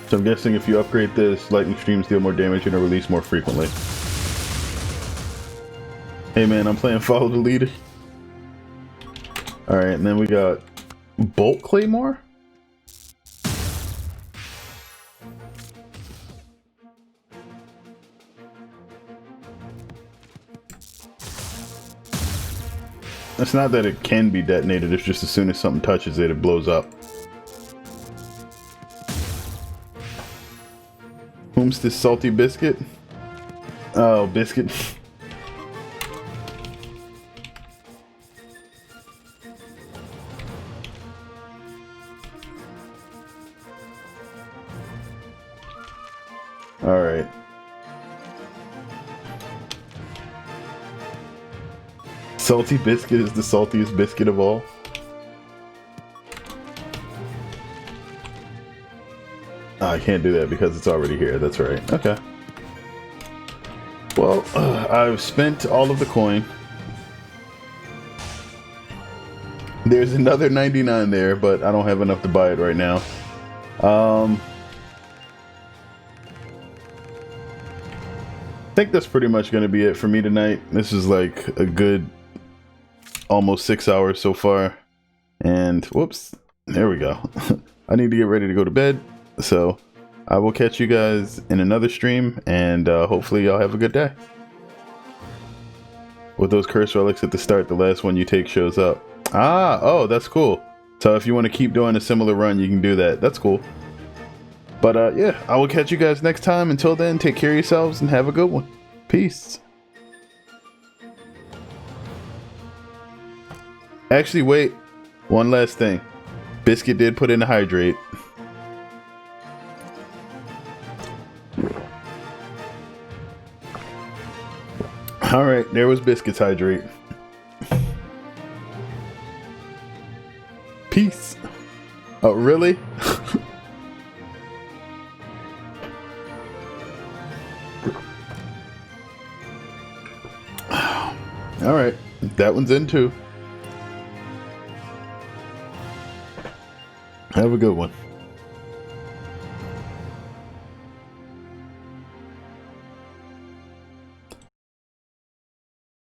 So I'm guessing if you upgrade this, lightning streams deal more damage and are released more frequently. Hey man, I'm playing Follow the Leader. Alright, and then we got Bolt Claymore? It's not that it can be detonated, it's just as soon as something touches it, it blows up. Whom's this salty biscuit? Oh, biscuit. Alright. Salty biscuit is the saltiest biscuit of all. I can't do that because it's already here. That's right. Okay. Well, I've spent all of the coin. There's another 99 there, but I don't have enough to buy it right now. I think that's pretty much going to be it for me tonight. This is like a good almost 6 hours so far. And whoops, there we go. I need to get ready to go to bed. So I will catch you guys in another stream, and hopefully y'all have a good day. With those curse relics at the start, the last one you take shows up. Ah, oh, that's cool. So if you want to keep doing a similar run, you can do that. That's cool. But yeah, I will catch you guys next time. Until then, take care of yourselves and have a good one. Peace. Actually, wait. One last thing. Biscuit did put in a hydrate. Alright, there was Biscuit's hydrate. Peace. Oh, really? Alright, that one's in too. Have a good one.